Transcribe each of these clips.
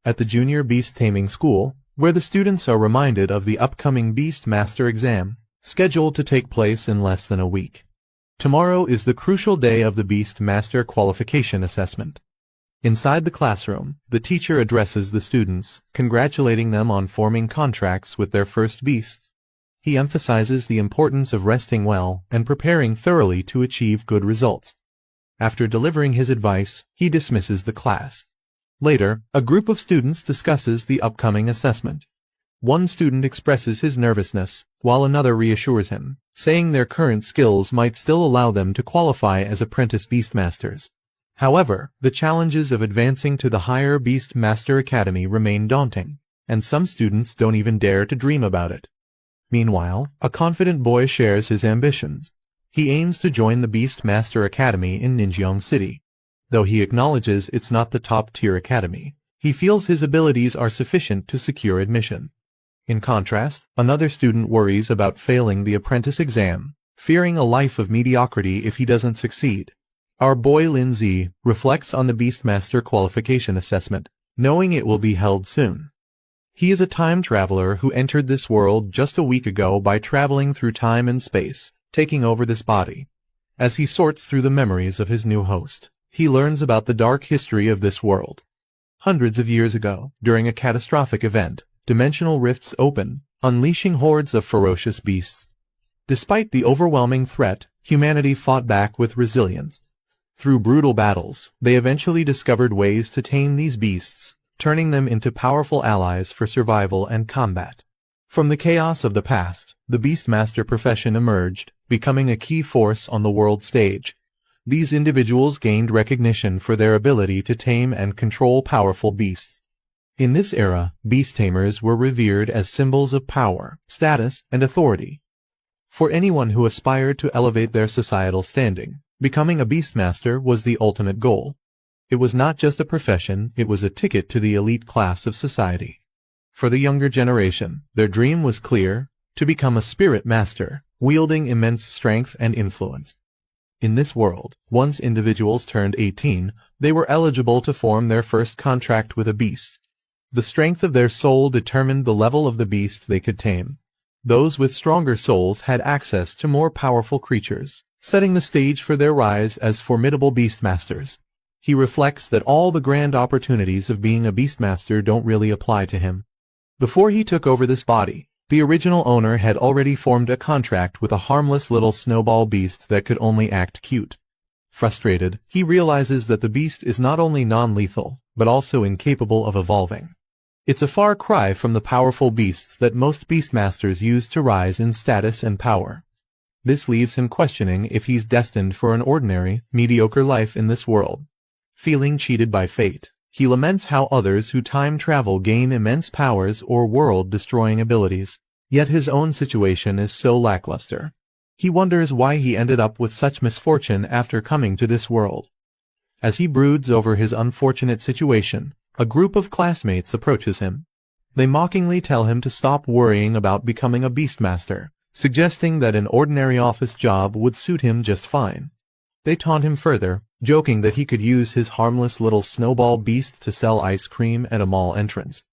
at the Junior Beast Taming School, where the students are reminded of the upcoming Beast Master exam, scheduled to take place in less than a week. Tomorrow is the crucial day of the Beast Master Qualification Assessment. Inside the classroom, the teacher addresses the students, congratulating them on forming contracts with their first beasts. He emphasizes the importance of resting well and preparing thoroughly to achieve good results. After delivering his advice, he dismisses the class. Later, a group of students discusses the upcoming assessment. One student expresses his nervousness, while another reassures him, saying their current skills might still allow them to qualify as apprentice beastmasters. However, the challenges of advancing to the higher Beast Master Academy remain daunting, and some students don't even dare to dream about it. Meanwhile, a confident boy shares his ambitions. He aims to join the Beast Master Academy in Ninjeong City. Though he acknowledges it's not the top-tier academy, he feels his abilities are sufficient to secure admission. In contrast, another student worries about failing the apprentice exam, fearing a life of mediocrity if he doesn't succeed. Our boy Lin Zi reflects on the Beastmaster Qualification Assessment, knowing it will be held soon. He is a time traveler who entered this world just a week ago by traveling through time and space, taking over this body. As he sorts through the memories of his new host, he learns about the dark history of this world. Hundreds of years ago, during a catastrophic event, dimensional rifts open, unleashing hordes of ferocious beasts. Despite the overwhelming threat, humanity fought back with resilience. Through brutal battles, they eventually discovered ways to tame these beasts, turning them into powerful allies for survival and combat. From the chaos of the past, the Beastmaster profession emerged, becoming a key force on the world stage. These individuals gained recognition for their ability to tame and control powerful beasts. In this era, beast tamers were revered as symbols of power, status, and authority. For anyone who aspired to elevate their societal standing, becoming a beastmaster was the ultimate goal. It was not just a profession, it was a ticket to the elite class of society. For the younger generation, their dream was clear: to become a spirit master, wielding immense strength and influence. In this world, once individuals turned 18, they were eligible to form their first contract with a beast. The strength of their soul determined the level of the beast they could tame. Those with stronger souls had access to more powerful creatures, setting the stage for their rise as formidable beastmasters. He reflects that all the grand opportunities of being a beastmaster don't really apply to him. Before he took over this body, the original owner had already formed a contract with a harmless little snowball beast that could only act cute. Frustrated, he realizes that the beast is not only non-lethal, but also incapable of evolving. It's a far cry from the powerful beasts that most beastmasters use to rise in status and power. This leaves him questioning if he's destined for an ordinary, mediocre life in this world. Feeling cheated by fate, he laments how others who time travel gain immense powers or world-destroying abilities, yet his own situation is so lackluster. He wonders why he ended up with such misfortune after coming to this world. As he broods over his unfortunate situation, a group of classmates approaches him. They mockingly tell him to stop worrying about becoming a beastmaster, suggesting that an ordinary office job would suit him just fine. They taunt him further, joking that he could use his harmless little snowball beast to sell ice cream at a mall entrance.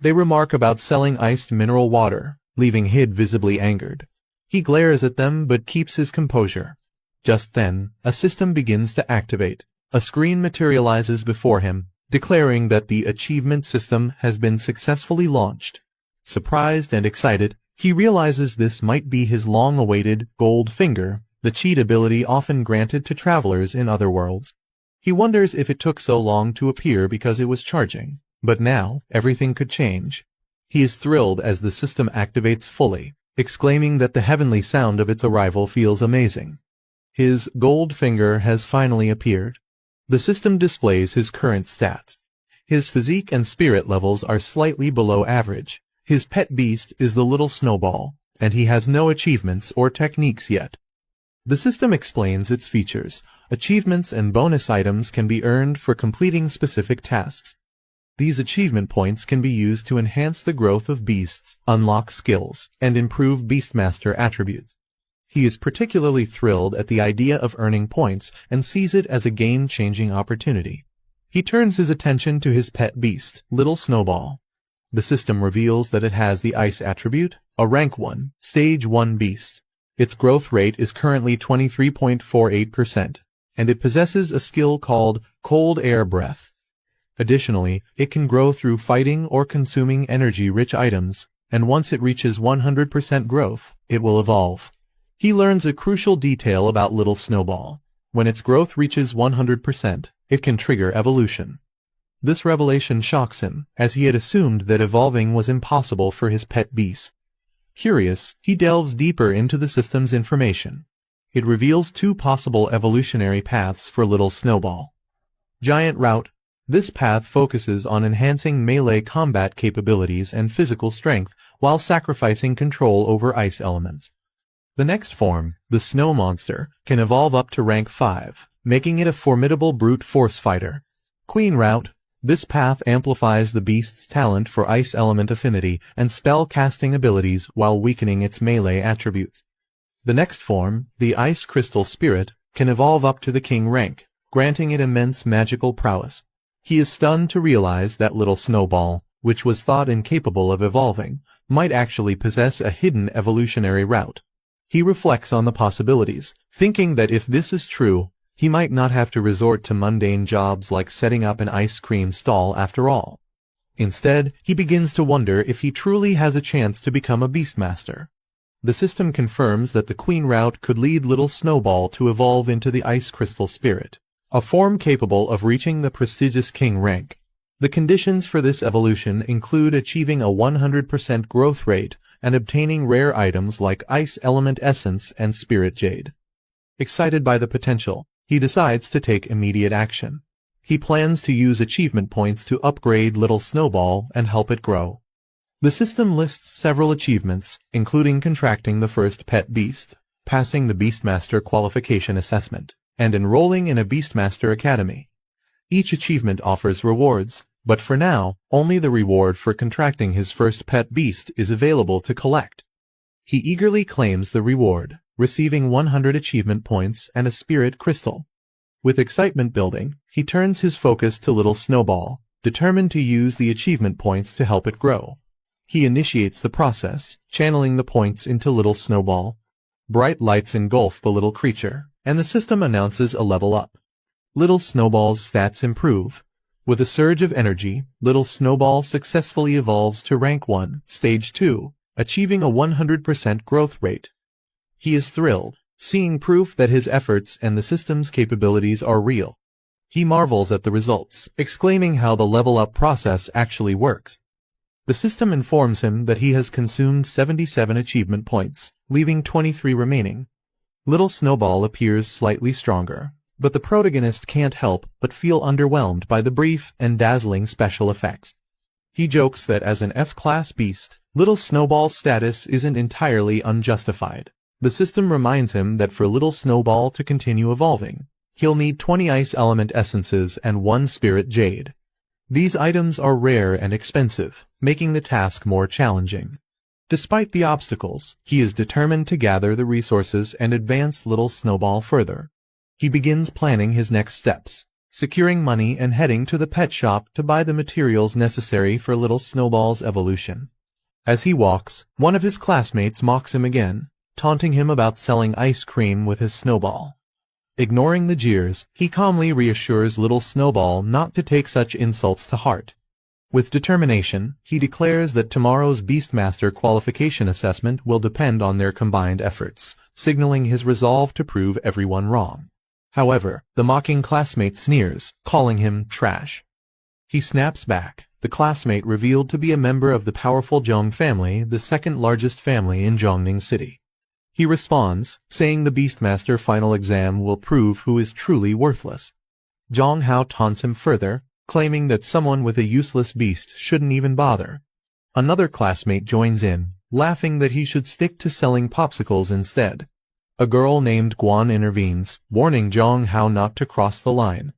They remark about selling iced mineral water, leaving Hid visibly angered. He glares at them but keeps his composure. Just then, a system begins to activate. A screen materializes before him, declaring that the achievement system has been successfully launched. Surprised and excited, he realizes this might be his long-awaited gold finger, the cheat ability often granted to travelers in other worlds. He wonders if it took so long to appear because it was charging, but now, everything could change. He is thrilled as the system activates fully, exclaiming that the heavenly sound of its arrival feels amazing. His gold finger has finally appeared. The system displays his current stats. His physique and spirit levels are slightly below average. His pet beast is the little snowball, and he has no achievements or techniques yet. The system explains its features. Achievements and bonus items can be earned for completing specific tasks. These achievement points can be used to enhance the growth of beasts, unlock skills, and improve beastmaster attributes. He is particularly thrilled at the idea of earning points and sees it as a game-changing opportunity. He turns his attention to his pet beast, Little Snowball. The system reveals that it has the Ice attribute, a Rank 1, Stage 1 beast. Its growth rate is currently 23.48%, and it possesses a skill called Cold Air Breath. Additionally, it can grow through fighting or consuming energy-rich items, and once it reaches 100% growth, it will evolve. He learns a crucial detail about Little Snowball. When its growth reaches 100%, it can trigger evolution. This revelation shocks him, as he had assumed that evolving was impossible for his pet beast. Curious, he delves deeper into the system's information. It reveals two possible evolutionary paths for Little Snowball. Giant Route. This path focuses on enhancing melee combat capabilities and physical strength while sacrificing control over ice elements. The next form, the Snow Monster, can evolve up to rank 5, making it a formidable brute force fighter. Queen Route. This path amplifies the beast's talent for ice element affinity and spell casting abilities while weakening its melee attributes. The next form, the Ice Crystal Spirit, can evolve up to the King rank, granting it immense magical prowess. He is stunned to realize that Little Snowball, which was thought incapable of evolving, might actually possess a hidden evolutionary route. He reflects on the possibilities, thinking that if this is true, he might not have to resort to mundane jobs like setting up an ice cream stall after all. Instead, he begins to wonder if he truly has a chance to become a Beastmaster. The system confirms that the Queen Route could lead Little Snowball to evolve into the Ice Crystal Spirit, a form capable of reaching the prestigious King rank. The conditions for this evolution include achieving a 100% growth rate and obtaining rare items like Ice Element Essence and Spirit Jade. Excited by the potential, he decides to take immediate action. He plans to use achievement points to upgrade Little Snowball and help it grow. The system lists several achievements, including contracting the first pet beast, passing the Beastmaster qualification assessment, and enrolling in a Beastmaster Academy. Each achievement offers rewards, but for now, only the reward for contracting his first pet beast is available to collect. He eagerly claims the reward, receiving 100 achievement points and a spirit crystal. With excitement building, he turns his focus to Little Snowball, determined to use the achievement points to help it grow. He initiates the process, channeling the points into Little Snowball. Bright lights engulf the little creature, and the system announces a level up. Little Snowball's stats improve. With a surge of energy, Little Snowball successfully evolves to rank 1, stage 2, achieving a 100% growth rate. He is thrilled, seeing proof that his efforts and the system's capabilities are real. He marvels at the results, exclaiming how the level-up process actually works. The system informs him that he has consumed 77 achievement points, leaving 23 remaining. Little Snowball appears slightly stronger, but the protagonist can't help but feel underwhelmed by the brief and dazzling special effects. He jokes that as an F-class beast, Little Snowball's status isn't entirely unjustified. The system reminds him that for Little Snowball to continue evolving, he'll need 20 Ice Element Essences and 1 Spirit Jade. These items are rare and expensive, making the task more challenging. Despite the obstacles, he is determined to gather the resources and advance Little Snowball further. He begins planning his next steps, securing money and heading to the pet shop to buy the materials necessary for Little Snowball's evolution. As he walks, one of his classmates mocks him again, taunting him about selling ice cream with his snowball. Ignoring the jeers, he calmly reassures Little Snowball not to take such insults to heart. With determination, he declares that tomorrow's Beastmaster qualification assessment will depend on their combined efforts, signaling his resolve to prove everyone wrong. However, the mocking classmate sneers, calling him trash. He snaps back, the classmate revealed to be a member of the powerful Zhong family, the second largest family in Zhongning City. He responds, saying the Beastmaster final exam will prove who is truly worthless. Zhong Hao taunts him further, claiming that someone with a useless beast shouldn't even bother. Another classmate joins in, laughing that he should stick to selling popsicles instead. A girl named Guan intervenes, warning Zhong Hao not to cross the line.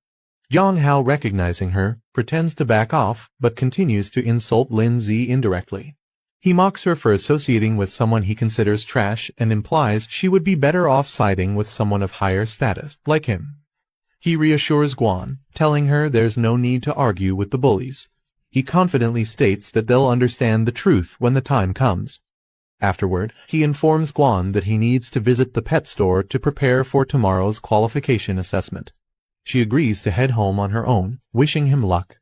Zhong Hao, recognizing her, pretends to back off, but continues to insult Lin Zi indirectly. He mocks her for associating with someone he considers trash and implies she would be better off siding with someone of higher status, like him. He reassures Guan, telling her there's no need to argue with the bullies. He confidently states that they'll understand the truth when the time comes. Afterward, he informs Guan that he needs to visit the pet store to prepare for tomorrow's qualification assessment. She agrees to head home on her own, wishing him luck.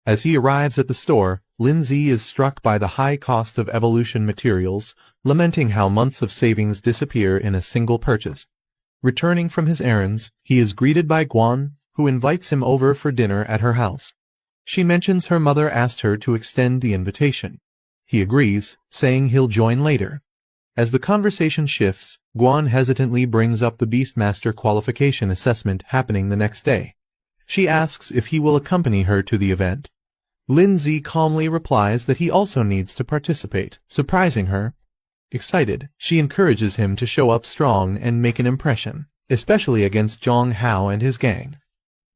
As he arrives at the store, Lindsay is struck by the high cost of evolution materials, lamenting how months of savings disappear in a single purchase. Returning from his errands, he is greeted by Guan, who invites him over for dinner at her house. She mentions her mother asked her to extend the invitation. He agrees, saying he'll join later. As the conversation shifts, Guan hesitantly brings up the Beastmaster qualification assessment happening the next day. She asks if he will accompany her to the event. Lindsay calmly replies that he also needs to participate, surprising her. Excited, she encourages him to show up strong and make an impression, especially against Zhang Hao and his gang.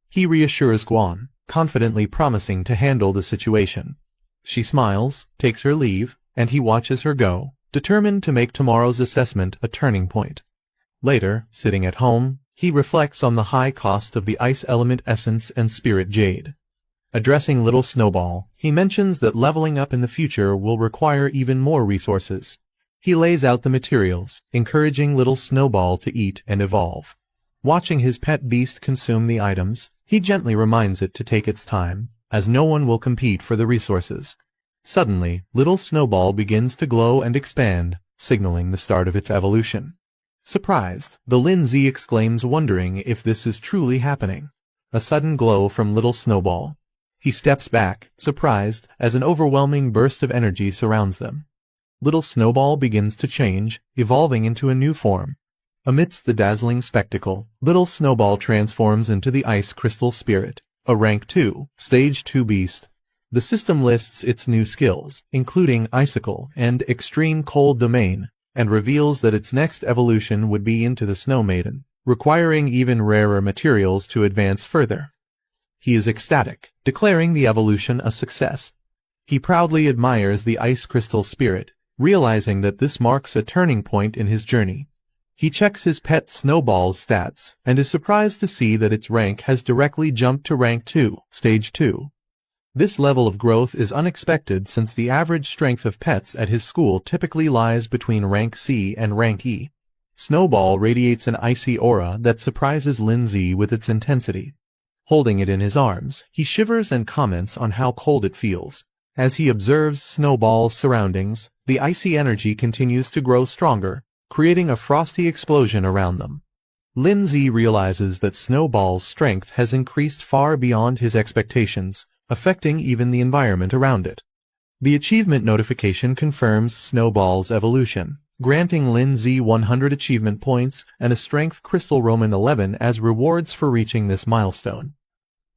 He reassures Guan, confidently promising to handle the situation. She smiles, takes her leave, and he watches her go, determined to make tomorrow's assessment a turning point. Later, sitting at home, he reflects on the high cost of the ice element essence and spirit jade. Addressing little Snowball, he mentions that leveling up in the future will require even more resources. He lays out the materials, encouraging little Snowball to eat and evolve. Watching his pet beast consume the items, he gently reminds it to take its time, as no one will compete for the resources. Suddenly, little Snowball begins to glow and expand, signaling the start of its evolution. Surprised, the Lindsay exclaims, wondering if this is truly happening. A sudden glow from little Snowball. He steps back, surprised, as an overwhelming burst of energy surrounds them. Little Snowball begins to change, evolving into a new form. Amidst the dazzling spectacle, little Snowball transforms into the Ice Crystal Spirit, a Rank 2, Stage 2 beast. The system lists its new skills, including Icicle and Extreme Cold Domain, and reveals that its next evolution would be into the Snow Maiden, requiring even rarer materials to advance further. He is ecstatic, declaring the evolution a success. He proudly admires the Ice Crystal Spirit, realizing that this marks a turning point in his journey. He checks his pet Snowball's stats, and is surprised to see that its rank has directly jumped to Rank 2, Stage 2. This level of growth is unexpected since the average strength of pets at his school typically lies between Rank C and Rank E. Snowball radiates an icy aura that surprises Lindsay with its intensity. Holding it in his arms, he shivers and comments on how cold it feels. As he observes Snowball's surroundings, the icy energy continues to grow stronger, creating a frosty explosion around them. Lindsay realizes that Snowball's strength has increased far beyond his expectations, affecting even the environment around it. The achievement notification confirms Snowball's evolution, granting Lindsay 100 achievement points and a Strength Crystal Roman 11 as rewards for reaching this milestone.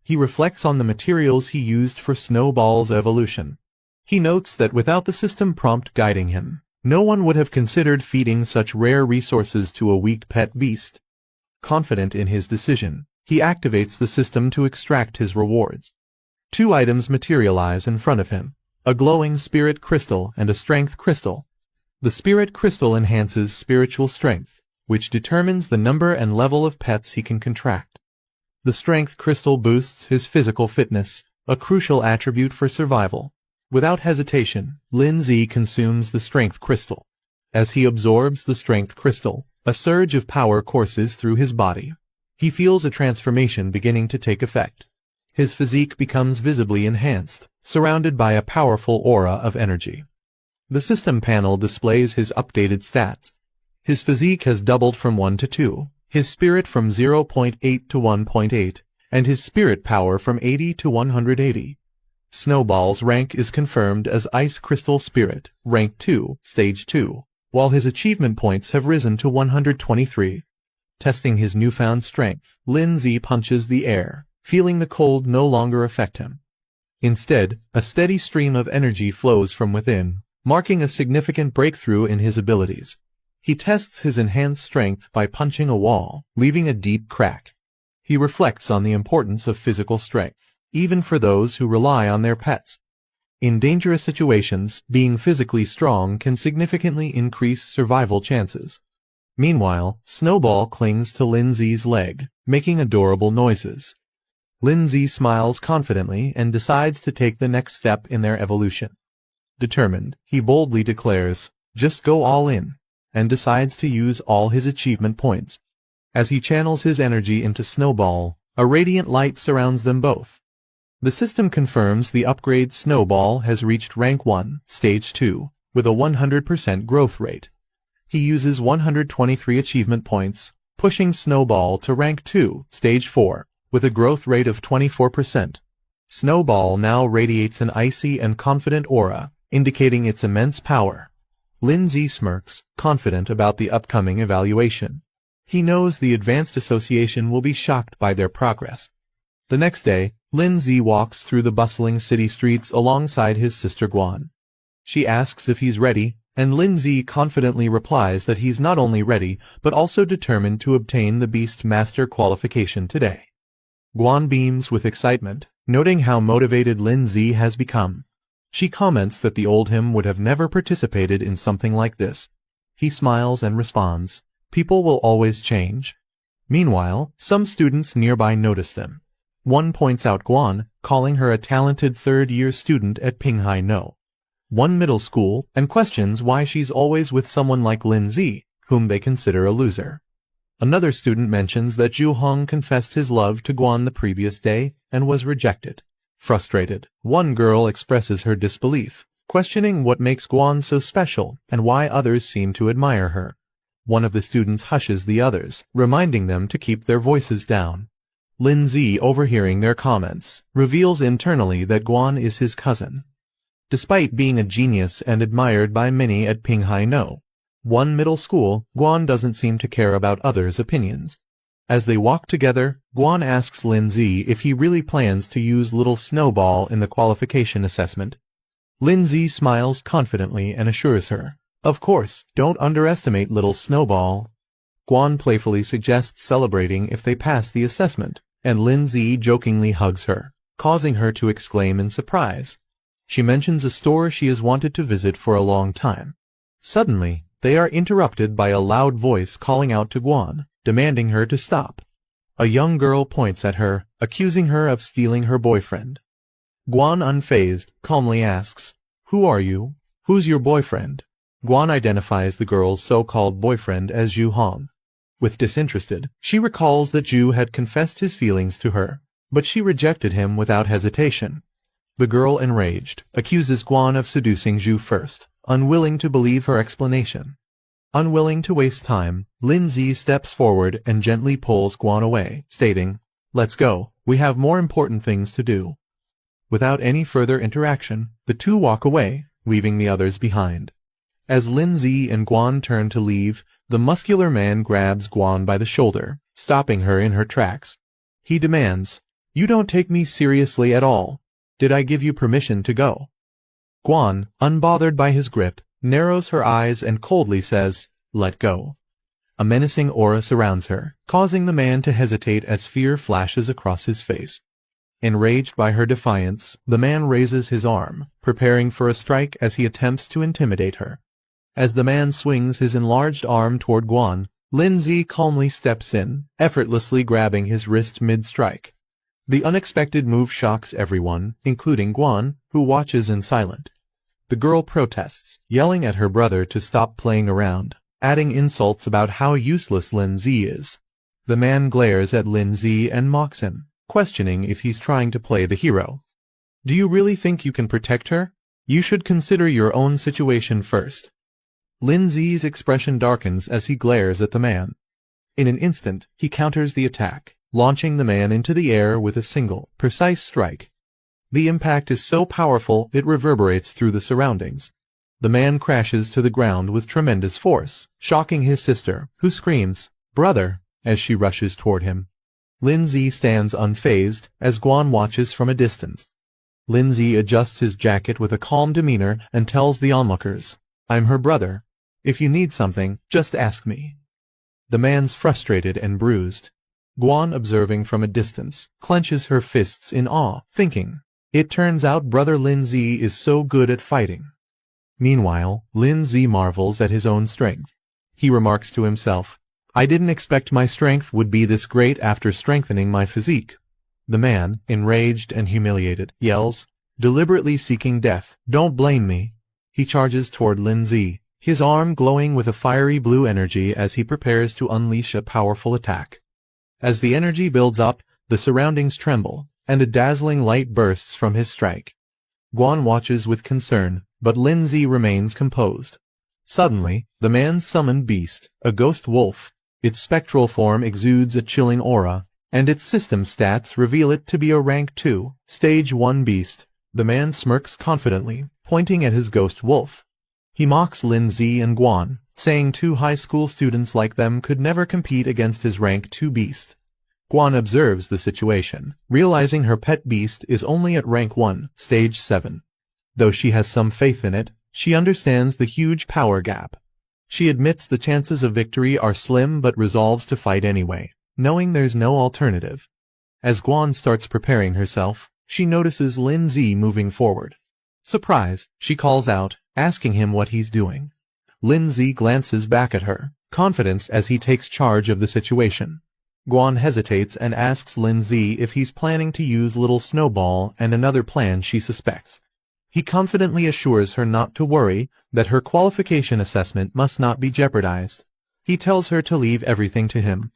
He reflects on the materials he used for Snowball's evolution. He notes that without the system prompt guiding him, no one would have considered feeding such rare resources to a weak pet beast. Confident in his decision, he activates the system to extract his rewards. 2 items materialize in front of him, a glowing spirit crystal and a strength crystal. The spirit crystal enhances spiritual strength, which determines the number and level of pets he can contract. The strength crystal boosts his physical fitness, a crucial attribute for survival. Without hesitation, Lindsay consumes the strength crystal. As he absorbs the strength crystal, a surge of power courses through his body. He feels a transformation beginning to take effect. His physique becomes visibly enhanced, surrounded by a powerful aura of energy. The system panel displays his updated stats. His physique has doubled from 1 to 2, his spirit from 0.8 to 1.8, and his spirit power from 80 to 180. Snowball's rank is confirmed as Ice Crystal Spirit, Rank 2, Stage 2, while his achievement points have risen to 123. Testing his newfound strength, Lindsay punches the air, feeling the cold no longer affect him. Instead, a steady stream of energy flows from within, marking a significant breakthrough in his abilities. He tests his enhanced strength by punching a wall, leaving a deep crack. He reflects on the importance of physical strength, even for those who rely on their pets. In dangerous situations, being physically strong can significantly increase survival chances. Meanwhile, Snowball clings to Lindsay's leg, making adorable noises. Lindsay smiles confidently and decides to take the next step in their evolution. Determined, he boldly declares, "Just go all in," and decides to use all his achievement points. As he channels his energy into Snowball, a radiant light surrounds them both. The system confirms the upgrade. Snowball has reached Rank 1, Stage 2, with a 100% growth rate. He uses 123 achievement points, pushing Snowball to Rank 2, Stage 4, with a growth rate of 24%. Snowball now radiates an icy and confident aura, indicating its immense power. Lindsay smirks, confident about the upcoming evaluation. He knows the Advanced Association will be shocked by their progress. The next day, Lindsay walks through the bustling city streets alongside his sister Guan. She asks if he's ready, and Lindsay confidently replies that he's not only ready, but also determined to obtain the Beast Master qualification today. Guan beams with excitement, noting how motivated Lindsay has become. She comments that the old him would have never participated in something like this. He smiles and responds, "People will always change." Meanwhile, some students nearby notice them. One points out Guan, calling her a talented third-year student at Pinghai No. 1 middle school, and questions why she's always with someone like Lindsay, whom they consider a loser. Another student mentions that Zhu Hong confessed his love to Guan the previous day and was rejected. Frustrated, one girl expresses her disbelief, questioning what makes Guan so special and why others seem to admire her. One of the students hushes the others, reminding them to keep their voices down. Lindsay, overhearing their comments, reveals internally that Guan is his cousin. Despite being a genius and admired by many at Pinghai No. 1 middle school, Guan doesn't seem to care about others' opinions. As they walk together, Guan asks Lindsay if he really plans to use Little Snowball in the qualification assessment. Lindsay smiles confidently and assures her, "Of course, don't underestimate Little Snowball." Guan playfully suggests celebrating if they pass the assessment, and Lindsay jokingly hugs her, causing her to exclaim in surprise. She mentions a store she has wanted to visit for a long time. Suddenly, they are interrupted by a loud voice calling out to Guan, demanding her to stop. A young girl points at her, accusing her of stealing her boyfriend. Guan, unfazed, calmly asks, "Who are you? Who's your boyfriend?" Guan identifies the girl's so-called boyfriend as Zhu Hong. With disinterested, she recalls that Zhu had confessed his feelings to her, but she rejected him without hesitation. The girl, enraged, accuses Guan of seducing Zhu first, unwilling to believe her explanation. Unwilling to waste time, Lindsay steps forward and gently pulls Guan away, stating, "Let's go, we have more important things to do." Without any further interaction, the two walk away, leaving the others behind. As Lindsay and Guan turn to leave, the muscular man grabs Guan by the shoulder, stopping her in her tracks. He demands, "You don't take me seriously at all. Did I give you permission to go?" Guan, unbothered by his grip, narrows her eyes and coldly says, "Let go." A menacing aura surrounds her, causing the man to hesitate as fear flashes across his face. Enraged by her defiance, the man raises his arm, preparing for a strike as he attempts to intimidate her. As the man swings his enlarged arm toward Guan, Lindsay calmly steps in, effortlessly grabbing his wrist mid-strike. The unexpected move shocks everyone, including Guan, who watches in silence. The girl protests, yelling at her brother to stop playing around, adding insults about how useless Lindsay is. The man glares at Lindsay and mocks him, questioning if he's trying to play the hero. "Do you really think you can protect her? You should consider your own situation first." Lindsay's expression darkens as he glares at the man. In an instant, he counters the attack, launching the man into the air with a single, precise strike. The impact is so powerful it reverberates through the surroundings. The man crashes to the ground with tremendous force, shocking his sister, who screams, "Brother," as she rushes toward him. Lindsay stands unfazed as Guan watches from a distance. Lindsay adjusts his jacket with a calm demeanor and tells the onlookers, "I'm her brother. If you need something, just ask me." The man's frustrated and bruised. Guan, observing from a distance, clenches her fists in awe, thinking, "It turns out Brother Lindsay is so good at fighting." Meanwhile, Lindsay marvels at his own strength. he remarks to himself. I didn't expect my strength would be this great after strengthening my physique. The man, enraged and humiliated, yells, deliberately seeking death. Don't blame me. He charges toward Lin Zi, his arm glowing with a fiery blue energy as he prepares to unleash a powerful attack. As the energy builds up, the surroundings tremble, and a dazzling light bursts from his strike. Guan watches with concern, but Lin Zi remains composed. Suddenly, the man's summoned beast, a ghost wolf, its spectral form exudes a chilling aura, and its system stats reveal it to be a rank 2, stage 1 beast. The man smirks confidently, pointing at his ghost wolf. He mocks Lin Zi and Guan, saying 2 high school students like them could never compete against his rank 2 beast. Guan observes the situation, realizing her pet beast is only at rank 1, stage 7. Though she has some faith in it, she understands the huge power gap. She admits the chances of victory are slim but resolves to fight anyway, knowing there's no alternative. As Guan starts preparing herself, she notices Lin Zi moving forward. Surprised, she calls out, asking him what he's doing. Lin Zi glances back at her, confidence as he takes charge of the situation. Guan hesitates and asks Lin Zi if he's planning to use Little Snowball and another plan she suspects. He confidently assures her not to worry, that her qualification assessment must not be jeopardized. He tells her to leave everything to him.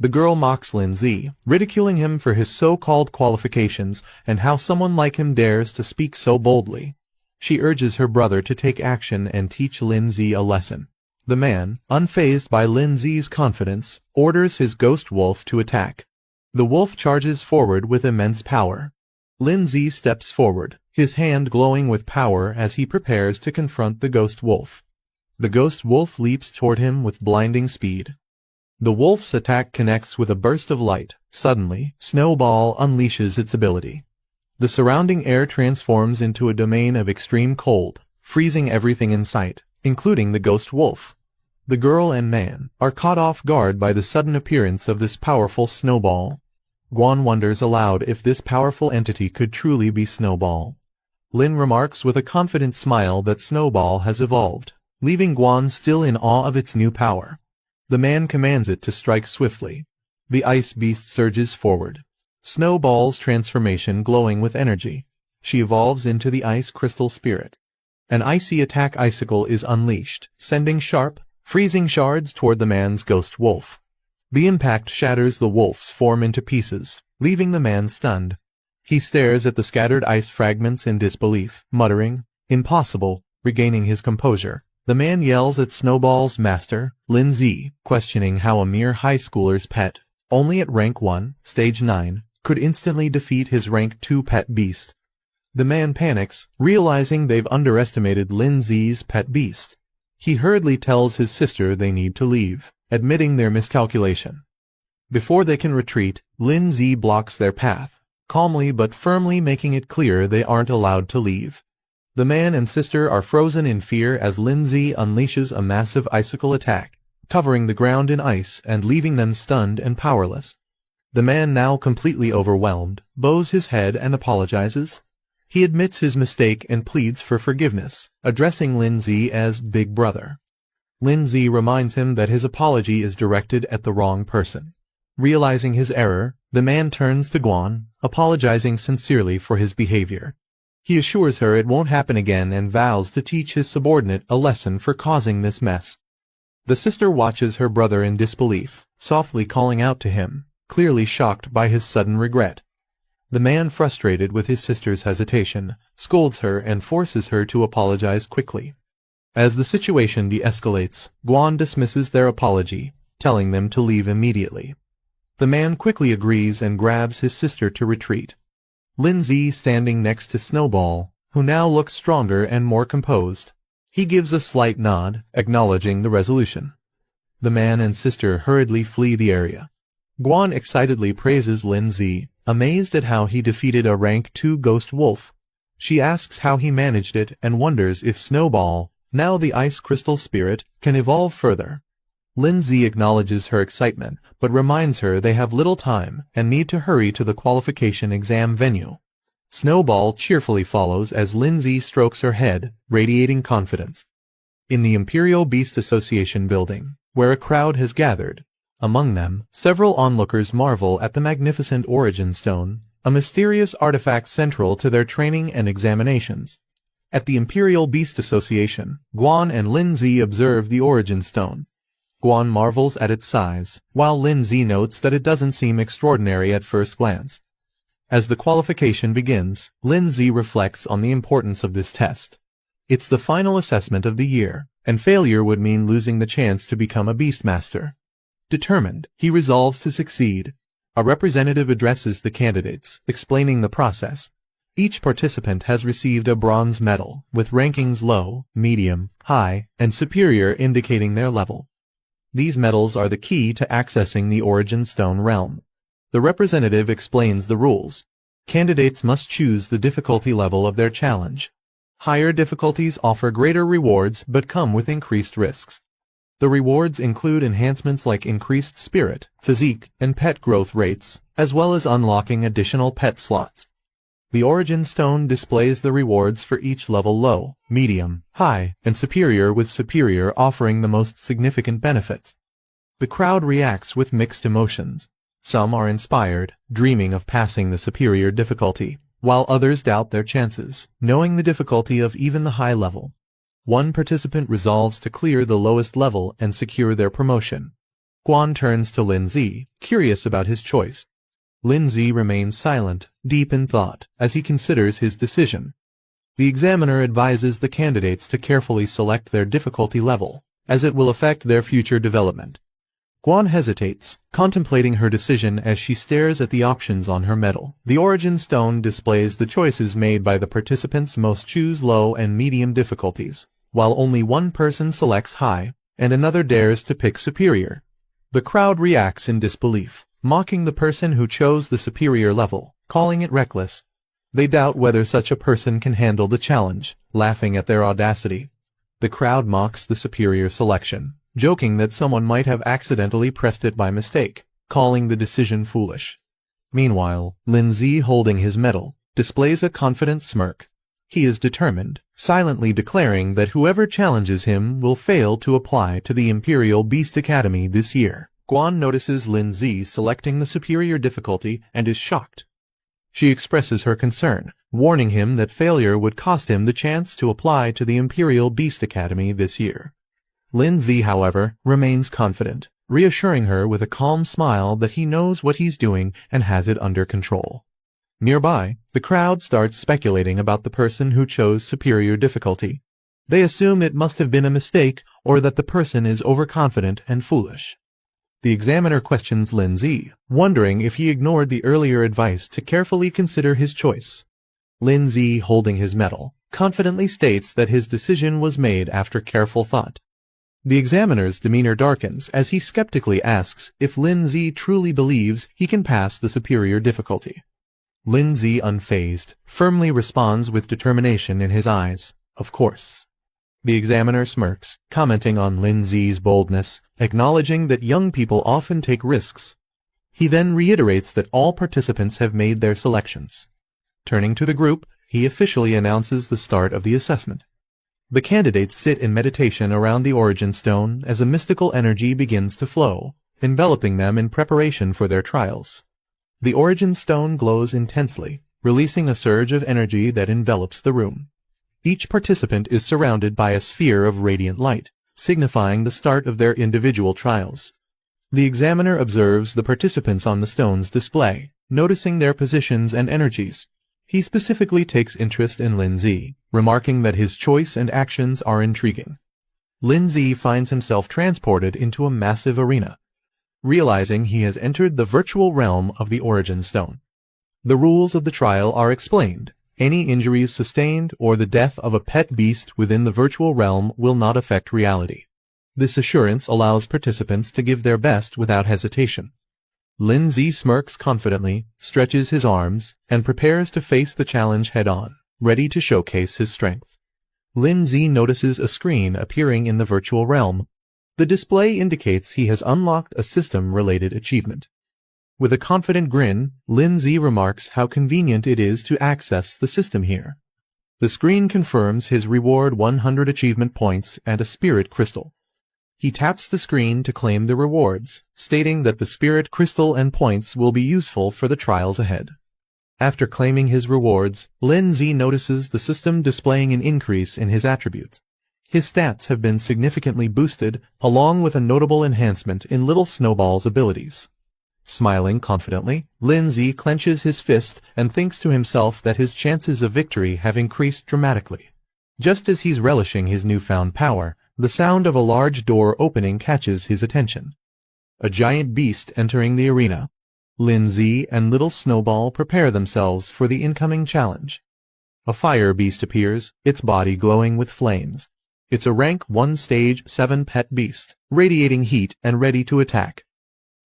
The girl mocks Lin Zi, ridiculing him for his so-called qualifications and how someone like him dares to speak so boldly. She urges her brother to take action and teach Lin Zi a lesson. The man, unfazed by Lin Zi's confidence, orders his ghost wolf to attack. The wolf charges forward with immense power. Lin Zi steps forward, his hand glowing with power as he prepares to confront the ghost wolf. The ghost wolf leaps toward him with blinding speed. The wolf's attack connects with a burst of light. Suddenly, Snowball unleashes its ability. The surrounding air transforms into a domain of extreme cold, freezing everything in sight, including the ghost wolf. The girl and man are caught off guard by the sudden appearance of this powerful Snowball. Guan wonders aloud if this powerful entity could truly be Snowball. Lin remarks with a confident smile that Snowball has evolved, leaving Guan still in awe of its new power. The man commands it to strike swiftly. The ice beast surges forward. Snowball's transformation glowing with energy. She evolves into the ice crystal spirit. An icy attack icicle is unleashed, sending sharp, freezing shards toward the man's ghost wolf. The impact shatters the wolf's form into pieces, leaving the man stunned. He stares at the scattered ice fragments in disbelief, muttering, "Impossible." Regaining his composure, the man yells at Snowball's master, Lin Zi, questioning how a mere high schooler's pet, only at rank 1, stage 9, could instantly defeat his rank 2 pet beast. The man panics, realizing they've underestimated Lin Zi's pet beast. He hurriedly tells his sister they need to leave, admitting their miscalculation. Before they can retreat, Lin Zi blocks their path, calmly but firmly making it clear they aren't allowed to leave. The man and sister are frozen in fear as Lin Zi unleashes a massive icicle attack, covering the ground in ice and leaving them stunned and powerless. The man, now completely overwhelmed, bows his head and apologizes. He admits his mistake and pleads for forgiveness, addressing Lin Zi as Big Brother. Lin Zi reminds him that his apology is directed at the wrong person. Realizing his error, the man turns to Guan, apologizing sincerely for his behavior. He assures her it won't happen again and vows to teach his subordinate a lesson for causing this mess. The sister watches her brother in disbelief, softly calling out to him, clearly shocked by his sudden regret. The man, frustrated with his sister's hesitation, scolds her and forces her to apologize quickly. As the situation de-escalates, Guan dismisses their apology, telling them to leave immediately. The man quickly agrees and grabs his sister to retreat. Lin Zi standing next to Snowball, who now looks stronger and more composed. He gives a slight nod, acknowledging the resolution. The man and sister hurriedly flee the area. Guan excitedly praises Lin Zi, amazed at how he defeated a rank 2 ghost wolf. She asks how he managed it and wonders if Snowball, now the ice crystal spirit, can evolve further. Lin Zi acknowledges her excitement, but reminds her they have little time and need to hurry to the qualification exam venue. Snowball cheerfully follows as Lin Zi strokes her head, radiating confidence. In the Imperial Beast Association building, where a crowd has gathered. Among them, several onlookers marvel at the magnificent Origin Stone, a mysterious artifact central to their training and examinations. At the Imperial Beast Association, Guan and Lin Zi observe the Origin Stone. Guan marvels at its size, while Lin Zi notes that it doesn't seem extraordinary at first glance. As the qualification begins, Lin Zi reflects on the importance of this test. It's the final assessment of the year, and failure would mean losing the chance to become a Beastmaster. Determined, he resolves to succeed. A representative addresses the candidates, explaining the process. Each participant has received a bronze medal, with rankings low, medium, high, and superior indicating their level. These medals are the key to accessing the Origin Stone realm. The representative explains the rules. Candidates must choose the difficulty level of their challenge. Higher difficulties offer greater rewards but come with increased risks. The rewards include enhancements like increased spirit, physique, and pet growth rates, as well as unlocking additional pet slots. The Origin Stone displays the rewards for each level: low, medium, high, and superior, with superior offering the most significant benefits. The crowd reacts with mixed emotions. Some are inspired, dreaming of passing the superior difficulty, while others doubt their chances, knowing the difficulty of even the high level. One participant resolves to clear the lowest level and secure their promotion. Guan turns to Lin Zi, curious about his choice. Lin Zi remains silent, deep in thought, as he considers his decision. The examiner advises the candidates to carefully select their difficulty level, as it will affect their future development. Guan hesitates, contemplating her decision as she stares at the options on her medal. The Origin Stone displays the choices made by the participants. Most choose low and medium difficulties, while only one person selects high, and another dares to pick superior. The crowd reacts in disbelief, mocking the person who chose the superior level, calling it reckless. They doubt whether such a person can handle the challenge, laughing at their audacity. The crowd mocks the superior selection, joking that someone might have accidentally pressed it by mistake, calling the decision foolish. Meanwhile, Lin Zi, holding his medal, displays a confident smirk. He is determined, silently declaring that whoever challenges him will fail to apply to the Imperial Beast Academy this year. Guan notices Lin Zi selecting the superior difficulty and is shocked. She expresses her concern, warning him that failure would cost him the chance to apply to the Imperial Beast Academy this year. Lin Zi, however, remains confident, reassuring her with a calm smile that he knows what he's doing and has it under control. Nearby, the crowd starts speculating about the person who chose superior difficulty. They assume it must have been a mistake or that the person is overconfident and foolish. The examiner questions Lin Zi, wondering if he ignored the earlier advice to carefully consider his choice. Lin Zi, holding his medal, confidently states that his decision was made after careful thought. The examiner's demeanor darkens as he skeptically asks if Lin Zi truly believes he can pass the superior difficulty. Lin Zi, unfazed, firmly responds with determination in his eyes, "Of course." The examiner smirks, commenting on Lin Zi's boldness, acknowledging that young people often take risks. He then reiterates that all participants have made their selections. Turning to the group, he officially announces the start of the assessment. The candidates sit in meditation around the Origin Stone as a mystical energy begins to flow, enveloping them in preparation for their trials. The Origin Stone glows intensely, releasing a surge of energy that envelops the room. Each participant is surrounded by a sphere of radiant light, signifying the start of their individual trials. The examiner observes the participants on the stone's display, noticing their positions and energies. He specifically takes interest in Lin Zi, remarking that his choice and actions are intriguing. Lin Zi finds himself transported into a massive arena, realizing he has entered the virtual realm of the Origin Stone. The rules of the trial are explained. Any injuries sustained or the death of a pet beast within the virtual realm will not affect reality. This assurance allows participants to give their best without hesitation. Lin Zi smirks confidently, stretches his arms, and prepares to face the challenge head-on, ready to showcase his strength. Lin Zi notices a screen appearing in the virtual realm. The display indicates he has unlocked a system-related achievement. With a confident grin, Lin Zi remarks how convenient it is to access the system here. The screen confirms his reward: 100 achievement points and a spirit crystal. He taps the screen to claim the rewards, stating that the spirit crystal and points will be useful for the trials ahead. After claiming his rewards, Lin Zi notices the system displaying an increase in his attributes. His stats have been significantly boosted, along with a notable enhancement in Little Snowball's abilities. Smiling confidently, Lin Zi clenches his fist and thinks to himself that his chances of victory have increased dramatically. Just as he's relishing his newfound power, the sound of a large door opening catches his attention. A giant beast entering the arena. Lin Zi and Little Snowball prepare themselves for the incoming challenge. A fire beast appears, its body glowing with flames. It's a rank 1 stage 7 pet beast, radiating heat and ready to attack.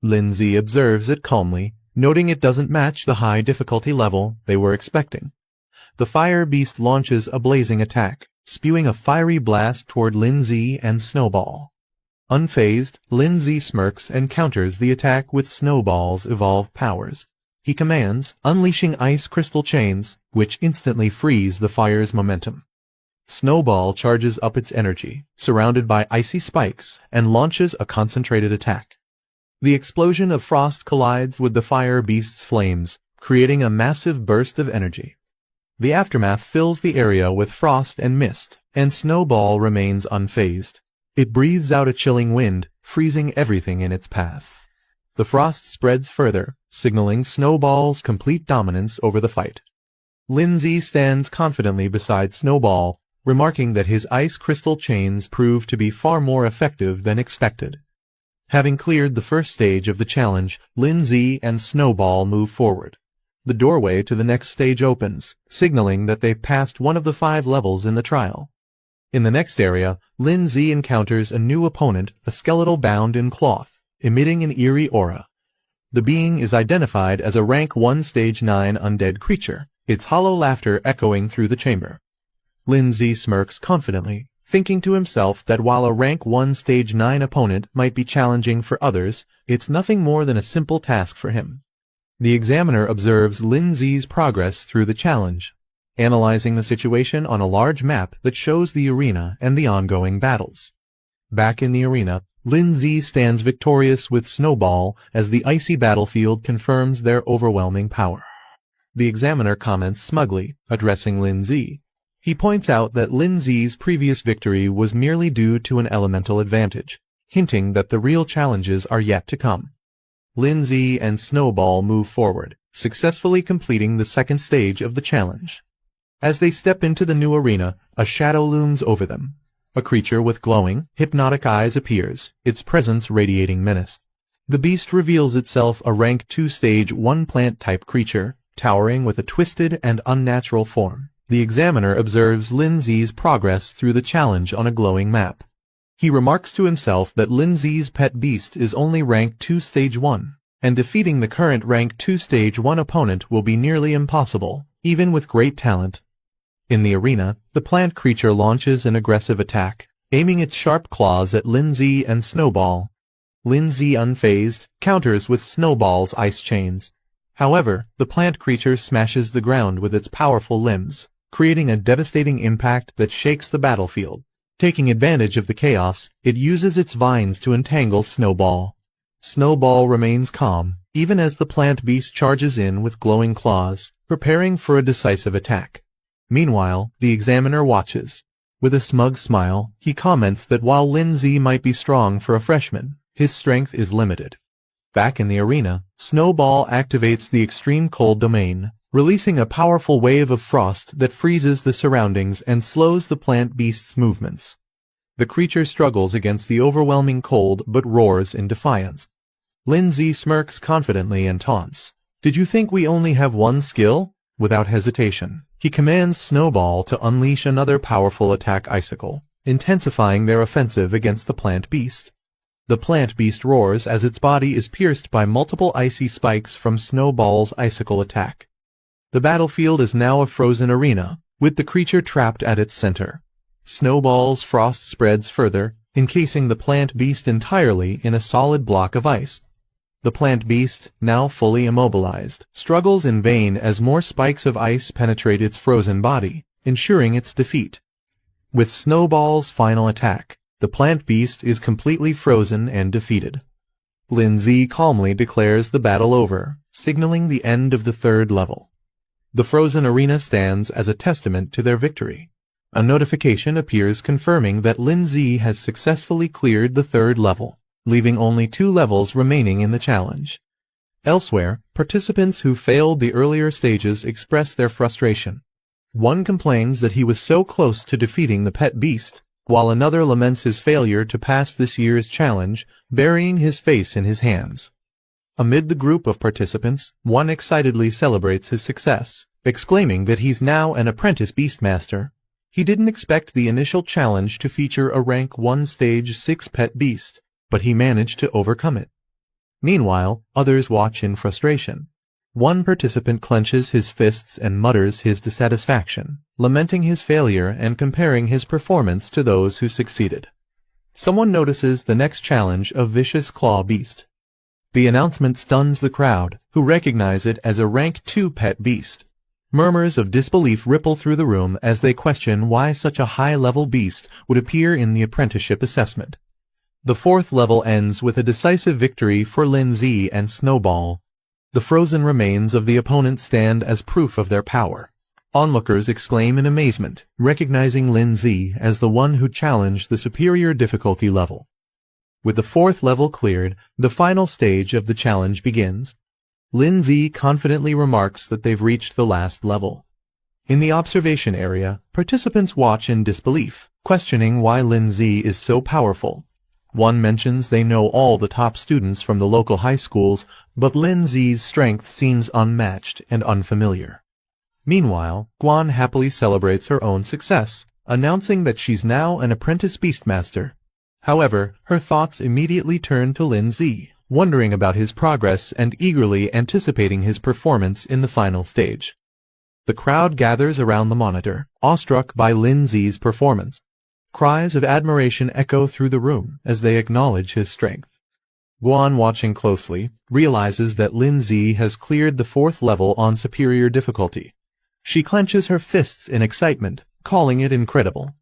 Lin Zi observes it calmly, noting it doesn't match the high difficulty level they were expecting. The fire beast launches a blazing attack, spewing a fiery blast toward Lin Zi and Snowball. Unfazed, Lin Zi smirks and counters the attack with Snowball's evolved powers. He commands, unleashing ice crystal chains, which instantly freeze the fire's momentum. Snowball charges up its energy, surrounded by icy spikes, and launches a concentrated attack. The explosion of frost collides with the fire beast's flames, creating a massive burst of energy. The aftermath fills the area with frost and mist, and Snowball remains unfazed. It breathes out a chilling wind, freezing everything in its path. The frost spreads further, signaling Snowball's complete dominance over the fight. Lin Zi stands confidently beside Snowball, remarking that his ice crystal chains prove to be far more effective than expected. Having cleared the first stage of the challenge, Lin Zi and Snowball move forward. The doorway to the next stage opens, signaling that they've passed one of the 5 levels in the trial. In the next area, Lin Zi encounters a new opponent, a skeletal bound in cloth, emitting an eerie aura. The being is identified as a rank 1 stage 9 undead creature, its hollow laughter echoing through the chamber. Lin Zi smirks confidently, thinking to himself that while a rank 1 stage 9 opponent might be challenging for others, it's nothing more than a simple task for him. The examiner observes Lin Zi's progress through the challenge, analyzing the situation on a large map that shows the arena and the ongoing battles. Back in the arena, Lin Zi stands victorious with Snowball as the icy battlefield confirms their overwhelming power. The examiner comments smugly, addressing Lin Zi. He points out that Lin Zi's previous victory was merely due to an elemental advantage, hinting that the real challenges are yet to come. Lin Zi and Snowball move forward, successfully completing the second stage of the challenge. As they step into the new arena, a shadow looms over them. A creature with glowing, hypnotic eyes appears, its presence radiating menace. The beast reveals itself a rank 2 stage 1 plant-type creature, towering with a twisted and unnatural form. The examiner observes Lin Zi's progress through the challenge on a glowing map. He remarks to himself that Lin Zi's pet beast is only rank 2 stage 1, and defeating the current rank 2 stage 1 opponent will be nearly impossible, even with great talent. In the arena, the plant creature launches an aggressive attack, aiming its sharp claws at Lin Zi and Snowball. Lin Zi, unfazed, counters with Snowball's ice chains. However, the plant creature smashes the ground with its powerful limbs, creating a devastating impact that shakes the battlefield. Taking advantage of the chaos, it uses its vines to entangle Snowball. Snowball remains calm, even as the plant beast charges in with glowing claws, preparing for a decisive attack. Meanwhile, the examiner watches. With a smug smile, he comments that while Lin Zi might be strong for a freshman, his strength is limited. Back in the arena, Snowball activates the extreme cold domain, releasing a powerful wave of frost that freezes the surroundings and slows the plant beast's movements. The creature struggles against the overwhelming cold but roars in defiance. Lin Zi smirks confidently and taunts. "Did you think we only have one skill?" Without hesitation, he commands Snowball to unleash another powerful attack icicle, intensifying their offensive against the plant beast. The plant beast roars as its body is pierced by multiple icy spikes from Snowball's icicle attack. The battlefield is now a frozen arena, with the creature trapped at its center. Snowball's frost spreads further, encasing the plant beast entirely in a solid block of ice. The plant beast, now fully immobilized, struggles in vain as more spikes of ice penetrate its frozen body, ensuring its defeat. With Snowball's final attack, The plant beast is completely frozen and defeated. Lindsay calmly declares the battle over, signaling the end of the third level. The frozen arena stands as a testament to their victory. A notification appears confirming that Lindsay has successfully cleared the third level, leaving only 2 levels remaining in the challenge. Elsewhere, participants who failed the earlier stages express their frustration. One complains that he was so close to defeating the pet beast, while another laments his failure to pass this year's challenge, burying his face in his hands. Amid the group of participants, one excitedly celebrates his success, exclaiming that he's now an apprentice beastmaster. He didn't expect the initial challenge to feature a rank 1 stage 6 pet beast, but he managed to overcome it. Meanwhile, others watch in frustration. One participant clenches his fists and mutters his dissatisfaction, lamenting his failure and comparing his performance to those who succeeded. Someone notices the next challenge, a vicious claw beast. The announcement stuns the crowd, who recognize it as a rank 2 pet beast. Murmurs of disbelief ripple through the room as they question why such a high-level beast would appear in the apprenticeship assessment. The 4th level ends with a decisive victory for Lindsay and Snowball. The frozen remains of the opponents stand as proof of their power. Onlookers exclaim in amazement, recognizing Lindsay as the one who challenged the superior difficulty level. With the 4th level cleared, the final stage of the challenge begins. Lindsay confidently remarks that they've reached the last level. In the observation area, participants watch in disbelief, questioning why Lindsay is so powerful. One mentions they know all the top students from the local high schools, but Lindsay's strength seems unmatched and unfamiliar. Meanwhile, Guan happily celebrates her own success, announcing that she's now an apprentice beastmaster. However, her thoughts immediately turn to Lindsay, wondering about his progress and eagerly anticipating his performance in the final stage. The crowd gathers around the monitor, awestruck by Lindsay's performance. Cries of admiration echo through the room as they acknowledge his strength. Guan, watching closely, realizes that Lindsay has cleared the 4th level on superior difficulty. She clenches her fists in excitement, calling it incredible.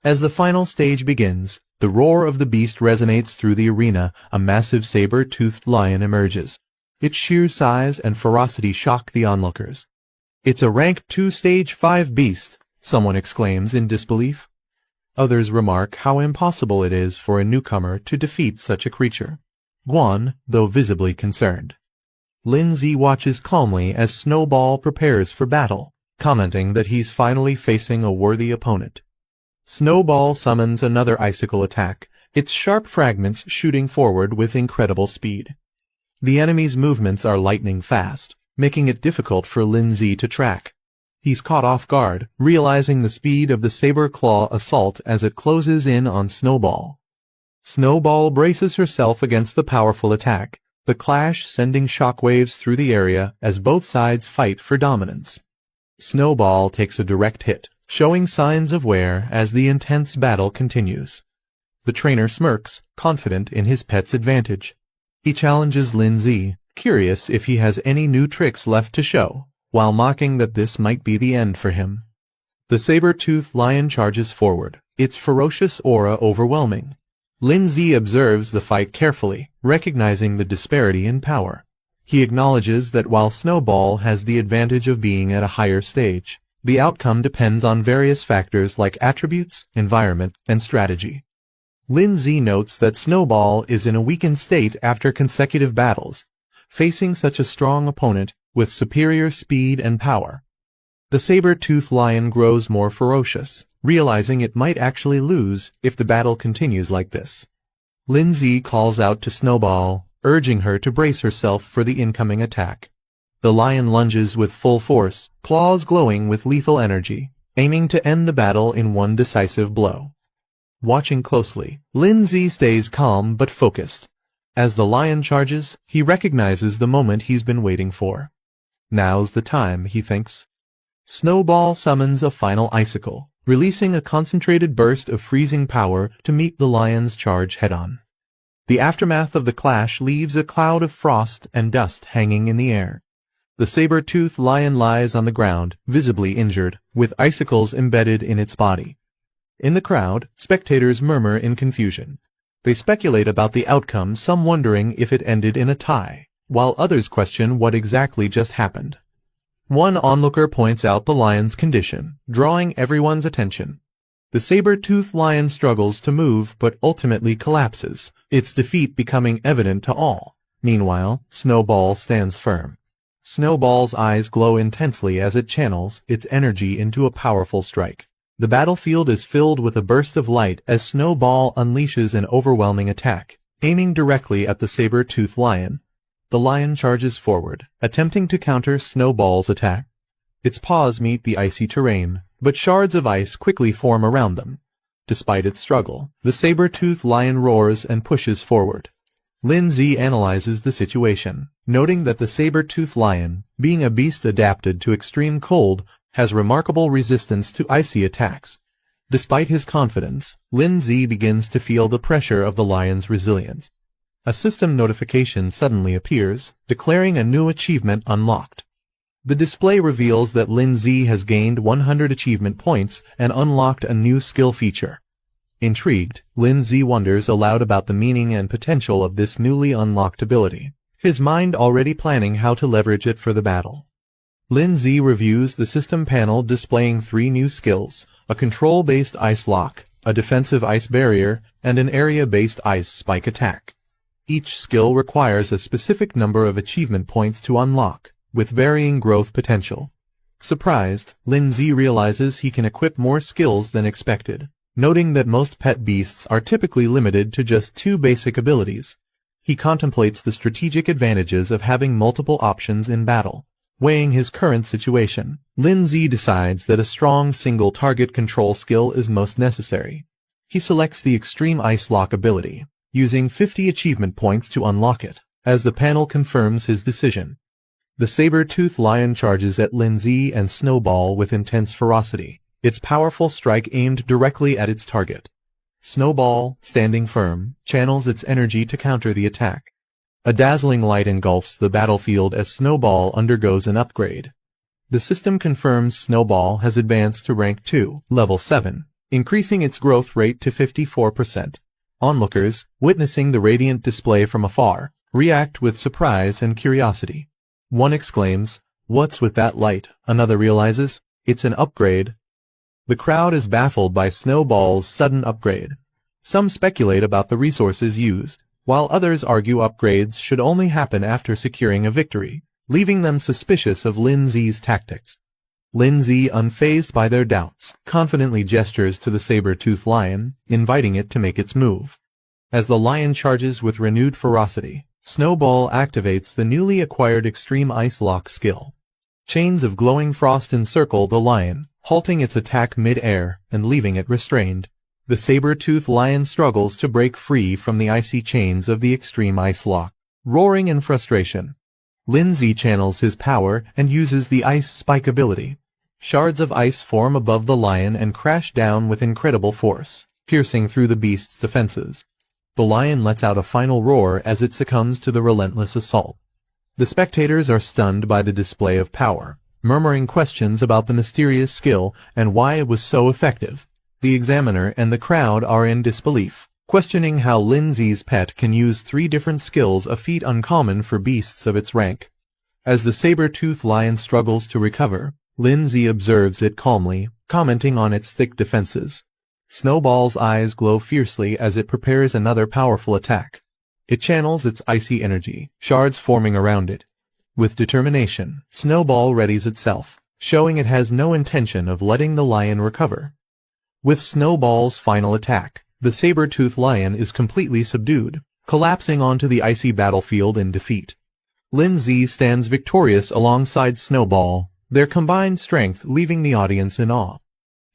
As the final stage begins, the roar of the beast resonates through the arena. A massive saber-toothed lion emerges. Its sheer size and ferocity shock the onlookers. "It's a rank 2 stage 5 beast," someone exclaims in disbelief. Others remark how impossible it is for a newcomer to defeat such a creature. Guan, though visibly concerned. Lindsay watches calmly as Snowball prepares for battle, commenting that he's finally facing a worthy opponent. Snowball summons another icicle attack, its sharp fragments shooting forward with incredible speed. The enemy's movements are lightning fast, making it difficult for Lindsay to track. He's caught off guard, realizing the speed of the saber-claw assault as it closes in on Snowball. Snowball braces herself against the powerful attack, the clash sending shockwaves through the area as both sides fight for dominance. Snowball takes a direct hit, showing signs of wear as the intense battle continues. The trainer smirks, confident in his pet's advantage. He challenges Lindsay, curious if he has any new tricks left to show, while mocking that this might be the end for him. The saber-toothed lion charges forward, its ferocious aura overwhelming. Lindsay observes the fight carefully, recognizing the disparity in power. He acknowledges that while Snowball has the advantage of being at a higher stage, the outcome depends on various factors like attributes, environment, and strategy. Lindsay notes that Snowball is in a weakened state after consecutive battles, facing such a strong opponent with superior speed and power. The saber-toothed lion grows more ferocious, realizing it might actually lose if the battle continues like this. Lindsay calls out to Snowball, urging her to brace herself for the incoming attack. The lion lunges with full force, claws glowing with lethal energy, aiming to end the battle in one decisive blow. Watching closely, Lindsay stays calm but focused. As the lion charges, he recognizes the moment he's been waiting for. Now's the time, he thinks. Snowball summons a final icicle, releasing a concentrated burst of freezing power to meet the lion's charge head-on. The aftermath of the clash leaves a cloud of frost and dust hanging in the air. The saber-toothed lion lies on the ground, visibly injured, with icicles embedded in its body. In the crowd, spectators murmur in confusion. They speculate about the outcome, some wondering if it ended in a tie, while others question what exactly just happened. One onlooker points out the lion's condition, drawing everyone's attention. The saber-toothed lion struggles to move but ultimately collapses, its defeat becoming evident to all. Meanwhile, Snowball stands firm. Snowball's eyes glow intensely as it channels its energy into a powerful strike. The battlefield is filled with a burst of light as Snowball unleashes an overwhelming attack, aiming directly at the saber-toothed lion. The lion charges forward, attempting to counter Snowball's attack. Its paws meet the icy terrain, but shards of ice quickly form around them. Despite its struggle, the saber-toothed lion roars and pushes forward. Lindsay analyzes the situation, noting that the saber-toothed lion, being a beast adapted to extreme cold, has remarkable resistance to icy attacks. Despite his confidence, Lindsay begins to feel the pressure of the lion's resilience. A system notification suddenly appears, declaring a new achievement unlocked. The display reveals that Lindsay has gained 100 achievement points and unlocked a new skill feature. Intrigued, Lindsay wonders aloud about the meaning and potential of this newly unlocked ability, his mind already planning how to leverage it for the battle. Lindsay reviews the system panel displaying 3 new skills, a control-based ice lock, a defensive ice barrier, and an area-based ice spike attack. Each skill requires a specific number of achievement points to unlock, with varying growth potential. Surprised, Lindsay realizes he can equip more skills than expected, noting that most pet beasts are typically limited to just 2 basic abilities. He contemplates the strategic advantages of having multiple options in battle. Weighing his current situation, Lindsay decides that a strong single-target control skill is most necessary. He selects the Extreme Ice Lock ability, using 50 achievement points to unlock it, as the panel confirms his decision. The saber-toothed lion charges at Lindsay and Snowball with intense ferocity, its powerful strike aimed directly at its target. Snowball, standing firm, channels its energy to counter the attack. A dazzling light engulfs the battlefield as Snowball undergoes an upgrade. The system confirms Snowball has advanced to rank 2, level 7, increasing its growth rate to 54%. Onlookers, witnessing the radiant display from afar, react with surprise and curiosity. One exclaims, "What's with that light?" Another realizes, "It's an upgrade." The crowd is baffled by Snowball's sudden upgrade. Some speculate about the resources used, while others argue upgrades should only happen after securing a victory, leaving them suspicious of Lindsay's tactics. Lindsay, unfazed by their doubts, confidently gestures to the saber-toothed lion, inviting it to make its move. As the lion charges with renewed ferocity, Snowball activates the newly acquired Extreme Ice Lock skill. Chains of glowing frost encircle the lion, halting its attack mid-air and leaving it restrained. The saber-toothed lion struggles to break free from the icy chains of the Extreme Ice Lock, roaring in frustration. Lindsay channels his power and uses the Ice Spike ability. Shards of ice form above the lion and crash down with incredible force, piercing through the beast's defenses. The lion lets out a final roar as it succumbs to the relentless assault. The spectators are stunned by the display of power, murmuring questions about the mysterious skill and why it was so effective. The examiner and the crowd are in disbelief, questioning how Lindsay's pet can use 3 different skills, a feat uncommon for beasts of its rank. As the saber-toothed lion struggles to recover, Lindsay observes it calmly, commenting on its thick defenses. Snowball's eyes glow fiercely as it prepares another powerful attack. It channels its icy energy, shards forming around it. With determination, Snowball readies itself, showing it has no intention of letting the lion recover. With Snowball's final attack, the saber-toothed lion is completely subdued, collapsing onto the icy battlefield in defeat. Lindsay stands victorious alongside Snowball, their combined strength leaving the audience in awe.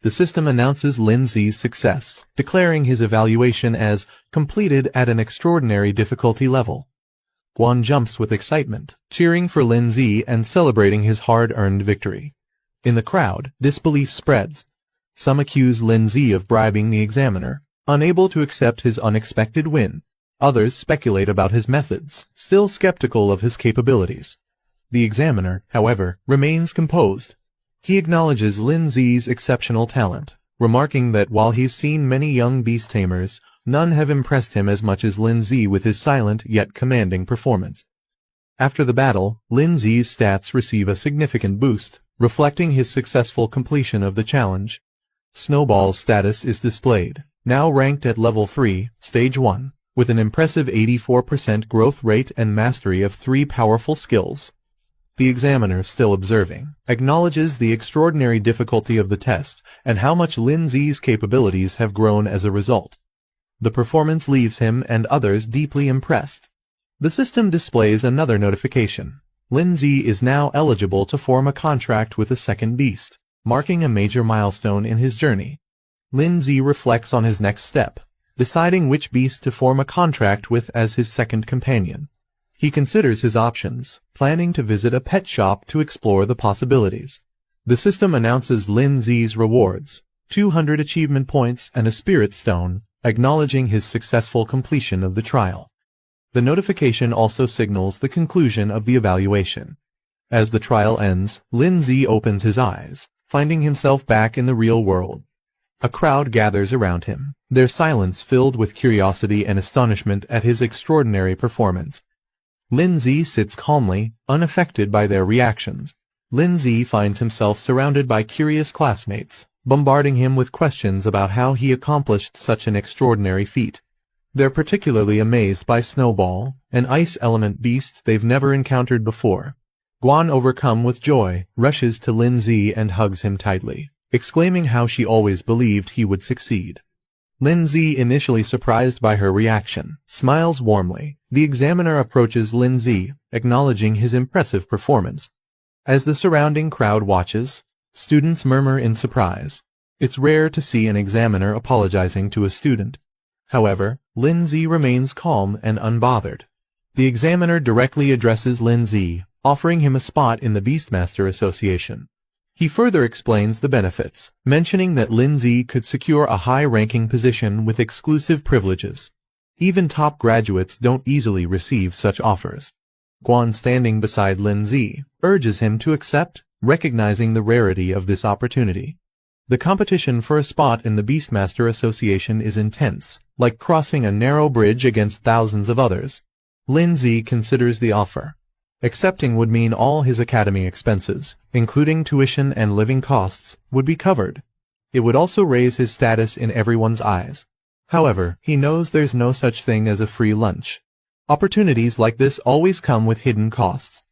The system announces Lindsay's success, declaring his evaluation as completed at an extraordinary difficulty level. Guan jumps with excitement, cheering for Lindsay and celebrating his hard-earned victory. In the crowd, disbelief spreads. Some accuse Lindsay of bribing the examiner, unable to accept his unexpected win. Others speculate about his methods, still skeptical of his capabilities. The examiner, however, remains composed. He acknowledges Lindsay's exceptional talent, remarking that while he's seen many young beast tamers, none have impressed him as much as Lin Zi with his silent yet commanding performance. After the battle, Lin Zi's stats receive a significant boost, reflecting his successful completion of the challenge. Snowball's status is displayed, now ranked at level 3, stage 1, with an impressive 84% growth rate and mastery of 3 powerful skills. The examiner, still observing, acknowledges the extraordinary difficulty of the test and how much Lin Zi's capabilities have grown as a result. The performance leaves him and others deeply impressed. The system displays another notification. Lin Zi is now eligible to form a contract with a second beast, marking a major milestone in his journey. Lin Zi reflects on his next step, deciding which beast to form a contract with as his second companion. He considers his options, planning to visit a pet shop to explore the possibilities. The system announces Lin Zi's rewards, 200 achievement points and a spirit stone, acknowledging his successful completion of the trial. The notification also signals the conclusion of the evaluation. As the trial ends, Lin Zi opens his eyes, finding himself back in the real world. A crowd gathers around him, their silence filled with curiosity and astonishment at his extraordinary performance. Lin Zi sits calmly, unaffected by their reactions. Lin Zi finds himself surrounded by curious classmates, bombarding him with questions about how he accomplished such an extraordinary feat. They're particularly amazed by Snowball, an ice element beast they've never encountered before. Guan, overcome with joy, rushes to Lin Zi and hugs him tightly, exclaiming how she always believed he would succeed. Lin Zi, initially surprised by her reaction, smiles warmly. The examiner approaches Lin Zi, acknowledging his impressive performance. As the surrounding crowd watches, students murmur in surprise. It's rare to see an examiner apologizing to a student. However, Lin Zi remains calm and unbothered. The examiner directly addresses Lin Zi, offering him a spot in the Beastmaster Association. He further explains the benefits, mentioning that Lin Zi could secure a high-ranking position with exclusive privileges. Even top graduates don't easily receive such offers. Guan, standing beside Lin Zi, urges him to accept, recognizing the rarity of this opportunity. The competition for a spot in the Beastmaster Association is intense, like crossing a narrow bridge against thousands of others. Lin Zi considers the offer. Accepting would mean all his academy expenses, including tuition and living costs, would be covered. It would also raise his status in everyone's eyes. However, he knows there's no such thing as a free lunch. Opportunities like this always come with hidden costs.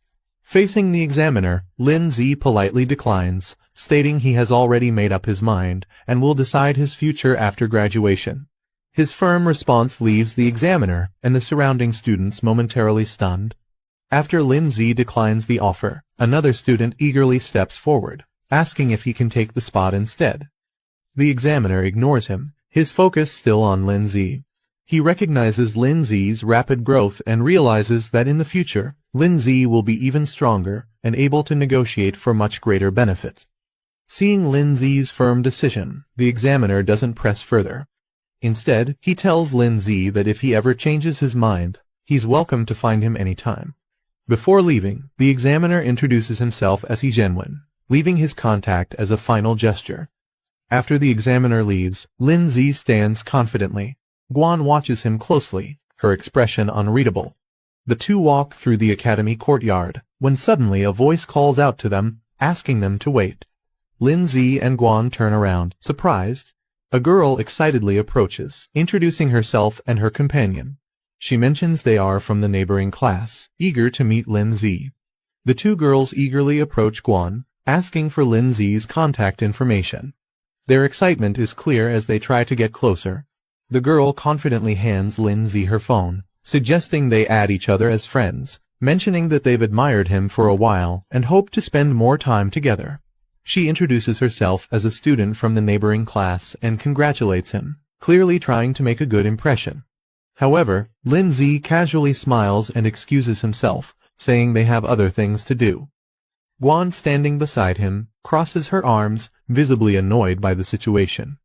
Facing the examiner, Lin Zi politely declines, stating he has already made up his mind and will decide his future after graduation. His firm response leaves the examiner and the surrounding students momentarily stunned. After Lin Zi declines the offer, another student eagerly steps forward, asking if he can take the spot instead. The examiner ignores him, his focus still on Lin Zi. He recognizes Lin Zi's rapid growth and realizes that in the future, Lin Zi will be even stronger and able to negotiate for much greater benefits. Seeing Lin Zi's firm decision, the examiner doesn't press further. Instead, he tells Lin Zi that if he ever changes his mind, he's welcome to find him anytime. Before leaving, the examiner introduces himself as He Zhenwen, leaving his contact as a final gesture. After the examiner leaves, Lin Zi stands confidently. Guan watches him closely, her expression unreadable. The two walk through the academy courtyard, when suddenly a voice calls out to them, asking them to wait. Lin Zi and Guan turn around, surprised. A girl excitedly approaches, introducing herself and her companion. She mentions they are from the neighboring class, eager to meet Lin Zi. The two girls eagerly approach Guan, asking for Lin Zi's contact information. Their excitement is clear as they try to get closer. The girl confidently hands Lin Zi her phone, suggesting they add each other as friends, mentioning that they've admired him for a while and hope to spend more time together. She introduces herself as a student from the neighboring class and congratulates him, clearly trying to make a good impression. However, Lin Zi casually smiles and excuses himself, saying they have other things to do. Guan, standing beside him, crosses her arms, visibly annoyed by the situation.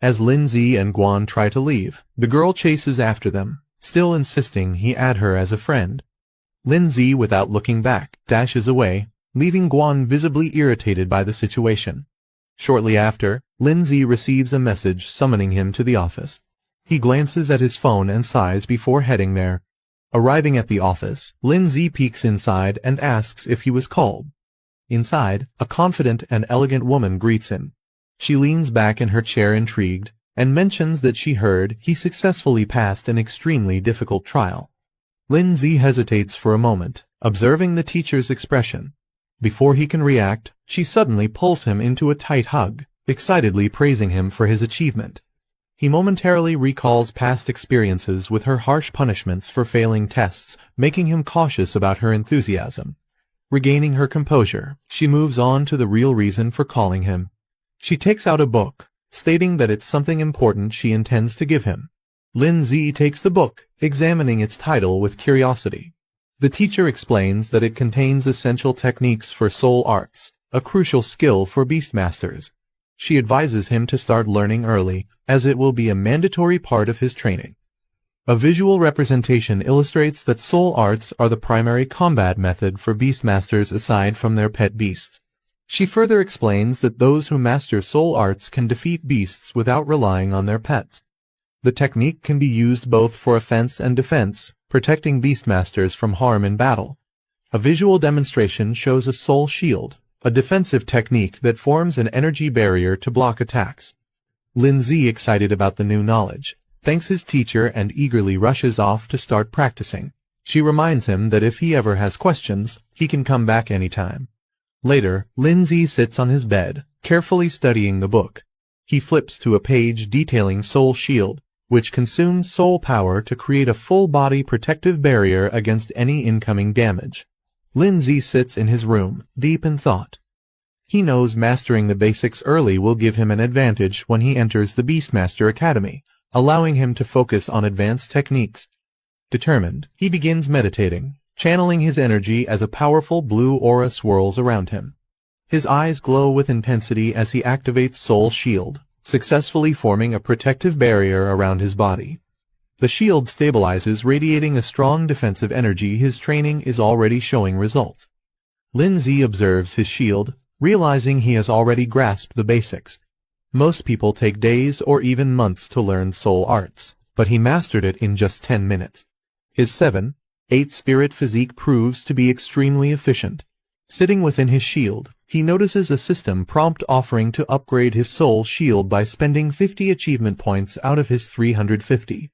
As Lin Zi and Guan try to leave, the girl chases after them, still insisting he add her as a friend. Lin Zi, without looking back, dashes away, leaving Guan visibly irritated by the situation. Shortly after, Lindsay receives a message summoning him to the office. He glances at his phone and sighs before heading there. Arriving at the office, Lindsay peeks inside and asks if he was called. Inside, a confident and elegant woman greets him. She leans back in her chair intrigued, and mentions that she heard he successfully passed an extremely difficult trial. Lindsay hesitates for a moment, observing the teacher's expression. Before he can react, she suddenly pulls him into a tight hug, excitedly praising him for his achievement. He momentarily recalls past experiences with her harsh punishments for failing tests, making him cautious about her enthusiasm. Regaining her composure, she moves on to the real reason for calling him. She takes out a book, stating that it's something important she intends to give him. Lindsay takes the book, examining its title with curiosity. The teacher explains that it contains essential techniques for soul arts, a crucial skill for Beastmasters. She advises him to start learning early, as it will be a mandatory part of his training. A visual representation illustrates that soul arts are the primary combat method for Beastmasters aside from their pet beasts. She further explains that those who master soul arts can defeat beasts without relying on their pets. The technique can be used both for offense and defense, protecting Beastmasters from harm in battle. A visual demonstration shows a soul shield, a defensive technique that forms an energy barrier to block attacks. Lindsay, excited about the new knowledge, thanks his teacher and eagerly rushes off to start practicing. She reminds him that if he ever has questions, he can come back anytime. Later, Lindsay sits on his bed, carefully studying the book. He flips to a page detailing Soul Shield, which consumes soul power to create a full-body protective barrier against any incoming damage. Lindsay sits in his room, deep in thought. He knows mastering the basics early will give him an advantage when he enters the Beastmaster Academy, allowing him to focus on advanced techniques. Determined, he begins meditating, channeling his energy as a powerful blue aura swirls around him. His eyes glow with intensity as he activates Soul Shield, successfully forming a protective barrier around his body. The shield stabilizes, radiating a strong defensive energy. His training is already showing results. Lindsay observes his shield, realizing he has already grasped the basics. Most people take days or even months to learn soul arts, but he mastered it in just 10 minutes. His 7/8 spirit physique proves to be extremely efficient. Sitting within his shield, he notices a system prompt offering to upgrade his soul shield by spending 50 achievement points out of his 350.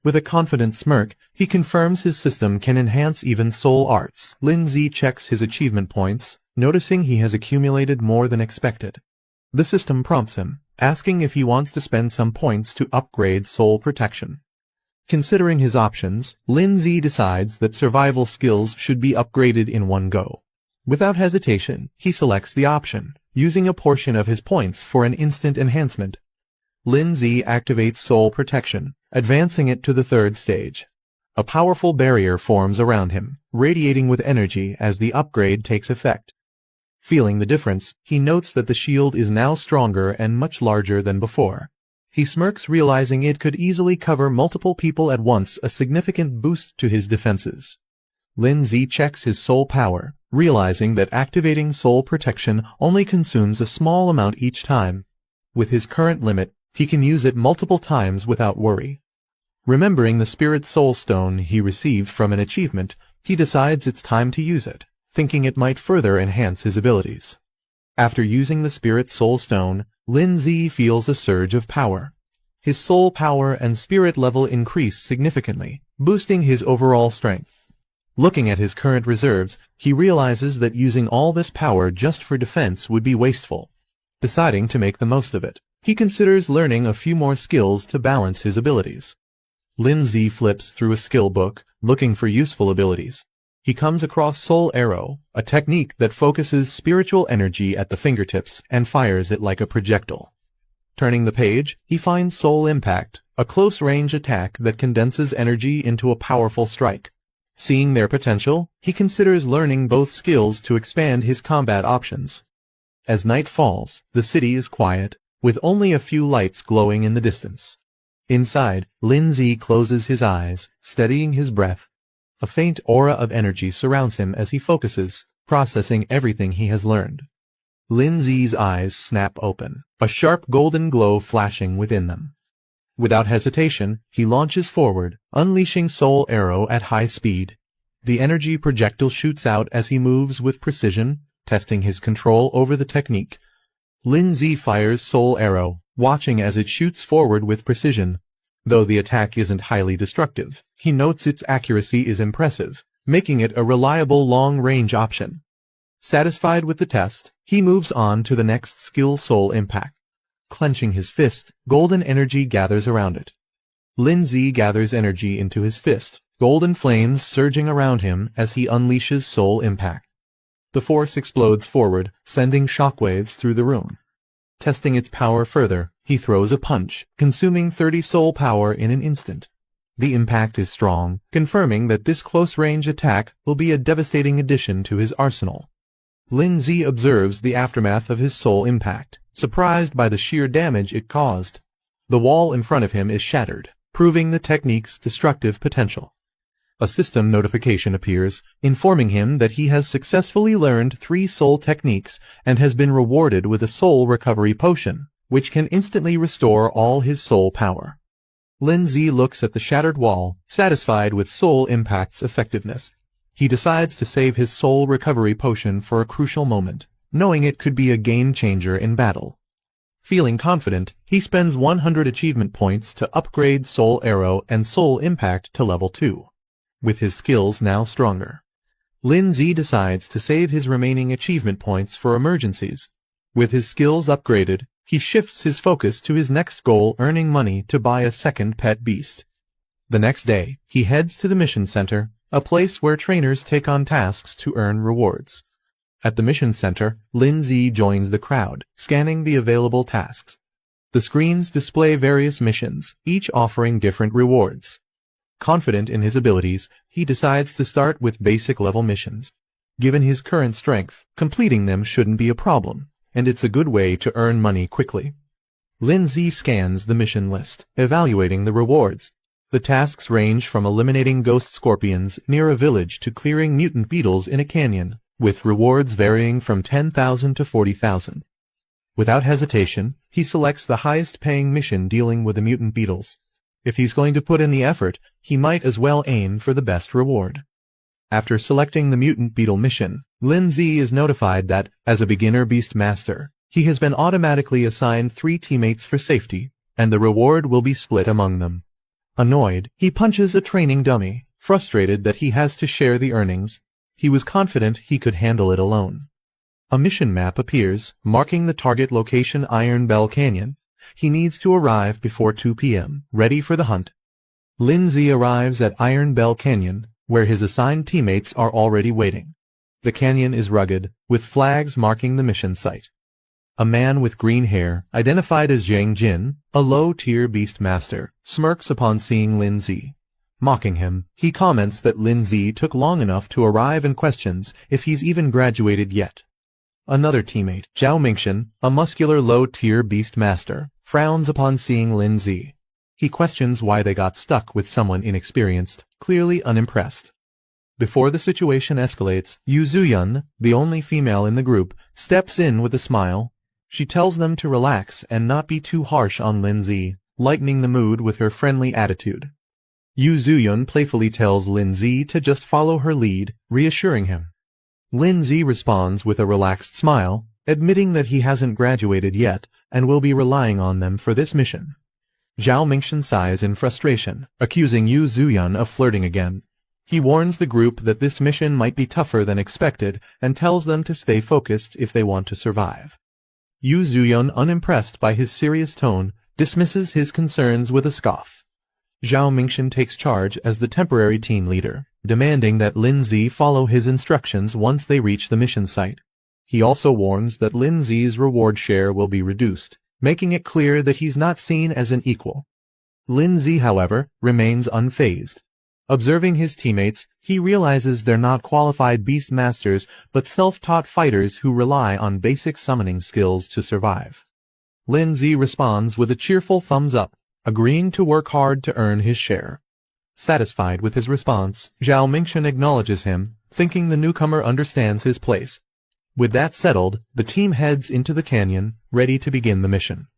With a confident smirk, he confirms his system can enhance even soul arts. Lindsay checks his achievement points, noticing he has accumulated more than expected. The system prompts him, asking if he wants to spend some points to upgrade soul protection. Considering his options, Lindsay decides that survival skills should be upgraded in one go. Without hesitation, he selects the option, using a portion of his points for an instant enhancement. Lindsay activates soul protection, advancing it to the 3rd stage. A powerful barrier forms around him, radiating with energy as the upgrade takes effect. Feeling the difference, he notes that the shield is now stronger and much larger than before. He smirks, realizing it could easily cover multiple people at once, a significant boost to his defenses. Lindsay checks his soul power, realizing that activating soul protection only consumes a small amount each time. With his current limit, he can use it multiple times without worry. Remembering the Spirit Soul Stone he received from an achievement, he decides it's time to use it, thinking it might further enhance his abilities. After using the Spirit Soul Stone, Lindsay feels a surge of power. His soul power and spirit level increase significantly, boosting his overall strength. Looking at his current reserves, he realizes that using all this power just for defense would be wasteful. Deciding to make the most of it, he considers learning a few more skills to balance his abilities. Lindsay flips through a skill book, looking for useful abilities. He comes across Soul Arrow, a technique that focuses spiritual energy at the fingertips and fires it like a projectile. Turning the page, he finds Soul Impact, a close-range attack that condenses energy into a powerful strike. Seeing their potential, he considers learning both skills to expand his combat options. As night falls, the city is quiet, with only a few lights glowing in the distance. Inside, Lindsay closes his eyes, steadying his breath. A faint aura of energy surrounds him as he focuses, processing everything he has learned. Lin Zi's eyes snap open, a sharp golden glow flashing within them. Without hesitation, he launches forward, unleashing Soul Arrow at high speed. The energy projectile shoots out as he moves with precision, testing his control over the technique. Lin Zi fires Soul Arrow, watching as it shoots forward with precision. Though the attack isn't highly destructive, he notes its accuracy is impressive, making it a reliable long-range option. Satisfied with the test, he moves on to the next skill, Soul Impact. Clenching his fist, golden energy gathers around it. Lin Zi gathers energy into his fist, golden flames surging around him as he unleashes Soul Impact. The force explodes forward, sending shockwaves through the room. Testing its power further, he throws a punch, consuming 30 soul power in an instant. The impact is strong, confirming that this close-range attack will be a devastating addition to his arsenal. Lin Zi observes the aftermath of his soul impact, surprised by the sheer damage it caused. The wall in front of him is shattered, proving the technique's destructive potential. A system notification appears, informing him that he has successfully learned 3 soul techniques and has been rewarded with a soul recovery potion, which can instantly restore all his soul power. Lin Zi looks at the shattered wall, satisfied with soul impact's effectiveness. He decides to save his soul recovery potion for a crucial moment, knowing it could be a game-changer in battle. Feeling confident, he spends 100 achievement points to upgrade Soul Arrow and Soul Impact to level 2. With his skills now stronger, Lin Zi decides to save his remaining achievement points for emergencies. With his skills upgraded, he shifts his focus to his next goal, earning money to buy a second pet beast. The next day, he heads to the mission center, a place where trainers take on tasks to earn rewards. At the mission center, Lin Zi joins the crowd, scanning the available tasks. The screens display various missions, each offering different rewards. Confident in his abilities, he decides to start with basic-level missions. Given his current strength, completing them shouldn't be a problem, and it's a good way to earn money quickly. Lin Zi scans the mission list, evaluating the rewards. The tasks range from eliminating ghost scorpions near a village to clearing mutant beetles in a canyon, with rewards varying from 10,000 to 40,000. Without hesitation, he selects the highest-paying mission dealing with the mutant beetles. If he's going to put in the effort, he might as well aim for the best reward. After selecting the mutant beetle mission, Lin Zi is notified that, as a beginner beast master, he has been automatically assigned 3 teammates for safety, and the reward will be split among them. Annoyed, he punches a training dummy, frustrated that he has to share the earnings. He was confident he could handle it alone. A mission map appears, marking the target location, Iron Bell Canyon. He needs to arrive before 2 p.m., ready for the hunt. Lin Zi arrives at Iron Bell Canyon, where his assigned teammates are already waiting. The canyon is rugged, with flags marking the mission site. A man with green hair, identified as Zhang Jin, a low-tier beast master, smirks upon seeing Lin Zi. Mocking him, he comments that Lin Zi took long enough to arrive and questions if he's even graduated yet. Another teammate, Zhao Mingxian, a muscular low-tier beast master, frowns upon seeing Lin Zi. He questions why they got stuck with someone inexperienced, clearly unimpressed. Before the situation escalates, Yu Zuyun, the only female in the group, steps in with a smile. She tells them to relax and not be too harsh on Lin Zi, lightening the mood with her friendly attitude. Yu Zuyun playfully tells Lin Zi to just follow her lead, reassuring him. Lin Zi responds with a relaxed smile, admitting that he hasn't graduated yet and will be relying on them for this mission. Zhao Mingxian sighs in frustration, accusing Yu Zuyun of flirting again. He warns the group that this mission might be tougher than expected and tells them to stay focused if they want to survive. Yu Zuyun, unimpressed by his serious tone, dismisses his concerns with a scoff. Zhao Mingxian takes charge as the temporary team leader, demanding that Lin Zi follow his instructions once they reach the mission site. He also warns that Lin Zi's reward share will be reduced, making it clear that he's not seen as an equal. Lin Zi, however, remains unfazed. Observing his teammates, he realizes they're not qualified beast masters but self-taught fighters who rely on basic summoning skills to survive. Lin Zi responds with a cheerful thumbs up, agreeing to work hard to earn his share. Satisfied with his response, Zhao Mingxian acknowledges him, thinking the newcomer understands his place. With that settled, the team heads into the canyon, ready to begin the mission.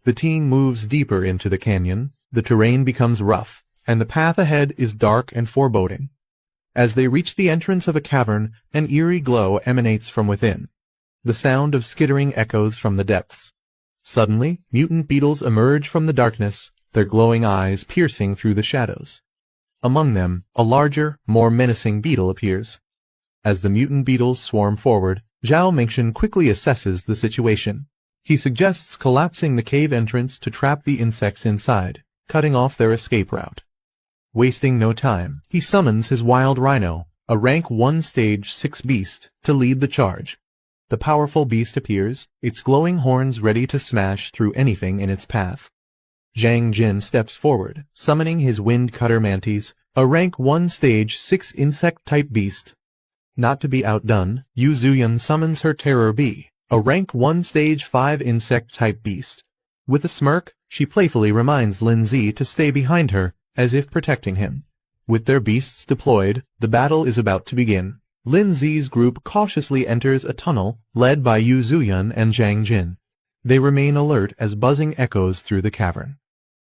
The team moves deeper into the canyon, the terrain becomes rough, and the path ahead is dark and foreboding. As they reach the entrance of a cavern, an eerie glow emanates from within. The sound of skittering echoes from the depths. Suddenly, mutant beetles emerge from the darkness, their glowing eyes piercing through the shadows. Among them, a larger, more menacing beetle appears. As the mutant beetles swarm forward, Zhao Mingxian quickly assesses the situation. He suggests collapsing the cave entrance to trap the insects inside, cutting off their escape route. Wasting no time, he summons his wild rhino, a rank 1 stage 6 beast, to lead the charge. The powerful beast appears, its glowing horns ready to smash through anything in its path. Zhang Jin steps forward, summoning his wind cutter mantis, a rank 1 stage 6 insect-type beast. Not to be outdone, Yu Zuyan summons her terror bee, a rank 1 stage 5 insect-type beast. With a smirk, she playfully reminds Lin Zi to stay behind her, as if protecting him. With their beasts deployed, the battle is about to begin. Lin Zi's group cautiously enters a tunnel, led by Yu Zuyan and Zhang Jin. They remain alert as buzzing echoes through the cavern.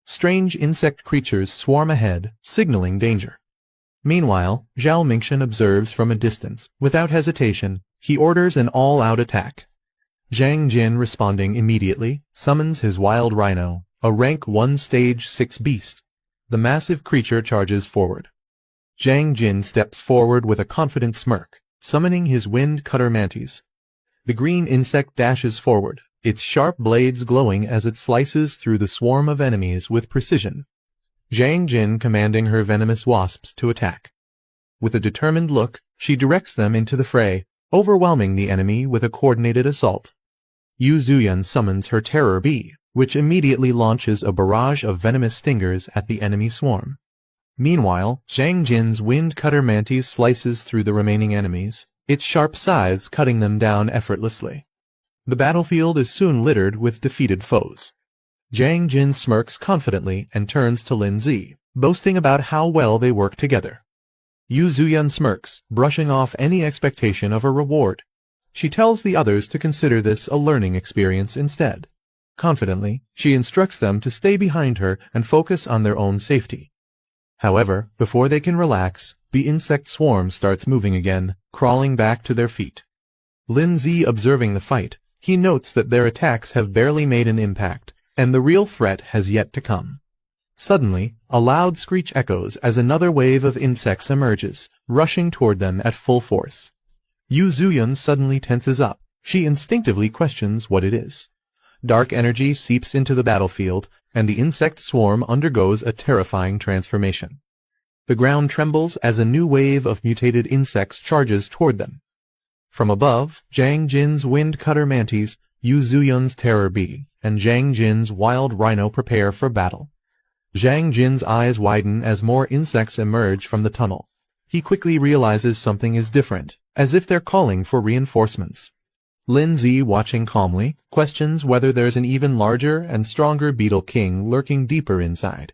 Strange insect creatures swarm ahead, signaling danger. Meanwhile, Zhao Mingxian observes from a distance. Without hesitation, he orders an all-out attack. Zhang Jin, responding immediately, summons his wild rhino, a rank 1 stage 6 beast. The massive creature charges forward. Zhang Jin steps forward with a confident smirk, summoning his wind cutter mantis. The green insect dashes forward, its sharp blades glowing as it slices through the swarm of enemies with precision. Zhang Jin commanding her venomous wasps to attack. With a determined look, she directs them into the fray, overwhelming the enemy with a coordinated assault. Yu Zuyan summons her terror bee, which immediately launches a barrage of venomous stingers at the enemy swarm. Meanwhile, Zhang Jin's wind cutter mantis slices through the remaining enemies, its sharp scythes cutting them down effortlessly. The battlefield is soon littered with defeated foes. Zhang Jin smirks confidently and turns to Lin Zi, boasting about how well they work together. Yu Zuyan smirks, brushing off any expectation of a reward. She tells the others to consider this a learning experience instead. Confidently, she instructs them to stay behind her and focus on their own safety. However, before they can relax, the insect swarm starts moving again, crawling back to their feet. Lin Zi observing the fight, he notes that their attacks have barely made an impact, and the real threat has yet to come. Suddenly, a loud screech echoes as another wave of insects emerges, rushing toward them at full force. Yu Zuyan suddenly tenses up. She instinctively questions what it is. Dark energy seeps into the battlefield, and the insect swarm undergoes a terrifying transformation. The ground trembles as a new wave of mutated insects charges toward them. From above, Zhang Jin's wind cutter mantis, Yu Zuyan's terror bee, and Zhang Jin's wild rhino prepare for battle. Zhang Jin's eyes widen as more insects emerge from the tunnel. He quickly realizes something is different, as if they're calling for reinforcements. Lin Zi, watching calmly, questions whether there's an even larger and stronger beetle king lurking deeper inside.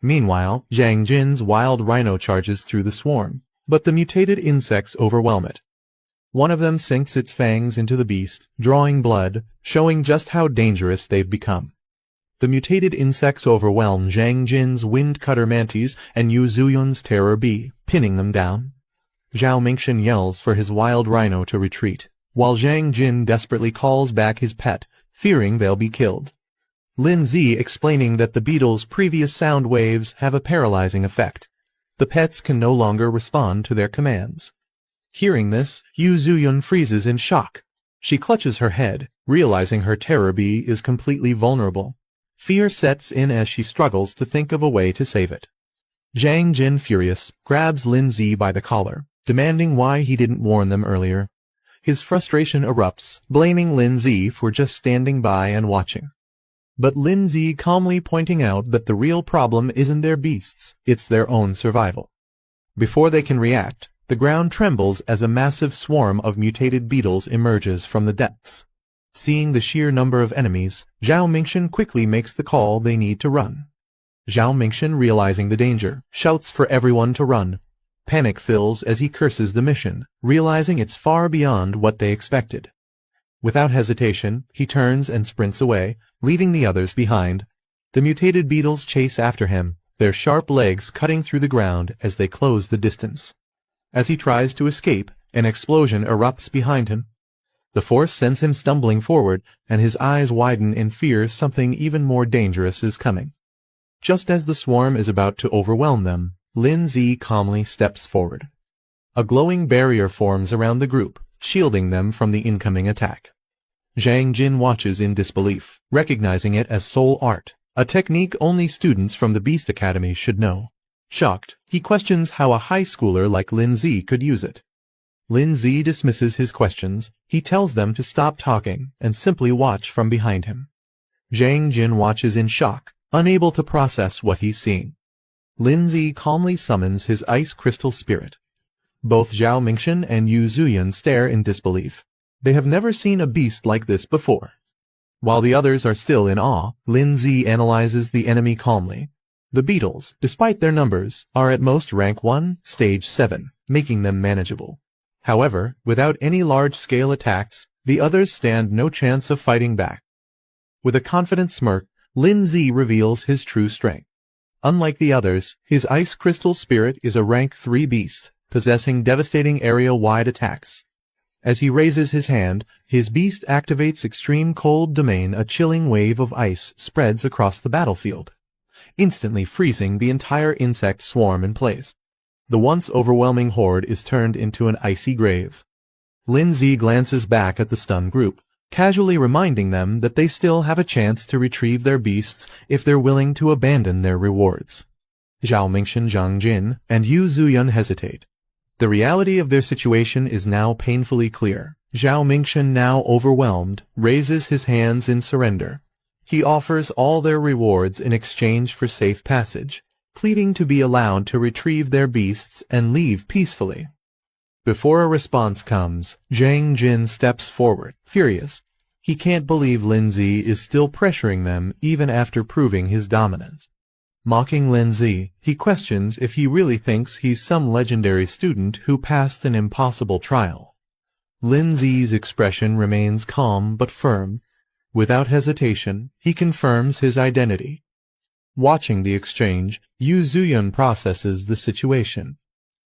Meanwhile, Zhang Jin's wild rhino charges through the swarm, but the mutated insects overwhelm it. One of them sinks its fangs into the beast, drawing blood, showing just how dangerous they've become. The mutated insects overwhelm Zhang Jin's wind cutter mantis and Yu Zuyan's terror bee, pinning them down. Zhao Mingxian yells for his wild rhino to retreat, while Zhang Jin desperately calls back his pet, fearing they'll be killed. Lin Zi explaining that the beetle's previous sound waves have a paralyzing effect. The pets can no longer respond to their commands. Hearing this, Yu Zuyan freezes in shock. She clutches her head, realizing her terror bee is completely vulnerable. Fear sets in as she struggles to think of a way to save it. Zhang Jin, furious, grabs Lin Zi by the collar, demanding why he didn't warn them earlier. His frustration erupts, blaming Lin Zi for just standing by and watching. But Lin Zi calmly pointing out that the real problem isn't their beasts, it's their own survival. Before they can react, the ground trembles as a massive swarm of mutated beetles emerges from the depths. Seeing the sheer number of enemies, Zhao Mingxian quickly makes the call they need to run. Zhao Mingxian, realizing the danger, shouts for everyone to run. Panic fills as he curses the mission, realizing it's far beyond what they expected. Without hesitation, he turns and sprints away, leaving the others behind. The mutated beetles chase after him, their sharp legs cutting through the ground as they close the distance. As he tries to escape, an explosion erupts behind him. The force sends him stumbling forward, and his eyes widen in fear something even more dangerous is coming. Just as the swarm is about to overwhelm them, Lin Zi calmly steps forward. A glowing barrier forms around the group, shielding them from the incoming attack. Zhang Jin watches in disbelief, recognizing it as soul art, a technique only students from the Beast Academy should know. Shocked, he questions how a high schooler like Lin Zi could use it. Lin Zi dismisses his questions. He tells them to stop talking and simply watch from behind him. Zhang Jin watches in shock, unable to process what he's seeing. Lin Zi calmly summons his ice crystal spirit. Both Zhao Mingxian and Yu Zuyan stare in disbelief. They have never seen a beast like this before. While the others are still in awe, Lin Zi analyzes the enemy calmly. The beetles, despite their numbers, are at most rank 1, stage 7, making them manageable. However, without any large-scale attacks, the others stand no chance of fighting back. With a confident smirk, Lin Zi reveals his true strength. Unlike the others, his ice crystal spirit is a rank 3 beast, possessing devastating area-wide attacks. As he raises his hand, his beast activates extreme cold domain. A chilling wave of ice spreads across the battlefield, instantly freezing the entire insect swarm in place. The once overwhelming horde is turned into an icy grave. Lin Zi glances back at the stunned group, casually reminding them that they still have a chance to retrieve their beasts if they're willing to abandon their rewards. Zhao Mingxian, Zhang Jin, and Yu Zuyan hesitate. The reality of their situation is now painfully clear. Zhao Mingxian, now overwhelmed, raises his hands in surrender. He offers all their rewards in exchange for safe passage, pleading to be allowed to retrieve their beasts and leave peacefully. Before a response comes, Zhang Jin steps forward, furious. He can't believe Lin Zi is still pressuring them even after proving his dominance. Mocking Lin Zi, he questions if he really thinks he's some legendary student who passed an impossible trial. Lin Zi's expression remains calm but firm. Without hesitation, he confirms his identity. Watching the exchange, Yu Zuyan processes the situation.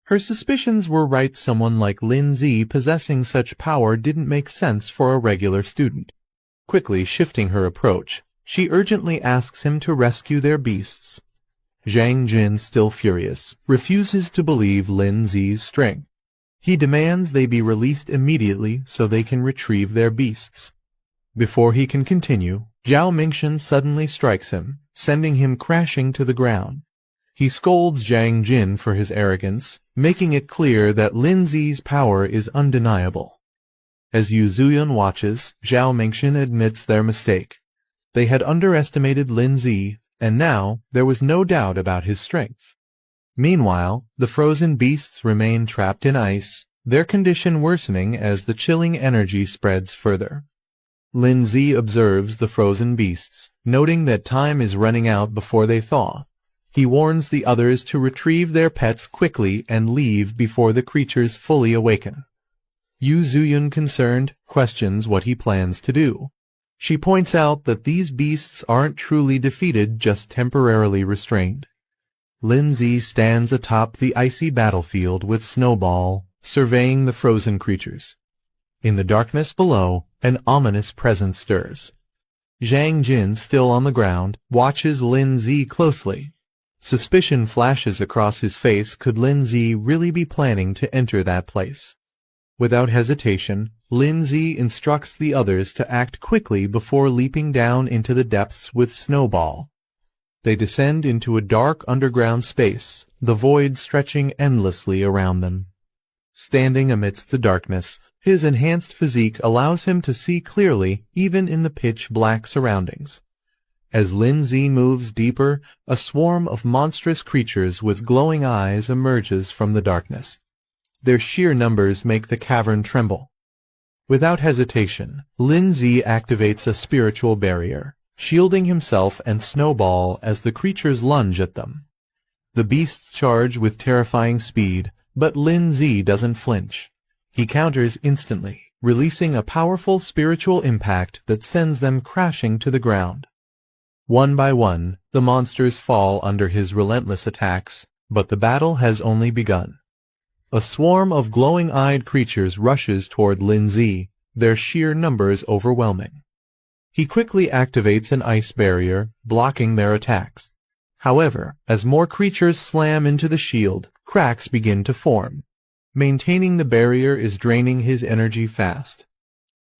Her suspicions were right. Someone like Lin Zi possessing such power didn't make sense for a regular student. Quickly shifting her approach, she urgently asks him to rescue their beasts. Zhang Jin, still furious, refuses to believe Lin Zi's strength. He demands they be released immediately so they can retrieve their beasts. Before he can continue, Zhao Mingxian suddenly strikes him, sending him crashing to the ground. He scolds Zhang Jin for his arrogance, making it clear that Lin Zi's power is undeniable. As Yu Zuyan watches, Zhao Mingxian admits their mistake. They had underestimated Lin Zi, and now there was no doubt about his strength. Meanwhile, the frozen beasts remain trapped in ice, their condition worsening as the chilling energy spreads further. Lin Zi observes the frozen beasts, noting that time is running out before they thaw. He warns the others to retrieve their pets quickly and leave before the creatures fully awaken. Yu Zuyan, concerned, questions what he plans to do. She points out that these beasts aren't truly defeated, just temporarily restrained. Lin Zi stands atop the icy battlefield with Snowball, surveying the frozen creatures. In the darkness below, an ominous presence stirs. Zhang Jin, still on the ground, watches Lin Zi closely. Suspicion flashes across his face. Could Lin Zi really be planning to enter that place? Without hesitation, Lin Zi instructs the others to act quickly before leaping down into the depths with Snowball. They descend into a dark underground space, the void stretching endlessly around them. Standing amidst the darkness, his enhanced physique allows him to see clearly even in the pitch-black surroundings. As Lin Zi moves deeper, a swarm of monstrous creatures with glowing eyes emerges from the darkness. Their sheer numbers make the cavern tremble. Without hesitation, Lin Zi activates a spiritual barrier, shielding himself and Snowball as the creatures lunge at them. The beasts charge with terrifying speed, But Lin Zi doesn't flinch. He counters instantly, releasing a powerful spiritual impact that sends them crashing to the ground. One by one, the monsters fall under his relentless attacks, but the battle has only begun. A swarm of glowing-eyed creatures rushes toward Lin Zi, their sheer numbers overwhelming. He quickly activates an ice barrier, blocking their attacks. However, as more creatures slam into the shield, cracks begin to form. Maintaining the barrier is draining his energy fast.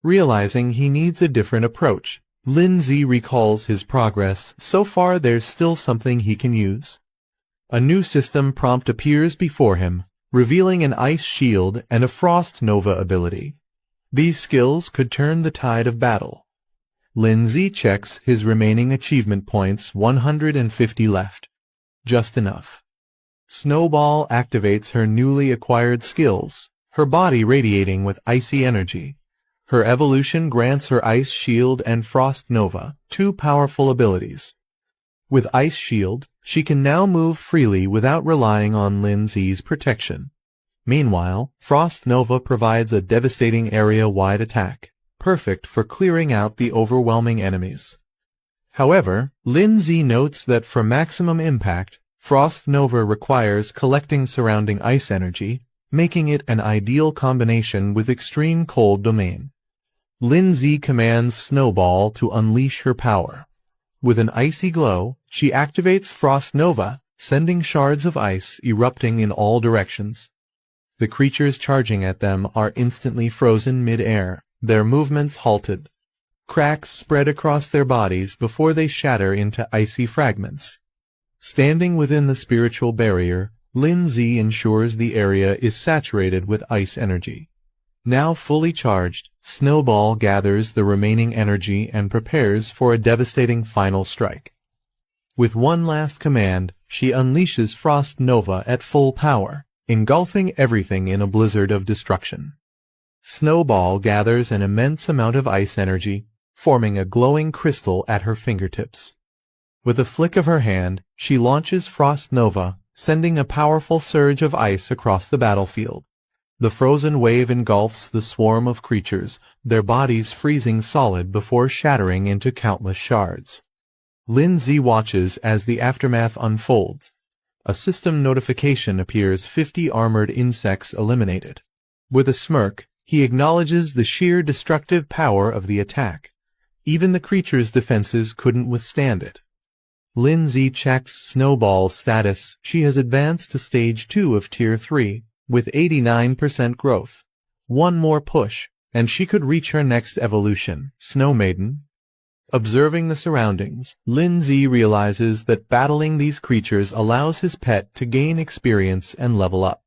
Realizing he needs a different approach, Lin Zi recalls his progress. So far there's still something he can use. A new system prompt appears before him, revealing an ice shield and a frost nova ability. These skills could turn the tide of battle. Lin Zi checks his remaining achievement points, 150 left. Just enough. Snowball activates her newly acquired skills, her body radiating with icy energy. Her evolution grants her Ice Shield and Frost Nova, two powerful abilities. With Ice Shield, she can now move freely without relying on Lin Zi's protection. Meanwhile, Frost Nova provides a devastating area-wide attack, perfect for clearing out the overwhelming enemies. However, Lin Zi notes that for maximum impact, Frost Nova requires collecting surrounding ice energy, making it an ideal combination with extreme cold domain. Lin Zi commands Snowball to unleash her power. With an icy glow, she activates Frost Nova, sending shards of ice erupting in all directions. The creatures charging at them are instantly frozen mid-air, their movements halted. Cracks spread across their bodies before they shatter into icy fragments. Standing within the spiritual barrier, Lin Zi ensures the area is saturated with ice energy. Now fully charged, Snowball gathers the remaining energy and prepares for a devastating final strike. With one last command, she unleashes Frost Nova at full power, engulfing everything in a blizzard of destruction. Snowball gathers an immense amount of ice energy, forming a glowing crystal at her fingertips. With a flick of her hand, she launches Frost Nova, sending a powerful surge of ice across the battlefield. The frozen wave engulfs the swarm of creatures, their bodies freezing solid before shattering into countless shards. Lin Zi watches as the aftermath unfolds. A system notification appears: 50 armored insects eliminated. With a smirk, he acknowledges the sheer destructive power of the attack. Even the creature's defenses couldn't withstand it. Lin Zi checks Snowball's status. She has advanced to Stage 2 of Tier 3, with 89% growth. One more push, and she could reach her next evolution, Snow Maiden. Observing the surroundings, Lin Zi realizes that battling these creatures allows his pet to gain experience and level up.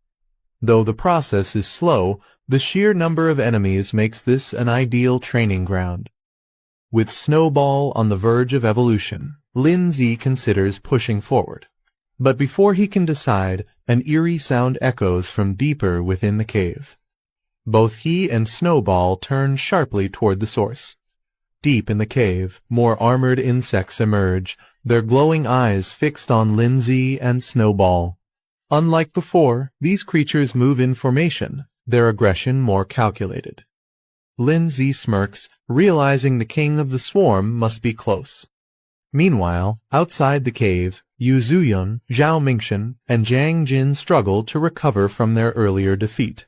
Though the process is slow, the sheer number of enemies makes this an ideal training ground. With Snowball on the verge of evolution, Lin Zi considers pushing forward. But before he can decide, an eerie sound echoes from deeper within the cave. Both he and Snowball turn sharply toward the source. Deep in the cave, more armored insects emerge, their glowing eyes fixed on Lin Zi and Snowball. Unlike before, these creatures move in formation, their aggression more calculated. Lin Zi smirks, realizing the king of the swarm must be close. Meanwhile, outside the cave, Yu Zuyun, Zhao Mingshan, and Jiang Jin struggle to recover from their earlier defeat.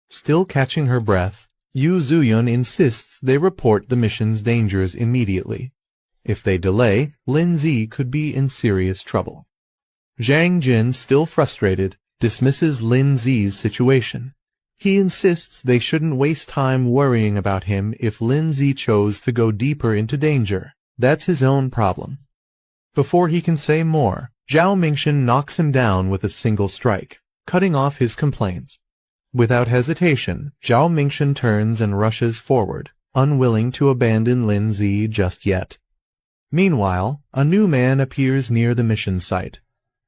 Still catching her breath, Yu Zuyun insists they report the mission's dangers immediately. If they delay, Lin Zi could be in serious trouble. Jiang Jin, still frustrated, dismisses Lin Zi's situation. He insists they shouldn't waste time worrying about him. If Lin Zi chose to go deeper into danger, that's his own problem. Before he can say more, Zhao Mingshan knocks him down with a single strike, cutting off his complaints. Without hesitation, Zhao Mingshan turns and rushes forward, unwilling to abandon Lin Zi just yet. Meanwhile, a new man appears near the mission site.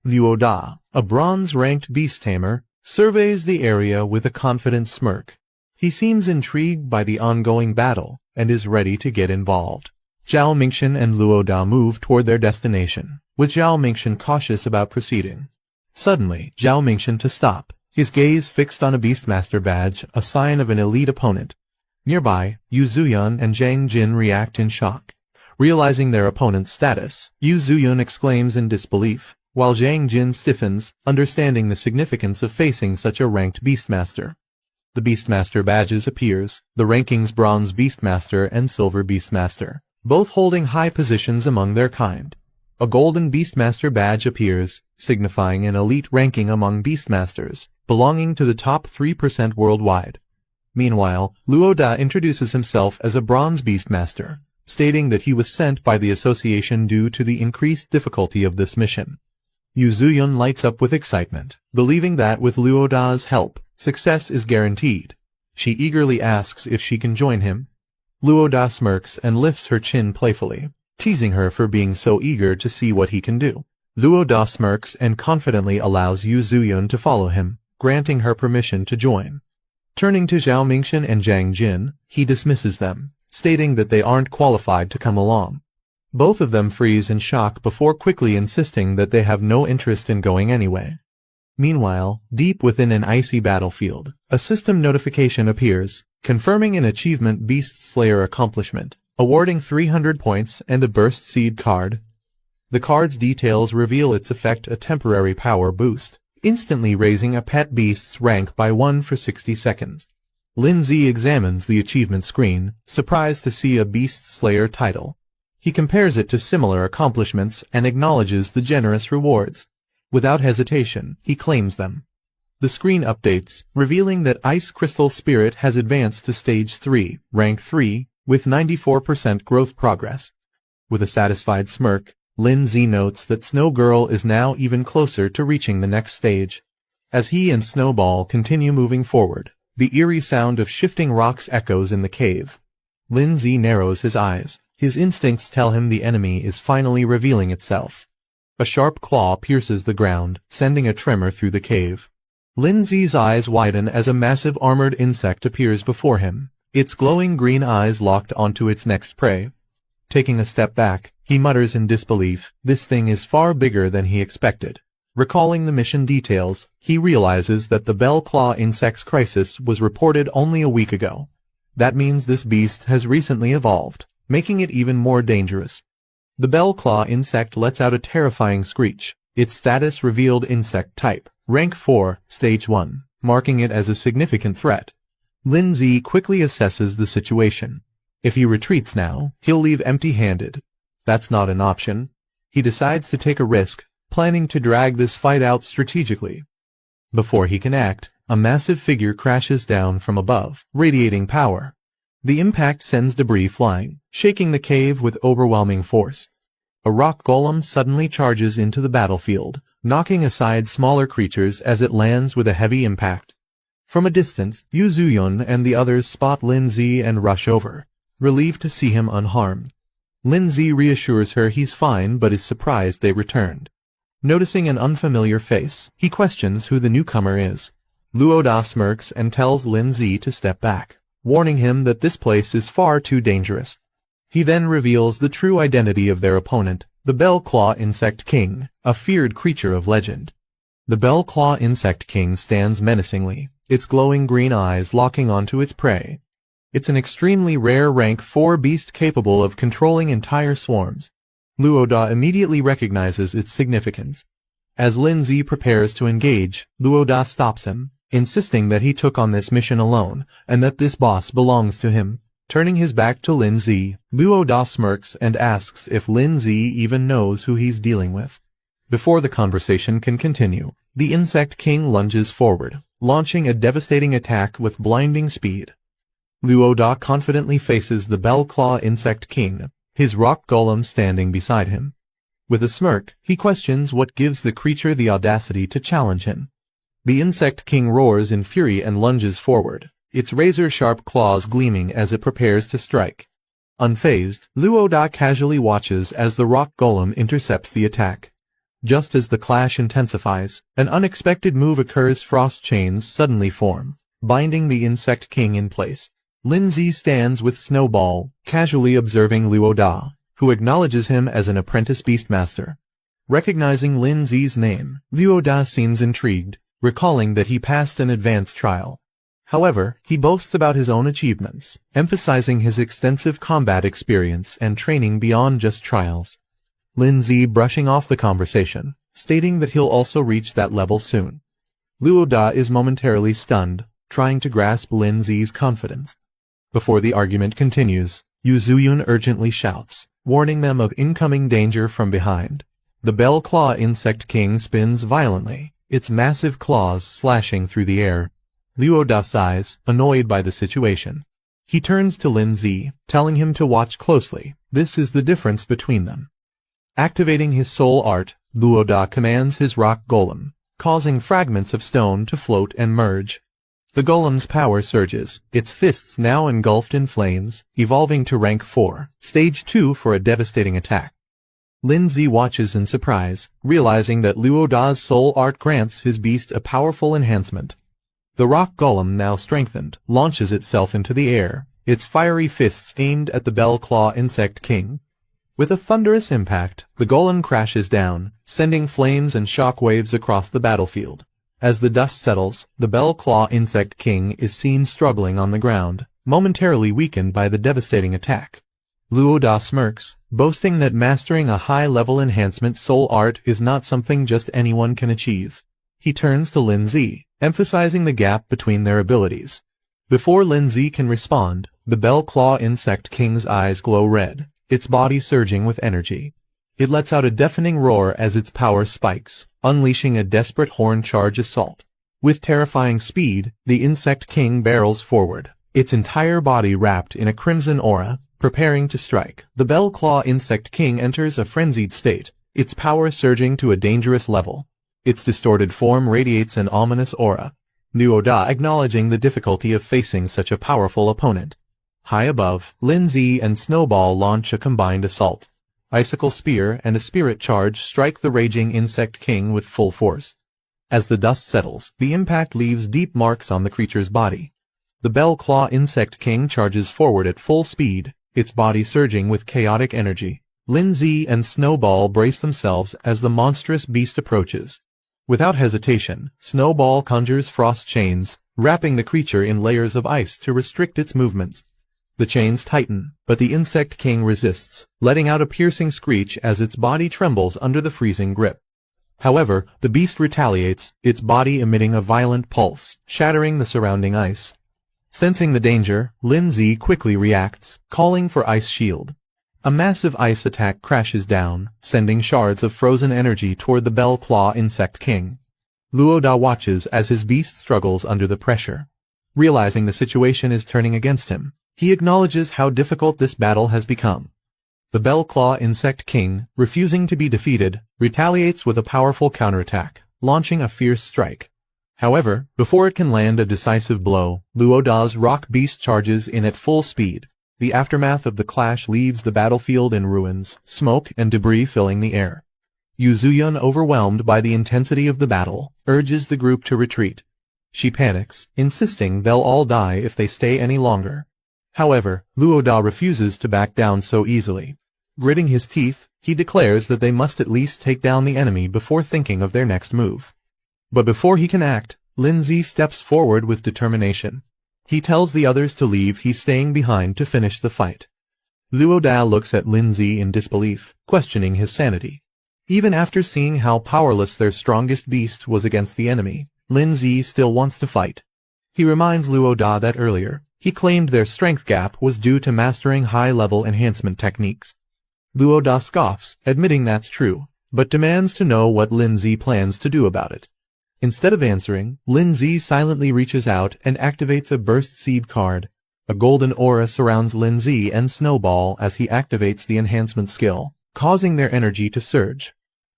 Luo Da, a bronze-ranked beast tamer, surveys the area with a confident smirk. He seems intrigued by the ongoing battle and is ready to get involved. Zhao Mingshan and Luo Da move toward their destination, with Zhao Mingshan cautious about proceeding. Suddenly, Zhao Mingshan to stop. his gaze fixed on a Beastmaster badge, a sign of an elite opponent. Nearby, Yu Zuyun and Zhang Jin react in shock. Realizing their opponent's status, Yu Zuyun exclaims in disbelief, while Zhang Jin stiffens, understanding the significance of facing such a ranked Beastmaster. The Beastmaster badges appears, the rankings Bronze Beastmaster and Silver Beastmaster, both holding high positions among their kind. A Golden Beastmaster badge appears, signifying an elite ranking among Beastmasters, belonging to the top 3% worldwide. Meanwhile, Luo Da introduces himself as a Bronze Beastmaster, stating that he was sent by the association due to the increased difficulty of this mission. Yu Zuyun lights up with excitement, believing that with Luo Da's help, success is guaranteed. She eagerly asks if she can join him. Luo Da smirks and lifts her chin playfully, teasing her for being so eager to see what he can do. Luo Da smirks and confidently allows Yu Zuyun to follow him, granting her permission to join. Turning to Zhao Mingxian and Zhang Jin, he dismisses them, stating that they aren't qualified to come along. Both of them freeze in shock before quickly insisting that they have no interest in going anyway. Meanwhile, deep within an icy battlefield, a system notification appears, confirming an achievement Beast Slayer accomplishment, awarding 300 points and a Burst Seed card. The card's details reveal its effect: a temporary power boost, instantly raising a pet beast's rank by 1 for 60 seconds. Lin Zi examines the achievement screen, surprised to see a Beast Slayer title. He compares it to similar accomplishments and acknowledges the generous rewards. Without hesitation, he claims them. The screen updates, revealing that Ice Crystal Spirit has advanced to Stage 3, Rank 3, with 94% growth progress. With a satisfied smirk, Lin Zi notes that Snow Girl is now even closer to reaching the next stage. As he and Snowball continue moving forward, the eerie sound of shifting rocks echoes in the cave. Lin Zi narrows his eyes. His instincts tell him the enemy is finally revealing itself. A sharp claw pierces the ground, sending a tremor through the cave. Lin Zi's eyes widen as a massive armored insect appears before him, its glowing green eyes locked onto its next prey. Taking a step back, he mutters in disbelief, this thing is far bigger than he expected. Recalling the mission details, he realizes that the Bell Claw insect's crisis was reported only a week ago. That means this beast has recently evolved, making it even more dangerous. The Bell Claw insect lets out a terrifying screech, its status revealed: insect type, rank 4, stage 1, marking it as a significant threat. Lin Zi quickly assesses the situation. If he retreats now, he'll leave empty-handed. That's not an option. He decides to take a risk, planning to drag this fight out strategically. Before he can act, a massive figure crashes down from above, radiating power. The impact sends debris flying, shaking the cave with overwhelming force. A rock golem suddenly charges into the battlefield, knocking aside smaller creatures as it lands with a heavy impact. From a distance, Yu Zuyun and the others spot Lin Zi and rush over, relieved to see him unharmed. Lin Zi reassures her he's fine but is surprised they returned. Noticing an unfamiliar face, he questions who the newcomer is. Luo Da smirks and tells Lin Zi to step back, warning him that this place is far too dangerous. He then reveals the true identity of their opponent, the Bell Claw Insect King, a feared creature of legend. The Bell Claw Insect King stands menacingly, its glowing green eyes locking onto its prey. It's an extremely rare rank 4 beast capable of controlling entire swarms. Luo Da immediately recognizes its significance. As Lin Zi prepares to engage, Luo Da stops him, insisting that he took on this mission alone, and that this boss belongs to him. Turning his back to Lin Zi, Luo Da smirks and asks if Lin Zi even knows who he's dealing with. Before the conversation can continue, the Insect King lunges forward, launching a devastating attack with blinding speed. Luo Da confidently faces the Bell Claw Insect King, his rock golem standing beside him. With a smirk, he questions what gives the creature the audacity to challenge him. The Insect King roars in fury and lunges forward, its razor-sharp claws gleaming as it prepares to strike. Unfazed, Luo Da casually watches as the rock golem intercepts the attack. Just as the clash intensifies, an unexpected move occurs. Frost chains suddenly form, binding the Insect King in place. Lin Zi stands with Snowball, casually observing Luo Da, who acknowledges him as an apprentice beastmaster. Recognizing Lin Zi's name, Luo Da seems intrigued, recalling that he passed an advanced trial. However, he boasts about his own achievements, emphasizing his extensive combat experience and training beyond just trials. Lin Zi brushing off the conversation, stating that he'll also reach that level soon. Luo Da is momentarily stunned, trying to grasp Lin Zi's confidence. Before the argument continues, Yu Zuyun urgently shouts, warning them of incoming danger from behind. The Bell Claw Insect King spins violently, its massive claws slashing through the air. Luo Da sighs, annoyed by the situation. He turns to Lin Zi, telling him to watch closely. This is the difference between them. Activating his soul art, Luo Da commands his rock golem, causing fragments of stone to float and merge. The golem's power surges, its fists now engulfed in flames, evolving to rank 4, stage 2 for a devastating attack. Lin Zi watches in surprise, realizing that Luo Da's soul art grants his beast a powerful enhancement. The rock golem, now strengthened, launches itself into the air, its fiery fists aimed at the Bell Claw Insect King. With a thunderous impact, the golem crashes down, sending flames and shockwaves across the battlefield. As the dust settles, the Bell Claw Insect King is seen struggling on the ground, momentarily weakened by the devastating attack. Luo Da smirks, boasting that mastering a high-level enhancement soul art is not something just anyone can achieve. He turns to Lin Zi, emphasizing the gap between their abilities. Before Lin Zi can respond, the Bell Claw Insect King's eyes glow red, its body surging with energy. It lets out a deafening roar as its power spikes, unleashing a desperate horn charge assault. With terrifying speed, the Insect King barrels forward, its entire body wrapped in a crimson aura, preparing to strike. The Bell Claw Insect King enters a frenzied state, its power surging to a dangerous level. Its distorted form radiates an ominous aura. Luo Da acknowledging the difficulty of facing such a powerful opponent. High above, Lin Zi and Snowball launch a combined assault. Icicle Spear and a Spirit Charge strike the raging Insect King with full force. As the dust settles, the impact leaves deep marks on the creature's body. The Bell Claw Insect King charges forward at full speed, its body surging with chaotic energy. Lin Zi and Snowball brace themselves as the monstrous beast approaches. Without hesitation, Snowball conjures frost chains, wrapping the creature in layers of ice to restrict its movements. The chains tighten, but the Insect King resists, letting out a piercing screech as its body trembles under the freezing grip. However, the beast retaliates, its body emitting a violent pulse, shattering the surrounding ice. Sensing the danger, Lin Zi quickly reacts, calling for Ice Shield. A massive ice attack crashes down, sending shards of frozen energy toward the Bell Claw Insect King. Luo Da watches as his beast struggles under the pressure. Realizing the situation is turning against him, he acknowledges how difficult this battle has become. The Bell Claw Insect King, refusing to be defeated, retaliates with a powerful counterattack, launching a fierce strike. However, before it can land a decisive blow, Luo Da's rock beast charges in at full speed. The aftermath of the clash leaves the battlefield in ruins, smoke and debris filling the air. Yu Zuyun, overwhelmed by the intensity of the battle, urges the group to retreat. She panics, insisting they'll all die if they stay any longer. However, Luo Da refuses to back down so easily. Gritting his teeth, he declares that they must at least take down the enemy before thinking of their next move. But before he can act, Lin Zi steps forward with determination. He tells the others to leave, he's staying behind to finish the fight. Luo Da looks at Lin Zi in disbelief, questioning his sanity. Even after seeing how powerless their strongest beast was against the enemy, Lin Zi still wants to fight. He reminds Luo Da that earlier, he claimed their strength gap was due to mastering high-level enhancement techniques. Luo Da scoffs, admitting that's true, but demands to know what Lin Zi plans to do about it. Instead of answering, Lin Zi silently reaches out and activates a Burst Seed card. A golden aura surrounds Lin Zi and Snowball as he activates the enhancement skill, causing their energy to surge.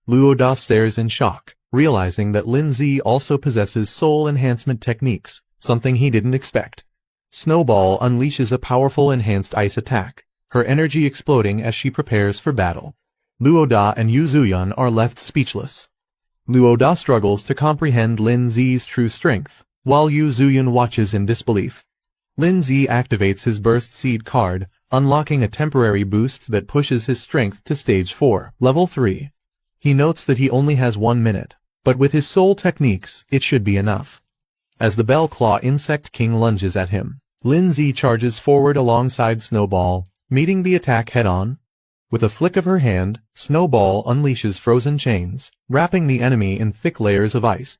Luo Da stares in shock, realizing that Lin Zi also possesses soul enhancement techniques, something he didn't expect. Snowball unleashes a powerful enhanced ice attack, her energy exploding as she prepares for battle. Luo Da and Yu Zuyun are left speechless. Luo Da struggles to comprehend Lin Zi's true strength, while Yu Zuyun watches in disbelief. Lin Zi activates his Burst Seed card, unlocking a temporary boost that pushes his strength to Stage 4, Level 3. He notes that he only has 1 minute. But with his soul techniques, it should be enough. As the Bell Claw Insect King lunges at him, Lin Zi charges forward alongside Snowball, meeting the attack head-on. With a flick of her hand, Snowball unleashes frozen chains, wrapping the enemy in thick layers of ice.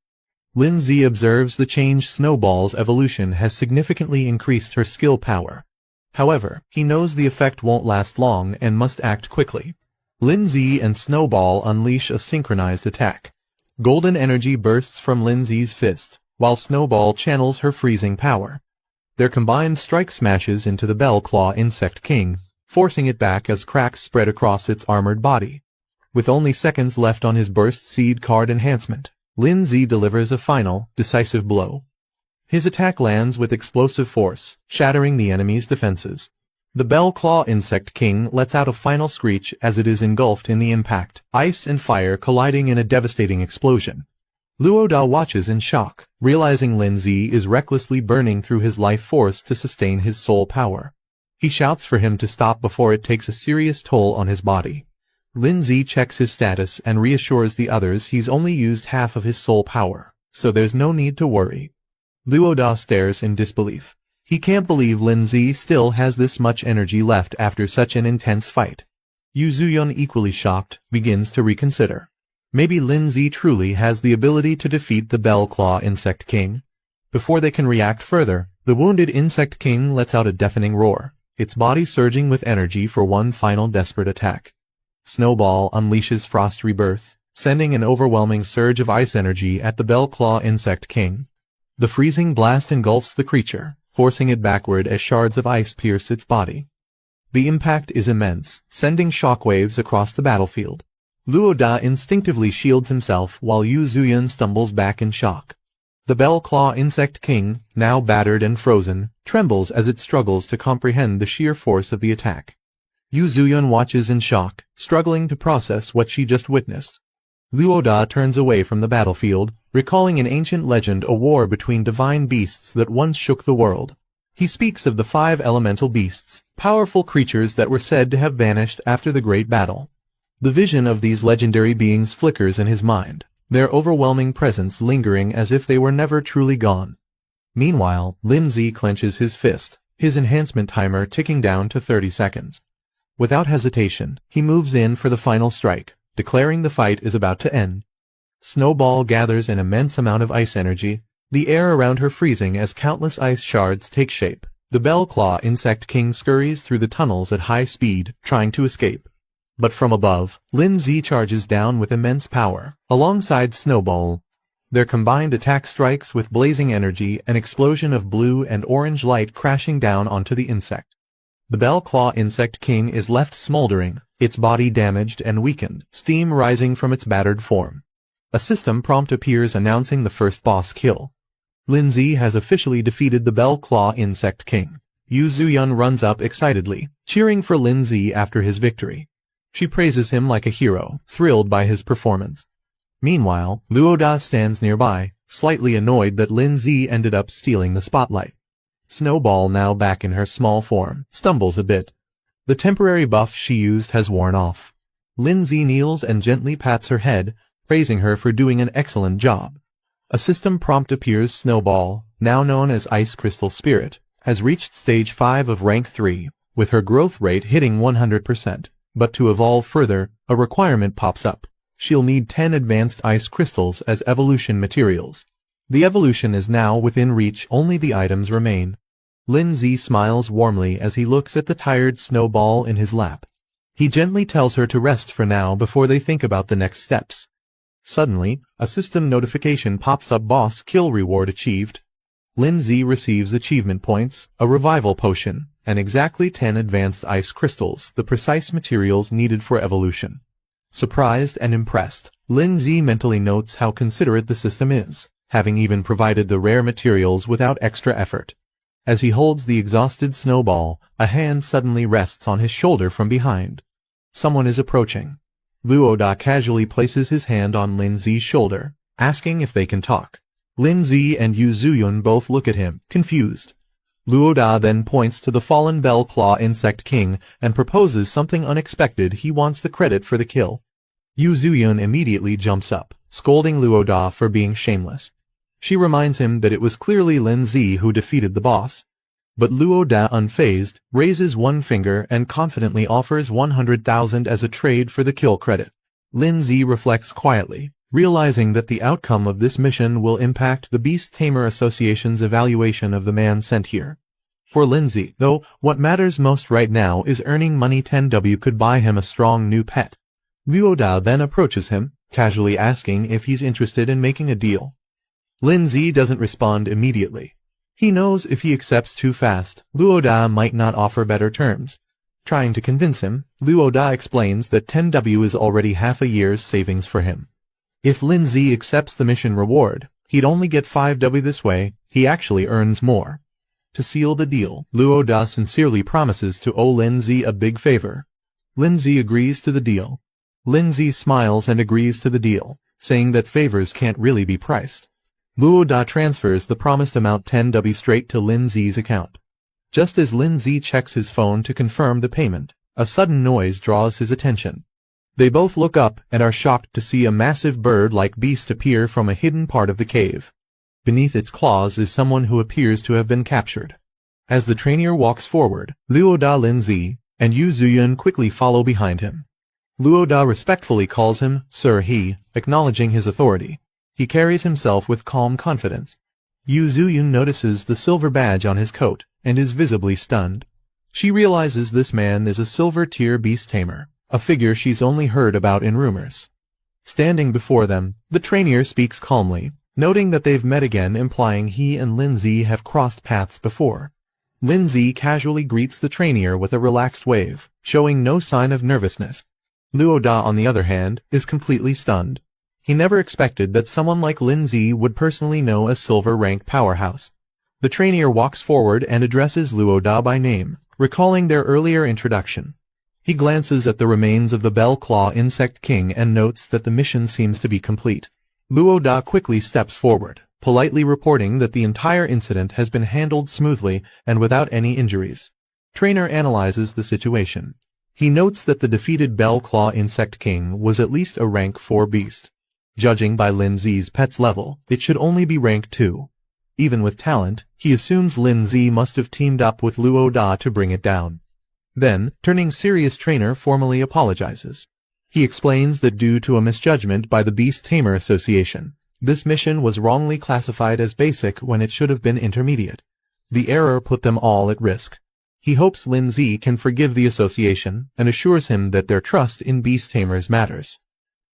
Lin Zi observes the change. Snowball's evolution has significantly increased her skill power. However, he knows the effect won't last long and must act quickly. Lin Zi and Snowball unleash a synchronized attack. Golden energy bursts from Lin Zi's fist, while Snowball channels her freezing power. Their combined strike smashes into the Bell Claw Insect King, forcing it back as cracks spread across its armored body. With only seconds left on his Burst Seed card enhancement, Lin Zi delivers a final, decisive blow. His attack lands with explosive force, shattering the enemy's defenses. The Bell Claw Insect King lets out a final screech as it is engulfed in the impact, ice and fire colliding in a devastating explosion. Luo Da watches in shock, realizing Lin Zi is recklessly burning through his life force to sustain his soul power. He shouts for him to stop before it takes a serious toll on his body. Lin Zi checks his status and reassures the others he's only used half of his soul power, so there's no need to worry. Luo Da stares in disbelief. He can't believe Lin Zi still has this much energy left after such an intense fight. Yu Zuyun, equally shocked, begins to reconsider. Maybe Lin Zi truly has the ability to defeat the Bell Claw Insect King. Before they can react further, the wounded Insect King lets out a deafening roar, its body surging with energy for one final desperate attack. Snowball unleashes Frost Rebirth, sending an overwhelming surge of ice energy at the Bell Claw Insect King. The freezing blast engulfs the creature, forcing it backward as shards of ice pierce its body. The impact is immense, sending shockwaves across the battlefield. Luo Da instinctively shields himself while Yu Zuyun stumbles back in shock. The Bell Claw Insect King, now battered and frozen, trembles as it struggles to comprehend the sheer force of the attack. Yu Zuyun watches in shock, struggling to process what she just witnessed. Luo Da turns away from the battlefield, recalling an ancient legend, a war between divine beasts that once shook the world. He speaks of the 5 elemental beasts, powerful creatures that were said to have vanished after the great battle. The vision of these legendary beings flickers in his mind, their overwhelming presence lingering as if they were never truly gone. Meanwhile, Lin Zi clenches his fist, his enhancement timer ticking down to 30 seconds. Without hesitation, he moves in for the final strike, declaring the fight is about to end. Snowball gathers an immense amount of ice energy, the air around her freezing as countless ice shards take shape. The Bell Claw Insect King scurries through the tunnels at high speed, trying to escape. But from above, Lin Zi charges down with immense power, alongside Snowball. Their combined attack strikes with blazing energy, an explosion of blue and orange light crashing down onto the insect. The Bell Claw Insect King is left smoldering, its body damaged and weakened, steam rising from its battered form. A system prompt appears announcing the first boss kill. Lin Zi has officially defeated the Bell Claw Insect King. Yu Zuyun runs up excitedly, cheering for Lin Zi after his victory. She praises him like a hero, thrilled by his performance. Meanwhile, Luo Da stands nearby, slightly annoyed that Lin Zi ended up stealing the spotlight. Snowball, now back in her small form, stumbles a bit. The temporary buff she used has worn off. Lin Zi kneels and gently pats her head, praising her for doing an excellent job. A system prompt appears. Snowball, now known as Ice Crystal Spirit, has reached stage 5 of rank 3, with her growth rate hitting 100%. But to evolve further, a requirement pops up. She'll need 10 advanced ice crystals as evolution materials. The evolution is now within reach, only the items remain. Lin Zi smiles warmly as he looks at the tired Snowball in his lap. He gently tells her to rest for now before they think about the next steps. Suddenly, a system notification pops up. Boss kill reward achieved. Lin Zi receives achievement points, a revival potion, and exactly 10 advanced ice crystals, the precise materials needed for evolution. Surprised and impressed, Lin Zi mentally notes how considerate the system is, having even provided the rare materials without extra effort. As he holds the exhausted Snowball, a hand suddenly rests on his shoulder from behind. Someone is approaching. Luo Da casually places his hand on Lin Zi's shoulder, asking if they can talk. Lin Zi and Yu Zuyun both look at him, confused. Luo Da then points to the fallen Bell Claw Insect King and proposes something unexpected. He wants the credit for the kill. Yu Zuyun immediately jumps up, scolding Luo Da for being shameless. She reminds him that it was clearly Lin Zi who defeated the boss. But Luo Da, unfazed, raises one finger and confidently offers 100,000 as a trade for the kill credit. Lin Zi reflects quietly, realizing that the outcome of this mission will impact the Beast Tamer Association's evaluation of the man sent here. For Lin Zi, though, what matters most right now is earning money. 10W could buy him a strong new pet. Luo Da then approaches him, casually asking if he's interested in making a deal. Lin Zi doesn't respond immediately. He knows if he accepts too fast, Luo Da might not offer better terms. Trying to convince him, Luo Da explains that 10W is already half a year's savings for him. If Lin Zi accepts the mission reward, he'd only get 5W this way. He actually earns more. To seal the deal, Luo Da sincerely promises to owe Lin Zi a big favor. Lin Zi agrees to the deal. Lin Zi smiles and agrees to the deal, saying that favors can't really be priced. Luo Da transfers the promised amount 10W straight to Lin Zi's account. Just as Lin Zi checks his phone to confirm the payment, a sudden noise draws his attention. They both look up and are shocked to see a massive bird-like beast appear from a hidden part of the cave. Beneath its claws is someone who appears to have been captured. As the trainer walks forward, Luo Da, Lin Zi, and Yu Zuyun quickly follow behind him. Luo Da respectfully calls him Sir He, acknowledging his authority. He carries himself with calm confidence. Yu Zuyun notices the silver badge on his coat, and is visibly stunned. She realizes this man is a silver-tier beast tamer, a figure she's only heard about in rumors. Standing before them, the trainer speaks calmly, noting that they've met again, implying he and Lin Zi have crossed paths before. Lin Zi casually greets the trainer with a relaxed wave, showing no sign of nervousness. Luo Da, on the other hand, is completely stunned. He never expected that someone like Lin Zi would personally know a silver-rank powerhouse. The trainer walks forward and addresses Luo Da by name, recalling their earlier introduction. He glances at the remains of the Bell Claw Insect King and notes that the mission seems to be complete. Luo Da quickly steps forward, politely reporting that the entire incident has been handled smoothly and without any injuries. Trainer analyzes the situation. He notes that the defeated Bell Claw Insect King was at least a rank 4 beast. Judging by Lin Zi's pet's level, it should only be rank 2. Even with talent, he assumes Lin Zi must have teamed up with Luo Da to bring it down. Then, turning serious, trainer formally apologizes. He explains that due to a misjudgment by the Beast Tamer Association, this mission was wrongly classified as basic when it should have been intermediate. The error put them all at risk. He hopes Lin Zi can forgive the association and assures him that their trust in Beast Tamers matters.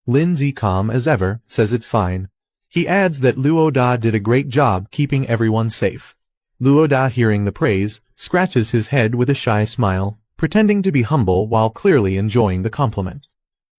Lin Zi, calm as ever, says it's fine. He adds that Luo Da did a great job keeping everyone safe. Luo Da, hearing the praise, scratches his head with a shy smile, pretending to be humble while clearly enjoying the compliment.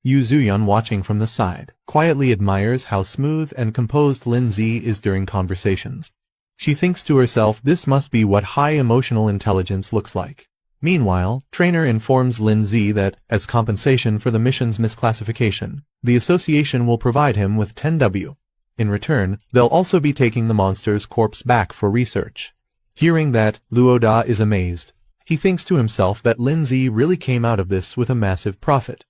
Yu Zuyun, watching from the side, quietly admires how smooth and composed Lin Zi is during conversations. She thinks to herself, this must be what high emotional intelligence looks like. Meanwhile, trainer informs Lin Zi that, as compensation for the mission's misclassification, the association will provide him with 10W. In return, they'll also be taking the monster's corpse back for research. Hearing that, Luo Da is amazed. He thinks to himself that Lin Zi really came out of this with a massive profit.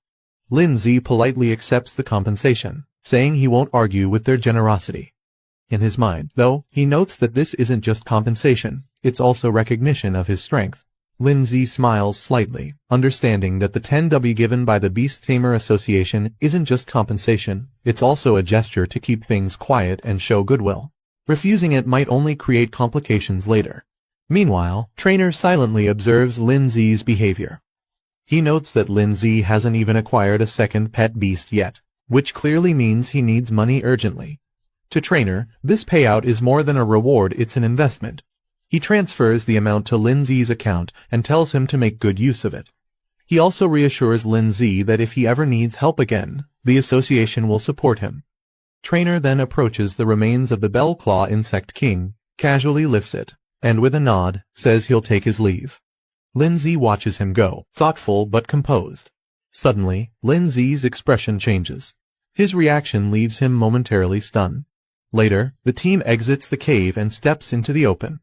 Lin Zi politely accepts the compensation, saying he won't argue with their generosity. In his mind, though, he notes that this isn't just compensation, it's also recognition of his strength. Lin Zi smiles slightly, understanding that the 10W given by the Beast Tamer Association isn't just compensation, it's also a gesture to keep things quiet and show goodwill. Refusing it might only create complications later. Meanwhile, trainer silently observes Lin Zi's behavior. He notes that Lin Zi hasn't even acquired a second pet beast yet, which clearly means he needs money urgently. To trainer, this payout is more than a reward, it's an investment. He transfers the amount to Lin Zi's account and tells him to make good use of it. He also reassures Lin Zi that if he ever needs help again, the association will support him. Trainer then approaches the remains of the Bell Claw Insect King, casually lifts it, and with a nod, says he'll take his leave. Lin Zi watches him go, thoughtful but composed. Suddenly, Lin Zi's expression changes. His reaction leaves him momentarily stunned. Later, the team exits the cave and steps into the open.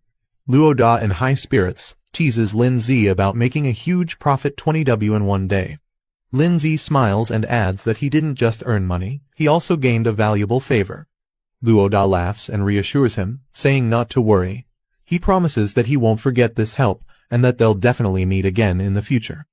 Luo Da, in high spirits, teases Lin Zi about making a huge profit 20W in one day. Lindsay smiles and adds that he didn't just earn money, he also gained a valuable favor. Luoda laughs and reassures him, saying not to worry. He promises that he won't forget this help, and that they'll definitely meet again in the future.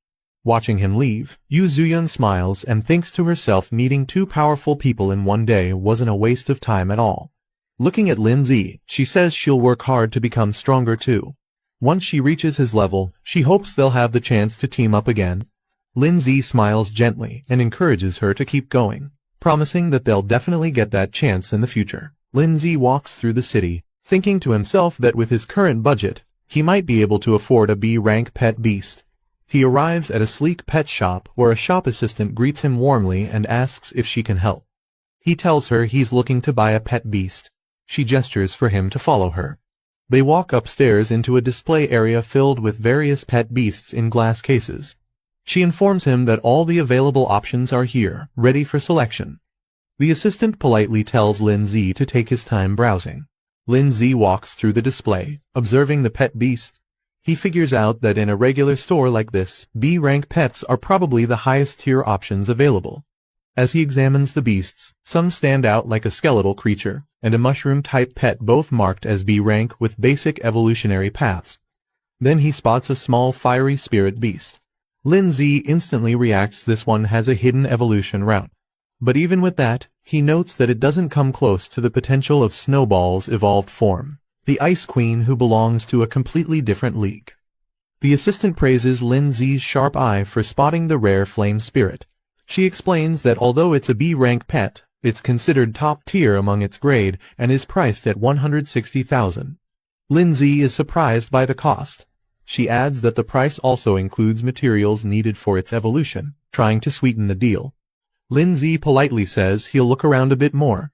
Watching him leave, Yu Zuyun smiles and thinks to herself meeting two powerful people in one day wasn't a waste of time at all. Looking at Lindsay, she says she'll work hard to become stronger too. Once she reaches his level, she hopes they'll have the chance to team up again. Lindsay smiles gently and encourages her to keep going, promising that they'll definitely get that chance in the future. Lindsay walks through the city, thinking to himself that with his current budget, he might be able to afford a B-rank pet beast. He arrives at a sleek pet shop where a shop assistant greets him warmly and asks if she can help. He tells her he's looking to buy a pet beast. She gestures for him to follow her. They walk upstairs into a display area filled with various pet beasts in glass cases. She informs him that all the available options are here, ready for selection. The assistant politely tells Lindsay to take his time browsing. Lindsay walks through the display, observing the pet beasts. He figures out that in a regular store like this, B-rank pets are probably the highest tier options available. As he examines the beasts, some stand out like a skeletal creature, and a mushroom-type pet both marked as B-rank with basic evolutionary paths. Then he spots a small fiery spirit beast. Lindsay instantly reacts this one has a hidden evolution route. But even with that, he notes that it doesn't come close to the potential of Snowball's evolved form, the Ice Queen who belongs to a completely different league. The assistant praises Lindsay's sharp eye for spotting the rare flame spirit. She explains that although it's a B-rank pet, it's considered top tier among its grade and is priced at 160,000. Lindsay is surprised by the cost. She adds that the price also includes materials needed for its evolution, trying to sweeten the deal. Lindsay politely says he'll look around a bit more.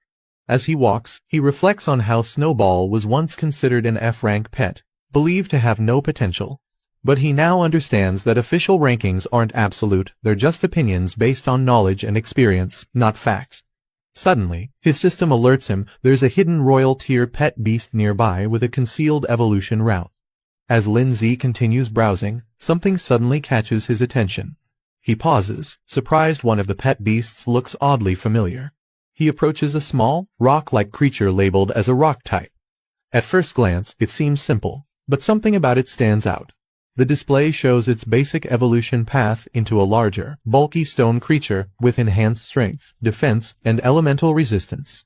As he walks, he reflects on how Snowball was once considered an F-rank pet, believed to have no potential. But he now understands that official rankings aren't absolute, they're just opinions based on knowledge and experience, not facts. Suddenly, his system alerts him there's a hidden royal tier pet beast nearby with a concealed evolution route. As Lindsay continues browsing, something suddenly catches his attention. He pauses, surprised one of the pet beasts looks oddly familiar. He approaches a small, rock-like creature labeled as a rock type. At first glance, it seems simple, but something about it stands out. The display shows its basic evolution path into a larger, bulky stone creature with enhanced strength, defense, and elemental resistance.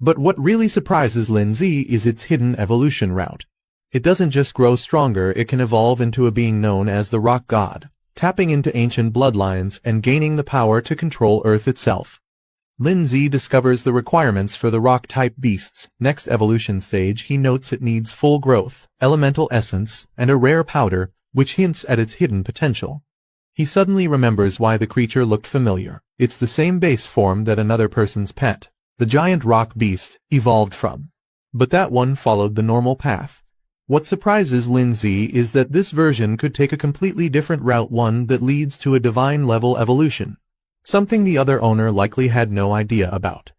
But what really surprises Lindsay is its hidden evolution route. It doesn't just grow stronger, it can evolve into a being known as the Rock God, tapping into ancient bloodlines and gaining the power to control Earth itself. Lindsay discovers the requirements for the rock-type beast's next evolution stage. He notes it needs full growth, elemental essence, and a rare powder, which hints at its hidden potential. He suddenly remembers why the creature looked familiar. It's the same base form that another person's pet, the giant rock beast, evolved from. But that one followed the normal path. What surprises Lindsay is that this version could take a completely different route, one that leads to a divine-level evolution, something the other owner likely had no idea about.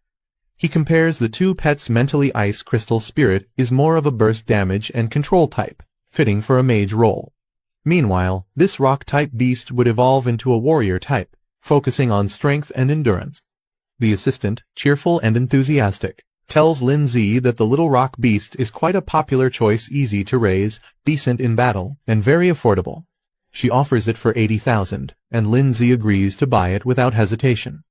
He compares the two pets mentally. Ice Crystal Spirit is more of a burst damage and control type, fitting for a mage role. Meanwhile, this rock-type beast would evolve into a warrior type, focusing on strength and endurance. The assistant, cheerful and enthusiastic, tells Lindsay that the little rock beast is quite a popular choice, easy to raise, decent in battle, and very affordable. She offers it for 80,000, and Lindsay agrees to buy it without hesitation.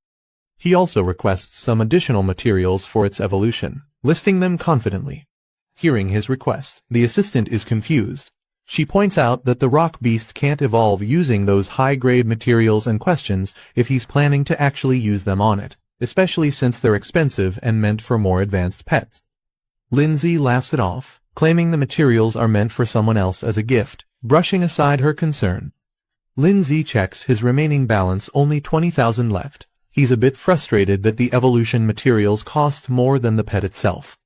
He also requests some additional materials for its evolution, listing them confidently. Hearing his request, the assistant is confused. She points out that the rock beast can't evolve using those high-grade materials and questions if he's planning to actually use them on it, especially since they're expensive and meant for more advanced pets. Lindsay laughs it off, claiming the materials are meant for someone else as a gift, brushing aside her concern. Lindsay checks his remaining balance, only 20,000 left. He's a bit frustrated that the evolution materials cost more than the pet itself.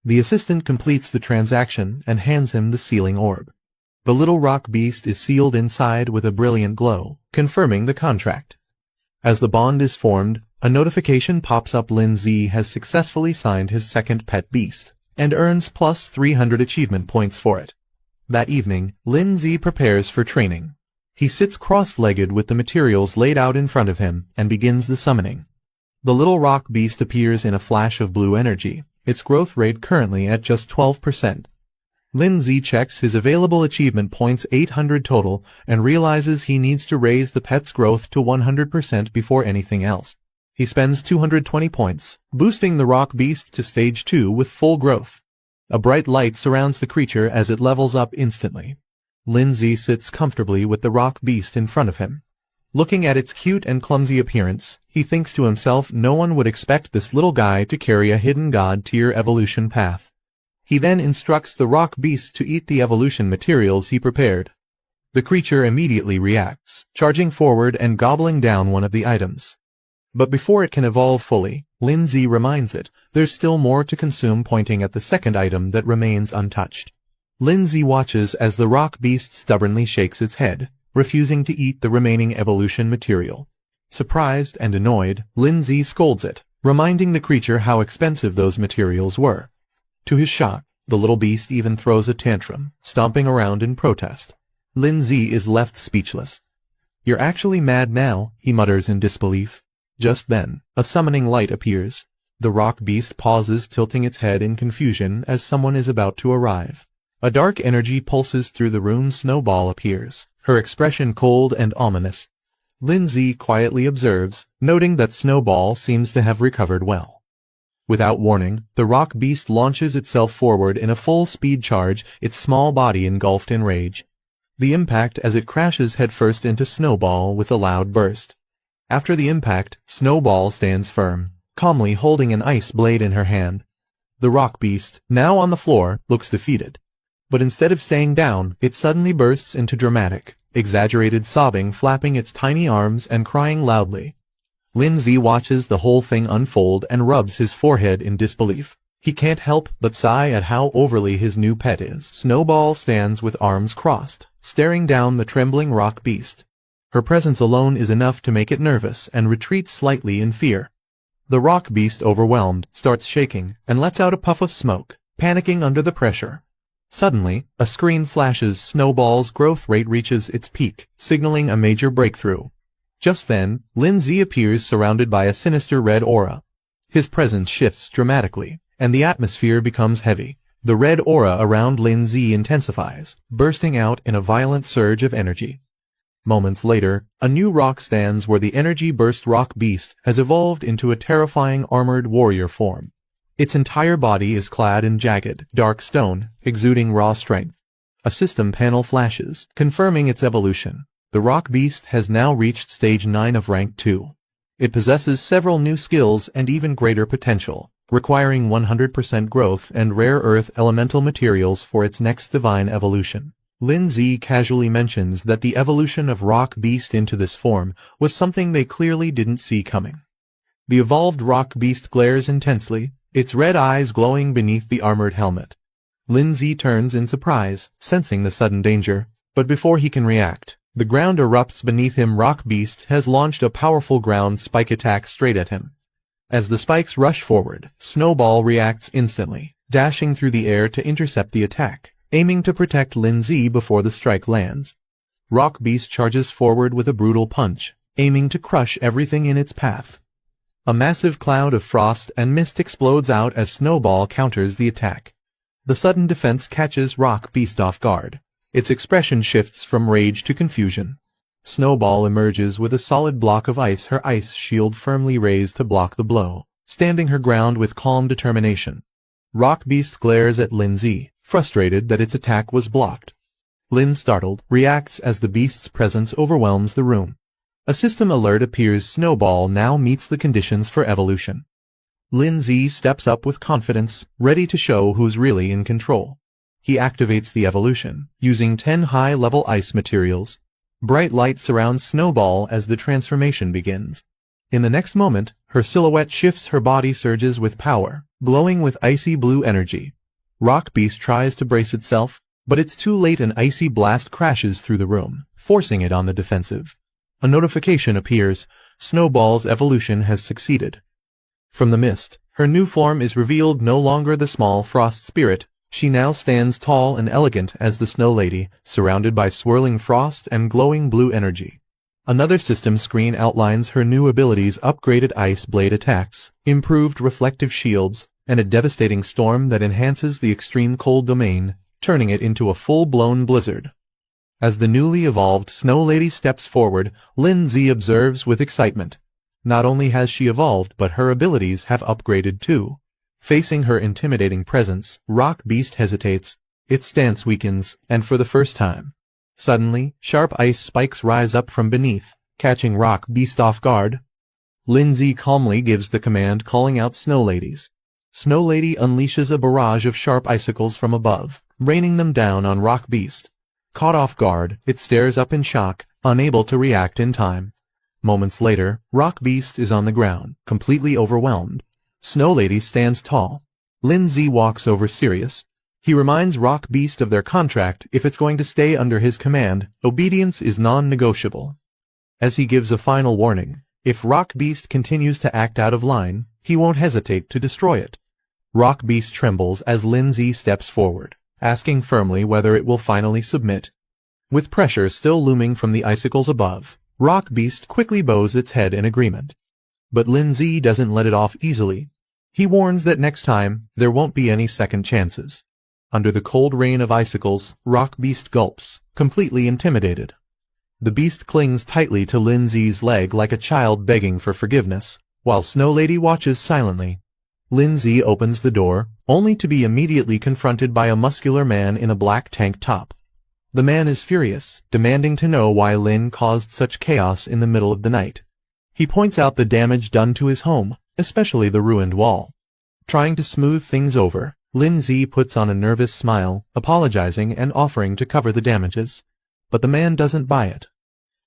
The assistant completes the transaction and hands him the sealing orb. The little rock beast is sealed inside with a brilliant glow, confirming the contract. As the bond is formed, a notification pops up. Lindsay has successfully signed his second pet beast, and earns plus 300 achievement points for it. That evening, Lindsay prepares for training. He sits cross-legged with the materials laid out in front of him and begins the summoning. The little rock beast appears in a flash of blue energy, its growth rate currently at just 12%. Lin Zi checks his available achievement points 800 total and realizes he needs to raise the pet's growth to 100% before anything else. He spends 220 points, boosting the rock beast to stage 2 with full growth. A bright light surrounds the creature as it levels up instantly. Lin Zi sits comfortably with the rock beast in front of him. Looking at its cute and clumsy appearance, he thinks to himself no one would expect this little guy to carry a hidden god-tier evolution path. He then instructs the rock beast to eat the evolution materials he prepared. The creature immediately reacts, charging forward and gobbling down one of the items. But before it can evolve fully, Lin Zi reminds it there's still more to consume, pointing at the second item that remains untouched. Lin Zi watches as the rock beast stubbornly shakes its head, refusing to eat the remaining evolution material. Surprised and annoyed, Lin Zi scolds it, reminding the creature how expensive those materials were. To his shock, the little beast even throws a tantrum, stomping around in protest. Lin Zi is left speechless. "You're actually mad now," he mutters in disbelief. Just then, a summoning light appears. The rock beast pauses, tilting its head in confusion as someone is about to arrive. A dark energy pulses through the room. Snowball appears, her expression cold and ominous. Lin Zi quietly observes, noting that Snowball seems to have recovered well. Without warning, the rock beast launches itself forward in a full-speed charge, its small body engulfed in rage. The impact as it crashes headfirst into Snowball with a loud burst. After the impact, Snowball stands firm, calmly holding an ice blade in her hand. The rock beast, now on the floor, looks defeated. But instead of staying down, it suddenly bursts into dramatic, exaggerated sobbing, flapping its tiny arms and crying loudly. Lin Zi watches the whole thing unfold and rubs his forehead in disbelief. He can't help but sigh at how overly his new pet is. Snowball stands with arms crossed, staring down the trembling rock beast. Her presence alone is enough to make it nervous and retreats slightly in fear. The rock beast, overwhelmed, starts shaking and lets out a puff of smoke, panicking under the pressure. Suddenly, a screen flashes. Snowball's growth rate reaches its peak, signaling a major breakthrough. Just then, Lin Zi appears surrounded by a sinister red aura. His presence shifts dramatically, and the atmosphere becomes heavy. The red aura around Lin Zi intensifies, bursting out in a violent surge of energy. Moments later, a new rock stands where the energy-burst rock beast has evolved into a terrifying armored warrior form. Its entire body is clad in jagged, dark stone, exuding raw strength. A system panel flashes, confirming its evolution. The rock beast has now reached stage 9 of rank 2. It possesses several new skills and even greater potential, requiring 100% growth and rare earth elemental materials for its next divine evolution. Lin Zi casually mentions that the evolution of rock beast into this form was something they clearly didn't see coming. The evolved rock beast glares intensely, its red eyes glowing beneath the armored helmet. Lin Zi turns in surprise, sensing the sudden danger, but before he can react, the ground erupts beneath him. Rock beast has launched a powerful ground spike attack straight at him. As the spikes rush forward, Snowball reacts instantly, dashing through the air to intercept the attack, aiming to protect Lin Zi before the strike lands. Rock beast charges forward with a brutal punch, aiming to crush everything in its path. A massive cloud of frost and mist explodes out as Snowball counters the attack. The sudden defense catches rock beast off guard. Its expression shifts from rage to confusion. Snowball emerges with a solid block of ice, her ice shield firmly raised to block the blow, standing her ground with calm determination. Rock beast glares at Lin Zi, frustrated that its attack was blocked. Lin, startled, reacts as the beast's presence overwhelms the room. A system alert appears. Snowball now meets the conditions for evolution. Lin Zi steps up with confidence, ready to show who's really in control. He activates the evolution, using 10 high-level ice materials. Bright light surrounds Snowball as the transformation begins. In the next moment, her silhouette shifts, her body surges with power, glowing with icy blue energy. Rock beast tries to brace itself, but it's too late. An icy blast crashes through the room, forcing it on the defensive. A notification appears. Snowball's evolution has succeeded. From the mist, her new form is revealed, no longer the small frost spirit, She now stands tall and elegant as the Snow Lady, surrounded by swirling frost and glowing blue energy. Another system screen outlines her new abilities: upgraded ice blade attacks, improved reflective shields, and a devastating storm that enhances the extreme cold domain, turning it into a full-blown blizzard. As the newly evolved Snow Lady steps forward, Lindsay observes with excitement. Not only has she evolved, but her abilities have upgraded too. Facing her intimidating presence, Rock Beast hesitates, its stance weakens, and for the first time. Suddenly, sharp ice spikes rise up from beneath, catching Rock Beast off guard. Lindsay calmly gives the command, calling out Snow Ladies. Snow Lady unleashes a barrage of sharp icicles from above, raining them down on Rock Beast. Caught off guard, it stares up in shock, unable to react in time. Moments later, Rock Beast is on the ground, completely overwhelmed. Snow Lady stands tall. Lindsay walks over serious. He reminds Rock Beast of their contract: if it's going to stay under his command, obedience is non-negotiable. As he gives a final warning, if Rock Beast continues to act out of line, he won't hesitate to destroy it. Rock Beast trembles as Lindsay steps forward, asking firmly whether it will finally submit. With pressure still looming from the icicles above, Rock Beast quickly bows its head in agreement. But Lindsay doesn't let it off easily. He warns that next time, there won't be any second chances. Under the cold rain of icicles, Rock Beast gulps, completely intimidated. The beast clings tightly to Lindsay's leg like a child begging for forgiveness, while Snow Lady watches silently. Lindsay opens the door, only to be immediately confronted by a muscular man in a black tank top. The man is furious, demanding to know why Lin caused such chaos in the middle of the night. He points out the damage done to his home, especially the ruined wall. Trying to smooth things over, Lindsay puts on a nervous smile, apologizing and offering to cover the damages. But the man doesn't buy it.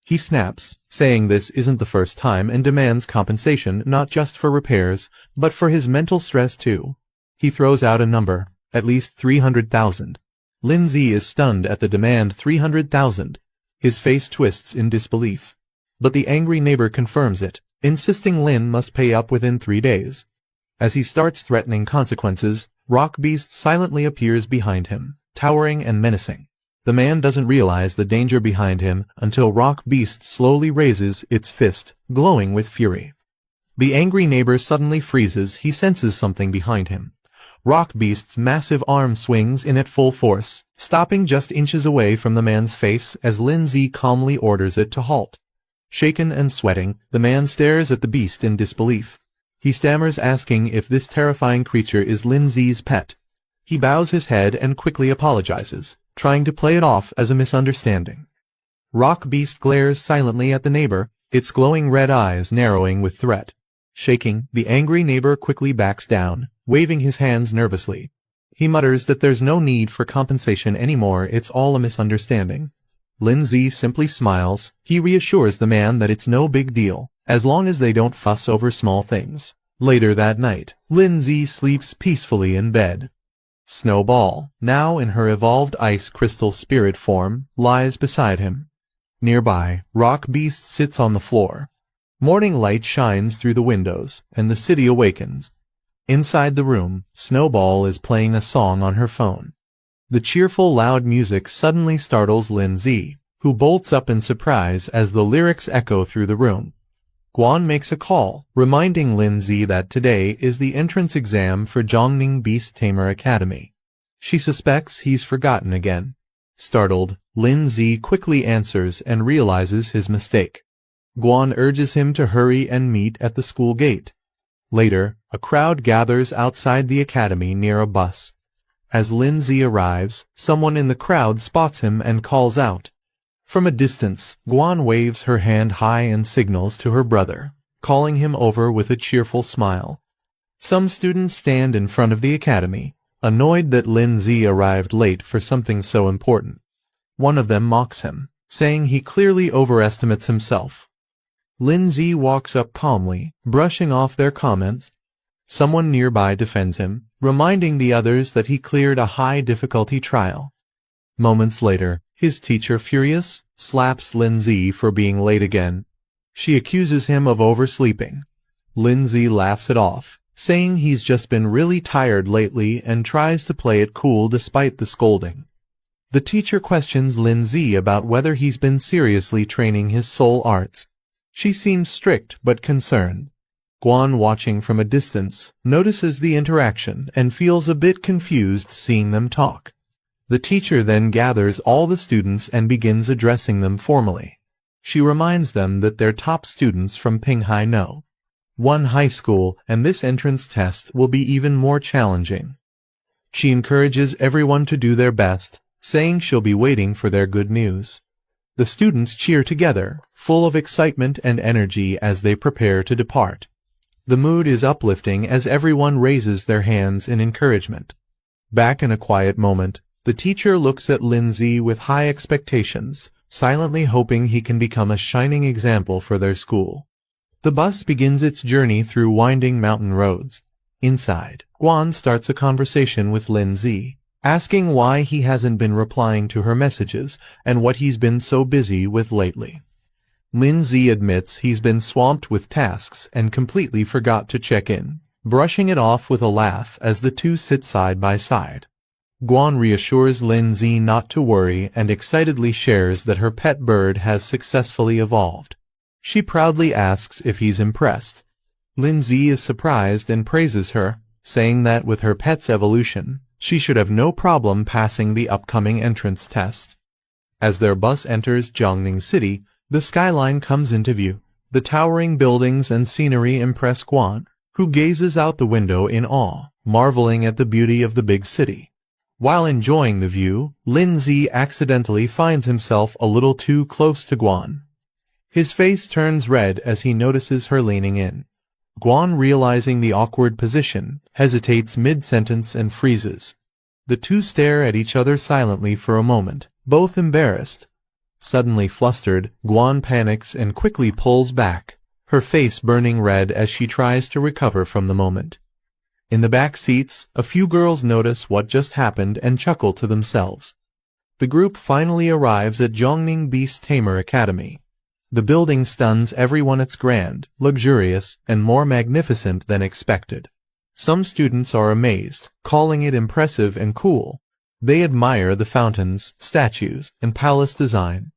He snaps, saying this isn't the first time, and demands compensation not just for repairs, but for his mental stress too. He throws out a number, at least 300,000. Lindsay is stunned at the demand. 300,000. His face twists in disbelief. But the angry neighbor confirms it, insisting Lin must pay up within 3 days. As he starts threatening consequences, Rock Beast silently appears behind him, towering and menacing. The man doesn't realize the danger behind him until Rock Beast slowly raises its fist, glowing with fury. The angry neighbor suddenly freezes. He senses something behind him. Rock Beast's massive arm swings in at full force, stopping just inches away from the man's face as Lindsay calmly orders it to halt. Shaken and sweating, the man stares at the beast in disbelief. He stammers, asking if this terrifying creature is Lindsay's pet. He bows his head and quickly apologizes, trying to play it off as a misunderstanding. Rock Beast glares silently at the neighbor, its glowing red eyes narrowing with threat. Shaking, the angry neighbor quickly backs down, waving his hands nervously. He mutters that there's no need for compensation anymore, it's all a misunderstanding. Lindsay simply smiles. He reassures the man that it's no big deal, as long as they don't fuss over small things. Later that night, Lindsay sleeps peacefully in bed. Snowball, now in her evolved ice crystal spirit form, lies beside him. Nearby, Rock Beast sits on the floor. Morning light shines through the windows, and the city awakens. Inside the room, Snowball is playing a song on her phone. The cheerful, loud music suddenly startles Lindsay, who bolts up in surprise as the lyrics echo through the room. Guan makes a call, reminding Lindsay that today is the entrance exam for Zhongning Beast Tamer Academy. She suspects he's forgotten again. Startled, Lindsay quickly answers and realizes his mistake. Guan urges him to hurry and meet at the school gate. Later, a crowd gathers outside the academy near a bus. As Lindsay arrives, someone in the crowd spots him and calls out. From a distance, Guan waves her hand high and signals to her brother, calling him over with a cheerful smile. Some students stand in front of the academy, annoyed that Lindsay arrived late for something so important. One of them mocks him, saying he clearly overestimates himself. Lindsay walks up calmly, brushing off their comments. Someone nearby defends him, reminding the others that he cleared a high-difficulty trial. Moments later, his teacher, furious, slaps Lindsay for being late again. She accuses him of oversleeping. Lindsay laughs it off, saying he's just been really tired lately and tries to play it cool despite the scolding. The teacher questions Lindsay about whether he's been seriously training his soul arts. She seems strict but concerned. Guan, watching from a distance, notices the interaction and feels a bit confused seeing them talk. The teacher then gathers all the students and begins addressing them formally. She reminds them that they're top students from Pinghai No. 1 high school, and this entrance test will be even more challenging. She encourages everyone to do their best, saying she'll be waiting for their good news. The students cheer together, full of excitement and energy as they prepare to depart. The mood is uplifting as everyone raises their hands in encouragement. Back in a quiet moment, the teacher looks at Lindsay with high expectations, silently hoping he can become a shining example for their school. The bus begins its journey through winding mountain roads. Inside, Guan starts a conversation with Lindsay, asking why he hasn't been replying to her messages and what he's been so busy with lately. Lindsay admits he's been swamped with tasks and completely forgot to check in, brushing it off with a laugh as the two sit side by side. Guan reassures Lindsay not to worry and excitedly shares that her pet bird has successfully evolved. She proudly asks if he's impressed. Lindsay is surprised and praises her, saying that with her pet's evolution, she should have no problem passing the upcoming entrance test. As their bus enters Jiangning City, the skyline comes into view. The towering buildings and scenery impress Guan, who gazes out the window in awe, marveling at the beauty of the big city. While enjoying the view, Lindsay accidentally finds himself a little too close to Guan. His face turns red as he notices her leaning in. Guan, realizing the awkward position, hesitates mid-sentence and freezes. The two stare at each other silently for a moment, both embarrassed. Suddenly flustered, Guan panics and quickly pulls back, her face burning red as she tries to recover from the moment. In the back seats, a few girls notice what just happened and chuckle to themselves. The group finally arrives at Jiangning Beast Tamer Academy. The building stuns everyone. It's grand, luxurious, and more magnificent than expected. Some students are amazed, calling it impressive and cool. They admire the fountains, statues, and palace design.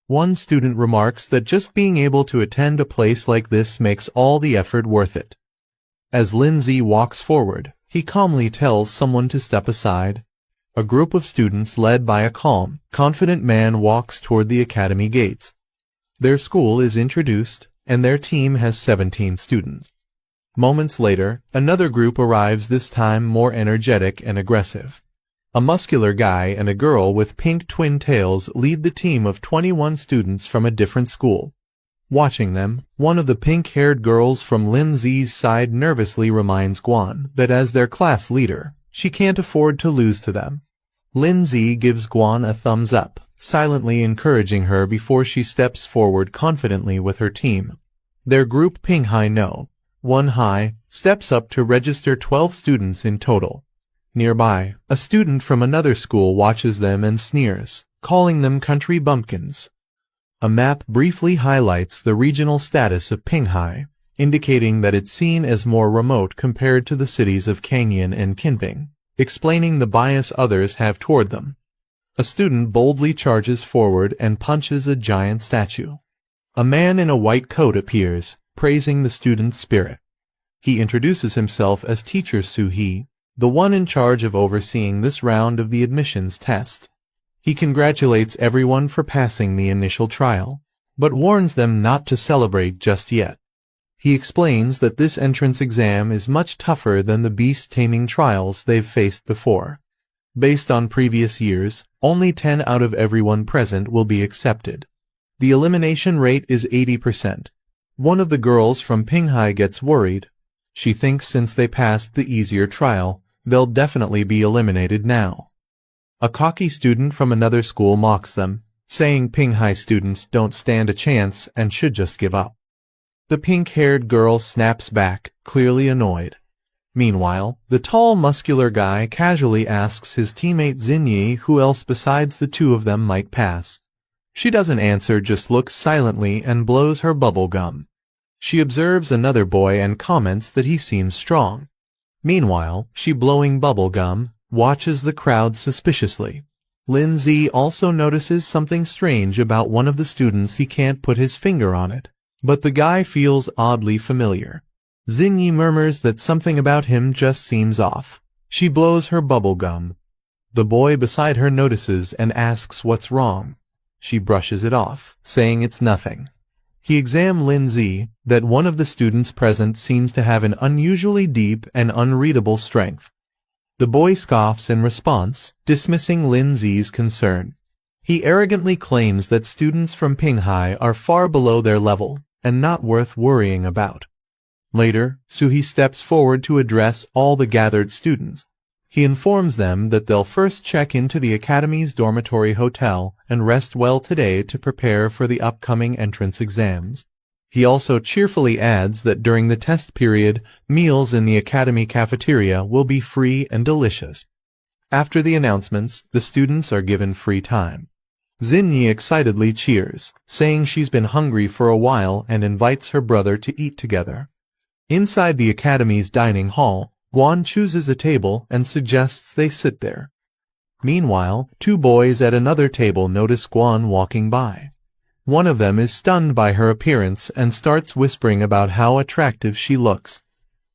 One student remarks that just being able to attend a place like this makes all the effort worth it. As Lindsay walks forward, he calmly tells someone to step aside. A group of students led by a calm, confident man walks toward the academy gates. Their school is introduced, and their team has 17 students. Moments later, another group arrives, this time more energetic and aggressive. A muscular guy and a girl with pink twin tails lead the team of 21 students from a different school. Watching them, one of the pink-haired girls from Lindsay's side nervously reminds Guan that as their class leader, she can't afford to lose to them. Lindsay gives Guan a thumbs up, silently encouraging her before she steps forward confidently with her team. Their group, Pinghai No. 1 High, steps up to register 12 students in total. Nearby, a student from another school watches them and sneers, calling them country bumpkins. A map briefly highlights the regional status of Pinghai, indicating that it's seen as more remote compared to the cities of Kangyan and Kinping, explaining the bias others have toward them. A student boldly charges forward and punches a giant statue. A man in a white coat appears, praising the student's spirit. He introduces himself as Teacher Su-hee, the one in charge of overseeing this round of the admissions test. He congratulates everyone for passing the initial trial, but warns them not to celebrate just yet. He explains that this entrance exam is much tougher than the beast taming trials they've faced before. Based on previous years, only 10 out of everyone present will be accepted. The elimination rate is 80%. One of the girls from Pinghai gets worried. She thinks since they passed the easier trial, they'll definitely be eliminated now. A cocky student from another school mocks them, saying Pinghai students don't stand a chance and should just give up. The pink-haired girl snaps back, clearly annoyed. Meanwhile, the tall, muscular guy casually asks his teammate Xinyi who else besides the two of them might pass. She doesn't answer, just looks silently and blows her bubble gum. She observes another boy and comments that he seems strong. Meanwhile, she, blowing bubble gum, watches the crowd suspiciously. Lindsay also notices something strange about one of the students. He can't put his finger on it, but the guy feels oddly familiar. Xinyi murmurs that something about him just seems off. She blows her bubble gum. The boy beside her notices and asks what's wrong. She brushes it off, saying it's nothing. He examines Lindsay, that one of the students present seems to have an unusually deep and unreadable strength. The boy scoffs in response, dismissing Lindsay's concern. He arrogantly claims that students from Pinghai are far below their level and not worth worrying about. Later, Suhi steps forward to address all the gathered students. He informs them that they'll first check into the academy's dormitory hotel and rest well today to prepare for the upcoming entrance exams. He also cheerfully adds that during the test period, meals in the academy cafeteria will be free and delicious. After the announcements, the students are given free time. Xinyi excitedly cheers, saying she's been hungry for a while and invites her brother to eat together. Inside the academy's dining hall, Guan chooses a table and suggests they sit there. Meanwhile, two boys at another table notice Guan walking by. One of them is stunned by her appearance and starts whispering about how attractive she looks.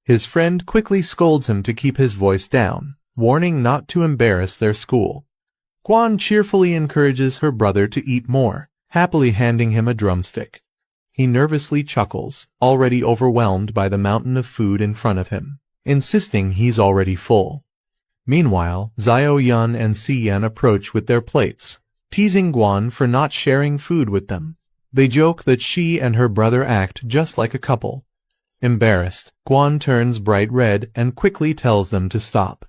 His friend quickly scolds him to keep his voice down, warning not to embarrass their school. Guan cheerfully encourages her brother to eat more, happily handing him a drumstick. He nervously chuckles, already overwhelmed by the mountain of food in front of him, insisting he's already full. Meanwhile, Xiao Yun and Si Yan approach with their plates, teasing Guan for not sharing food with them. They joke that she and her brother act just like a couple. Embarrassed, Guan turns bright red and quickly tells them to stop.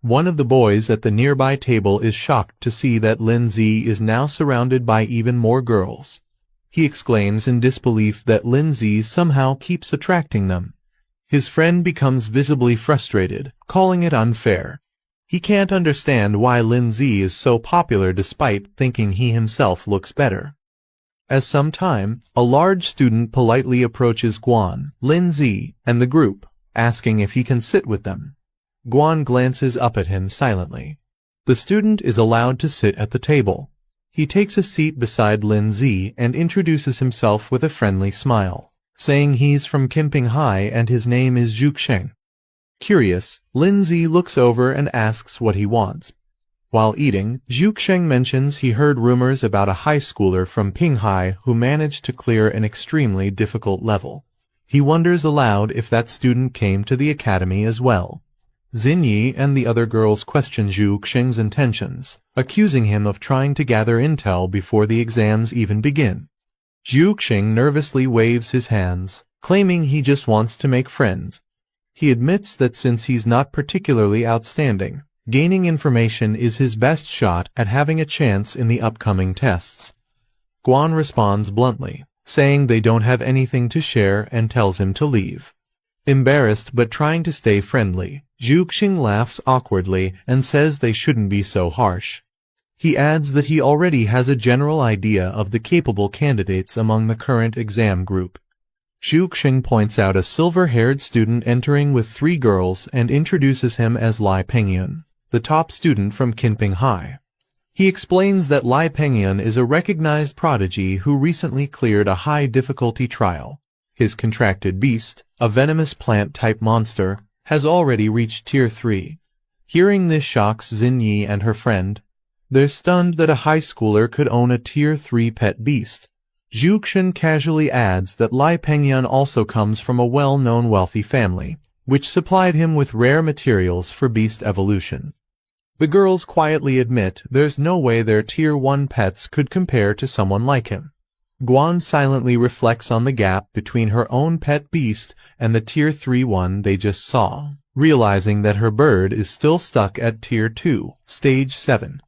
One of the boys at the nearby table is shocked to see that Lindsay is now surrounded by even more girls. He exclaims in disbelief that Lindsay somehow keeps attracting them. His friend becomes visibly frustrated, calling it unfair. He can't understand why Lindsay is so popular despite thinking he himself looks better. As some time, a large student politely approaches Guan, Lindsay, and the group, asking if he can sit with them. Guan glances up at him silently. The student is allowed to sit at the table. He takes a seat beside Lindsay and introduces himself with a friendly smile, saying he's from Pinghai and his name is Zhuxing. Curious, Lindsay looks over and asks what he wants. While eating, Zhuxing mentions he heard rumors about a high schooler from Pinghai who managed to clear an extremely difficult level. He wonders aloud if that student came to the academy as well. Xinyi and the other girls question Zhuxing's intentions, accusing him of trying to gather intel before the exams even begin. Zhuxing nervously waves his hands, claiming he just wants to make friends. He admits that since he's not particularly outstanding, gaining information is his best shot at having a chance in the upcoming tests. Guan responds bluntly, saying they don't have anything to share and tells him to leave. Embarrassed but trying to stay friendly, Zhuxing laughs awkwardly and says they shouldn't be so harsh. He adds that he already has a general idea of the capable candidates among the current exam group. Zhuxing points out a silver-haired student entering with 3 girls and introduces him as Lai Pengyun, the top student from Pinghai. He explains that Lai Pengyun is a recognized prodigy who recently cleared a high-difficulty trial. His contracted beast, a venomous plant-type monster, has already reached Tier 3. Hearing this shocks Xinyi and her friend. They're stunned that a high schooler could own a Tier 3 pet beast. Zhuxing casually adds that Lai Pengyun also comes from a well-known wealthy family, which supplied him with rare materials for beast evolution. The girls quietly admit there's no way their Tier 1 pets could compare to someone like him. Guan silently reflects on the gap between her own pet beast and the Tier 3 one they just saw, realizing that her bird is still stuck at Tier 2, Stage 7.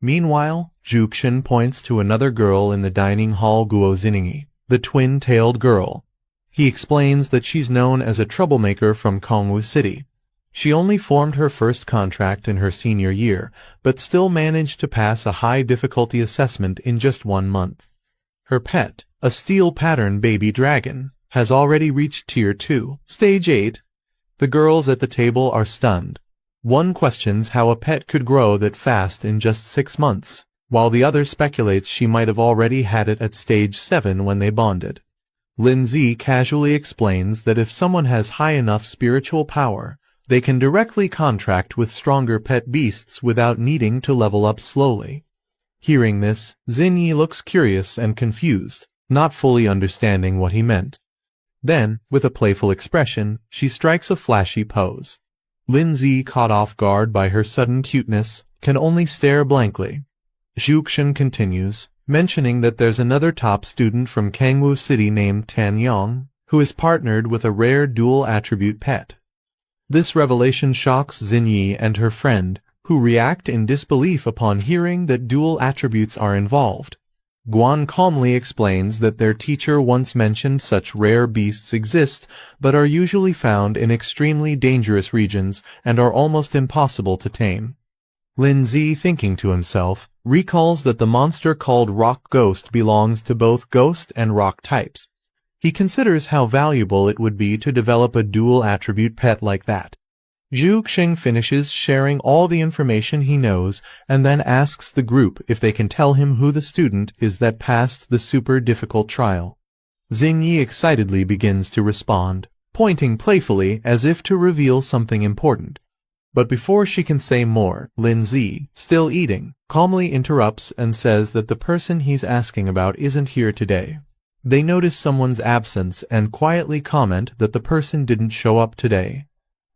Meanwhile, Zhuxing points to another girl in the dining hall, Guo Xiningi, the twin-tailed girl. He explains that she's known as a troublemaker from Kongwu City. She only formed her first contract in her senior year, but still managed to pass a high-difficulty assessment in just 1 month. Her pet, a steel pattern baby dragon, has already reached Tier 2, Stage 8. The girls at the table are stunned. One questions how a pet could grow that fast in just 6 months, while the other speculates she might have already had it at stage 7 when they bonded. Lindsay casually explains that if someone has high enough spiritual power, they can directly contract with stronger pet beasts without needing to level up slowly. Hearing this, Xinyi looks curious and confused, not fully understanding what he meant. Then, with a playful expression, she strikes a flashy pose. Lindsay, caught off guard by her sudden cuteness, can only stare blankly. Zhuxian continues, mentioning that there's another top student from Kangwu City named Tan Yang, who is partnered with a rare dual-attribute pet. This revelation shocks Xinyi and her friend, who react in disbelief upon hearing that dual attributes are involved. Guan calmly explains that their teacher once mentioned such rare beasts exist, but are usually found in extremely dangerous regions and are almost impossible to tame. Lindsay, thinking to himself, recalls that the monster called Rock Ghost belongs to both ghost and rock types. He considers how valuable it would be to develop a dual-attribute pet like that. Zhu Xing finishes sharing all the information he knows and then asks the group if they can tell him who the student is that passed the super difficult trial. Xingyi excitedly begins to respond, pointing playfully as if to reveal something important. But before she can say more, Lindsay, still eating, calmly interrupts and says that the person he's asking about isn't here today. They notice someone's absence and quietly comment that the person didn't show up today.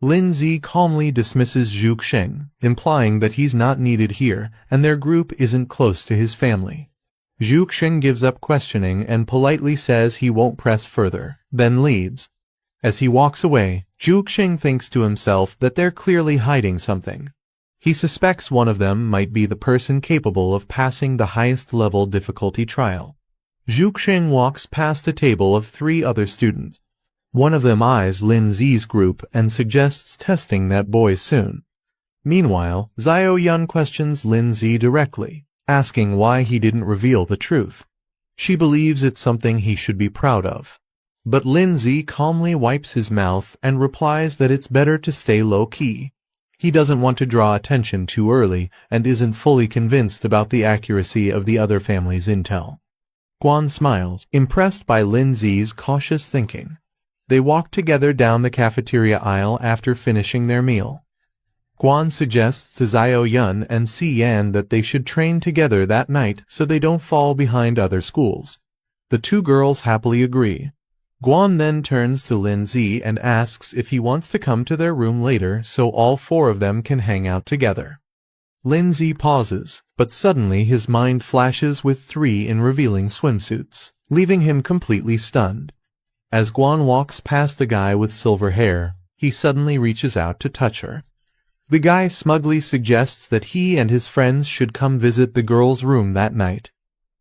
Lindsay calmly dismisses Zhu Xing, implying that he's not needed here and their group isn't close to his family. Zhu Xing gives up questioning and politely says he won't press further, then leaves. As he walks away, Zhu Xing thinks to himself that they're clearly hiding something. He suspects one of them might be the person capable of passing the highest level difficulty trial. Zhu Xing walks past a table of 3 other students. One of them eyes Lindsay's group and suggests testing that boy soon. Meanwhile, Xiao Yun questions Lindsay directly, asking why he didn't reveal the truth. She believes it's something he should be proud of. But Lindsay calmly wipes his mouth and replies that it's better to stay low-key. He doesn't want to draw attention too early and isn't fully convinced about the accuracy of the other family's intel. Guan smiles, impressed by Lindsay's cautious thinking. They walk together down the cafeteria aisle after finishing their meal. Guan suggests to Xiao Yun and Si Yan that they should train together that night so they don't fall behind other schools. The 2 girls happily agree. Guan then turns to Lindsay and asks if he wants to come to their room later so all 4 of them can hang out together. Lindsay pauses, but suddenly his mind flashes with 3 in revealing swimsuits, leaving him completely stunned. As Guan walks past a guy with silver hair, he suddenly reaches out to touch her. The guy smugly suggests that he and his friends should come visit the girl's room that night.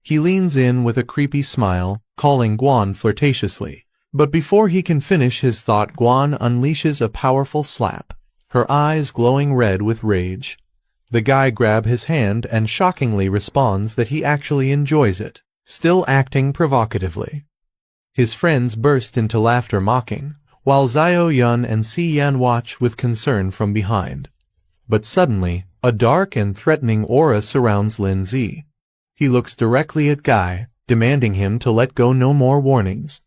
He leans in with a creepy smile, calling Guan flirtatiously. But before he can finish his thought, Guan unleashes a powerful slap, her eyes glowing red with rage. The guy grabs his hand and shockingly responds that he actually enjoys it, still acting provocatively. His friends burst into laughter mocking, while Xiao Yun and Si Yan watch with concern from behind. But suddenly, a dark and threatening aura surrounds Lindsay. He looks directly at Guy, demanding him to let go. No more warnings.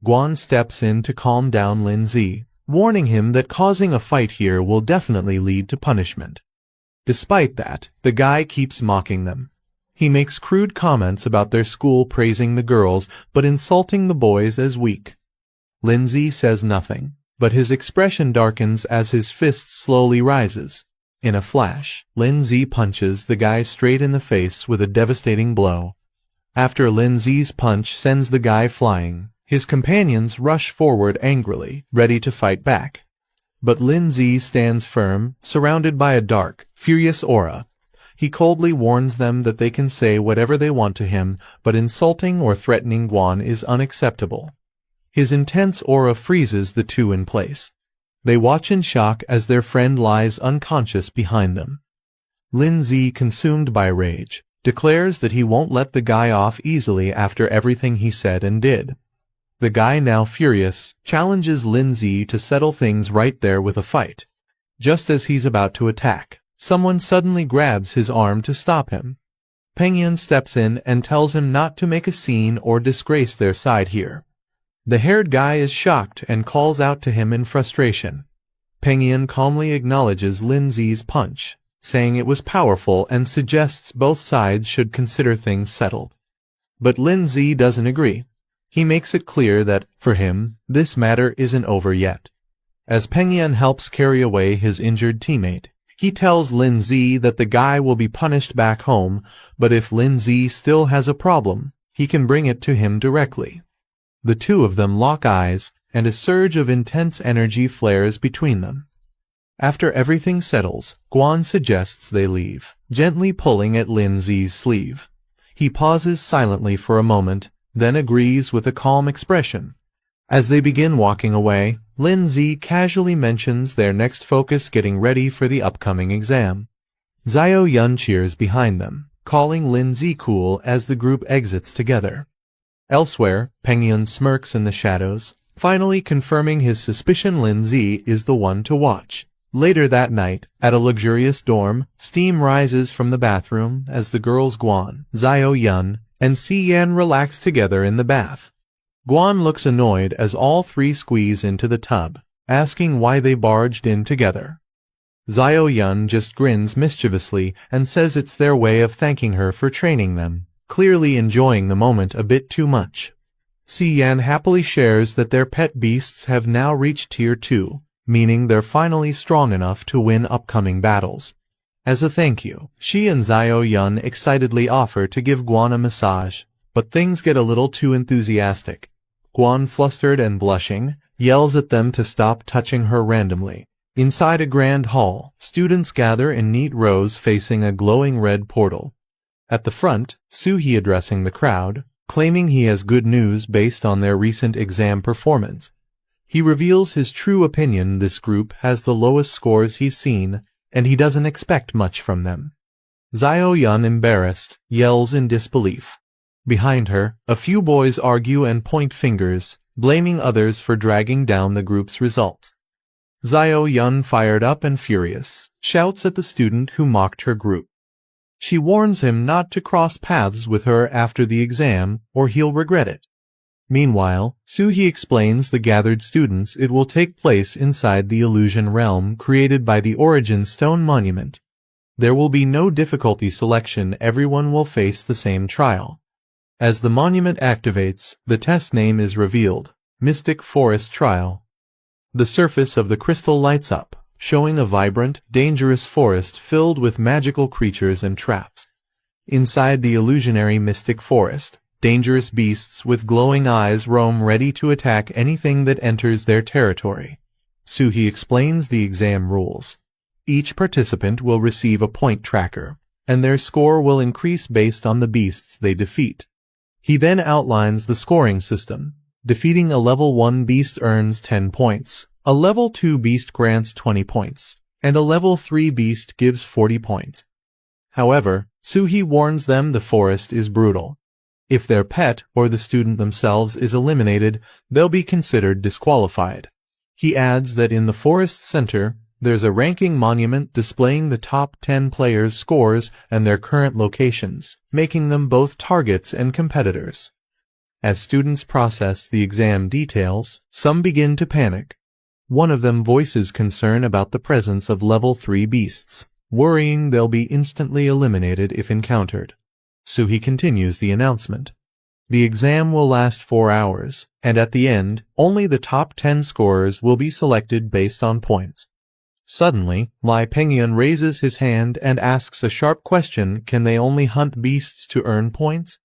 Guan steps in to calm down Lindsay, warning him that causing a fight here will definitely lead to punishment. Despite that, the guy keeps mocking them. He makes crude comments about their school, praising the girls but insulting the boys as weak. Lindsay says nothing, but his expression darkens as his fist slowly rises. In a flash, Lindsay punches the guy straight in the face with a devastating blow. After Lindsay's punch sends the guy flying, his companions rush forward angrily, ready to fight back. But Lindsay stands firm, surrounded by a dark, furious aura. He coldly warns them that they can say whatever they want to him, but insulting or threatening Guan is unacceptable. His intense aura freezes the 2 in place. They watch in shock as their friend lies unconscious behind them. Lindsay, consumed by rage, declares that he won't let the guy off easily after everything he said and did. The guy, now furious, challenges Lin Zi to settle things right there with a fight. Just as he's about to attack, someone suddenly grabs his arm to stop him. Peng Yan steps in and tells him not to make a scene or disgrace their side here. The haired guy is shocked and calls out to him in frustration. Peng Yan calmly acknowledges Lin Zi's punch, saying it was powerful, and suggests both sides should consider things settled. But Lin Zi doesn't agree. He makes it clear that, for him, this matter isn't over yet. As Peng Yan helps carry away his injured teammate, he tells Lin Zi that the guy will be punished back home, but if Lin Zi still has a problem, he can bring it to him directly. The two of them lock eyes, and a surge of intense energy flares between them. After everything settles, Guan suggests they leave, gently pulling at Lin Zi's sleeve. He pauses silently for a moment, then agrees with a calm expression. As they begin walking away, Lin Zi casually mentions their next focus, getting ready for the upcoming exam. Xiao Yun cheers behind them, calling Lin Zi cool as the group exits together. Elsewhere, Peng Yan smirks in the shadows, finally confirming his suspicion Lin Zi is the one to watch. Later that night, at a luxurious dorm, steam rises from the bathroom as the girls Guan, Xiao Yun, and Si Yan relax together in the bath. Guan looks annoyed as all three squeeze into the tub, asking why they barged in together. Xiao Yun just grins mischievously and says it's their way of thanking her for training them, clearly enjoying the moment a bit too much. Si Yan happily shares that their pet beasts have now reached Tier 2, meaning they're finally strong enough to win upcoming battles. As a thank you, she and Xiao Yun excitedly offer to give Guan a massage, but things get a little too enthusiastic. Guan, flustered and blushing, yells at them to stop touching her randomly. Inside a grand hall, students gather in neat rows facing a glowing red portal. At the front, Suhi addressing the crowd, claiming he has good news based on their recent exam performance. He reveals his true opinion: this group has the lowest scores he's seen, and he doesn't expect much from them. Xiao Yun, embarrassed, yells in disbelief. Behind her, a few boys argue and point fingers, blaming others for dragging down the group's results. Xiao Yun, fired up and furious, shouts at the student who mocked her group. She warns him not to cross paths with her after the exam, or he'll regret it. Meanwhile, Suhi explains the gathered students it will take place inside the illusion realm created by the Origin Stone Monument. There will be no difficulty selection, everyone will face the same trial. As the monument activates, the test name is revealed: Mystic Forest Trial. The surface of the crystal lights up, showing a vibrant, dangerous forest filled with magical creatures and traps. Inside the illusionary mystic forest, dangerous beasts with glowing eyes roam, ready to attack anything that enters their territory. Suhi explains the exam rules. Each participant will receive a point tracker, and their score will increase based on the beasts they defeat. He then outlines the scoring system. Defeating a level 1 beast earns 10 points, a level 2 beast grants 20 points, and a level 3 beast gives 40 points. However, Suhi warns them the forest is brutal. If their pet or the student themselves is eliminated, they'll be considered disqualified. He adds that in the forest center, there's a ranking monument displaying the top 10 players' scores and their current locations, making them both targets and competitors. As students process the exam details, some begin to panic. One of them voices concern about the presence of level 3 beasts, worrying they'll be instantly eliminated if encountered. Suhi continues the announcement. The exam will last 4 hours, and at the end, only the top 10 scorers will be selected based on points. Suddenly, Lai Pengyan raises his hand and asks a sharp question: can they only hunt beasts to earn points?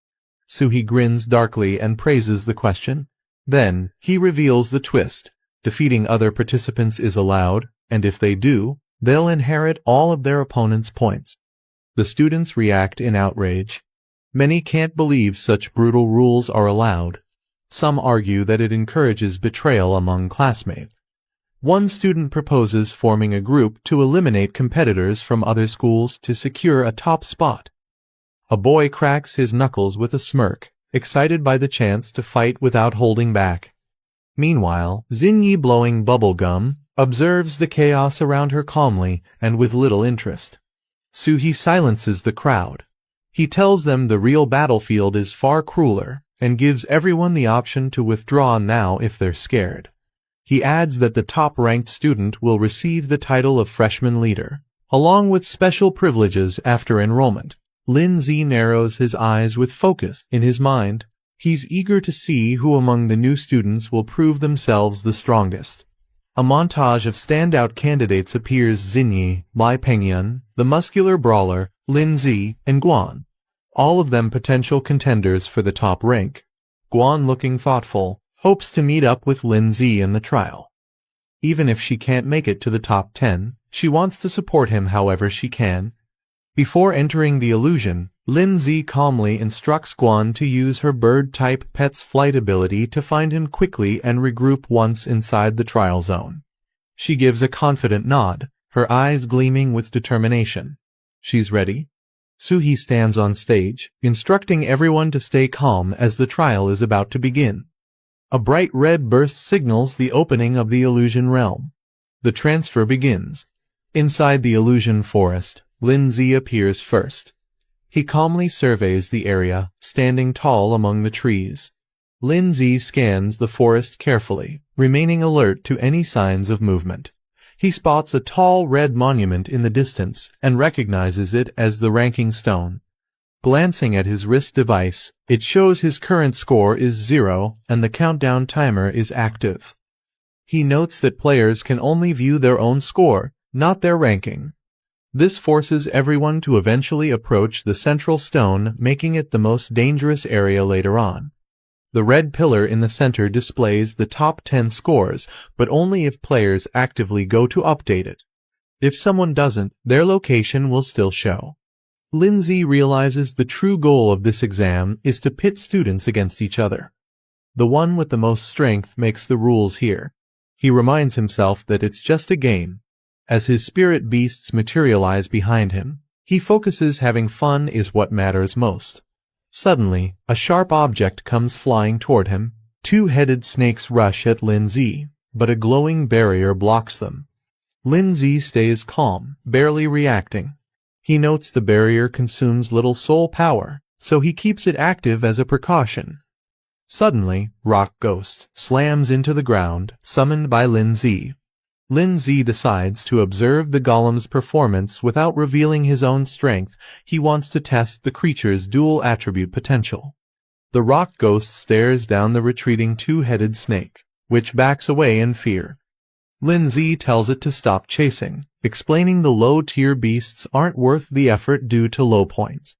Suhi grins darkly and praises the question. Then, he reveals the twist. Defeating other participants is allowed, and if they do, they'll inherit all of their opponent's points. The students react in outrage. Many can't believe such brutal rules are allowed. Some argue that it encourages betrayal among classmates. One student proposes forming a group to eliminate competitors from other schools to secure a top spot. A boy cracks his knuckles with a smirk, excited by the chance to fight without holding back. Meanwhile, Xinyi, blowing bubble gum, observes the chaos around her calmly and with little interest. Suhi silences the crowd. He tells them the real battlefield is far crueler, and gives everyone the option to withdraw now if they're scared. He adds that the top-ranked student will receive the title of freshman leader, along with special privileges after enrollment. Lin Zi narrows his eyes with focus in his mind. He's eager to see who among the new students will prove themselves the strongest. A montage of standout candidates appears: Xinyi, Lai Pengyun, the muscular brawler, Lin Zi, and Guan. All of them potential contenders for the top rank. Guan, looking thoughtful, hopes to meet up with Lin Zi in the trial. Even if she can't make it to the top 10, she wants to support him however she can. Before entering the illusion, Lin Zi calmly instructs Guan to use her bird-type pet's flight ability to find him quickly and regroup once inside the trial zone. She gives a confident nod, her eyes gleaming with determination. She's ready. Suhi stands on stage, instructing everyone to stay calm as the trial is about to begin. A bright red burst signals the opening of the illusion realm. The transfer begins. Inside the illusion forest, Lin Zi appears first. He calmly surveys the area, standing tall among the trees. Lin Zi scans the forest carefully, remaining alert to any signs of movement. He spots a tall red monument in the distance and recognizes it as the ranking stone. Glancing at his wrist device, it shows his current score is 0 and the countdown timer is active. He notes that players can only view their own score, not their ranking. This forces everyone to eventually approach the central stone, making it the most dangerous area later on. The red pillar in the center displays the top 10 scores, but only if players actively go to update it. If someone doesn't, their location will still show. Lin Zi realizes the true goal of this exam is to pit students against each other. The one with the most strength makes the rules here. He reminds himself that it's just a game. As his spirit beasts materialize behind him, he focuses having fun is what matters most. Suddenly, a sharp object comes flying toward him. Two-headed snakes rush at Lin Zi, but a glowing barrier blocks them. Lin Zi stays calm, barely reacting. He notes the barrier consumes little soul power, so he keeps it active as a precaution. Suddenly, Rock Ghost slams into the ground, summoned by Lin Zi. Lin Zi decides to observe the golem's performance without revealing his own strength. He wants to test the creature's dual attribute potential. The rock ghost stares down the retreating two-headed snake, which backs away in fear. Lin Zi tells it to stop chasing, explaining the low-tier beasts aren't worth the effort due to low points.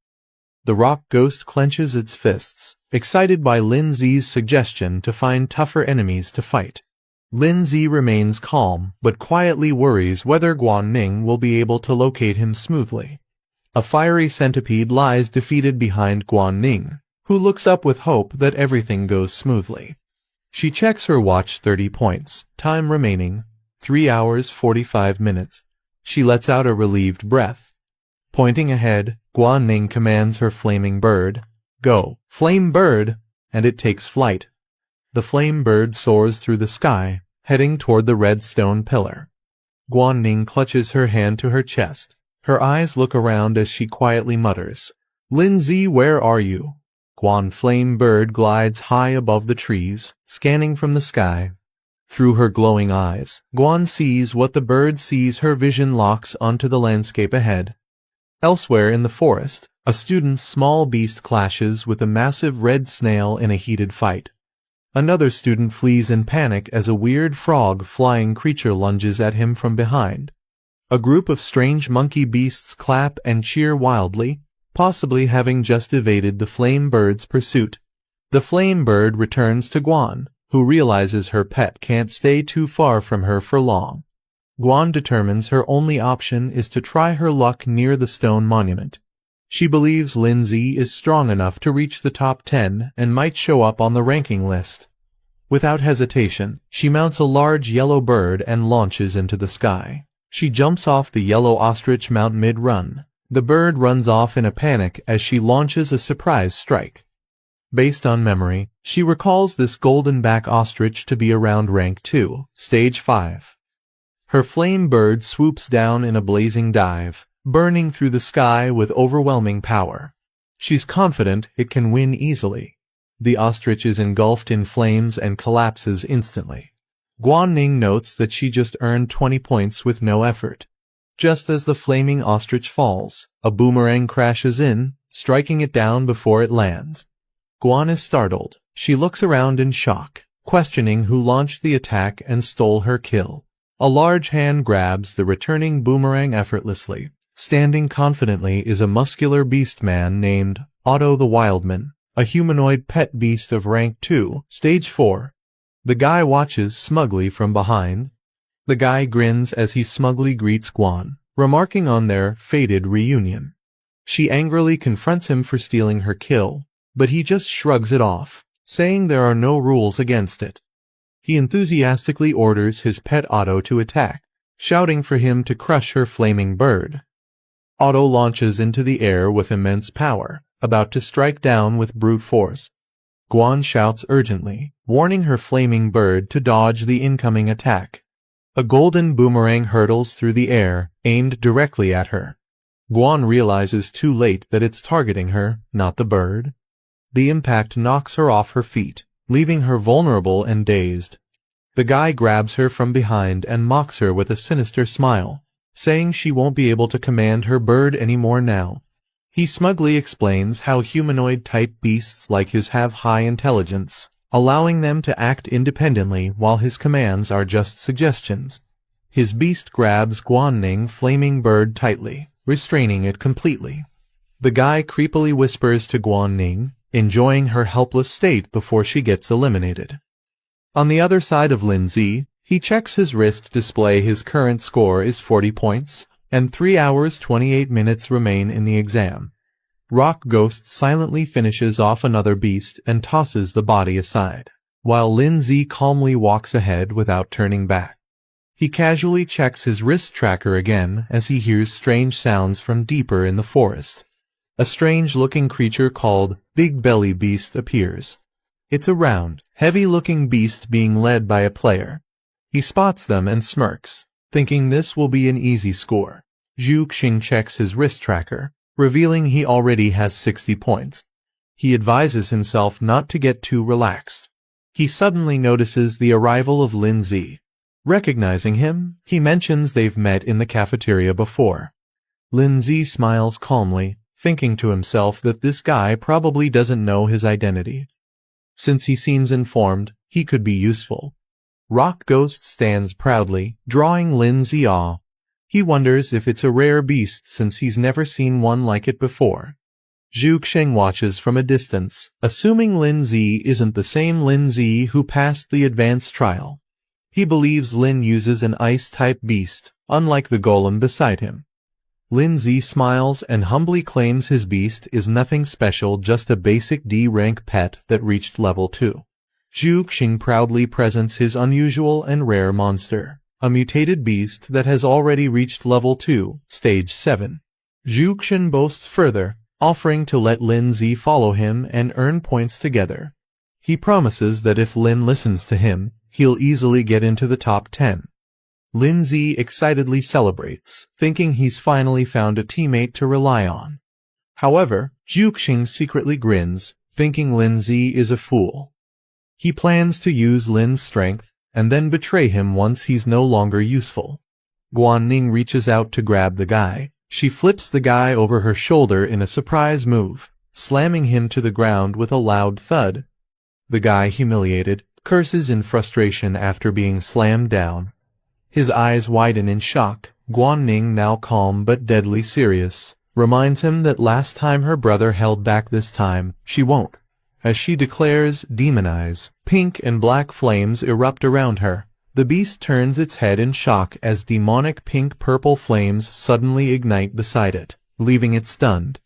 The rock ghost clenches its fists, excited by Lin Zi's suggestion to find tougher enemies to fight. Lin Zi remains calm, but quietly worries whether Guan Ning will be able to locate him smoothly. A fiery centipede lies defeated behind Guan Ning, who looks up with hope that everything goes smoothly. She checks her watch. 30 points, time remaining, 3 hours 45 minutes. She lets out a relieved breath. Pointing ahead, Guan Ning commands her flaming bird, "Go, flame bird!" and it takes flight. The flame bird soars through the sky, heading toward the red stone pillar. Guan Ning clutches her hand to her chest. Her eyes look around as she quietly mutters, "Lin Zi, where are you?" Guan Flame Bird glides high above the trees, scanning from the sky. Through her glowing eyes, Guan sees what the bird sees. Her vision locks onto the landscape ahead. Elsewhere in the forest, a student's small beast clashes with a massive red snail in a heated fight. Another student flees in panic as a weird frog-flying creature lunges at him from behind. A group of strange monkey beasts clap and cheer wildly, possibly having just evaded the flame bird's pursuit. The flame bird returns to Guan, who realizes her pet can't stay too far from her for long. Guan determines her only option is to try her luck near the stone monument. She believes Lin Zi is strong enough to reach the top 10 and might show up on the ranking list. Without hesitation, she mounts a large yellow bird and launches into the sky. She jumps off the yellow ostrich mount mid-run. The bird runs off in a panic as she launches a surprise strike. Based on memory, she recalls this golden-back ostrich to be around rank 2, stage 5. Her flame bird swoops down in a blazing dive, burning through the sky with overwhelming power. She's confident it can win easily. The ostrich is engulfed in flames and collapses instantly. Guanning notes that she just earned 20 points with no effort. Just as the flaming ostrich falls, a boomerang crashes in, striking it down before it lands. Guan is startled. She looks around in shock, questioning who launched the attack and stole her kill. A large hand grabs the returning boomerang effortlessly. Standing confidently is a muscular beast man named Otto the Wildman, a humanoid pet beast of rank 2, stage 4. The guy watches smugly from behind. The guy grins as he smugly greets Guan, remarking on their fated reunion. She angrily confronts him for stealing her kill, but he just shrugs it off, saying there are no rules against it. He enthusiastically orders his pet Otto to attack, shouting for him to crush her flaming bird. Otto launches into the air with immense power, about to strike down with brute force. Guan shouts urgently, warning her flaming bird to dodge the incoming attack. A golden boomerang hurtles through the air, aimed directly at her. Guan realizes too late that it's targeting her, not the bird. The impact knocks her off her feet, leaving her vulnerable and dazed. The guy grabs her from behind and mocks her with a sinister smile, saying she won't be able to command her bird anymore now. He smugly explains how humanoid-type beasts like his have high intelligence, allowing them to act independently while his commands are just suggestions. His beast grabs Guanning's flaming bird tightly, restraining it completely. The guy creepily whispers to Guanning, enjoying her helpless state before she gets eliminated. On the other side of Lindsay, he checks his wrist display. His current score is 40 points, and 3 hours 28 minutes remain in the exam. Rock Ghost silently finishes off another beast and tosses the body aside, while Lindsay calmly walks ahead without turning back. He casually checks his wrist tracker again as he hears strange sounds from deeper in the forest. A strange-looking creature called Big Belly Beast appears. It's a round, heavy-looking beast being led by a player. He spots them and smirks, thinking this will be an easy score. Zhu Xing checks his wrist tracker, revealing he already has 60 points. He advises himself not to get too relaxed. He suddenly notices the arrival of Lindsay. Recognizing him, he mentions they've met in the cafeteria before. Lindsay smiles calmly, thinking to himself that this guy probably doesn't know his identity. Since he seems informed, he could be useful. Rock Ghost stands proudly, drawing Lindsay awe. He wonders if it's a rare beast since he's never seen one like it before. Zhu Xing watches from a distance, assuming Lindsay isn't the same Lindsay who passed the advanced trial. He believes Lin uses an ice-type beast, unlike the golem beside him. Lindsay smiles and humbly claims his beast is nothing special, just a basic D-rank pet that reached level 2. Zhu Xing proudly presents his unusual and rare monster, a mutated beast that has already reached level 2, stage 7. Zhu Xing boasts further, offering to let Lindsay follow him and earn points together. He promises that if Lin listens to him, he'll easily get into the top 10. Lindsay excitedly celebrates, thinking he's finally found a teammate to rely on. However, Zhu Xing secretly grins, thinking Lindsay is a fool. He plans to use Lin's strength, and then betray him once he's no longer useful. Guanning reaches out to grab the guy. She flips the guy over her shoulder in a surprise move, slamming him to the ground with a loud thud. The guy, humiliated, curses in frustration after being slammed down. His eyes widen in shock. Guanning, now calm but deadly serious, reminds him that last time her brother held back, this time she won't. As she declares, demonize, pink and black flames erupt around her. The beast turns its head in shock as demonic pink-purple flames suddenly ignite beside it, leaving it stunned.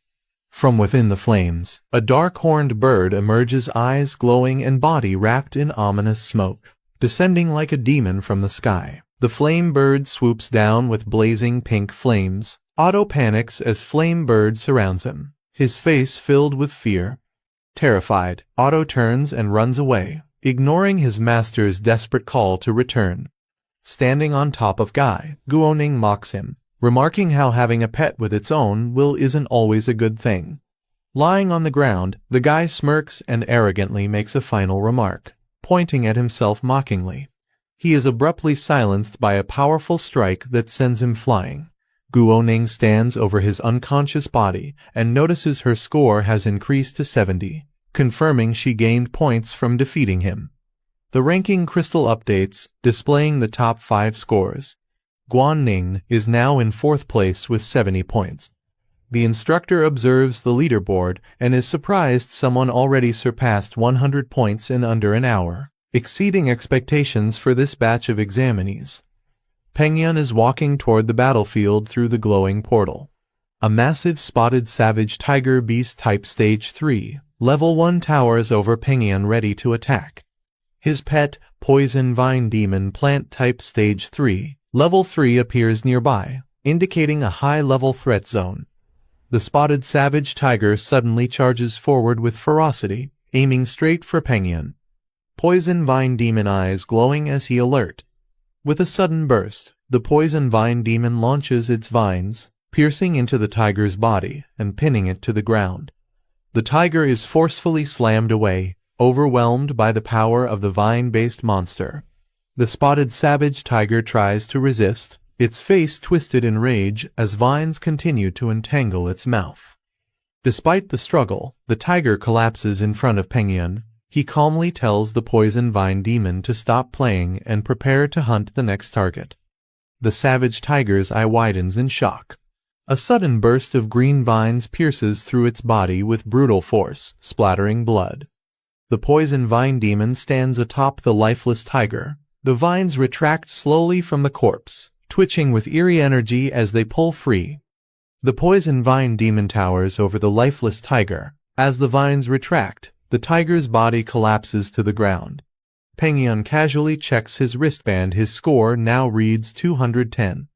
From within the flames, a dark-horned bird emerges, eyes glowing and body wrapped in ominous smoke, descending like a demon from the sky. The flame bird swoops down with blazing pink flames. Otto panics as flame bird surrounds him, his face filled with fear. Terrified, Otto turns and runs away, ignoring his master's desperate call to return. Standing on top of Guy, Guoning mocks him, remarking how having a pet with its own will isn't always a good thing. Lying on the ground, the guy smirks and arrogantly makes a final remark, pointing at himself mockingly. He is abruptly silenced by a powerful strike that sends him flying. Guoning stands over his unconscious body and notices her score has increased to 70, confirming she gained points from defeating him. The ranking crystal updates, displaying the top 5 scores. Guoning is now in 4th place with 70 points. The instructor observes the leaderboard and is surprised someone already surpassed 100 points in under an hour, exceeding expectations for this batch of examinees. Pengyun is walking toward the battlefield through the glowing portal. A massive spotted savage tiger beast type stage 3, level 1 towers over Pengyun ready to attack. His pet, poison vine demon plant type stage 3, level 3 appears nearby, indicating a high-level threat zone. The spotted savage tiger suddenly charges forward with ferocity, aiming straight for Pengyun. Poison vine demon eyes glowing as he alert. With a sudden burst, the poison vine demon launches its vines, piercing into the tiger's body and pinning it to the ground. The tiger is forcefully slammed away, overwhelmed by the power of the vine-based monster. The spotted savage tiger tries to resist, its face twisted in rage as vines continue to entangle its mouth. Despite the struggle, the tiger collapses in front of Pengyun. He calmly tells the poison vine demon to stop playing and prepare to hunt the next target. The savage tiger's eye widens in shock. A sudden burst of green vines pierces through its body with brutal force, splattering blood. The poison vine demon stands atop the lifeless tiger. The vines retract slowly from the corpse, twitching with eerie energy as they pull free. The poison vine demon towers over the lifeless tiger. As the vines retract, the tiger's body collapses to the ground. Pengyun casually checks his wristband. His score now reads 210.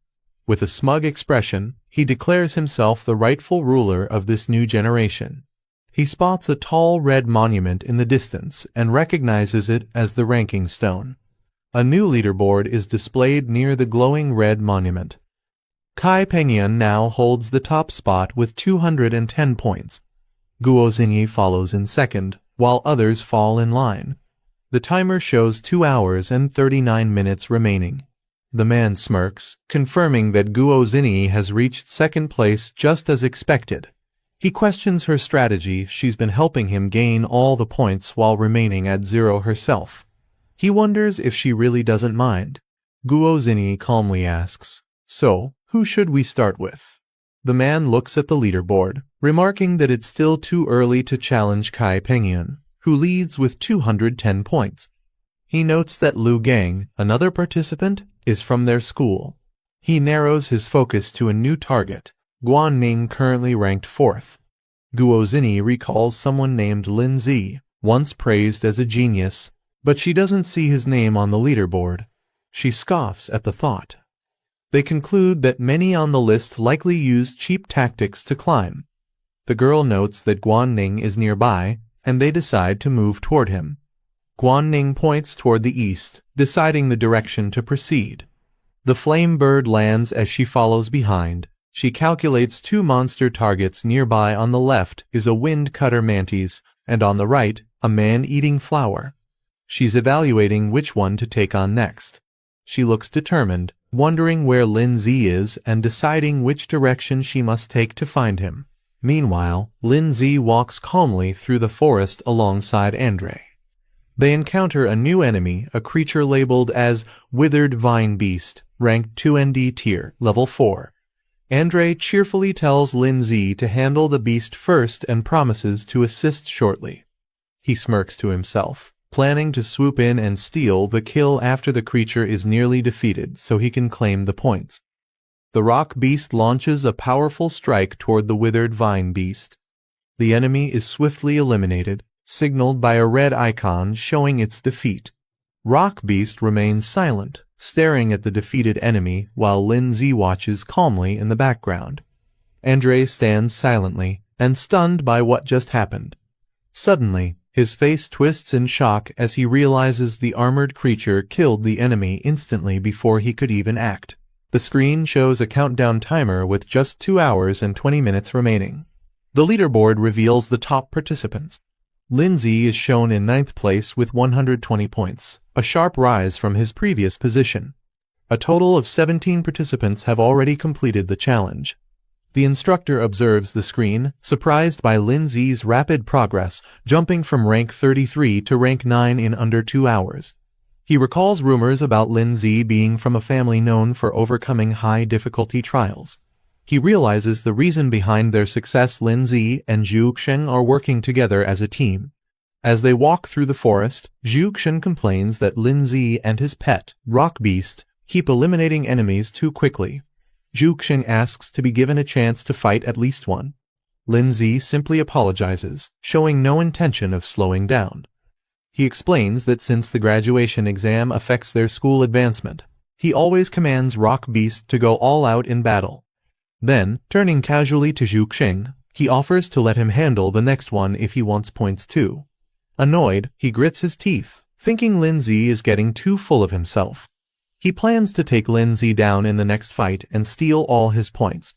With a smug expression, he declares himself the rightful ruler of this new generation. He spots a tall red monument in the distance and recognizes it as the ranking stone. A new leaderboard is displayed near the glowing red monument. Pengyun now holds the top spot with 210 points. Guo Xingyi follows in second, while others fall in line. The timer shows 2 hours and 39 minutes remaining. The man smirks, confirming that Guo Xingyi has reached second place just as expected. He questions her strategy. She's been helping him gain all the points while remaining at 0 herself. He wonders if she really doesn't mind. Guo Xingyi calmly asks, "So, who should we start with?" The man looks at the leaderboard, remarking that it's still too early to challenge Pengyun, who leads with 210 points. He notes that Lu Gang, another participant, is from their school. He narrows his focus to a new target, Guanning, currently ranked 4th. Guo Xingyi recalls someone named Lin Zi, once praised as a genius, but she doesn't see his name on the leaderboard. She scoffs at the thought. They conclude that many on the list likely used cheap tactics to climb. The girl notes that Guanning is nearby, and they decide to move toward him. Guanning points toward the east, deciding the direction to proceed. The flame bird lands as she follows behind. She calculates 2 monster targets. Nearby on the left is a wind cutter mantis, and on the right, a man-eating flower. She's evaluating which one to take on next. She looks determined, wondering where Lin Zi is and deciding which direction she must take to find him. Meanwhile, Lin Zi walks calmly through the forest alongside Andre. They encounter a new enemy, a creature labeled as Withered Vine Beast, ranked 2ND tier, level 4. Andre cheerfully tells Lin Zi to handle the beast first and promises to assist shortly. He smirks to himself, planning to swoop in and steal the kill after the creature is nearly defeated so he can claim the points. The rock beast launches a powerful strike toward the withered vine beast. The enemy is swiftly eliminated, signaled by a red icon showing its defeat. Rock beast remains silent, staring at the defeated enemy while Lin Zi watches calmly in the background. Andre stands silently and stunned by what just happened. Suddenly, his face twists in shock as he realizes the armored creature killed the enemy instantly before he could even act. The screen shows a countdown timer with just 2 hours and 20 minutes remaining. The leaderboard reveals the top participants. Lindsay is shown in 9th place with 120 points, a sharp rise from his previous position. A total of 17 participants have already completed the challenge. The instructor observes the screen, surprised by Lindsay's rapid progress, jumping from rank 33 to rank 9 in under 2 hours. He recalls rumors about Lindsay being from a family known for overcoming high-difficulty trials. He realizes the reason behind their success. Lindsay and Zhuxiang are working together as a team. As they walk through the forest, Zhuxiang complains that Lindsay and his pet, Rock Beast, keep eliminating enemies too quickly. Zhuxiang asks to be given a chance to fight at least one. Lindsay simply apologizes, showing no intention of slowing down. He explains that since the graduation exam affects their school advancement, he always commands Rock Beast to go all out in battle. Then, turning casually to Zhuxiang, he offers to let him handle the next one if he wants points too. Annoyed, he grits his teeth, thinking Lindsay is getting too full of himself. He plans to take Lindsay down in the next fight and steal all his points.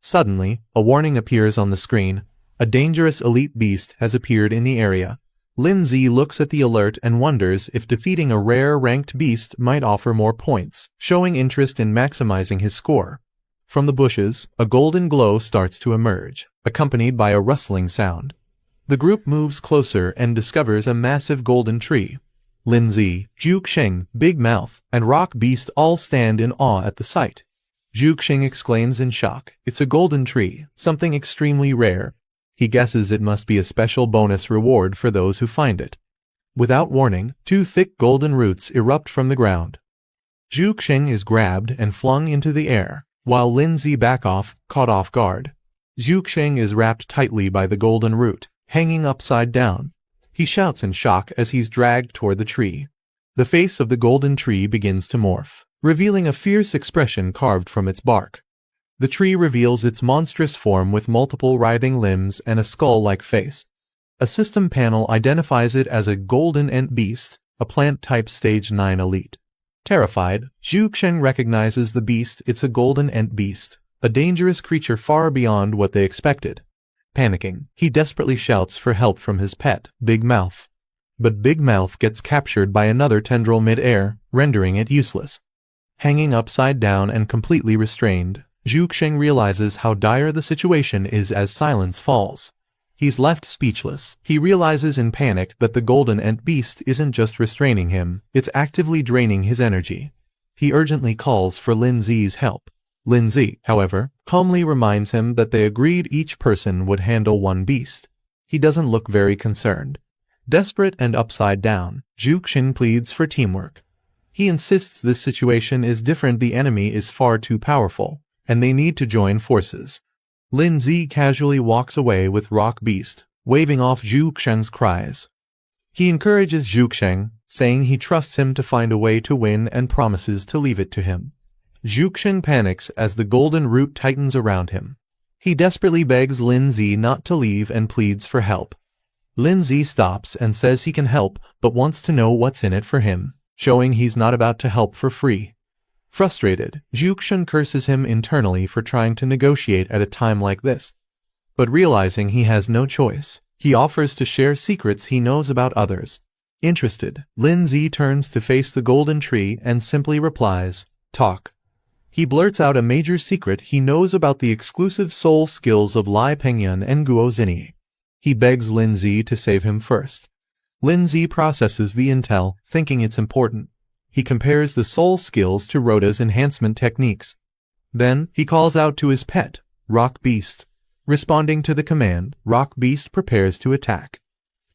Suddenly, a warning appears on the screen. A dangerous elite beast has appeared in the area. Lindsay looks at the alert and wonders if defeating a rare ranked beast might offer more points, showing interest in maximizing his score. From the bushes, a golden glow starts to emerge, accompanied by a rustling sound. The group moves closer and discovers a massive golden tree. Lindsay, Zhuxiang, Big Mouth, and Rock Beast all stand in awe at the sight. Zhuxiang exclaims in shock, "It's a golden tree, something extremely rare." He guesses it must be a special bonus reward for those who find it. Without warning, 2 thick golden roots erupt from the ground. Zhuxiang is grabbed and flung into the air, while Lindsay back off, caught off guard. Zhuxiang is wrapped tightly by the golden root, hanging upside down. He shouts in shock as he's dragged toward the tree. The face of the golden tree begins to morph, revealing a fierce expression carved from its bark. The tree reveals its monstrous form with multiple writhing limbs and a skull-like face. A system panel identifies it as a golden ant beast, a plant-type stage 9 elite. Terrified, Zhuxiang recognizes the beast. It's a golden ant beast, a dangerous creature far beyond what they expected. Panicking, he desperately shouts for help from his pet, Big Mouth. But Big Mouth gets captured by another tendril mid-air, rendering it useless. Hanging upside down and completely restrained, Zhuxiang realizes how dire the situation is as silence falls. He's left speechless. He realizes in panic that the golden ant beast isn't just restraining him, it's actively draining his energy. He urgently calls for Lindsay's help. Lindsay, however, calmly reminds him that they agreed each person would handle one beast. He doesn't look very concerned. Desperate and upside down, Zhuxiang pleads for teamwork. He insists this situation is different. The enemy is far too powerful, and they need to join forces. Lindsay casually walks away with Rock Beast, waving off Zhuxiang's cries. He encourages Zhuxiang, saying he trusts him to find a way to win and promises to leave it to him. Zhuxiang panics as the golden root tightens around him. He desperately begs Lindsay not to leave and pleads for help. Lindsay stops and says he can help but wants to know what's in it for him, showing he's not about to help for free. Frustrated, Zhuxiang curses him internally for trying to negotiate at a time like this. But realizing he has no choice, he offers to share secrets he knows about others. Interested, Lindsay turns to face the golden tree and simply replies, "Talk." He blurts out a major secret he knows about the exclusive soul skills of Lai Pengyan and Guo Zinyi. He begs Lindsay to save him first. Lindsay processes the intel, thinking it's important. He compares the soul skills to Rhoda's enhancement techniques. Then, he calls out to his pet, Rock Beast. Responding to the command, Rock Beast prepares to attack.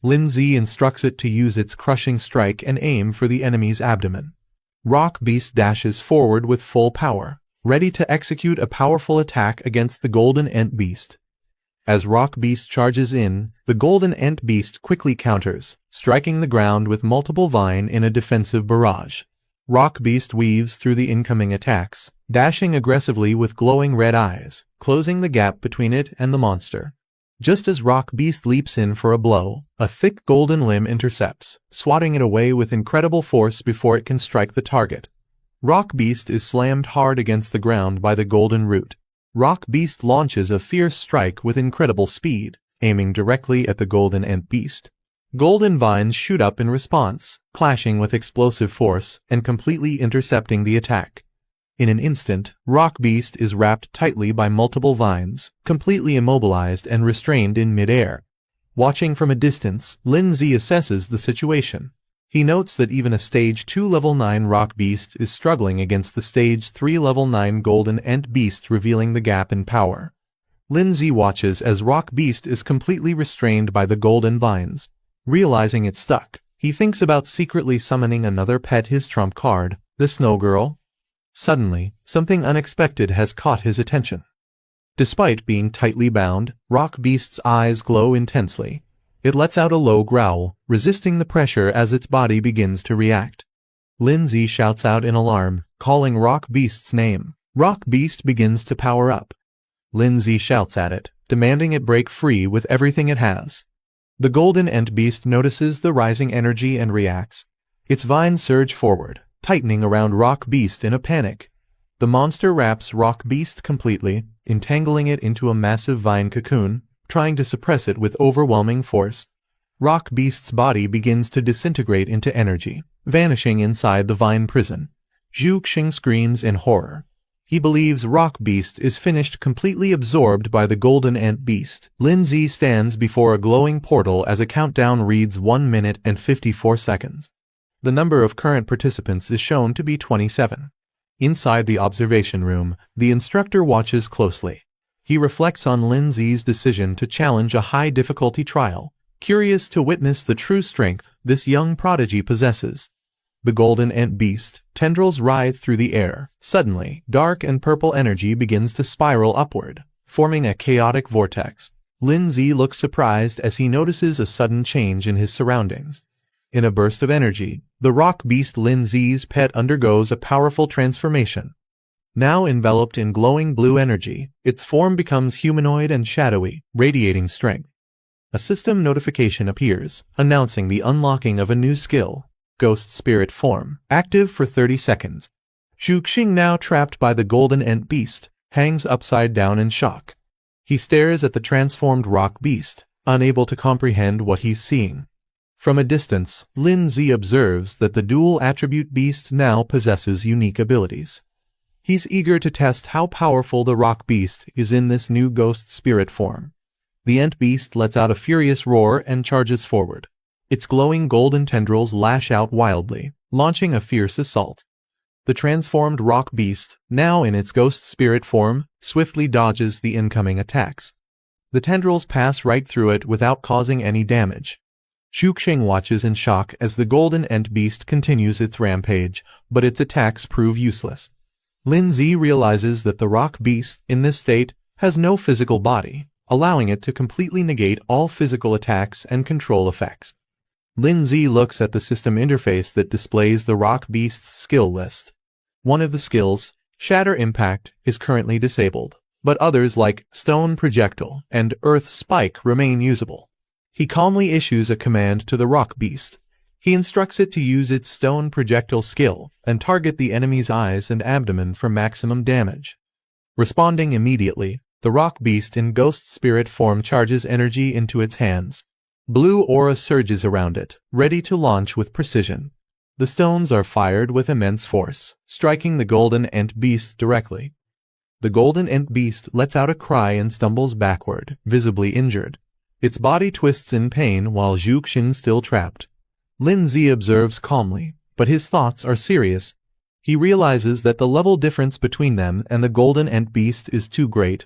Lindsay instructs it to use its crushing strike and aim for the enemy's abdomen. Rock Beast dashes forward with full power, ready to execute a powerful attack against the golden ant beast. As Rock Beast charges in, the golden ant beast quickly counters, striking the ground with multiple vine in a defensive barrage. Rock Beast weaves through the incoming attacks, dashing aggressively with glowing red eyes, closing the gap between it and the monster. Just as Rock Beast leaps in for a blow, a thick golden limb intercepts, swatting it away with incredible force before it can strike the target. Rock Beast is slammed hard against the ground by the golden root. Rock Beast launches a fierce strike with incredible speed, aiming directly at the golden ant beast. Golden vines shoot up in response, clashing with explosive force and completely intercepting the attack. In an instant, Rock Beast is wrapped tightly by multiple vines, completely immobilized and restrained in mid-air. Watching from a distance, Lindsay assesses the situation. He notes that even a Stage 2 Level 9 Rock Beast is struggling against the Stage 3 Level 9 Golden Ant Beast, revealing the gap in power. Lindsay watches as Rock Beast is completely restrained by the golden vines. Realizing it's stuck, he thinks about secretly summoning another pet, his trump card, the Snow Girl. Suddenly, something unexpected has caught his attention. Despite being tightly bound, Rock Beast's eyes glow intensely. It lets out a low growl, resisting the pressure as its body begins to react. Lindsay shouts out in alarm, calling Rock Beast's name. Rock Beast begins to power up. Lindsay shouts at it, demanding it break free with everything it has. The Golden Ant Beast notices the rising energy and reacts. Its vines surge forward, tightening around Rock Beast in a panic. The monster wraps Rock Beast completely, entangling it into a massive vine cocoon, trying to suppress it with overwhelming force. Rock Beast's body begins to disintegrate into energy, vanishing inside the vine prison. Zhu Xing screams in horror. He believes Rock Beast is finished, completely absorbed by the Golden Ant Beast. Lindsay stands before a glowing portal as a countdown reads 1 minute and 54 seconds. The number of current participants is shown to be 27. Inside the observation room, the instructor watches closely. He reflects on Lindsay's decision to challenge a high-difficulty trial, curious to witness the true strength this young prodigy possesses. The Golden Ant Beast tendrils writhe through the air. Suddenly, dark and purple energy begins to spiral upward, forming a chaotic vortex. Lindsay looks surprised as he notices a sudden change in his surroundings. In a burst of energy, the Rock Beast, Lindsay's pet, undergoes a powerful transformation. Now enveloped in glowing blue energy, its form becomes humanoid and shadowy, radiating strength. A system notification appears, announcing the unlocking of a new skill, Ghost Spirit Form, active for 30 seconds. Zhu Xing, now trapped by the Golden Ant Beast, hangs upside down in shock. He stares at the transformed Rock Beast, unable to comprehend what he's seeing. From a distance, Lindsay observes that the dual attribute beast now possesses unique abilities. He's eager to test how powerful the Rock Beast is in this new Ghost Spirit form. The Ant Beast lets out a furious roar and charges forward. Its glowing golden tendrils lash out wildly, launching a fierce assault. The transformed Rock Beast, now in its Ghost Spirit form, swiftly dodges the incoming attacks. The tendrils pass right through it without causing any damage. Zhu Xing watches in shock as the Golden Ant Beast continues its rampage, but its attacks prove useless. Lindsay realizes that the Rock Beast, in this state, has no physical body, allowing it to completely negate all physical attacks and control effects. Lindsay looks at the system interface that displays the Rock Beast's skill list. One of the skills, Shatter Impact, is currently disabled, but others like Stone Projectile and Earth Spike remain usable. He calmly issues a command to the Rock Beast. He instructs it to use its Stone Projectile skill and target the enemy's eyes and abdomen for maximum damage. Responding immediately, the Rock Beast in Ghost Spirit form charges energy into its hands. Blue aura surges around it, ready to launch with precision. The stones are fired with immense force, striking the Golden Ant Beast directly. The Golden Ant Beast lets out a cry and stumbles backward, visibly injured. Its body twists in pain while Zhu Xing still trapped. Lindsay observes calmly, but his thoughts are serious. He realizes that the level difference between them and the Golden Ant Beast is too great.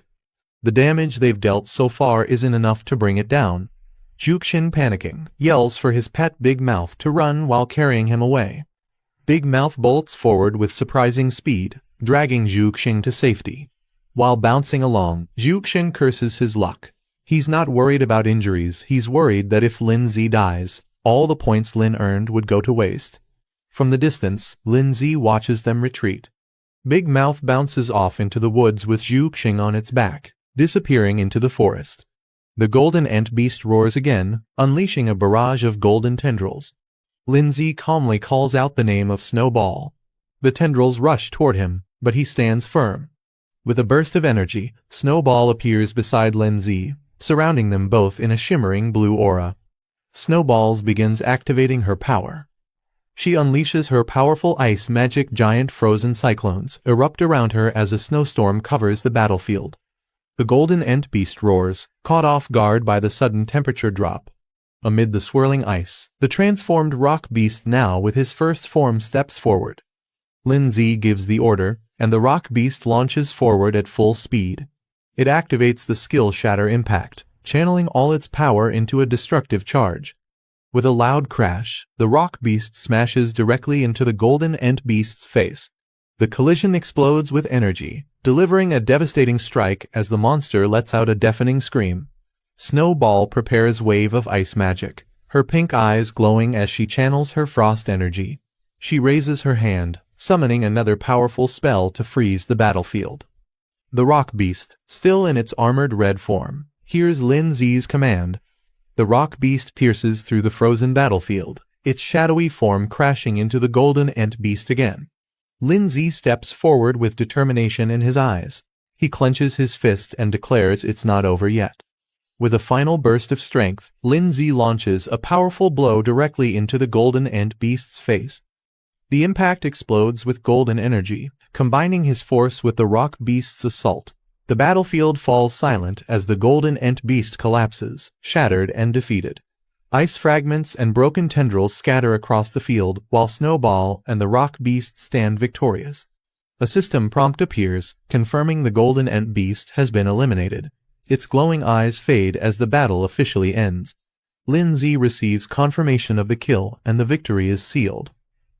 The damage they've dealt so far isn't enough to bring it down. Zhu Xing, panicking, yells for his pet Big Mouth to run while carrying him away. Big Mouth bolts forward with surprising speed, dragging Zhu Xing to safety. While bouncing along, Zhu Xing curses his luck. He's not worried about injuries, he's worried that if Lindsay dies, all the points Lin earned would go to waste. From the distance, Lindsay watches them retreat. Big Mouth bounces off into the woods with Zhu Xing on its back, disappearing into the forest. The golden ant beast roars again, unleashing a barrage of golden tendrils. Lindsay calmly calls out the name of Snowball. The tendrils rush toward him, but he stands firm. With a burst of energy, Snowball appears beside Lindsay, surrounding them both in a shimmering blue aura. Snowballs begins activating her power. She unleashes her powerful ice magic. Giant frozen cyclones erupt around her as a snowstorm covers the battlefield. The golden ant beast roars, caught off guard by the sudden temperature drop. Amid the swirling ice, the transformed rock beast now with his first form steps forward. Lindsay gives the order, and the rock beast launches forward at full speed. It activates the skill Shatter Impact, channeling all its power into a destructive charge. With a loud crash, the rock beast smashes directly into the golden ant beast's face. The collision explodes with energy, delivering a devastating strike as the monster lets out a deafening scream. Snowball prepares wave of ice magic, her pink eyes glowing as she channels her frost energy. She raises her hand, summoning another powerful spell to freeze the battlefield. The rock beast, still in its armored red form, hears Lindsay's command. The rock beast pierces through the frozen battlefield, its shadowy form crashing into the golden ant beast again. Lindsay steps forward with determination in his eyes. He clenches his fist and declares it's not over yet. With a final burst of strength, Lindsay launches a powerful blow directly into the golden ant beast's face. The impact explodes with golden energy, combining his force with the rock beast's assault. The battlefield falls silent as the golden ant beast collapses, shattered and defeated. Ice fragments and broken tendrils scatter across the field, while Snowball and the rock beast stand victorious. A system prompt appears, confirming the golden ant beast has been eliminated. Its glowing eyes fade as the battle officially ends. Lindsay receives confirmation of the kill and the victory is sealed.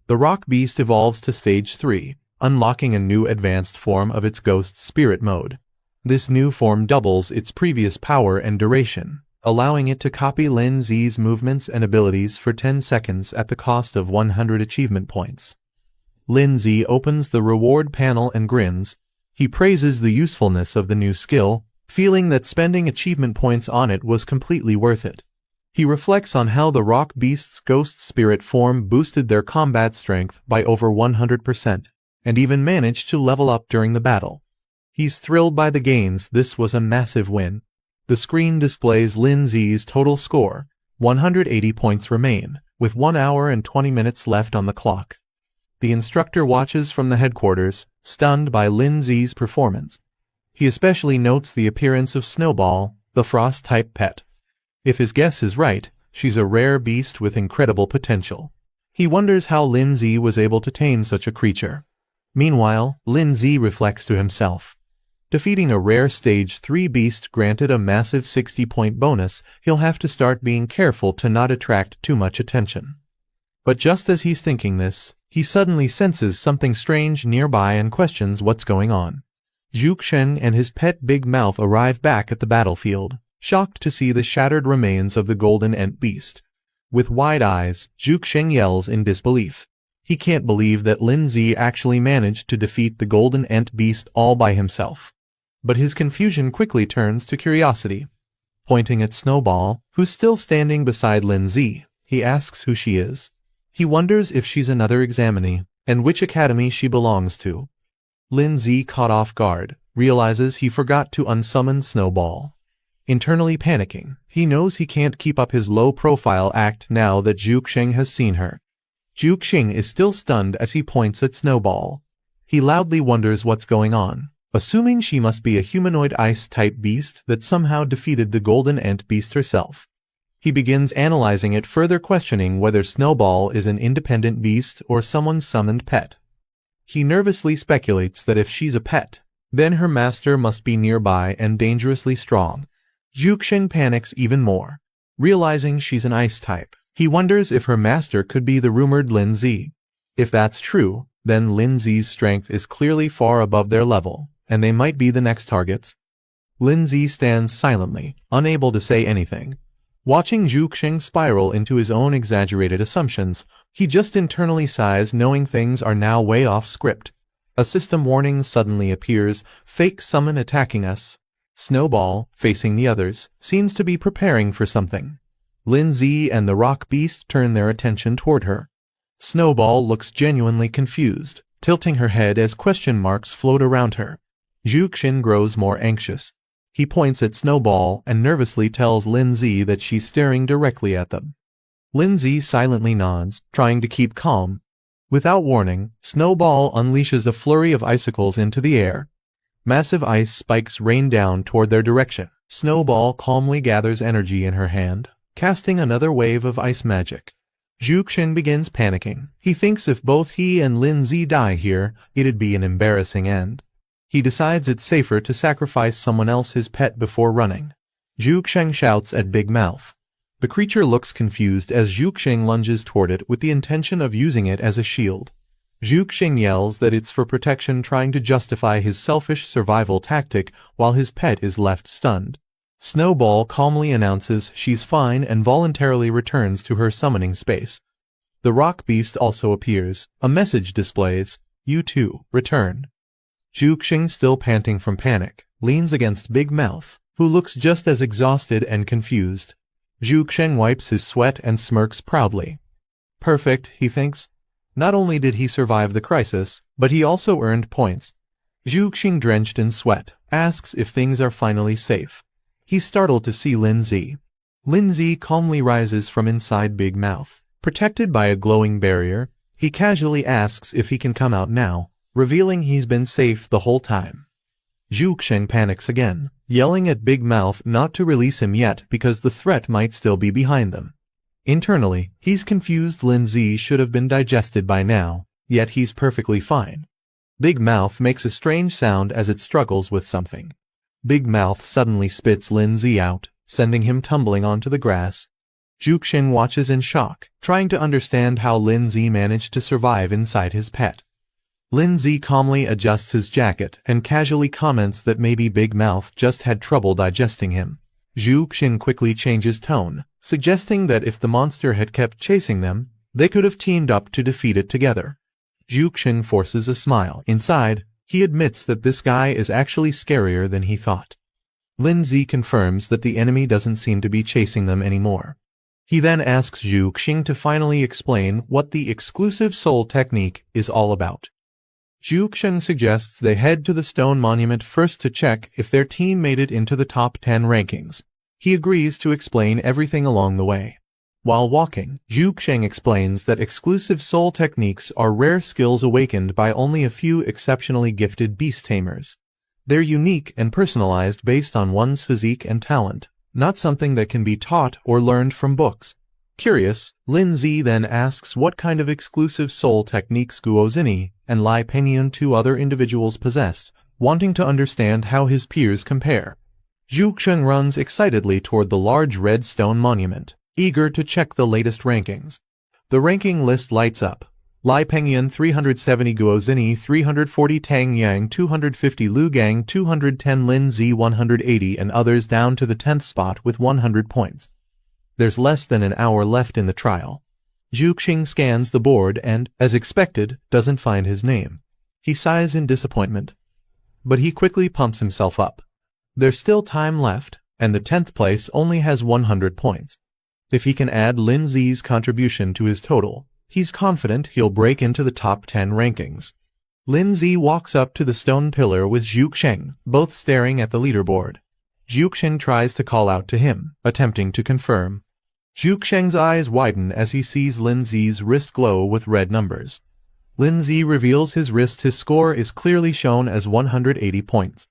The rock beast evolves to stage 3, unlocking a new advanced form of its ghost spirit mode. This new form doubles its previous power and duration, allowing it to copy Lindsay's movements and abilities for 10 seconds at the cost of 100 achievement points. Lindsay opens the reward panel and grins. He praises the usefulness of the new skill, feeling that spending achievement points on it was completely worth it. He reflects on how the rock beast's ghost spirit form boosted their combat strength by over 100%, and even managed to level up during the battle. He's thrilled by the gains. This was a massive win. The screen displays Lindsay's total score. 180 points remain, with 1 hour and 20 minutes left on the clock. The instructor watches from the headquarters, stunned by Lindsay's performance. He especially notes the appearance of Snowball, the frost-type pet. If his guess is right, she's a rare beast with incredible potential. He wonders how Lindsay was able to tame such a creature. Meanwhile, Lindsay reflects to himself. Defeating a rare stage 3 beast granted a massive 60-point bonus. He'll have to start being careful to not attract too much attention. But just as he's thinking this, he suddenly senses something strange nearby and questions what's going on. Zhuge and his pet Big Mouth arrive back at the battlefield, shocked to see the shattered remains of the golden ant beast. With wide eyes, Zhuge yells in disbelief. He can't believe that Lindsay actually managed to defeat the golden ant beast all by himself. But his confusion quickly turns to curiosity. Pointing at Snowball, who's still standing beside Lindsay, he asks who she is. He wonders if she's another examinee, and which academy she belongs to. Lindsay, caught off guard, realizes he forgot to unsummon Snowball. Internally panicking, he knows he can't keep up his low-profile act now that Zhuge has seen her. Zhuge is still stunned as he points at Snowball. He loudly wonders what's going on, assuming she must be a humanoid ice-type beast that somehow defeated the golden ant beast herself. He begins analyzing it, further questioning whether Snowball is an independent beast or someone's summoned pet. He nervously speculates that if she's a pet, then her master must be nearby and dangerously strong. Zhuge panics even more. Realizing she's an ice type, he wonders if her master could be the rumored Lindsay. If that's true, then Lindsay's strength is clearly far above their level, and they might be the next targets. Lindsay stands silently, unable to say anything. Watching Zhuge spiral into his own exaggerated assumptions, he just internally sighs, knowing things are now way off script. A system warning suddenly appears. Fake summon attacking us. Snowball, facing the others, seems to be preparing for something. Lindsay and the rock beast turn their attention toward her. Snowball looks genuinely confused, tilting her head as question marks float around her. Zhuxin grows more anxious. He points at Snowball and nervously tells Lindsay that she's staring directly at them. Lindsay silently nods, trying to keep calm. Without warning, Snowball unleashes a flurry of icicles into the air. Massive ice spikes rain down toward their direction. Snowball calmly gathers energy in her hand, casting another wave of ice magic. Zhuxin begins panicking. He thinks if both he and Lindsay die here, it'd be an embarrassing end. He decides it's safer to sacrifice someone else his pet before running. Zhuxin shouts at Big Mouth. The creature looks confused as Zhuxin lunges toward it with the intention of using it as a shield. Zhuxin yells that it's for protection, trying to justify his selfish survival tactic while his pet is left stunned. Snowball calmly announces she's fine and voluntarily returns to her summoning space. The rock beast also appears. A message displays, "You too, return." Zhuxin, still panting from panic, leans against Big Mouth, who looks just as exhausted and confused. Zhuxin wipes his sweat and smirks proudly. Perfect, he thinks. Not only did he survive the crisis, but he also earned points. Zhuxin, drenched in sweat, asks if things are finally safe. He's startled to see Lindsay. Lindsay calmly rises from inside Big Mouth. Protected by a glowing barrier, he casually asks if he can come out now, revealing he's been safe the whole time. Zhuxin panics again, yelling at Big Mouth not to release him yet because the threat might still be behind them. Internally, he's confused. Lindsay should have been digested by now, yet he's perfectly fine. Big Mouth makes a strange sound as it struggles with something. Big Mouth suddenly spits Lindsay out, sending him tumbling onto the grass. Zhuxin watches in shock, trying to understand how Lindsay managed to survive inside his pet. Lindsay calmly adjusts his jacket and casually comments that maybe Big Mouth just had trouble digesting him. Zhuxin quickly changes tone, suggesting that if the monster had kept chasing them, they could have teamed up to defeat it together. Zhuxin forces a smile. Inside, he admits that this guy is actually scarier than he thought. Lindsay confirms that the enemy doesn't seem to be chasing them anymore. He then asks Zhuxin to finally explain what the exclusive soul technique is all about. Zhuxin suggests they head to the stone monument first to check if their team made it into the top 10 rankings. He agrees to explain everything along the way. While walking, Zhuxin explains that exclusive soul techniques are rare skills awakened by only a few exceptionally gifted beast tamers. They're unique and personalized based on one's physique and talent, not something that can be taught or learned from books. Curious, Lindsay then asks what kind of exclusive soul techniques Guozini and Lai Pengyan, two other individuals, possess, wanting to understand how his peers compare. Zhuxin runs excitedly toward the large red stone monument, eager to check the latest rankings. The ranking list lights up. Lai Pengyan 370, Guozini 340, Tang Yang 250, Lu Gang 210, Lindsay 180, and others down to the 10th spot with 100 points. There's less than an hour left in the trial. Zhuxin scans the board and, as expected, doesn't find his name. He sighs in disappointment. But he quickly pumps himself up. There's still time left, and the 10th place only has 100 points. If he can add Lindsay's contribution to his total, he's confident he'll break into the top 10 rankings. Lindsay walks up to the stone pillar with Zhuxin, both staring at the leaderboard. Zhuxin tries to call out to him, attempting to confirm. Zhuxin's eyes widen as he sees Lindsay's wrist glow with red numbers. Lindsay reveals his wrist. His score is clearly shown as 180 points.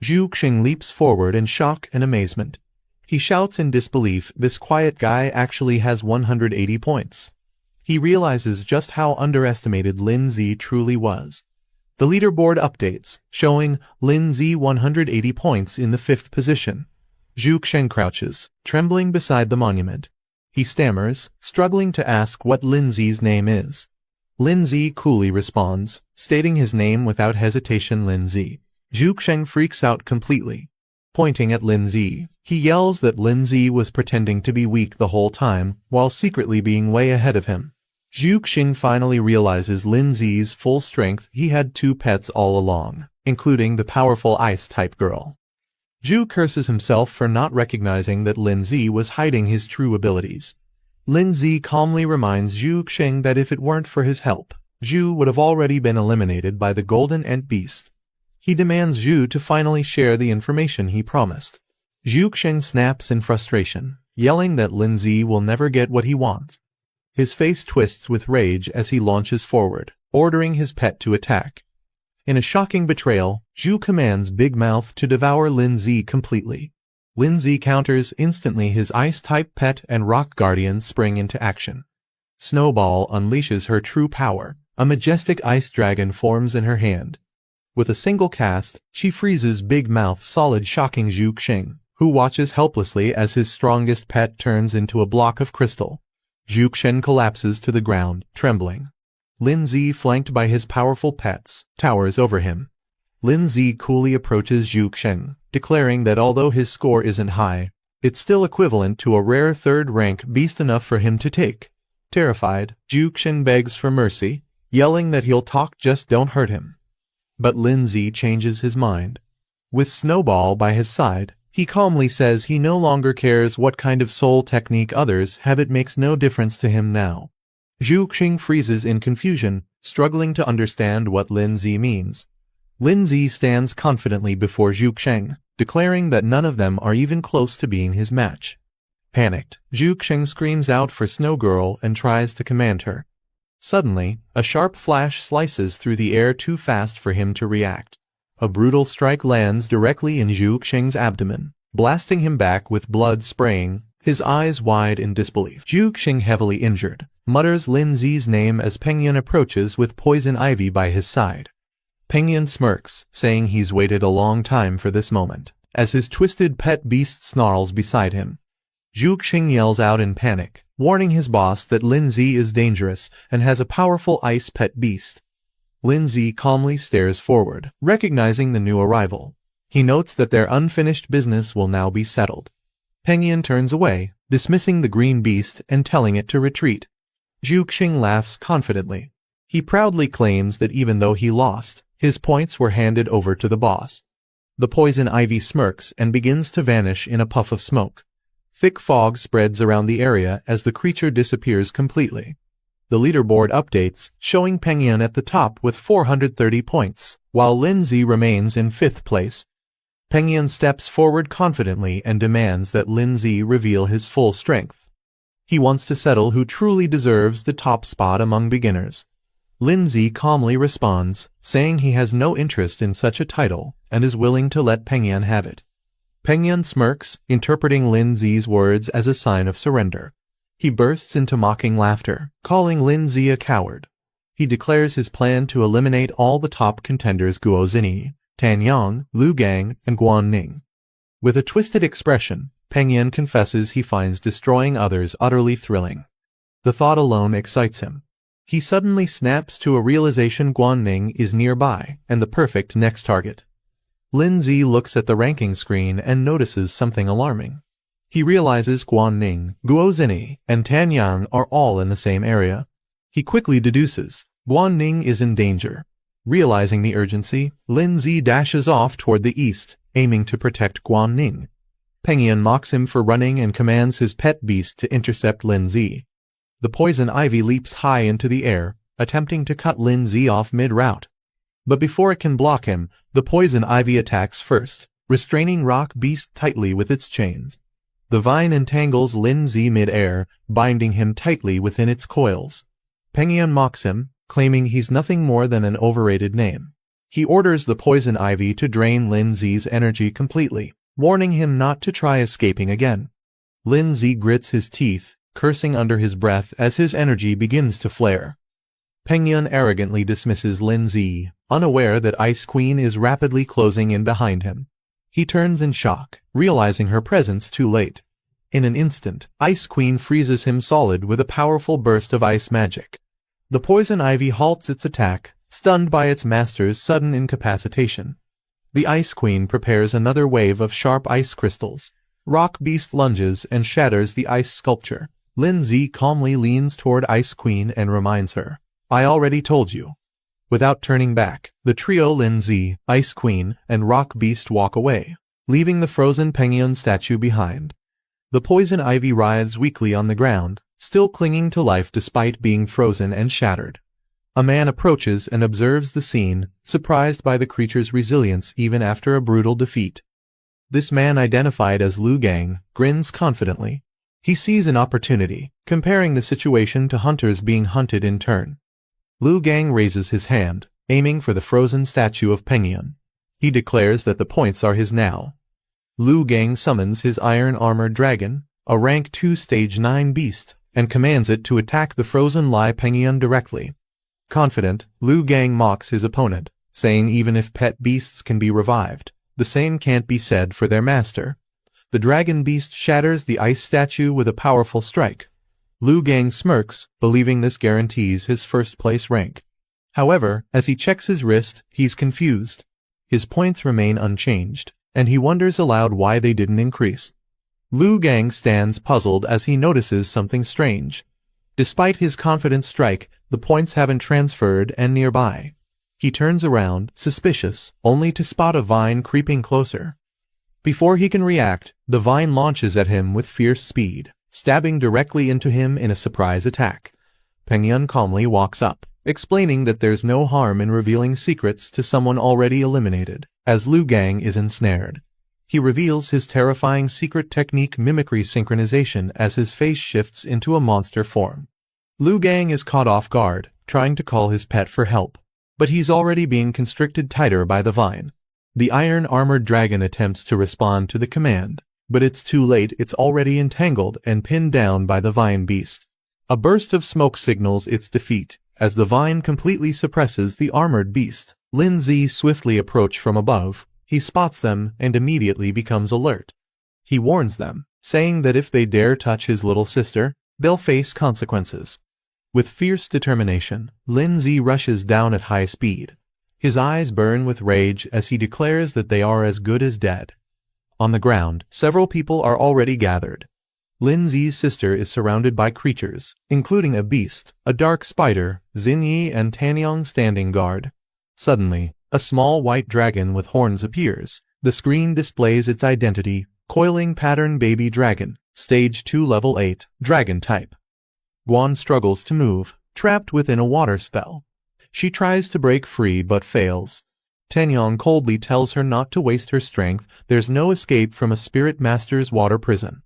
Zhuxin leaps forward in shock and amazement. He shouts in disbelief, this quiet guy actually has 180 points. He realizes just how underestimated Lindsay truly was. The leaderboard updates, showing Lindsay 180 points in the 5th position. Zhuxin crouches, trembling beside the monument. He stammers, struggling to ask what Lindsay's name is. Lindsay coolly responds, stating his name without hesitation, Lindsay. Zhuxin freaks out completely. Pointing at Lindsay, he yells that Lindsay was pretending to be weak the whole time, while secretly being way ahead of him. Zhuxin finally realizes Lindsay's full strength. He had 2 pets all along, including the powerful ice-type girl. Zhu curses himself for not recognizing that Lin Zi was hiding his true abilities. Lin Zi calmly reminds Zhu Xing that if it weren't for his help, Zhu would have already been eliminated by the Golden Ant Beast. He demands Zhu to finally share the information he promised. Zhu Xing snaps in frustration, yelling that Lin Zi will never get what he wants. His face twists with rage as he launches forward, ordering his pet to attack. In a shocking betrayal, Zhu commands Big Mouth to devour Lin Zi completely. Lin Zi counters instantly. His ice-type pet and rock guardians spring into action. Snowball unleashes her true power. A majestic ice dragon forms in her hand. With a single cast, she freezes Big Mouth solid, shocking Zhu Xing, who watches helplessly as his strongest pet turns into a block of crystal. Zhu Xing collapses to the ground, trembling. Lin Zi, flanked by his powerful pets, towers over him. Lin Zi coolly approaches Zhu Xing, declaring that although his score isn't high, it's still equivalent to a rare third-rank beast, enough for him to take. Terrified, Zhu Xing begs for mercy, yelling that he'll talk, just don't hurt him. But Lin Zi changes his mind. With Snowball by his side, he calmly says he no longer cares what kind of soul technique others have, it makes no difference to him now. Zhu Xing freezes in confusion, struggling to understand what Lin Zi means. Lin Zi stands confidently before Zhu Xing, declaring that none of them are even close to being his match. Panicked, Zhu Xing screams out for Snow Girl and tries to command her. Suddenly, a sharp flash slices through the air too fast for him to react. A brutal strike lands directly in Zhu Xing's abdomen, blasting him back with blood spraying, his eyes wide in disbelief. Zhu Xing, heavily injured, mutters Lin Zi's name as Pengyan approaches with poison ivy by his side. Pengyan smirks, saying he's waited a long time for this moment, as his twisted pet beast snarls beside him. Zhu Xing yells out in panic, warning his boss that Lin Zi is dangerous and has a powerful ice pet beast. Lin Zi calmly stares forward, recognizing the new arrival. He notes that their unfinished business will now be settled. Pengyan turns away, dismissing the green beast and telling it to retreat. Zhu Xing laughs confidently. He proudly claims that even though he lost, his points were handed over to the boss. The poison ivy smirks and begins to vanish in a puff of smoke. Thick fog spreads around the area as the creature disappears completely. The leaderboard updates, showing Pengyan at the top with 430 points, while Lin Zi remains in 5th place. Pengyan steps forward confidently and demands that Lin Zi reveal his full strength. He wants to settle who truly deserves the top spot among beginners. Lin Zi calmly responds, saying he has no interest in such a title and is willing to let Pengyan have it. Pengyan smirks, interpreting Lin Zi's words as a sign of surrender. He bursts into mocking laughter, calling Lin Zi a coward. He declares his plan to eliminate all the top contenders: Guo Zini, Tan Yang, Lu Gang, and Guan Ning. With a twisted expression, Pengyan confesses he finds destroying others utterly thrilling. The thought alone excites him. He suddenly snaps to a realization: Guan Ning is nearby and the perfect next target. Lin Zi looks at the ranking screen and notices something alarming. He realizes Guan Ning, Guo Zini, and Tan Yang are all in the same area. He quickly deduces Guan Ning is in danger. Realizing the urgency, Lin Zi dashes off toward the east, aiming to protect Guan Ning. Pengyan mocks him for running and commands his pet beast to intercept Lin Zi. The poison ivy leaps high into the air, attempting to cut Lin Zi off mid-route. But before it can block him, the poison ivy attacks first, restraining Rock Beast tightly with its chains. The vine entangles Lin Zi mid-air, binding him tightly within its coils. Pengyan mocks him, claiming he's nothing more than an overrated name. He orders the poison ivy to drain Lin Zi's energy completely, warning him not to try escaping again. Lin Zi grits his teeth, cursing under his breath as his energy begins to flare. Pengyan arrogantly dismisses Lin Zi, unaware that Ice Queen is rapidly closing in behind him. He turns in shock, realizing her presence too late. In an instant, Ice Queen freezes him solid with a powerful burst of ice magic. The poison ivy halts its attack, stunned by its master's sudden incapacitation. The Ice Queen prepares another wave of sharp ice crystals. Rock Beast lunges and shatters the ice sculpture. Lin Zi calmly leans toward Ice Queen and reminds her, "I already told you." Without turning back, the trio Lin Zi, Ice Queen, and Rock Beast walk away. leaving the frozen Pengyun statue behind. The poison ivy writhes weakly on the ground, still clinging to life despite being frozen and shattered. A man approaches and observes the scene, surprised by the creature's resilience even after a brutal defeat. This man, identified as Lu Gang, grins confidently. He sees an opportunity, comparing the situation to hunters being hunted in turn. Lu Gang raises his hand, aiming for the frozen statue of Pengyun. He declares that the points are his now. Lu Gang summons his iron-armored dragon, a rank 2 stage 9 beast, and commands it to attack the frozen Lai Pengyun directly. Confident, Lu Gang mocks his opponent, saying even if pet beasts can be revived, the same can't be said for their master. The dragon beast shatters the ice statue with a powerful strike. Lu Gang smirks, believing this guarantees his first-place rank. However, as he checks his wrist, he's confused. His points remain unchanged, and he wonders aloud why they didn't increase. Lu Gang stands puzzled as he notices something strange. Despite his confident strike, the points haven't transferred and nearby. He turns around, suspicious, only to spot a vine creeping closer. Before he can react, the vine launches at him with fierce speed, stabbing directly into him in a surprise attack. Pengyun calmly walks up, explaining that there's no harm in revealing secrets to someone already eliminated, as Lu Gang is ensnared. He reveals his terrifying secret technique, mimicry synchronization, as his face shifts into a monster form. Lu Gang is caught off guard, trying to call his pet for help, but he's already being constricted tighter by the vine. The iron-armored dragon attempts to respond to the command, but it's too late. It's already entangled and pinned down by the vine beast. A burst of smoke signals its defeat, as the vine completely suppresses the armored beast. Lin Zi swiftly approach from above. He spots them and immediately becomes alert. He warns them, saying that if they dare touch his little sister, they'll face consequences. With fierce determination, Lin Zi rushes down at high speed. His eyes burn with rage as he declares that they are as good as dead. On the ground, several people are already gathered. Lin Zi's sister is surrounded by creatures, including a beast, a dark spider, Xinyi and Tanyang standing guard. Suddenly, a small white dragon with horns appears. The screen displays its identity: coiling pattern baby dragon, stage 2 level 8, dragon type. Guan struggles to move, trapped within a water spell. She tries to break free but fails. Tanyang coldly tells her not to waste her strength. There's no escape from a spirit master's water prison.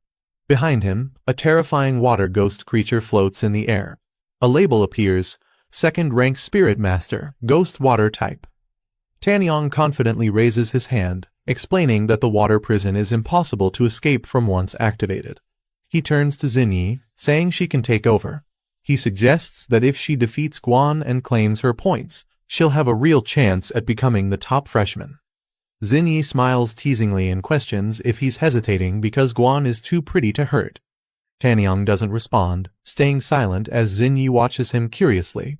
Behind him, a terrifying water ghost creature floats in the air. A label appears: second rank spirit master, ghost water type. Tanyang confidently raises his hand, explaining that the water prison is impossible to escape from once activated. He turns to Xinyi, saying she can take over. He suggests that if she defeats Guan and claims her points, she'll have a real chance at becoming the top freshman. Xinyi smiles teasingly and questions if he's hesitating because Guan is too pretty to hurt. Tanyang doesn't respond, staying silent as Xinyi watches him curiously.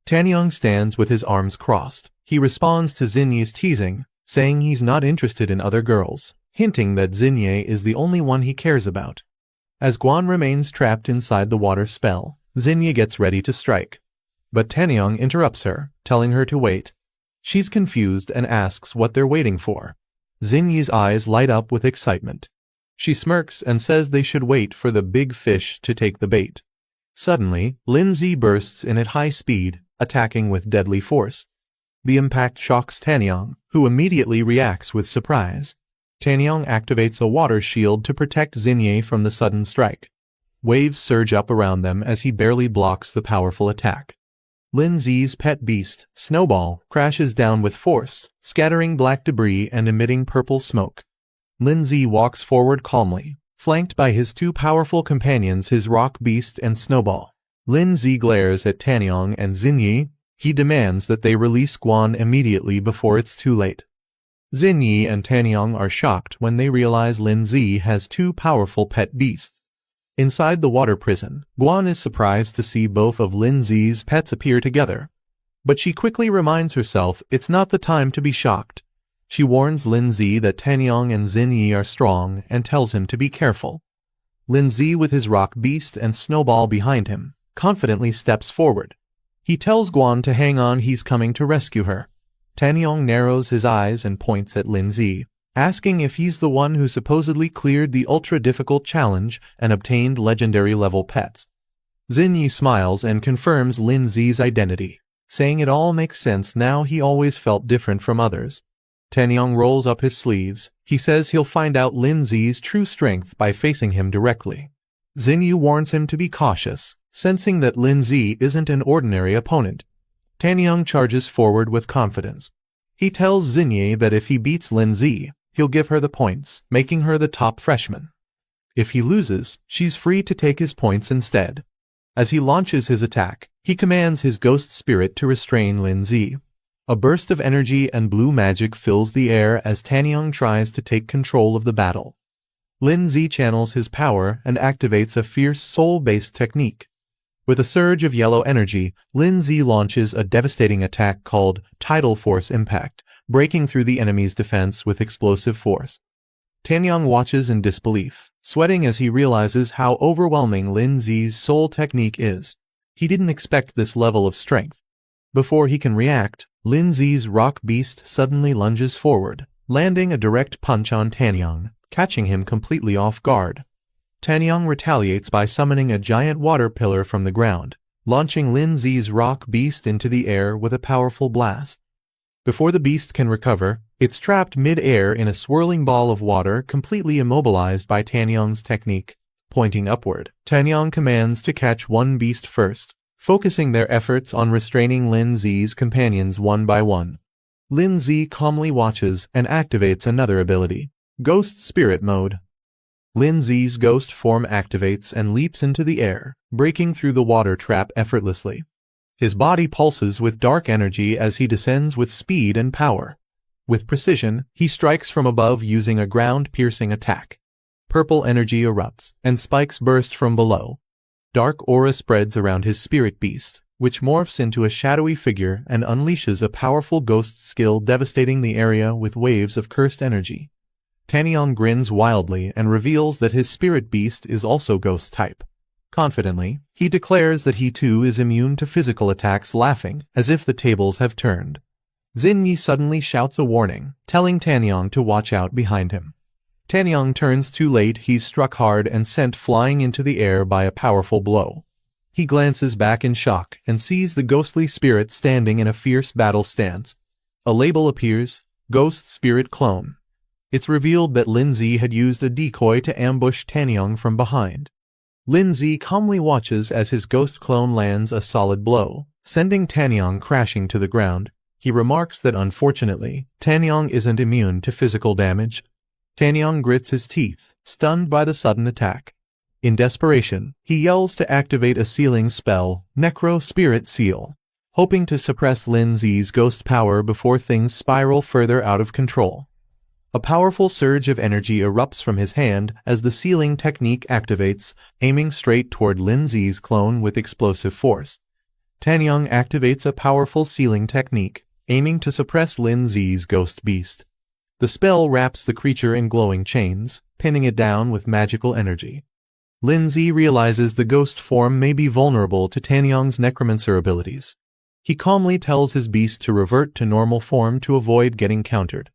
Tanyang stands with his arms crossed. He responds to Xinyi's teasing, saying he's not interested in other girls, hinting that Xinyi is the only one he cares about. As Guan remains trapped inside the water spell, Xinyi gets ready to strike. But Tanyang interrupts her, telling her to wait. She's confused and asks what they're waiting for. Xinyi's eyes light up with excitement. She smirks and says they should wait for the big fish to take the bait. Suddenly, Lin Zi bursts in at high speed, attacking with deadly force. The impact shocks Tanyang, who immediately reacts with surprise. Tanyang activates a water shield to protect Xinyi from the sudden strike. Waves surge up around them as he barely blocks the powerful attack. Lin Zi's pet beast, Snowball, crashes down with force, scattering black debris and emitting purple smoke. Lin Zi walks forward calmly, flanked by his two powerful companions, his rock beast and Snowball. Lin Zi glares at Tanyang and Xinyi. He demands that they release Guan immediately before it's too late. Xinyi and Tanyang are shocked when they realize Lin Zi has two powerful pet beasts. Inside the water prison, Guan is surprised to see both of Lin Zi's pets appear together. But she quickly reminds herself it's not the time to be shocked. She warns Lin Zi that Tanyang and Xinyi are strong and tells him to be careful. Lin Zi, with his rock beast and Snowball behind him, confidently steps forward. He tells Guan to hang on, he's coming to rescue her. Tanyang narrows his eyes and points at Lin Zi. asking if he's the one who supposedly cleared the ultra-difficult challenge and obtained legendary-level pets. Xinyi smiles and confirms Lin Zi's identity, saying it all makes sense now. He always felt different from others. Tanyang rolls up his sleeves. He says he'll find out Lin Zi's true strength by facing him directly. Xinyi warns him to be cautious, sensing that Lin Zi isn't an ordinary opponent. Tanyang charges forward with confidence. He tells Xinyi that if he beats Lin Zi, he'll give her the points, making her the top freshman. If he loses, she's free to take his points instead. As he launches his attack, he commands his ghost spirit to restrain Lin Zi. A burst of energy and blue magic fills the air as Tanyang tries to take control of the battle. Lin Zi channels his power and activates a fierce soul-based technique. With a surge of yellow energy, Lin Zi launches a devastating attack called Tidal Force Impact, breaking through the enemy's defense with explosive force. Tanyang watches in disbelief, sweating as he realizes how overwhelming Lin Zi's soul technique is. He didn't expect this level of strength. Before he can react, Lin Zi's rock beast suddenly lunges forward, landing a direct punch on Tanyang, catching him completely off guard. Tanyang retaliates by summoning a giant water pillar from the ground, launching Lin Zi's rock beast into the air with a powerful blast. Before the beast can recover, it's trapped mid-air in a swirling ball of water completely immobilized by Tanyang's technique. Pointing upward, Tanyang commands to catch one beast first, focusing their efforts on restraining Lin Zi's companions one by one. Lin Zi calmly watches and activates another ability, Ghost Spirit Mode. Lin Zi's ghost form activates and leaps into the air, breaking through the water trap effortlessly. His body pulses with dark energy as he descends with speed and power. With precision, he strikes from above using a ground-piercing attack. Purple energy erupts, and spikes burst from below. Dark aura spreads around his spirit beast, which morphs into a shadowy figure and unleashes a powerful ghost skill devastating the area with waves of cursed energy. Tanyang grins wildly and reveals that his spirit beast is also ghost type. Confidently, he declares that he too is immune to physical attacks, laughing as if the tables have turned. Xinyi suddenly shouts a warning, telling Tanyang to watch out behind him. Tanyang turns too late. He's struck hard and sent flying into the air by a powerful blow. He glances back in shock and sees the ghostly spirit standing in a fierce battle stance. A label appears, Ghost Spirit Clone. It's revealed that Lin Zi had used a decoy to ambush Tanyang from behind. Lin Zi calmly watches as his ghost clone lands a solid blow, sending Tanyang crashing to the ground. He remarks that unfortunately, Tanyang isn't immune to physical damage. Tanyang grits his teeth, stunned by the sudden attack. In desperation, he yells to activate a sealing spell, Necro Spirit Seal, hoping to suppress Lin Zi's ghost power before things spiral further out of control. A powerful surge of energy erupts from his hand as the sealing technique activates, aiming straight toward Lin Zi's clone with explosive force. Tanyang activates a powerful sealing technique, aiming to suppress Lin Zi's ghost beast. The spell wraps the creature in glowing chains, pinning it down with magical energy. Lin Zi realizes the ghost form may be vulnerable to Tanyang's necromancer abilities. He calmly tells his beast to revert to normal form to avoid getting countered.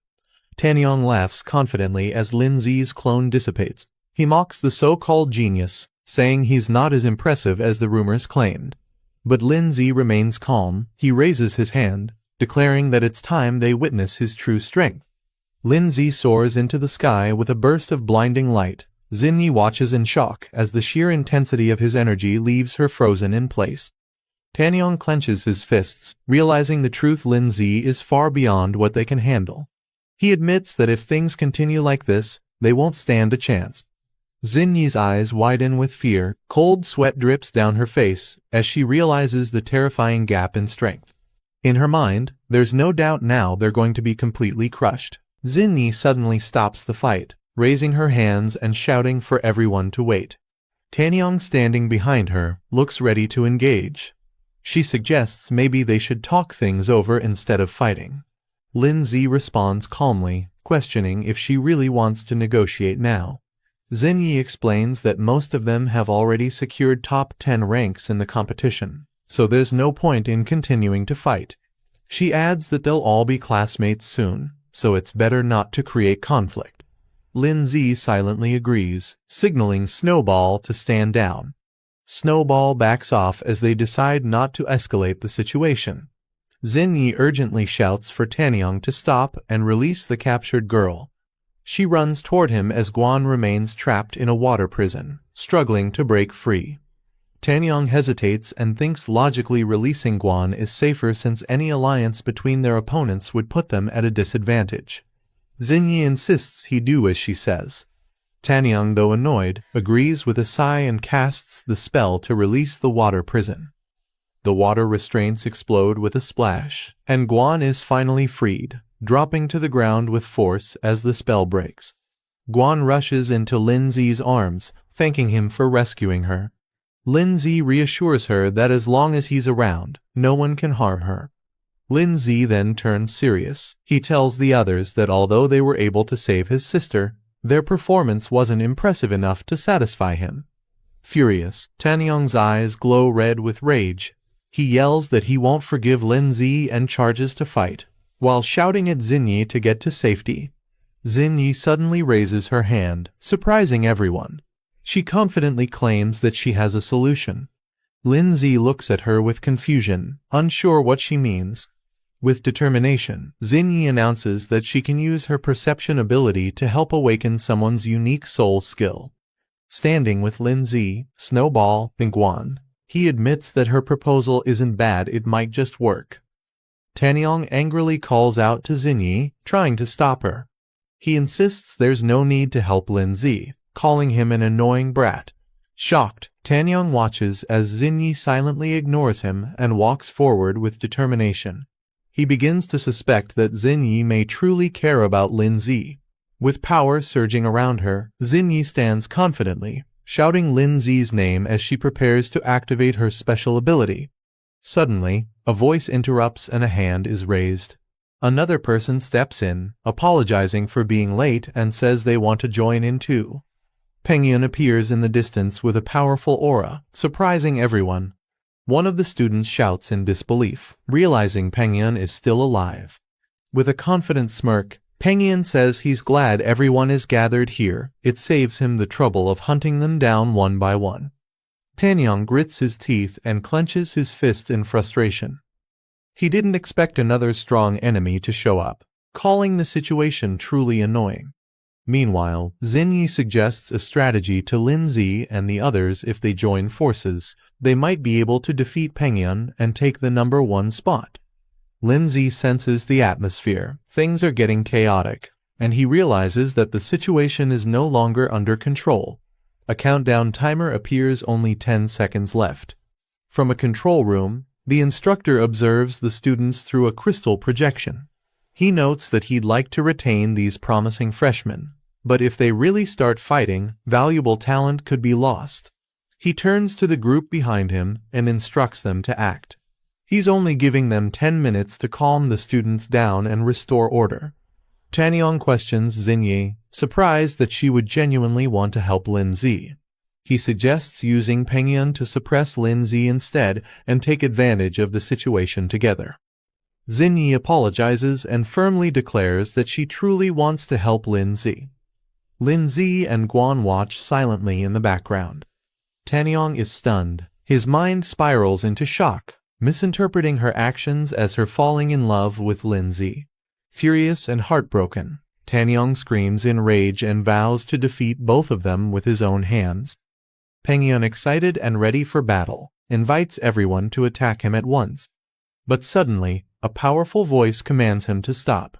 Tanyang laughs confidently as Lin Zi's clone dissipates. He mocks the so-called genius, saying he's not as impressive as the rumors claimed. But Lin Zi remains calm. He raises his hand, declaring that it's time they witness his true strength. Lin Zi soars into the sky with a burst of blinding light. Xinyi watches in shock as the sheer intensity of his energy leaves her frozen in place. Tanyang clenches his fists, realizing the truth: Lin Zi is far beyond what they can handle. He admits that if things continue like this, they won't stand a chance. Xinyi's eyes widen with fear. Cold sweat drips down her face as she realizes the terrifying gap in strength. In her mind, there's no doubt now they're going to be completely crushed. Xinyi suddenly stops the fight, raising her hands and shouting for everyone to wait. Tanyang, standing behind her, looks ready to engage. She suggests maybe they should talk things over instead of fighting. Lin Zi responds calmly, questioning if she really wants to negotiate now. Xinyi explains that most of them have already secured top 10 ranks in the competition, so there's no point in continuing to fight. She adds that they'll all be classmates soon. so it's better not to create conflict. Lindsay silently agrees, signaling Snowball to stand down. Snowball backs off as they decide not to escalate the situation. Xinyi urgently shouts for Tanyang to stop and release the captured girl. She runs toward him as Guan remains trapped in a water prison, struggling to break free. Tanyang hesitates and thinks logically releasing Guan is safer since any alliance between their opponents would put them at a disadvantage. Xinyi insists he do as she says. Tanyang, though annoyed, agrees with a sigh and casts the spell to release the water prison. The water restraints explode with a splash, and Guan is finally freed, dropping to the ground with force as the spell breaks. Guan rushes into Lindsay's arms, thanking him for rescuing her. Lindsay reassures her that as long as he's around, no one can harm her. Lindsay then turns serious. He tells the others that although they were able to save his sister, their performance wasn't impressive enough to satisfy him. Furious, Tanyang's eyes glow red with rage. He yells that he won't forgive Lindsay and charges to fight, while shouting at Xinyi to get to safety. Xinyi suddenly raises her hand, surprising everyone. She confidently claims that she has a solution. Lindsay looks at her with confusion, unsure what she means. With determination, Xinyi announces that she can use her perception ability to help awaken someone's unique soul skill. Standing with Lindsay, Snowball, and Guan, he admits that her proposal isn't bad, it might just work. Tanyang angrily calls out to Xinyi, trying to stop her. He insists there's no need to help Lindsay, calling him an annoying brat. Shocked, Tanyang watches as Xinyi silently ignores him and walks forward with determination. He begins to suspect that Xinyi may truly care about Lindsay. With power surging around her, Xinyi stands confidently, shouting Lindsay's name as she prepares to activate her special ability. Suddenly, a voice interrupts and a hand is raised. Another person steps in, apologizing for being late and says they want to join in too. Pengyun appears in the distance with a powerful aura, surprising everyone. One of the students shouts in disbelief, realizing Pengyun is still alive. With a confident smirk, Pengyun says he's glad everyone is gathered here, it saves him the trouble of hunting them down one by one. Tanyang grits his teeth and clenches his fist in frustration. He didn't expect another strong enemy to show up, calling the situation truly annoying. Meanwhile, Xinyi suggests a strategy to Lindsay and the others. If they join forces, they might be able to defeat Pengyun and take the #1 spot. Lindsay senses the atmosphere. Things are getting chaotic, and he realizes that the situation is no longer under control. A countdown timer appears, only 10 seconds left. From a control room, the instructor observes the students through a crystal projection. He notes that he'd like to retain these promising freshmen, but if they really start fighting, valuable talent could be lost. He turns to the group behind him and instructs them to act. He's only giving them 10 minutes to calm the students down and restore order. Tanyang questions Xinyi, surprised that she would genuinely want to help Lindsay. He suggests using Pengyun to suppress Lindsay instead and take advantage of the situation together. Xinyi apologizes and firmly declares that she truly wants to help Lindsay. Lindsay and Guan watch silently in the background. Tanyang is stunned. His mind spirals into shock, misinterpreting her actions as her falling in love with Lindsay. Furious and heartbroken, Tanyang screams in rage and vows to defeat both of them with his own hands. Pengyun, excited and ready for battle, invites everyone to attack him at once. But suddenly, a powerful voice commands him to stop.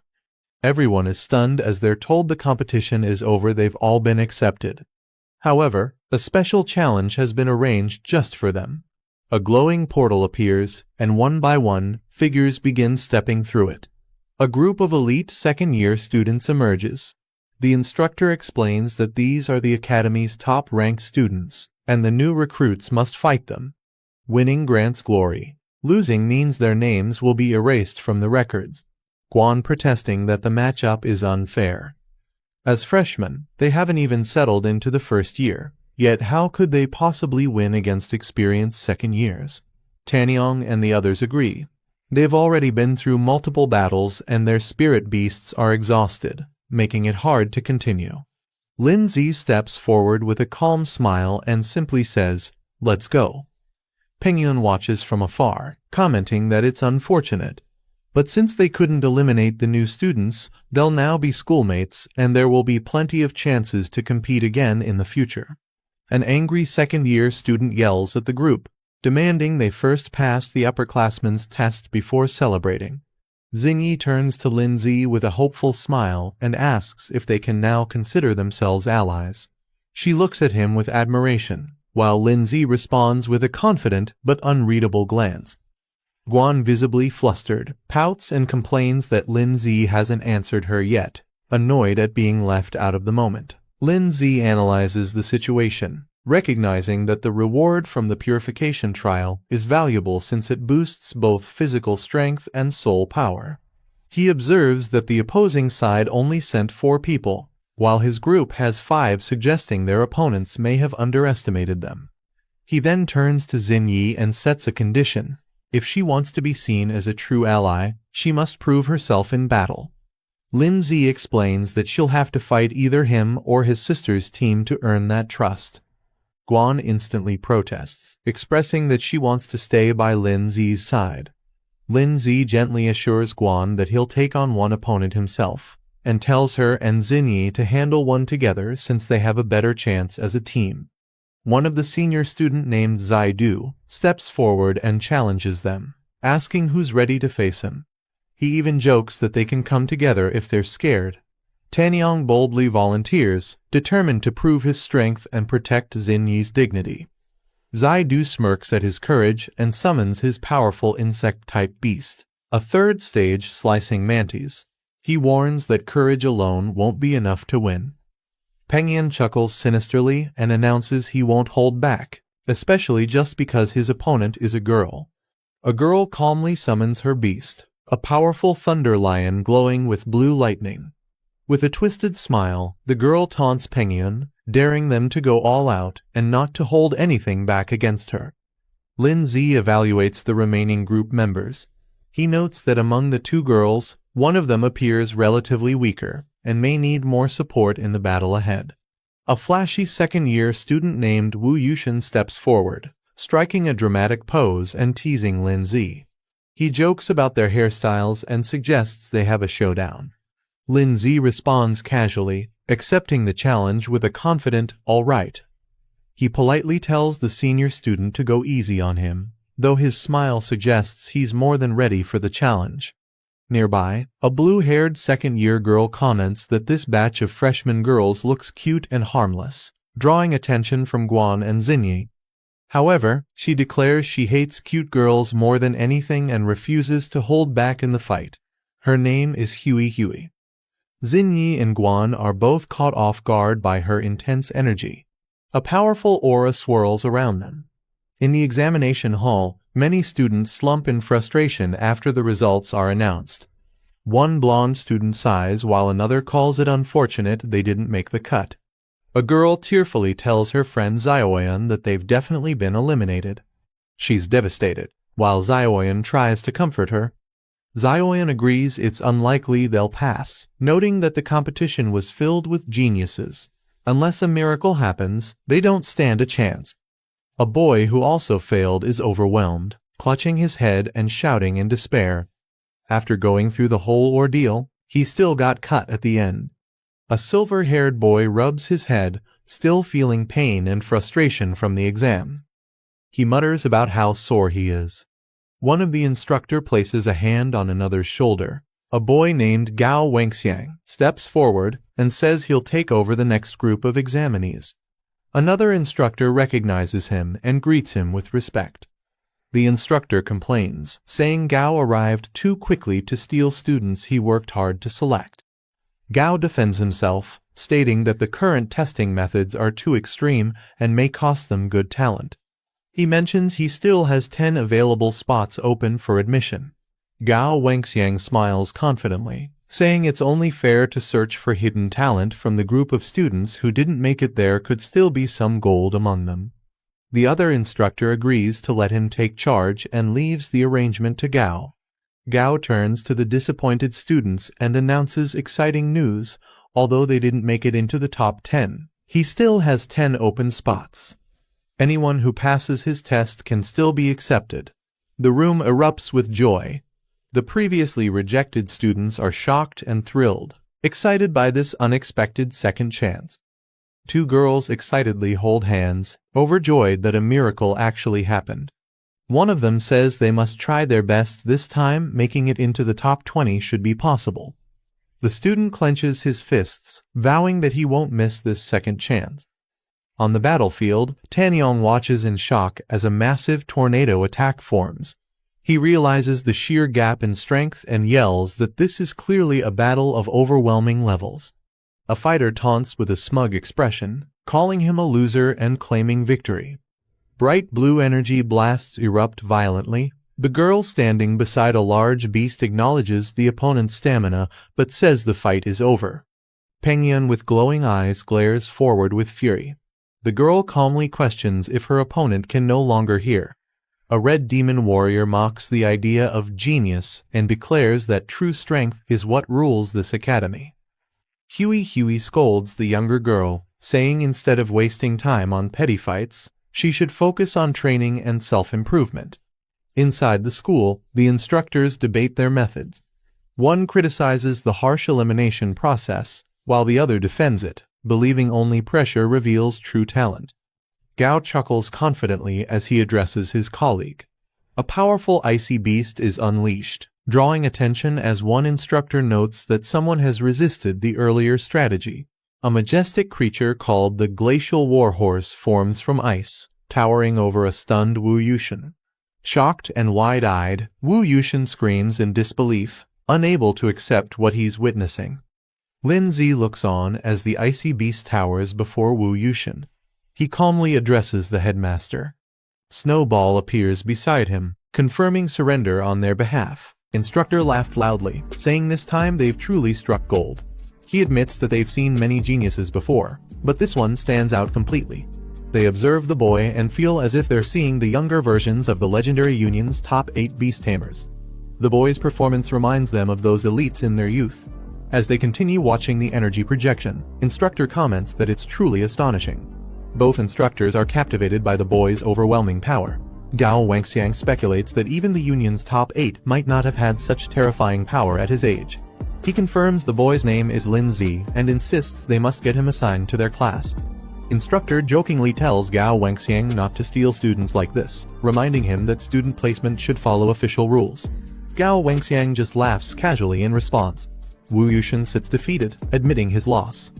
Everyone is stunned as they're told the competition is over. They've all been accepted. However, a special challenge has been arranged just for them. A glowing portal appears, and one by one, figures begin stepping through it. A group of elite second-year students emerges. The instructor explains that these are the academy's top-ranked students, and the new recruits must fight them. Winning grants glory. Losing means their names will be erased from the records. Guan protesting that the matchup is unfair. As freshmen, they haven't even settled into the first year. Yet how could they possibly win against experienced second years? Tanyang and the others agree. They've already been through multiple battles and their spirit beasts are exhausted, making it hard to continue. Lindsay steps forward with a calm smile and simply says, "Let's go." Pengyun watches from afar, commenting that it's unfortunate. But since they couldn't eliminate the new students, they'll now be schoolmates and there will be plenty of chances to compete again in the future. An angry second-year student yells at the group, demanding they first pass the upperclassmen's test before celebrating. Xingyi turns to Lindsay with a hopeful smile and asks if they can now consider themselves allies. She looks at him with admiration, while Lindsay responds with a confident but unreadable glance. Guan, visibly flustered, pouts and complains that Lindsay hasn't answered her yet, annoyed at being left out of the moment. Lindsay analyzes the situation, recognizing that the reward from the purification trial is valuable since it boosts both physical strength and soul power. He observes that the opposing side only sent 4 people, while his group has 5, suggesting their opponents may have underestimated them. He then turns to Xingyi and sets a condition. If she wants to be seen as a true ally, she must prove herself in battle. Lindsay explains that she'll have to fight either him or his sister's team to earn that trust. Guan instantly protests, expressing that she wants to stay by Lindsay's side. Lindsay gently assures Guan that he'll take on one opponent himself, and tells her and Xingyi to handle one together since they have a better chance as a team. One of the senior student named Zaidu steps forward and challenges them, asking who's ready to face him. He even jokes that they can come together if they're scared. Tanyang boldly volunteers, determined to prove his strength and protect Xingyi's dignity. Zaidu smirks at his courage and summons his powerful insect-type beast, a third-stage slicing mantis. He warns that courage alone won't be enough to win. Pengyun chuckles sinisterly and announces he won't hold back, especially just because his opponent is a girl. A girl calmly summons her beast, a powerful thunder lion glowing with blue lightning. With a twisted smile, the girl taunts Pengyun, daring them to go all out and not to hold anything back against her. Lindsay evaluates the remaining group members. He notes that among the 2 girls, one of them appears relatively weaker and may need more support in the battle ahead. A flashy second-year student named Wu Yushin steps forward, striking a dramatic pose and teasing Lindsay. He jokes about their hairstyles and suggests they have a showdown. Lindsay responds casually, accepting the challenge with a confident, "All right." He politely tells the senior student to go easy on him, though his smile suggests he's more than ready for the challenge. Nearby, a blue-haired second-year girl comments that this batch of freshman girls looks cute and harmless, drawing attention from Guan and Xingyi. However, she declares she hates cute girls more than anything and refuses to hold back in the fight. Her name is Huey. Xingyi and Guan are both caught off guard by her intense energy. A powerful aura swirls around them. In the examination hall, many students slump in frustration after the results are announced. One blonde student sighs while another calls it unfortunate they didn't make the cut. A girl tearfully tells her friend Xiaoyan that they've definitely been eliminated. She's devastated, while Xiaoyan tries to comfort her. Xiaoyan agrees it's unlikely they'll pass, noting that the competition was filled with geniuses. Unless a miracle happens, they don't stand a chance. A boy who also failed is overwhelmed, clutching his head and shouting in despair. After going through the whole ordeal, he still got cut at the end. A silver-haired boy rubs his head, still feeling pain and frustration from the exam. He mutters about how sore he is. One of the instructor places a hand on another's shoulder. A boy named Gao Wangxiang steps forward and says he'll take over the next group of examinees. Another instructor recognizes him and greets him with respect. The instructor complains, saying Gao arrived too quickly to steal students he worked hard to select. Gao defends himself, stating that the current testing methods are too extreme and may cost them good talent. He mentions he still has 10 available spots open for admission. Gao Wangxiang smiles confidently, saying it's only fair to search for hidden talent from the group of students who didn't make it. There could still be some gold among them. The other instructor agrees to let him take charge and leaves the arrangement to Gao. Gao turns to the disappointed students and announces exciting news. Although they didn't make it into the top 10, he still has 10 open spots. Anyone who passes his test can still be accepted. The room erupts with joy. The previously rejected students are shocked and thrilled, excited by this unexpected second chance. Two girls excitedly hold hands, overjoyed that a miracle actually happened. One of them says they must try their best this time. Making it into the top 20 should be possible. The student clenches his fists, vowing that he won't miss this second chance. On the battlefield, Tanyong watches in shock as a massive tornado attack forms. He realizes the sheer gap in strength and yells that this is clearly a battle of overwhelming levels. A fighter taunts with a smug expression, calling him a loser and claiming victory. Bright blue energy blasts erupt violently. The girl standing beside a large beast acknowledges the opponent's stamina, but says the fight is over. Pengyun with glowing eyes glares forward with fury. The girl calmly questions if her opponent can no longer hear. A red demon warrior mocks the idea of genius and declares that true strength is what rules this academy. Huey scolds the younger girl, saying instead of wasting time on petty fights, she should focus on training and self-improvement. Inside the school, the instructors debate their methods. One criticizes the harsh elimination process, while the other defends it, believing only pressure reveals true talent. Gao chuckles confidently as he addresses his colleague. A powerful icy beast is unleashed, drawing attention as one instructor notes that someone has resisted the earlier strategy. A majestic creature called the Glacial Warhorse forms from ice, towering over a stunned Wu Yushin. Shocked and wide-eyed, Wu Yushin screams in disbelief, unable to accept what he's witnessing. Lin Zi looks on as the icy beast towers before Wu Yushin. He calmly addresses the headmaster. Snowball appears beside him, confirming surrender on their behalf. Instructor laughed loudly, saying this time they've truly struck gold. He admits that they've seen many geniuses before, but this one stands out completely. They observe the boy and feel as if they're seeing the younger versions of the legendary union's top 8 beast tamers. The boy's performance reminds them of those elites in their youth. As they continue watching the energy projection, instructor comments that it's truly astonishing. Both instructors are captivated by the boy's overwhelming power. Gao Wangxiang speculates that even the union's top 8 might not have had such terrifying power at his age. He confirms the boy's name is Lin Zi and insists they must get him assigned to their class. Instructor jokingly tells Gao Wangxiang not to steal students like this, reminding him that student placement should follow official rules. Gao Wangxiang just laughs casually in response. Wu Yushin sits defeated, admitting his loss.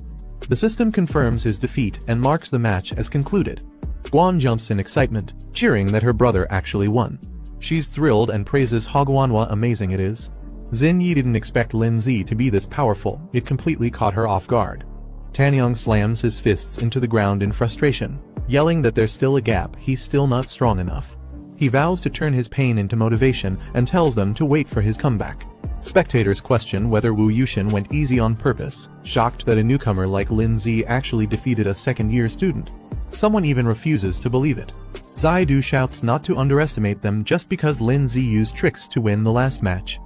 The system confirms his defeat and marks the match as concluded. Guan jumps in excitement, cheering that her brother actually won. She's thrilled and praises Hogwanhwa amazing it is. Xin Yi didn't expect Lin Zi to be this powerful, it completely caught her off guard. Tanyong slams his fists into the ground in frustration, yelling that there's still a gap, he's still not strong enough. He vows to turn his pain into motivation and tells them to wait for his comeback. Spectators question whether Wu Yushin went easy on purpose, shocked that a newcomer like Lin Zi actually defeated a second-year student. Someone even refuses to believe it. Zaidu shouts not to underestimate them just because Lin Zi used tricks to win the last match.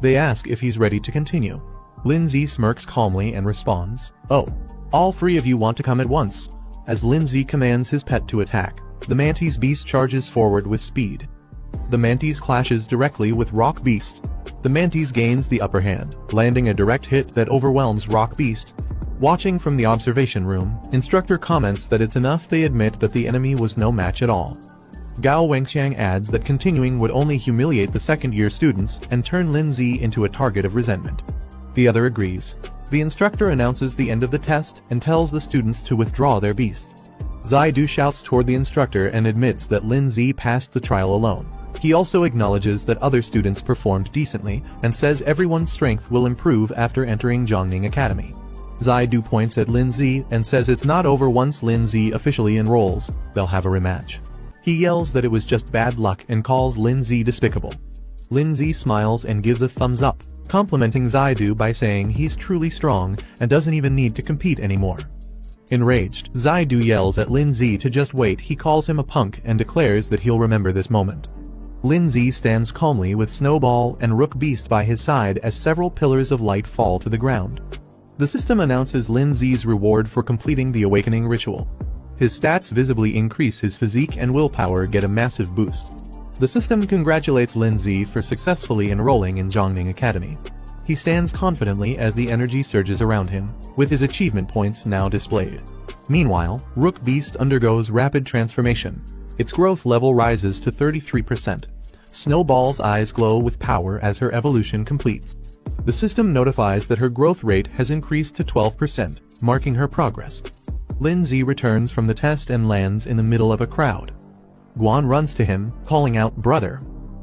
They ask if he's ready to continue. Lin Zi smirks calmly and responds, "Oh, all 3 of you want to come at once." As Lin Zi commands his pet to attack, the Mantis Beast charges forward with speed. The Mantis clashes directly with Rock Beast. The Mantis gains the upper hand, landing a direct hit that overwhelms Rock Beast. Watching from the observation room, instructor comments that it's enough they admit that the enemy was no match at all. Gao Wangxiang adds that continuing would only humiliate the second-year students and turn Lin Zi into a target of resentment. The other agrees. The instructor announces the end of the test and tells the students to withdraw their beasts. Zaidu shouts toward the instructor and admits that Lin Zi passed the trial alone. He also acknowledges that other students performed decently and says everyone's strength will improve after entering Zhongning Academy. Zaidu points at Lin Zi and says it's not over once Lin Zi officially enrolls, they'll have a rematch. He yells that it was just bad luck and calls Lin Zi despicable. Lin Zi smiles and gives a thumbs up, complimenting Zaidu by saying he's truly strong and doesn't even need to compete anymore. Enraged, Zaidu yells at Lin Zi to just wait. He calls him a punk and declares that he'll remember this moment. Lindsay stands calmly with Snowball and Rook Beast by his side as several pillars of light fall to the ground. The system announces Lindsay's reward for completing the awakening ritual. His stats visibly increase, his physique and willpower get a massive boost. The system congratulates Lindsay for successfully enrolling in Zhongning Academy. He stands confidently as the energy surges around him, with his achievement points now displayed. Meanwhile, Rook Beast undergoes rapid transformation. Its growth level rises to 33%. Snowball's eyes glow with power as her evolution completes. The system notifies that her growth rate has increased to 12%, marking her progress. Lindsay returns from the test and lands in the middle of a crowd. Guan runs to him, calling out "brother,"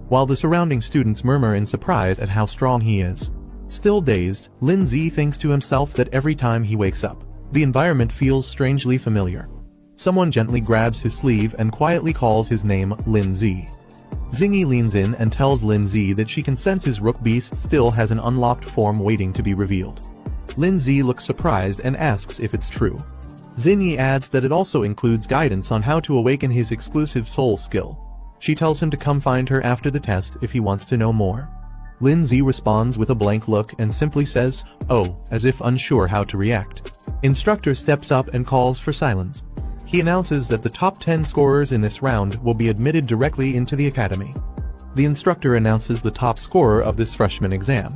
while the surrounding students murmur in surprise at how strong he is. Still dazed, Lindsay thinks to himself that every time he wakes up, the environment feels strangely familiar. Someone gently grabs his sleeve and quietly calls his name Lindsay. Zingy leans in and tells Lindsay that she can sense his Rook Beast still has an unlocked form waiting to be revealed. Lindsay looks surprised and asks if it's true. Zingy adds that it also includes guidance on how to awaken his exclusive soul skill. She tells him to come find her after the test if he wants to know more. Lindsay responds with a blank look and simply says, "Oh," as if unsure how to react. Instructor steps up and calls for silence. He announces that the top 10 scorers in this round will be admitted directly into the academy. The instructor announces the top scorer of this freshman exam.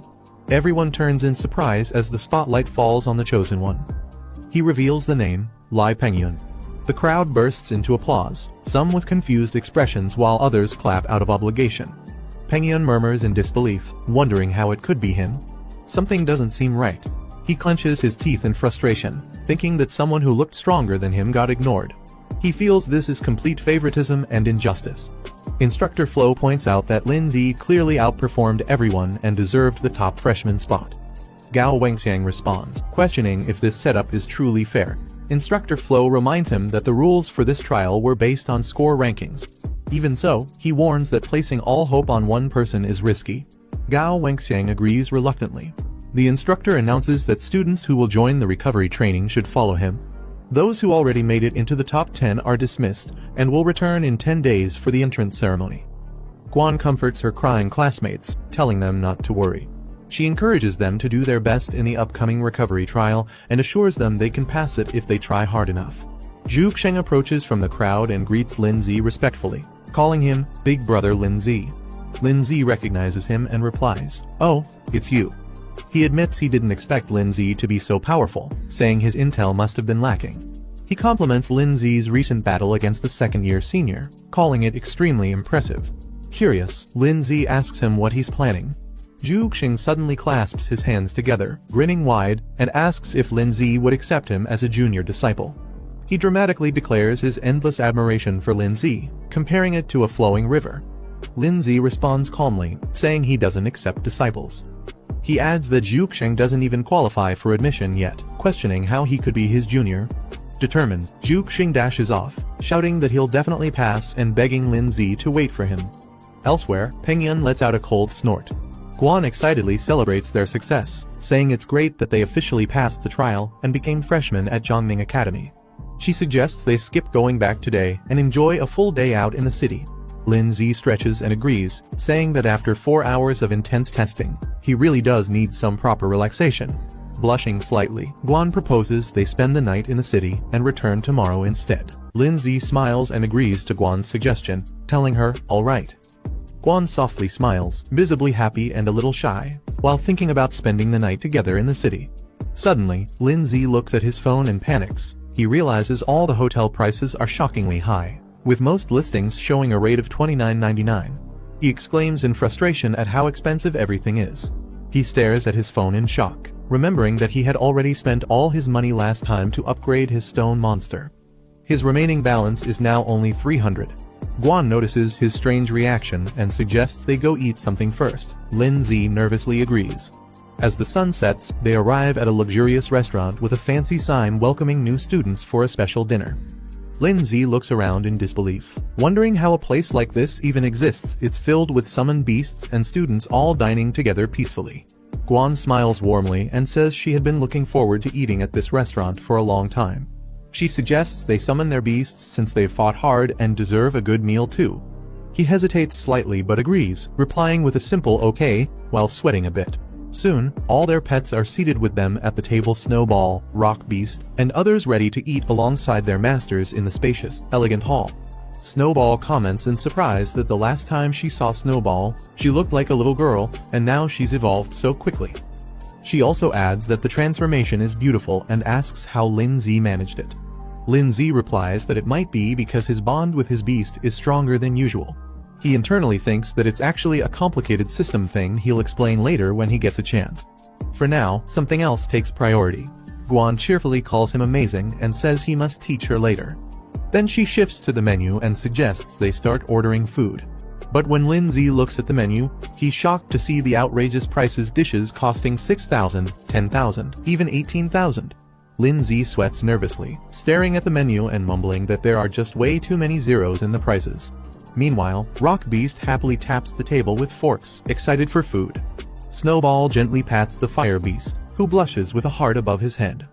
Everyone turns in surprise as the spotlight falls on the chosen one. He reveals the name, Lai Pengyun. The crowd bursts into applause, some with confused expressions while others clap out of obligation. Pengyun murmurs in disbelief, wondering how it could be him. Something doesn't seem right. He clenches his teeth in frustration, thinking that someone who looked stronger than him got ignored. He feels this is complete favoritism and injustice. Instructor Flo points out that Lindsay clearly outperformed everyone and deserved the top freshman spot. Gao Wengxiang responds, questioning if this setup is truly fair. Instructor Flo reminds him that the rules for this trial were based on score rankings. Even so, he warns that placing all hope on one person is risky. Gao Wengxiang agrees reluctantly. The instructor announces that students who will join the recovery training should follow him. Those who already made it into the top 10 are dismissed and will return in 10 days for the entrance ceremony. Guan comforts her crying classmates, telling them not to worry. She encourages them to do their best in the upcoming recovery trial and assures them they can pass it if they try hard enough. Zhu Sheng approaches from the crowd and greets Lindsay respectfully, calling him Big Brother Lindsay. Lindsay recognizes him and replies, "Oh, it's you." He admits he didn't expect Lindsay to be so powerful, saying his intel must have been lacking. He compliments Lindsay's recent battle against the second-year senior, calling it extremely impressive. Curious, Lindsay asks him what he's planning. Zhu Xing suddenly clasps his hands together, grinning wide, and asks if Lindsay would accept him as a junior disciple. He dramatically declares his endless admiration for Lindsay, comparing it to a flowing river. Lindsay responds calmly, saying he doesn't accept disciples. He adds that Zhu Xing doesn't even qualify for admission yet, questioning how he could be his junior. Determined, Zhu Xing dashes off, shouting that he'll definitely pass and begging Lindsay to wait for him. Elsewhere, Pengyun lets out a cold snort. Guan excitedly celebrates their success, saying it's great that they officially passed the trial and became freshmen at Zhongning Academy. She suggests they skip going back today and enjoy a full day out in the city. Lindsay stretches and agrees, saying that after 4 hours of intense testing, he really does need some proper relaxation. Blushing slightly, Guan proposes they spend the night in the city and return tomorrow instead. Lindsay smiles and agrees to Guan's suggestion, telling her, "All right." Guan softly smiles, visibly happy and a little shy, while thinking about spending the night together in the city. Suddenly, Lindsay looks at his phone and panics. He realizes all the hotel prices are shockingly high, with most listings showing a rate of $29.99. He exclaims in frustration at how expensive everything is. He stares at his phone in shock, remembering that he had already spent all his money last time to upgrade his stone monster. His remaining balance is now only 300. Guan notices his strange reaction and suggests they go eat something first. Lindsay nervously agrees. As the sun sets, they arrive at a luxurious restaurant with a fancy sign welcoming new students for a special dinner. Lindsay looks around in disbelief, wondering how a place like this even exists. It's filled with summoned beasts and students all dining together peacefully. Guan smiles warmly and says she had been looking forward to eating at this restaurant for a long time. She suggests they summon their beasts since they've fought hard and deserve a good meal too. He hesitates slightly but agrees, replying with a simple okay, while sweating a bit. Soon, all their pets are seated with them at the table: Snowball, Rock Beast, and others ready to eat alongside their masters in the spacious, elegant hall. Snowball comments in surprise that the last time she saw Snowball, she looked like a little girl, and now she's evolved so quickly. She also adds that the transformation is beautiful and asks how Lin Z managed it. Lin Z replies that it might be because his bond with his beast is stronger than usual. He internally thinks that it's actually a complicated system thing he'll explain later when he gets a chance. For now, something else takes priority. Guan cheerfully calls him amazing and says he must teach her later. Then she shifts to the menu and suggests they start ordering food. But when Lin Z looks at the menu, he's shocked to see the outrageous prices: dishes costing 6,000, 10,000, even 18,000. Lin Z sweats nervously, staring at the menu and mumbling that there are just way too many zeros in the prices. Meanwhile, Rock Beast happily taps the table with forks, excited for food. Snowball gently pats the Fire Beast, who blushes with a heart above his head.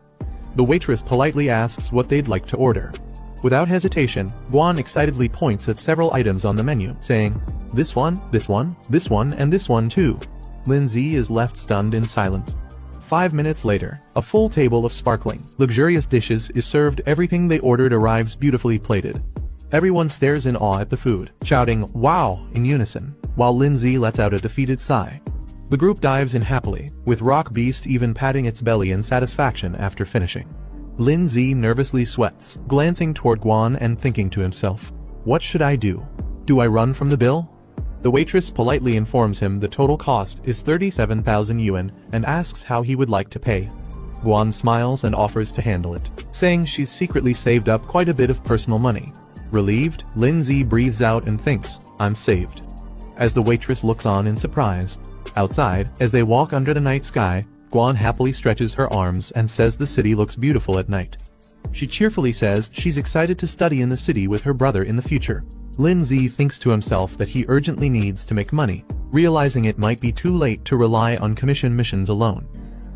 The waitress politely asks what they'd like to order. Without hesitation, Guan excitedly points at several items on the menu, saying, "This one, this one, this one, and this one too." Lin Z is left stunned in silence. 5 minutes later, a full table of sparkling, luxurious dishes is served. Everything they ordered arrives beautifully plated. Everyone stares in awe at the food, shouting "Wow!" in unison, while Lin Z lets out a defeated sigh. The group dives in happily, with Rock Beast even patting its belly in satisfaction after finishing. Lin Z nervously sweats, glancing toward Guan and thinking to himself, "What should I do? Do I run from the bill?" The waitress politely informs him the total cost is 37,000 yuan and asks how he would like to pay. Guan smiles and offers to handle it, saying she's secretly saved up quite a bit of personal money. Relieved, Lin Z breathes out and thinks, "I'm saved." As the waitress looks on in surprise. Outside, as they walk under the night sky, Guan happily stretches her arms and says the city looks beautiful at night. She cheerfully says she's excited to study in the city with her brother in the future. Lin Z thinks to himself that he urgently needs to make money, realizing it might be too late to rely on commission missions alone.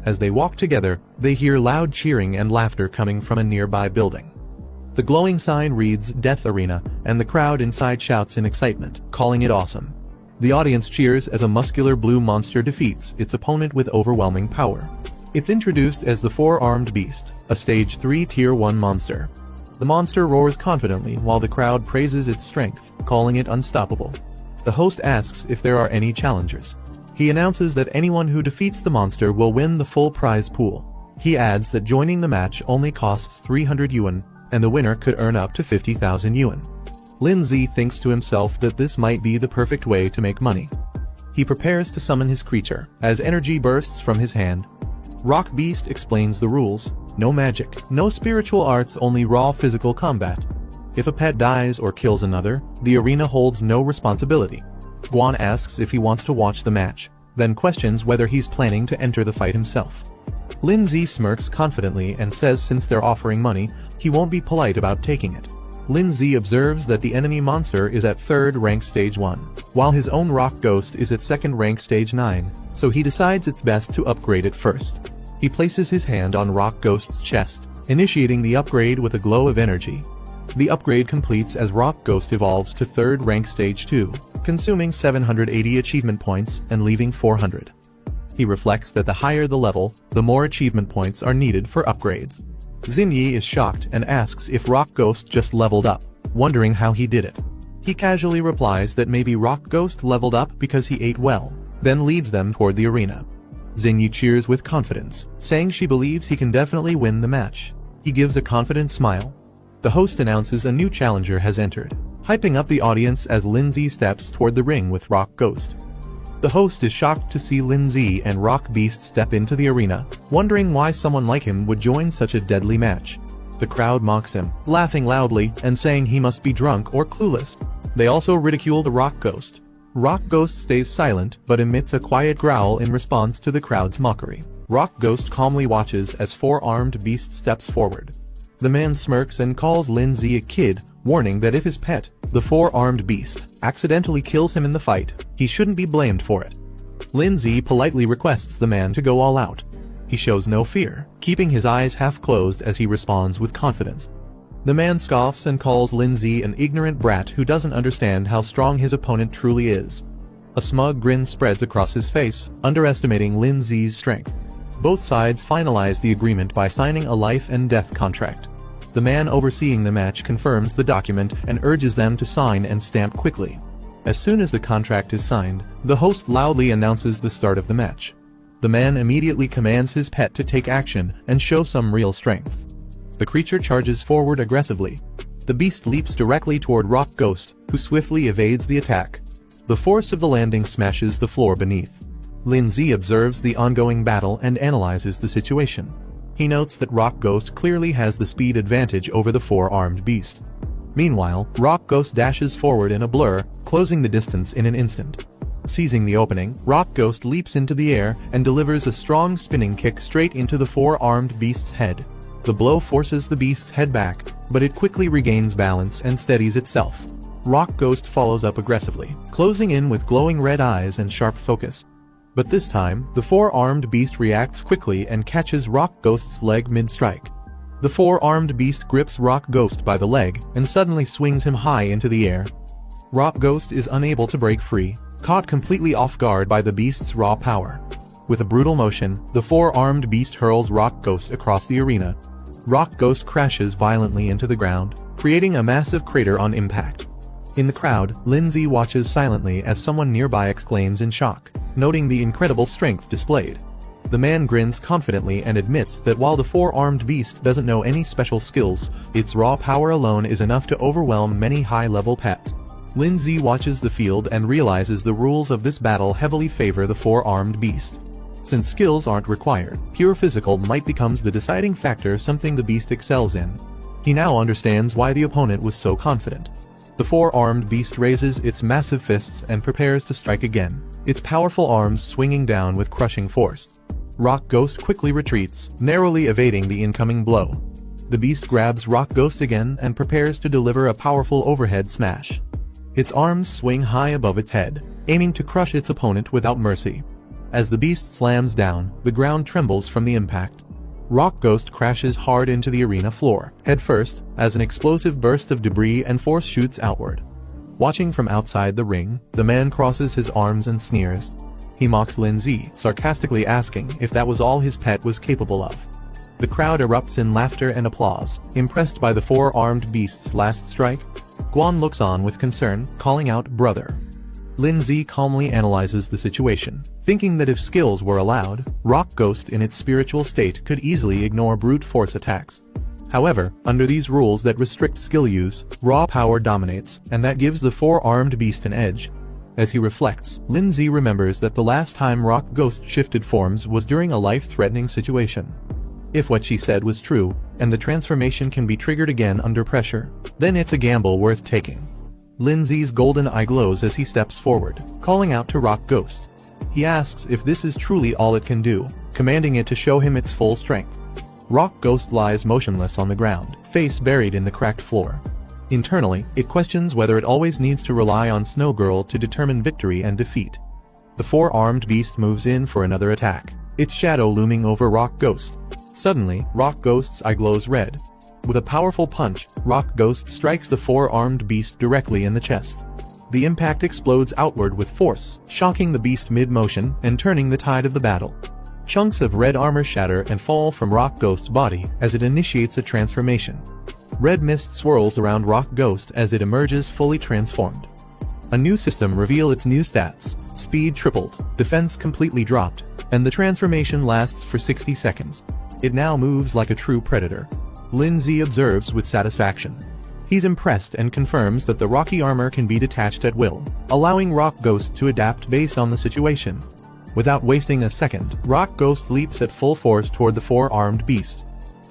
As they walk together, they hear loud cheering and laughter coming from a nearby building. The glowing sign reads "Death Arena," and the crowd inside shouts in excitement, calling it awesome. The audience cheers as a muscular blue monster defeats its opponent with overwhelming power. It's introduced as the Four-Armed Beast, a Stage 3 Tier 1 monster. The monster roars confidently while the crowd praises its strength, calling it unstoppable. The host asks if there are any challengers. He announces that anyone who defeats the monster will win the full prize pool. He adds that joining the match only costs 300 yuan, and the winner could earn up to 50,000 yuan. Lin Z thinks to himself that this might be the perfect way to make money. He prepares to summon his creature, as energy bursts from his hand. Rock Beast explains the rules: no magic, no spiritual arts, only raw physical combat. If a pet dies or kills another, the arena holds no responsibility. Guan asks if he wants to watch the match, then questions whether he's planning to enter the fight himself. Lin Z smirks confidently and says since they're offering money, he won't be polite about taking it. Lin Z observes that the enemy monster is at 3rd rank stage 1, while his own rock ghost is at 2nd rank stage 9, so he decides it's best to upgrade it first. He places his hand on Rock Ghost's chest, initiating the upgrade with a glow of energy. The upgrade completes as Rock Ghost evolves to 3rd rank stage 2, consuming 780 achievement points and leaving 400. He reflects that the higher the level, the more achievement points are needed for upgrades. Xinyi is shocked and asks if Rock Ghost just leveled up, wondering how he did it. He casually replies that maybe Rock Ghost leveled up because he ate well, then leads them toward the arena. Xinyi cheers with confidence, saying she believes he can definitely win the match. He gives a confident smile. The host announces a new challenger has entered, hyping up the audience as Lin Z steps toward the ring with Rock Ghost. The host is shocked to see Lin Z and Rock Beast step into the arena, wondering why someone like him would join such a deadly match. The crowd mocks him, laughing loudly and saying he must be drunk or clueless. They also ridicule the Rock Ghost. Rock Ghost stays silent but emits a quiet growl in response to the crowd's mockery. Rock Ghost calmly watches as Four-Armed Beast steps forward. The man smirks and calls Lin Z a kid, warning that if his pet, the Four-Armed Beast, accidentally kills him in the fight, he shouldn't be blamed for it. Lin Z politely requests the man to go all out. He shows no fear, keeping his eyes half closed as he responds with confidence. The man scoffs and calls Lindsay an ignorant brat who doesn't understand how strong his opponent truly is. A smug grin spreads across his face, underestimating Lindsay's strength. Both sides finalize the agreement by signing a life and death contract. The man overseeing the match confirms the document and urges them to sign and stamp quickly. As soon as the contract is signed, the host loudly announces the start of the match. The man immediately commands his pet to take action and show some real strength. The creature charges forward aggressively. The beast leaps directly toward Rock Ghost, who swiftly evades the attack. The force of the landing smashes the floor beneath. Lindsay observes the ongoing battle and analyzes the situation. He notes that Rock Ghost clearly has the speed advantage over the four-armed beast. Meanwhile, Rock Ghost dashes forward in a blur, closing the distance in an instant. Seizing the opening, Rock Ghost leaps into the air and delivers a strong spinning kick straight into the four-armed beast's head. The blow forces the beast's head back, but it quickly regains balance and steadies itself. Rock Ghost follows up aggressively, closing in with glowing red eyes and sharp focus. But this time, the four-armed beast reacts quickly and catches Rock Ghost's leg mid-strike. The four-armed beast grips Rock Ghost by the leg and suddenly swings him high into the air. Rock Ghost is unable to break free, caught completely off guard by the beast's raw power. With a brutal motion, the four-armed beast hurls Rock Ghost across the arena. Rock Ghost crashes violently into the ground, creating a massive crater on impact. In the crowd, Lindsay watches silently as someone nearby exclaims in shock, noting the incredible strength displayed. The man grins confidently and admits that while the four-armed beast doesn't know any special skills, its raw power alone is enough to overwhelm many high-level pets. Lindsay watches the field and realizes the rules of this battle heavily favor the four-armed beast. Since skills aren't required, pure physical might becomes the deciding factor, something the beast excels in. He now understands why the opponent was so confident. The four-armed beast raises its massive fists and prepares to strike again, its powerful arms swinging down with crushing force. Rock Ghost quickly retreats, narrowly evading the incoming blow. The beast grabs Rock Ghost again and prepares to deliver a powerful overhead smash. Its arms swing high above its head, aiming to crush its opponent without mercy. As the beast slams down, the ground trembles from the impact. Rock Ghost crashes hard into the arena floor, headfirst, as an explosive burst of debris and force shoots outward. Watching from outside the ring, the man crosses his arms and sneers. He mocks Lindsay, sarcastically asking if that was all his pet was capable of. The crowd erupts in laughter and applause, impressed by the four-armed beast's last strike. Guan looks on with concern, calling out, "Brother." Lindsay calmly analyzes the situation, thinking that if skills were allowed, Rock Ghost in its spiritual state could easily ignore brute force attacks. However, under these rules that restrict skill use, raw power dominates, and that gives the four-armed beast an edge. As he reflects, Lindsay remembers that the last time Rock Ghost shifted forms was during a life-threatening situation. If what she said was true, and the transformation can be triggered again under pressure, then it's a gamble worth taking. Lindsay's golden eye glows as he steps forward, calling out to Rock Ghost. He asks if this is truly all it can do, commanding it to show him its full strength. Rock Ghost lies motionless on the ground, face buried in the cracked floor. Internally, it questions whether it always needs to rely on Snow Girl to determine victory and defeat. The four-armed beast moves in for another attack, its shadow looming over Rock Ghost. Suddenly, Rock Ghost's eye glows red. With a powerful punch, Rock Ghost strikes the four-armed beast directly in the chest. The impact explodes outward with force, shocking the beast mid-motion and turning the tide of the battle. Chunks of red armor shatter and fall from Rock Ghost's body as it initiates a transformation. Red mist swirls around Rock Ghost as it emerges fully transformed. A new system reveals its new stats: speed tripled, defense completely dropped, and the transformation lasts for 60 seconds. It now moves like a true predator. Lindsay observes with satisfaction. He's impressed and confirms that the rocky armor can be detached at will, allowing Rock Ghost to adapt based on the situation. Without wasting a second, Rock Ghost leaps at full force toward the four-armed beast.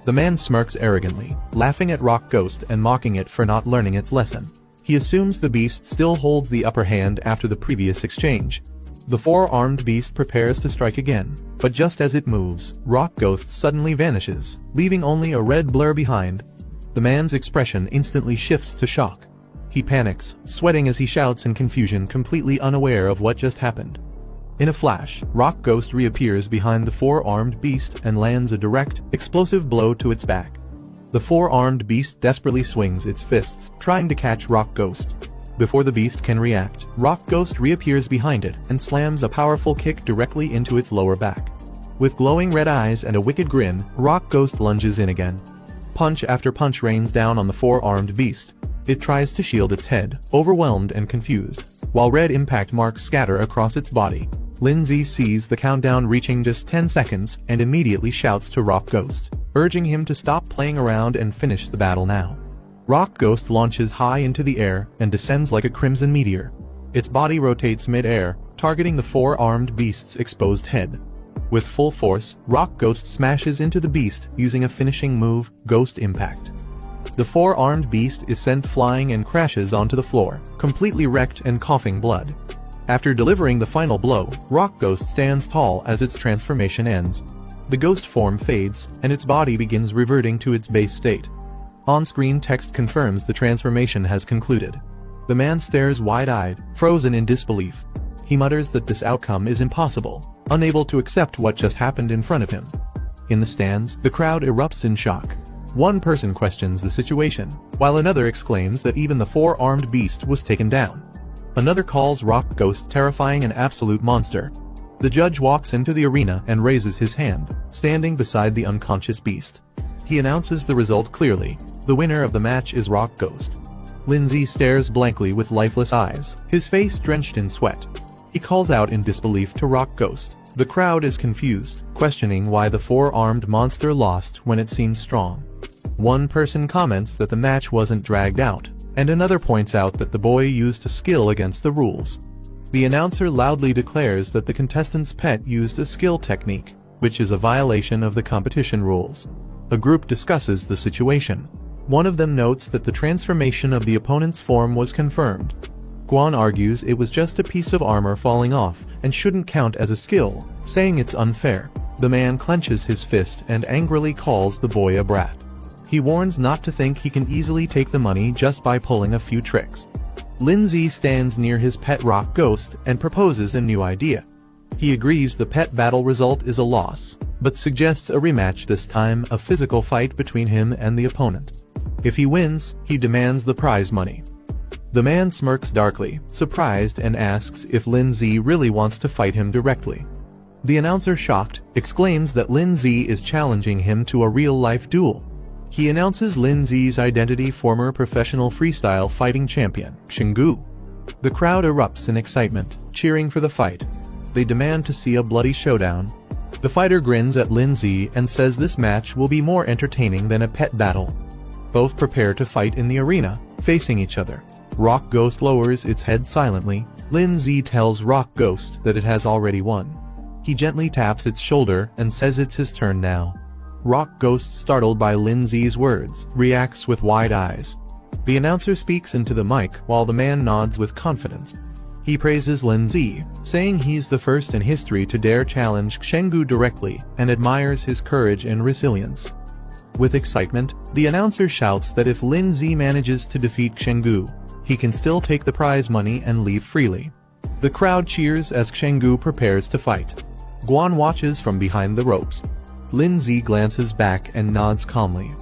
The man smirks arrogantly, laughing at Rock Ghost and mocking it for not learning its lesson. He assumes the beast still holds the upper hand after the previous exchange. The four-armed beast prepares to strike again, but just as it moves, Rock Ghost suddenly vanishes, leaving only a red blur behind. The man's expression instantly shifts to shock. He panics, sweating as he shouts in confusion, completely unaware of what just happened. In a flash, Rock Ghost reappears behind the four-armed beast and lands a direct, explosive blow to its back. The four-armed beast desperately swings its fists, trying to catch Rock Ghost. Before the beast can react, Rock Ghost reappears behind it and slams a powerful kick directly into its lower back. With glowing red eyes and a wicked grin, Rock Ghost lunges in again. Punch after punch rains down on the four-armed beast. It tries to shield its head, overwhelmed and confused, while red impact marks scatter across its body. Lindsay sees the countdown reaching just 10 seconds and immediately shouts to Rock Ghost, urging him to stop playing around and finish the battle now. Rock Ghost launches high into the air and descends like a crimson meteor. Its body rotates mid-air, targeting the four-armed beast's exposed head. With full force, Rock Ghost smashes into the beast using a finishing move, Ghost Impact. The four-armed beast is sent flying and crashes onto the floor, completely wrecked and coughing blood. After delivering the final blow, Rock Ghost stands tall as its transformation ends. The ghost form fades, and its body begins reverting to its base state. On-screen text confirms the transformation has concluded. The man stares wide-eyed, frozen in disbelief. He mutters that this outcome is impossible, unable to accept what just happened in front of him. In the stands, the crowd erupts in shock. One person questions the situation, while another exclaims that even the four-armed beast was taken down. Another calls Rock Ghost terrifying and absolute monster. The judge walks into the arena and raises his hand, standing beside the unconscious beast. He announces the result clearly. The winner of the match is Rock Ghost. Lindsay stares blankly with lifeless eyes, his face drenched in sweat. He calls out in disbelief to Rock Ghost. The crowd is confused, questioning why the four-armed monster lost when it seemed strong. One person comments that the match wasn't dragged out, and another points out that the boy used a skill against the rules. The announcer loudly declares that the contestant's pet used a skill technique, which is a violation of the competition rules. A group discusses the situation. One of them notes that the transformation of the opponent's form was confirmed. Guan argues it was just a piece of armor falling off and shouldn't count as a skill, saying it's unfair. The man clenches his fist and angrily calls the boy a brat. He warns not to think he can easily take the money just by pulling a few tricks. Lindsay stands near his pet Rock Ghost and proposes a new idea. He agrees the pet battle result is a loss, but suggests a rematch, this time a physical fight between him and the opponent. If he wins, he demands the prize money. The man smirks darkly, surprised, and asks if Lindsay really wants to fight him directly. The announcer, shocked, exclaims that Lindsay is challenging him to a real-life duel. He announces Lindsay's identity: former professional freestyle fighting champion, Shingu. The crowd erupts in excitement, cheering for the fight. They demand to see a bloody showdown. The fighter grins at Lindsay and says this match will be more entertaining than a pet battle. Both prepare to fight in the arena, facing each other. Rock Ghost lowers its head silently. Lindsay tells Rock Ghost that it has already won. He gently taps its shoulder and says it's his turn now. Rock Ghost, startled by Lindsay's words, reacts with wide eyes. The announcer speaks into the mic while the man nods with confidence. He praises Lindsay, saying he's the first in history to dare challenge Shingu directly, and admires his courage and resilience. With excitement, the announcer shouts that if Lindsay manages to defeat Shingu, he can still take the prize money and leave freely. The crowd cheers as Shingu prepares to fight. Guan watches from behind the ropes. Lindsay glances back and nods calmly.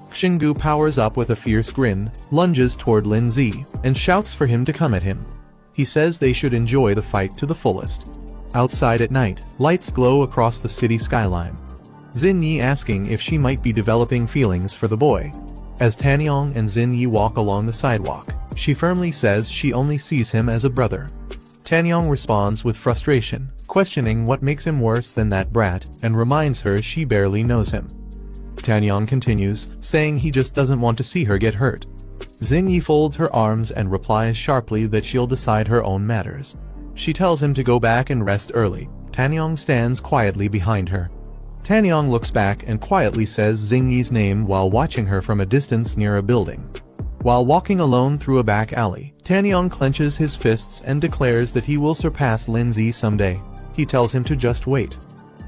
Shingu powers up with a fierce grin, lunges toward Lindsay, and shouts for him to come at him. He says they should enjoy the fight to the fullest. Outside at night, lights glow across the city skyline. Xinyi asking if she might be developing feelings for the boy. As Tanyong and Xinyi walk along the sidewalk, she firmly says she only sees him as a brother. Tanyong responds with frustration, questioning what makes him worse than that brat, and reminds her she barely knows him. Tanyong continues, saying he just doesn't want to see her get hurt. Xinyi folds her arms and replies sharply that she'll decide her own matters. She tells him to go back and rest early. Tanyong stands quietly behind her. Tanyong looks back and quietly says Xinyi's name while watching her from a distance near a building. While walking alone through a back alley, Tanyong clenches his fists and declares that he will surpass Lindsay someday. He tells him to just wait.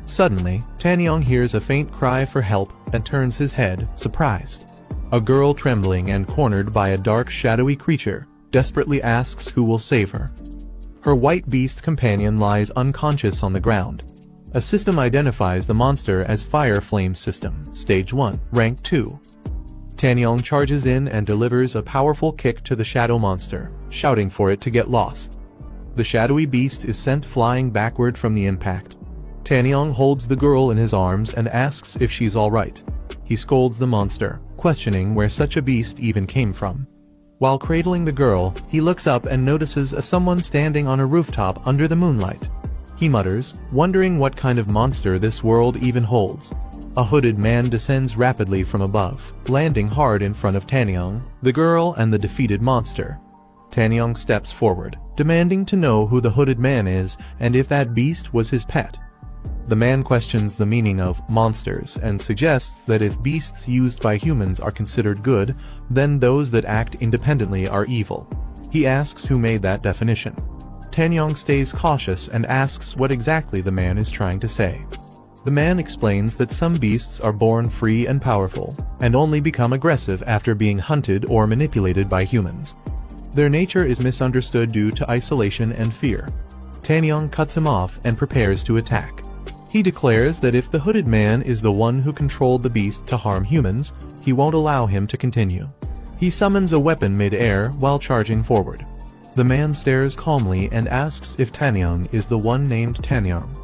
Suddenly, Tanyong hears a faint cry for help and turns his head, surprised. A girl, trembling and cornered by a dark, shadowy creature, desperately asks who will save her. Her white beast companion lies unconscious on the ground. A system identifies the monster as Fire Flame System, Stage 1, Rank 2. Tanyong charges in and delivers a powerful kick to the shadow monster, shouting for it to get lost. The shadowy beast is sent flying backward from the impact. Tanyong holds the girl in his arms and asks if she's alright. He scolds the monster, questioning where such a beast even came from. While cradling the girl, he looks up and notices someone standing on a rooftop under the moonlight. He mutters, wondering what kind of monster this world even holds. A hooded man descends rapidly from above, landing hard in front of Tanyong, the girl and the defeated monster. Tanyong steps forward, demanding to know who the hooded man is and if that beast was his pet. The man questions the meaning of monsters and suggests that if beasts used by humans are considered good, then those that act independently are evil. He asks who made that definition. Tanyong stays cautious and asks what exactly the man is trying to say. The man explains that some beasts are born free and powerful, and only become aggressive after being hunted or manipulated by humans. Their nature is misunderstood due to isolation and fear. Tanyong cuts him off and prepares to attack. He declares that if the hooded man is the one who controlled the beast to harm humans, he won't allow him to continue. He summons a weapon mid-air while charging forward. The man stares calmly and asks if Tanyong is the one named Tanyong.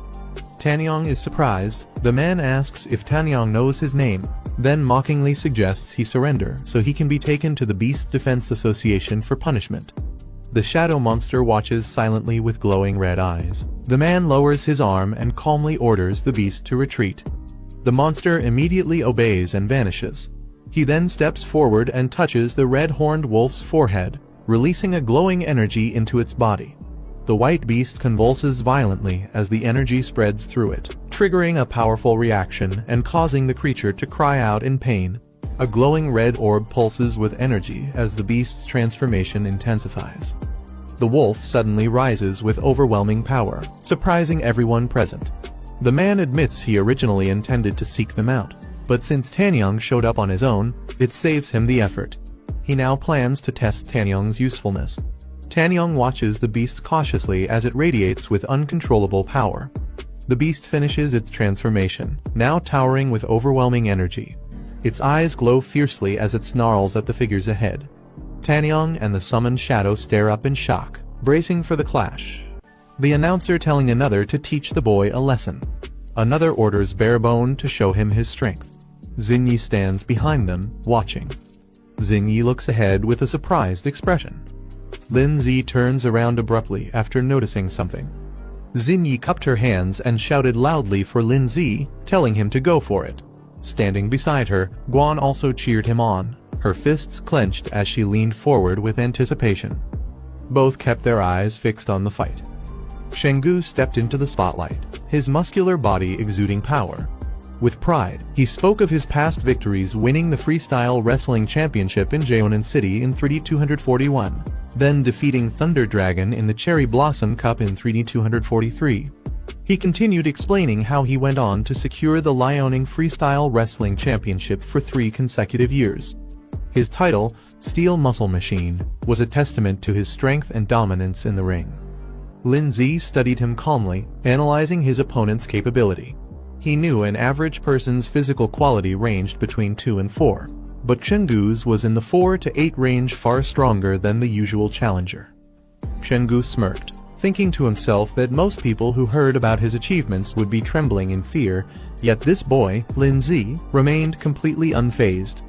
Tanyong is surprised. The man asks if Tanyong knows his name, then mockingly suggests he surrender so he can be taken to the Beast Defense Association for punishment. The shadow monster watches silently with glowing red eyes. The man lowers his arm and calmly orders the beast to retreat. The monster immediately obeys and vanishes. He then steps forward and touches the red-horned wolf's forehead, releasing a glowing energy into its body. The white beast convulses violently as the energy spreads through it, triggering a powerful reaction and causing the creature to cry out in pain. A glowing red orb pulses with energy as the beast's transformation intensifies. The wolf suddenly rises with overwhelming power, surprising everyone present. The man admits he originally intended to seek them out, but since Tanyong showed up on his own, it saves him the effort. He now plans to test Tanyong's usefulness. Tanyong watches the beast cautiously as it radiates with uncontrollable power. The beast finishes its transformation, now towering with overwhelming energy. Its eyes glow fiercely as it snarls at the figures ahead. Tanyong and the summoned shadow stare up in shock, bracing for the clash. The announcer telling another to teach the boy a lesson. Another orders Barebone to show him his strength. Xinyi stands behind them, watching. Xinyi looks ahead with a surprised expression. Lin Zi turns around abruptly after noticing something. Xinyi cupped her hands and shouted loudly for Lin Zi, telling him to go for it. Standing beside her, Guan also cheered him on, her fists clenched as she leaned forward with anticipation. Both kept their eyes fixed on the fight. Shenggu stepped into the spotlight, his muscular body exuding power. With pride, he spoke of his past victories, winning the freestyle wrestling championship in Jeonan City in 3241, then defeating Thunder Dragon in the Cherry Blossom Cup in 3243. He continued explaining how he went on to secure the Liaoning Freestyle Wrestling Championship for 3 consecutive years. His title, Steel Muscle Machine, was a testament to his strength and dominance in the ring. Lin Zi studied him calmly, analyzing his opponent's capability. He knew an average person's physical quality ranged between 2 and 4, but Chenggu's was in the 4 to 8 range, far stronger than the usual challenger. Chenggu smirked, thinking to himself that most people who heard about his achievements would be trembling in fear, yet this boy, Lin Zi, remained completely unfazed.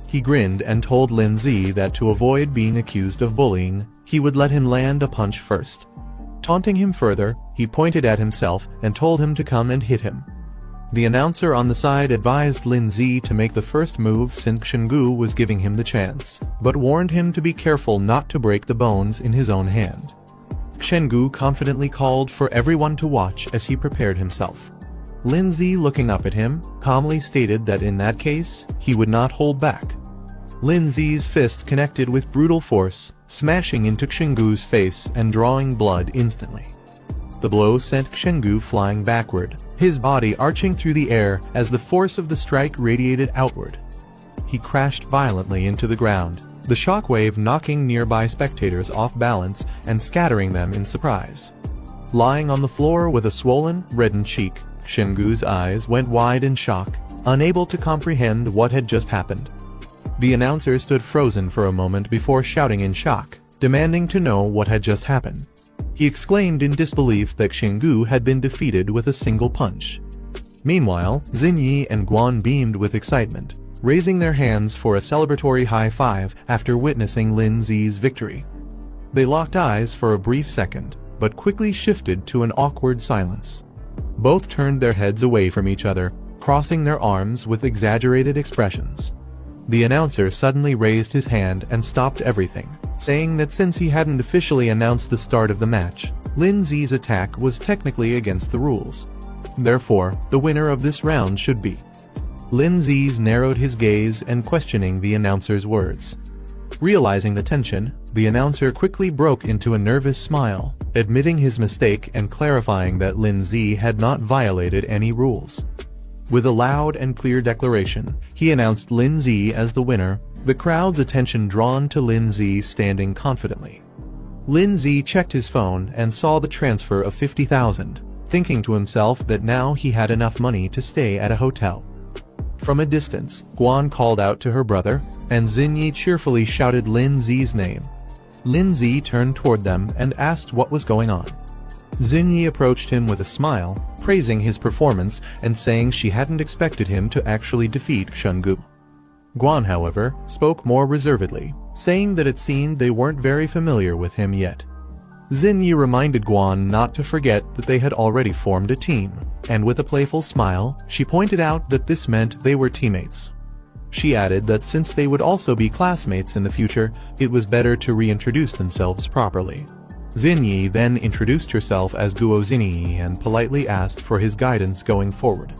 He grinned and told Lin Zi that to avoid being accused of bullying, he would let him land a punch first. Taunting him further, he pointed at himself and told him to come and hit him. The announcer on the side advised Lin Zi to make the first move since Chenggu was giving him the chance, but warned him to be careful not to break the bones in his own hand. Chenggu confidently called for everyone to watch as he prepared himself. Lin Zi, looking up at him, calmly stated that in that case, he would not hold back. Lin Zi's fist connected with brutal force, smashing into Chenggu's face and drawing blood instantly. The blow sent Chenggu flying backward, his body arching through the air as the force of the strike radiated outward. He crashed violently into the ground, the shockwave knocking nearby spectators off balance and scattering them in surprise. Lying on the floor with a swollen, reddened cheek, Chenggu's eyes went wide in shock, unable to comprehend what had just happened. The announcer stood frozen for a moment before shouting in shock, demanding to know what had just happened. He exclaimed in disbelief that Xinggu had been defeated with a single punch. Meanwhile, Xinyi and Guan beamed with excitement, raising their hands for a celebratory high five after witnessing Lin Zi's victory. They locked eyes for a brief second, but quickly shifted to an awkward silence. Both turned their heads away from each other, crossing their arms with exaggerated expressions. The announcer suddenly raised his hand and stopped everything, saying that since he hadn't officially announced the start of the match, Lin Zi's attack was technically against the rules. Therefore, the winner of this round should be. Lin Zi's narrowed his gaze and questioning the announcer's words. Realizing the tension, the announcer quickly broke into a nervous smile, admitting his mistake and clarifying that Lin Zi had not violated any rules. With a loud and clear declaration, he announced Lin Zi as the winner, the crowd's attention drawn to Lin Zi standing confidently. Lin Zi checked his phone and saw the transfer of 50,000, thinking to himself that now he had enough money to stay at a hotel. From a distance, Guan called out to her brother, and Xinyi cheerfully shouted Lin Zi's name. Lin Zi turned toward them and asked what was going on. Xinyi approached him with a smile, praising his performance and saying she hadn't expected him to actually defeat Xinggu. Guan, however, spoke more reservedly, saying that it seemed they weren't very familiar with him yet. Xinyi reminded Guan not to forget that they had already formed a team, and with a playful smile, she pointed out that this meant they were teammates. She added that since they would also be classmates in the future, it was better to reintroduce themselves properly. Xinyi then introduced herself as Guo Xinyi and politely asked for his guidance going forward.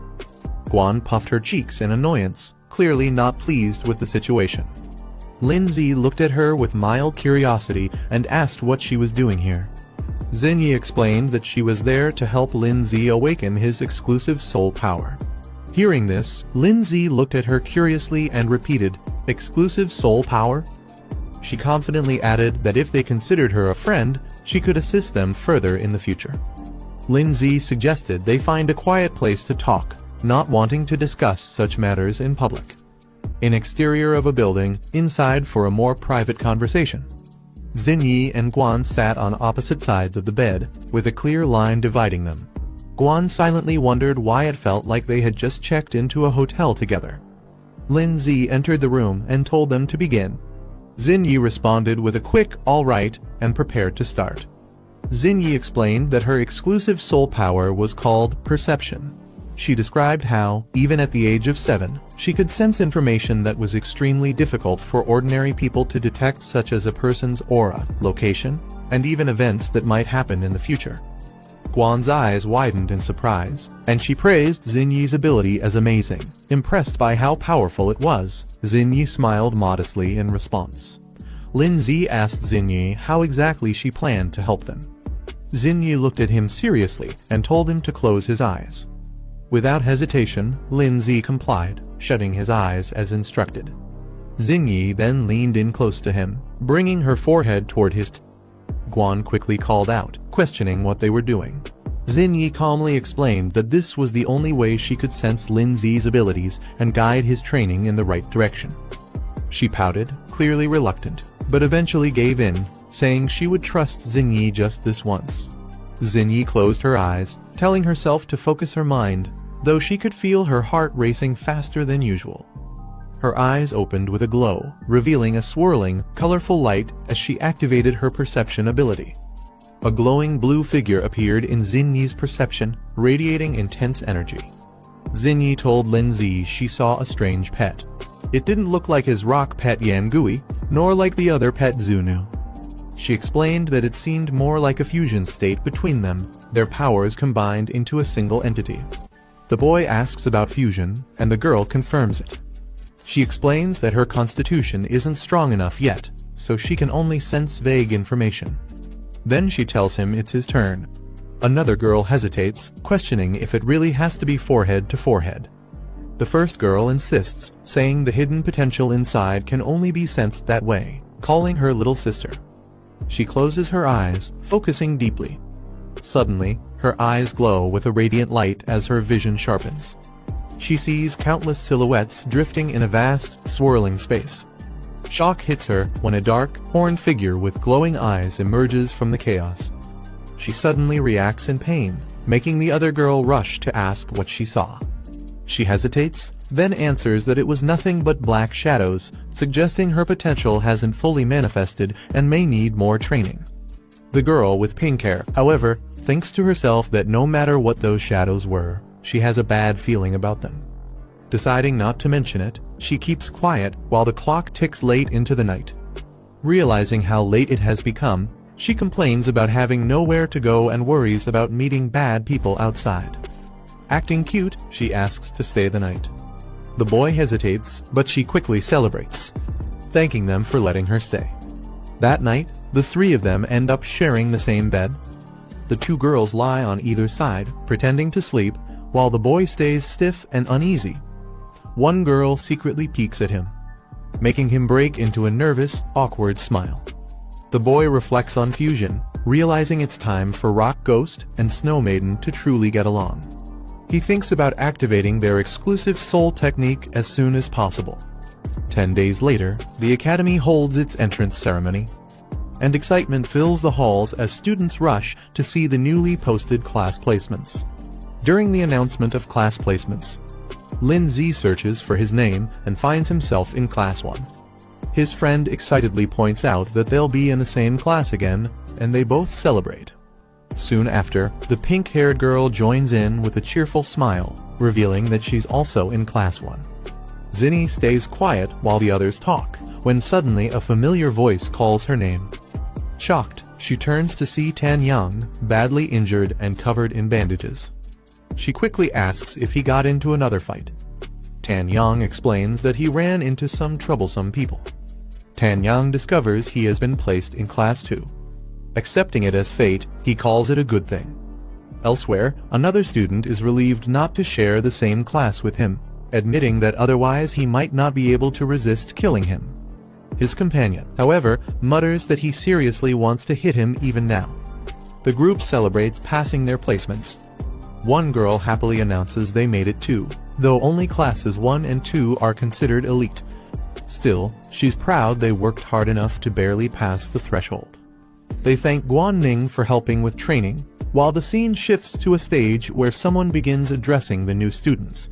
Guan puffed her cheeks in annoyance, clearly not pleased with the situation. Lin Zi looked at her with mild curiosity and asked what she was doing here. Xinyi explained that she was there to help Lin Zi awaken his exclusive soul power. Hearing this, Lin Zi looked at her curiously and repeated, "Exclusive soul power?" She confidently added that if they considered her a friend, she could assist them further in the future. Lin Zi suggested they find a quiet place to talk, not wanting to discuss such matters in public. An exterior of a building, inside for a more private conversation. Xinyi and Guan sat on opposite sides of the bed, with a clear line dividing them. Guan silently wondered why it felt like they had just checked into a hotel together. Lin Zi entered the room and told them to begin. Xinyi responded with a quick "all right" and prepared to start. Xinyi explained that her exclusive soul power was called perception. She described how, even at the age of 7, she could sense information that was extremely difficult for ordinary people to detect, such as a person's aura, location, and even events that might happen in the future. Guan's eyes widened in surprise, and she praised Xinyi's ability as amazing. Impressed by how powerful it was, Xinyi smiled modestly in response. Lin Zi asked Xinyi how exactly she planned to help them. Xinyi looked at him seriously and told him to close his eyes. Without hesitation, Lin Zi complied, shutting his eyes as instructed. Xinyi then leaned in close to him, bringing her forehead toward his. Guan quickly called out, questioning what they were doing. Xinyi calmly explained that this was the only way she could sense Lin Zi's abilities and guide his training in the right direction. She pouted, clearly reluctant, but eventually gave in, saying she would trust Xinyi just this once. Xinyi closed her eyes, telling herself to focus her mind, though she could feel her heart racing faster than usual. Her eyes opened with a glow, revealing a swirling, colorful light as she activated her perception ability. A glowing blue figure appeared in Xinyi's perception, radiating intense energy. Xinyi told Lin Zi she saw a strange pet. It didn't look like his rock pet Yangui, nor like the other pet Zunu. She explained that it seemed more like a fusion state between them, their powers combined into a single entity. The boy asks about fusion, and the girl confirms it. She explains that her constitution isn't strong enough yet, so she can only sense vague information. Then she tells him it's his turn. Another girl hesitates, questioning if it really has to be forehead to forehead. The first girl insists, saying the hidden potential inside can only be sensed that way, calling her little sister. She closes her eyes, focusing deeply. Suddenly, her eyes glow with a radiant light as her vision sharpens. She sees countless silhouettes drifting in a vast, swirling space. Shock hits her when a dark, horned figure with glowing eyes emerges from the chaos. She suddenly reacts in pain, making the other girl rush to ask what she saw. She hesitates, then answers that it was nothing but black shadows, suggesting her potential hasn't fully manifested and may need more training. The girl with pink hair, however, thinks to herself that no matter what those shadows were, she has a bad feeling about them. Deciding not to mention it, she keeps quiet while the clock ticks late into the night. Realizing how late it has become, she complains about having nowhere to go and worries about meeting bad people outside. Acting cute, she asks to stay the night. The boy hesitates, but she quickly celebrates, thanking them for letting her stay. That night, the three of them end up sharing the same bed. The two girls lie on either side, pretending to sleep, while the boy stays stiff and uneasy. One girl secretly peeks at him, making him break into a nervous, awkward smile. The boy reflects on fusion, realizing it's time for Rock Ghost and Snow Maiden to truly get along. He thinks about activating their exclusive soul technique as soon as possible. 10 days later, the Academy holds its entrance ceremony, and excitement fills the halls as students rush to see the newly posted class placements. During the announcement of class placements, Lindsay searches for his name and finds himself in Class 1. His friend excitedly points out that they'll be in the same class again, and they both celebrate. Soon after, the pink-haired girl joins in with a cheerful smile, revealing that she's also in Class 1. Zinni stays quiet while the others talk, when suddenly a familiar voice calls her name. Shocked, she turns to see Tan Yang, badly injured and covered in bandages. She quickly asks if he got into another fight. Tan Yang explains that he ran into some troublesome people. Tan Yang discovers he has been placed in Class 2. Accepting it as fate, he calls it a good thing. Elsewhere, another student is relieved not to share the same class with him, admitting that otherwise he might not be able to resist killing him. His companion, however, mutters that he seriously wants to hit him even now. The group celebrates passing their placements. One girl happily announces they made it too, though only classes 1 and 2 are considered elite. Still, she's proud they worked hard enough to barely pass the threshold. They thank Guan Ning for helping with training, while the scene shifts to a stage where someone begins addressing the new students.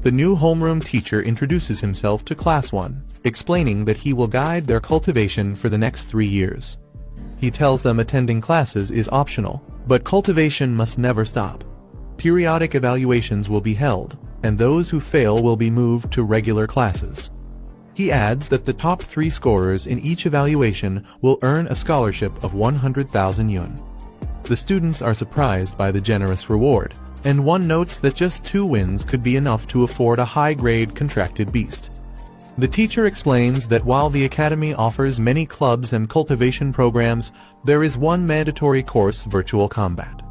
The new homeroom teacher introduces himself to Class 1, explaining that he will guide their cultivation for the next 3 years. He tells them attending classes is optional, but cultivation must never stop. Periodic evaluations will be held, and those who fail will be moved to regular classes. He adds that the top 3 scorers in each evaluation will earn a scholarship of 100,000 yuan. The students are surprised by the generous reward, and one notes that just 2 wins could be enough to afford a high-grade contracted beast. The teacher explains that while the academy offers many clubs and cultivation programs, there is one mandatory course: virtual combat.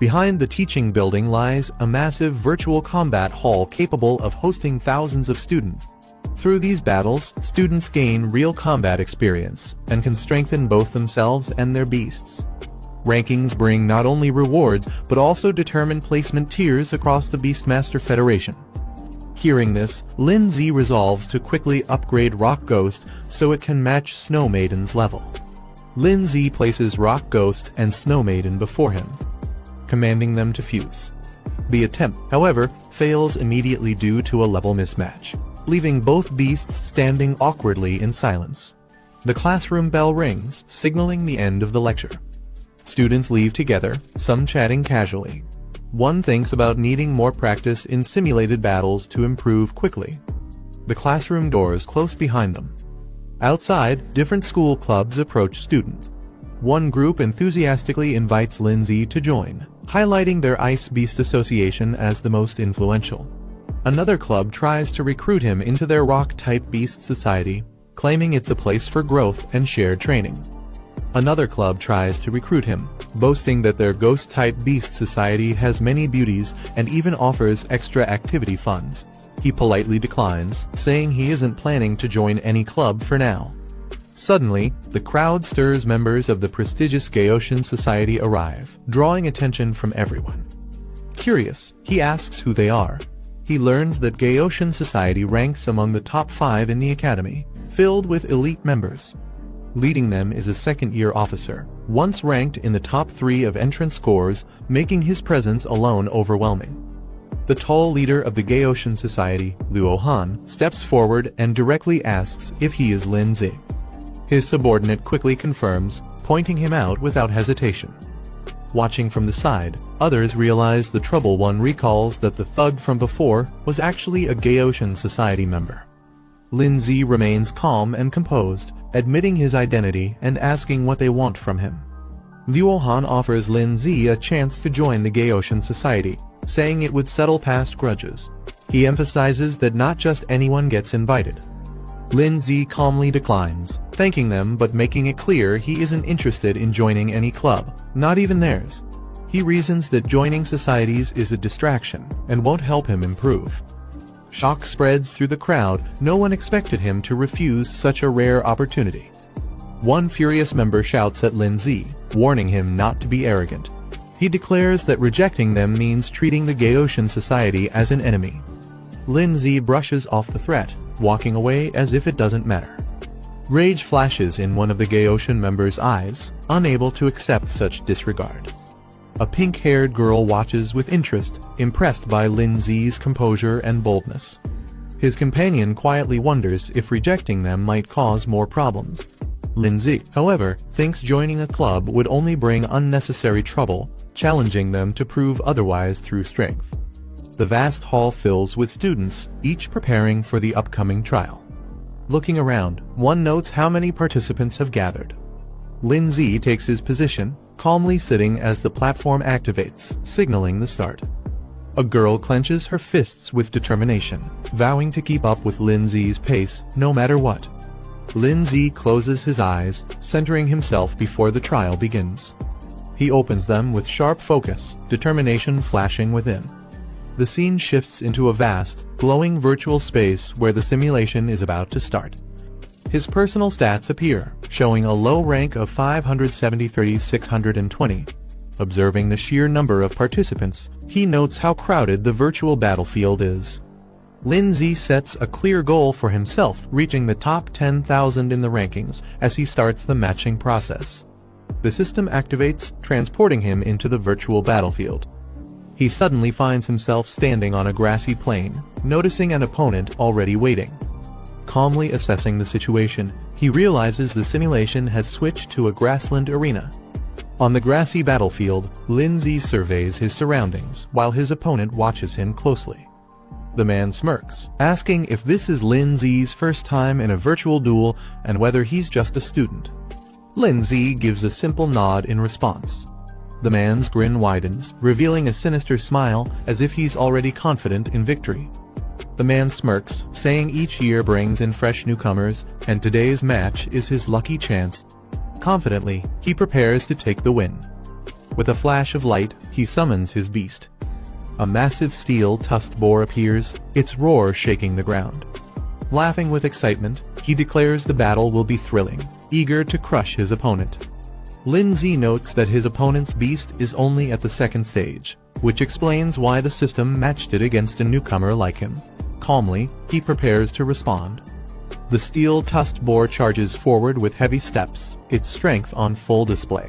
Behind the teaching building lies a massive virtual combat hall capable of hosting thousands of students. Through these battles, students gain real combat experience, and can strengthen both themselves and their beasts. Rankings bring not only rewards, but also determine placement tiers across the Beastmaster Federation. Hearing this, Lindsay resolves to quickly upgrade Rock Ghost so it can match Snow Maiden's level. Lindsay places Rock Ghost and Snow Maiden before him, commanding them to fuse. The attempt, however, fails immediately due to a level mismatch, leaving both beasts standing awkwardly in silence. The classroom bell rings, signaling the end of the lecture. Students leave together, some chatting casually. One thinks about needing more practice in simulated battles to improve quickly. The classroom doors close behind them. Outside, different school clubs approach students. One group enthusiastically invites Lindsay to join, highlighting their Ice Beast Association as the most influential. Another club tries to recruit him into their Rock-type Beast Society, claiming it's a place for growth and shared training. Another club tries to recruit him, boasting that their Ghost-type Beast Society has many beauties and even offers extra activity funds. He politely declines, saying he isn't planning to join any club for now. Suddenly, the crowd stirs. Members of the prestigious Gaoshan Society arrive, drawing attention from everyone. Curious, he asks who they are. he learns that Gaoshan Society ranks among the top 5 in the academy, filled with elite members. Leading them is a second-year officer, once ranked in the top 3 of entrance scores, making his presence alone overwhelming. The tall leader of the Gaoshan Society, Luo Han, steps forward and directly asks if he is Lin Zi. His subordinate quickly confirms, pointing him out without hesitation. Watching from the side, others realize the trouble. One recalls that the thug from before was actually a Gaoshan Society member. Lin Zi remains calm and composed, admitting his identity and asking what they want from him. Luo Han offers Lin Zi a chance to join the Gaoshan Society, saying it would settle past grudges. He emphasizes that not just anyone gets invited. Lin Zi calmly declines, thanking them but making it clear he isn't interested in joining any club, not even theirs. He reasons that joining societies is a distraction and won't help him improve. Shock spreads through the crowd. No one expected him to refuse such a rare opportunity. One furious member shouts at Lin Zi, warning him not to be arrogant. He declares that rejecting them means treating the Gaoshan Society as an enemy. Lin Zi brushes off the threat, walking away as if it doesn't matter. Rage flashes in one of the Gaoshan members' eyes, unable to accept such disregard. A pink-haired girl watches with interest, impressed by Lin Zi's composure and boldness. His companion quietly wonders if rejecting them might cause more problems. Lin Zi, however, thinks joining a club would only bring unnecessary trouble, challenging them to prove otherwise through strength. The vast hall fills with students, each preparing for the upcoming trial. Looking around, one notes how many participants have gathered. Lin Zi takes his position, calmly sitting as the platform activates, signaling the start. A girl clenches her fists with determination, vowing to keep up with Lin Zi's pace, no matter what. Lin Zi closes his eyes, centering himself before the trial begins. He opens them with sharp focus, determination flashing within. The scene shifts into a vast, glowing virtual space where the simulation is about to start. His personal stats appear, showing a low rank of 570-620. Observing the sheer number of participants, he notes how crowded the virtual battlefield is. Lin Zi sets a clear goal for himself, reaching the top 10,000 in the rankings as he starts the matching process. The system activates, transporting him into the virtual battlefield. He suddenly finds himself standing on a grassy plain, noticing an opponent already waiting. Calmly assessing the situation, he realizes the simulation has switched to a grassland arena. On the grassy battlefield, Lin Zi surveys his surroundings while his opponent watches him closely. The man smirks, asking if this is Lin Zi's first time in a virtual duel and whether he's just a student. Lin Zi gives a simple nod in response. The man's grin widens, revealing a sinister smile as if he's already confident in victory. The man smirks, saying each year brings in fresh newcomers, and today's match is his lucky chance. Confidently, he prepares to take the win. With a flash of light, he summons his beast. A massive steel-tusked boar appears, its roar shaking the ground. Laughing with excitement, he declares the battle will be thrilling, eager to crush his opponent. Lin Zi notes that his opponent's beast is only at the second stage, which explains why the system matched it against a newcomer like him. Calmly, he prepares to respond. The steel-tusked boar charges forward with heavy steps, its strength on full display.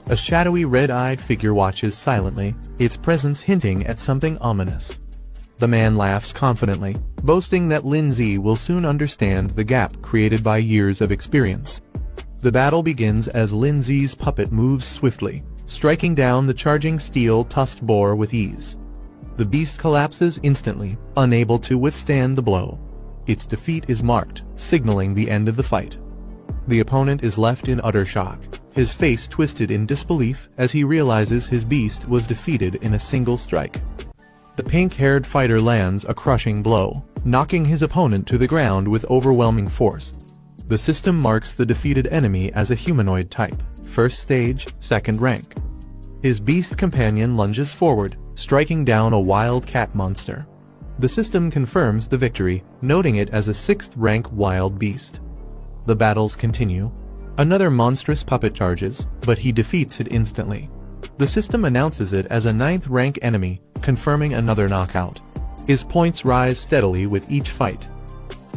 A shadowy red-eyed figure watches silently, its presence hinting at something ominous. The man laughs confidently, boasting that Lin Zi will soon understand the gap created by years of experience. The battle begins as Lin Zi's puppet moves swiftly, striking down the charging steel-tusked boar with ease. The beast collapses instantly, unable to withstand the blow. Its defeat is marked, signaling the end of the fight. The opponent is left in utter shock, his face twisted in disbelief as he realizes his beast was defeated in a single strike. The pink-haired fighter lands a crushing blow, knocking his opponent to the ground with overwhelming force. The system marks the defeated enemy as a humanoid type, first stage, second rank. His beast companion lunges forward, striking down a wild cat monster. The system confirms the victory, noting it as a 6th rank wild beast. The battles continue. Another monstrous puppet charges, but he defeats it instantly. The system announces it as a 9th rank enemy, confirming another knockout. His points rise steadily with each fight.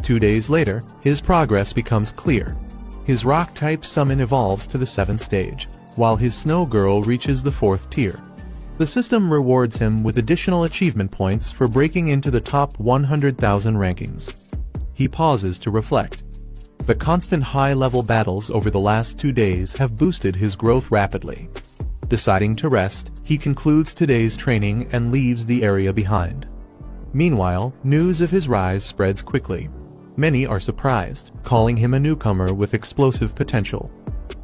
2 days later, his progress becomes clear. His rock-type summon evolves to the 7th stage, while his snow girl reaches the 4th tier. The system rewards him with additional achievement points for breaking into the top 100,000 rankings. He pauses to reflect. The constant high-level battles over the last 2 days have boosted his growth rapidly. Deciding to rest, he concludes today's training and leaves the area behind. Meanwhile, news of his rise spreads quickly. Many are surprised, calling him a newcomer with explosive potential.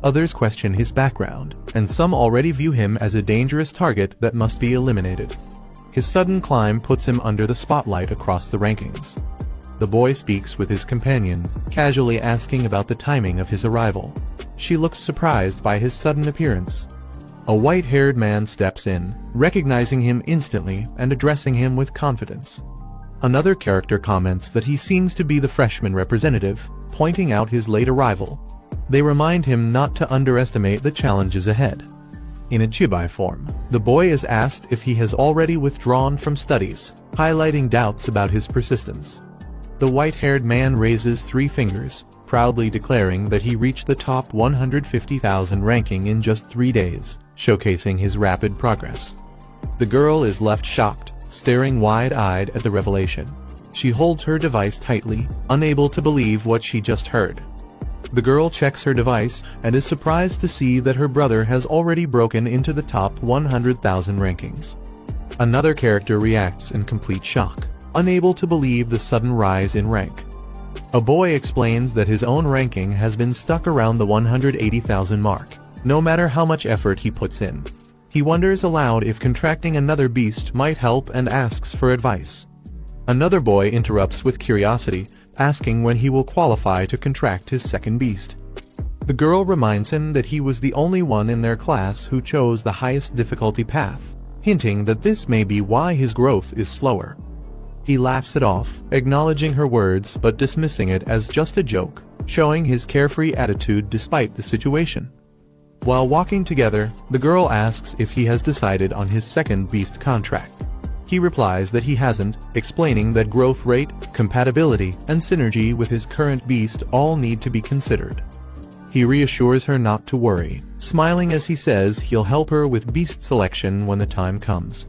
Others question his background, and some already view him as a dangerous target that must be eliminated. His sudden climb puts him under the spotlight across the rankings. The boy speaks with his companion, casually asking about the timing of his arrival. She looks surprised by his sudden appearance. A white-haired man steps in, recognizing him instantly and addressing him with confidence. Another character comments that he seems to be the freshman representative, pointing out his late arrival. They remind him not to underestimate the challenges ahead. In a chibai form, the boy is asked if he has already withdrawn from studies, highlighting doubts about his persistence. The white-haired man raises 3 fingers, proudly declaring that he reached the top 150,000 ranking in just 3 days, showcasing his rapid progress. The girl is left shocked, staring wide-eyed at the revelation. She holds her device tightly, unable to believe what she just heard. The girl checks her device and is surprised to see that her brother has already broken into the top 100,000 rankings. Another character reacts in complete shock, unable to believe the sudden rise in rank. A boy explains that his own ranking has been stuck around the 180,000 mark, no matter how much effort he puts in. He wonders aloud if contracting another beast might help and asks for advice. Another boy interrupts with curiosity, asking when he will qualify to contract his second beast. The girl reminds him that he was the only one in their class who chose the highest difficulty path, hinting that this may be why his growth is slower. He laughs it off, acknowledging her words but dismissing it as just a joke, showing his carefree attitude despite the situation. While walking together, the girl asks if he has decided on his second beast contract. He replies that he hasn't, explaining that growth rate, compatibility, and synergy with his current beast all need to be considered. He reassures her not to worry, smiling as he says he'll help her with beast selection when the time comes.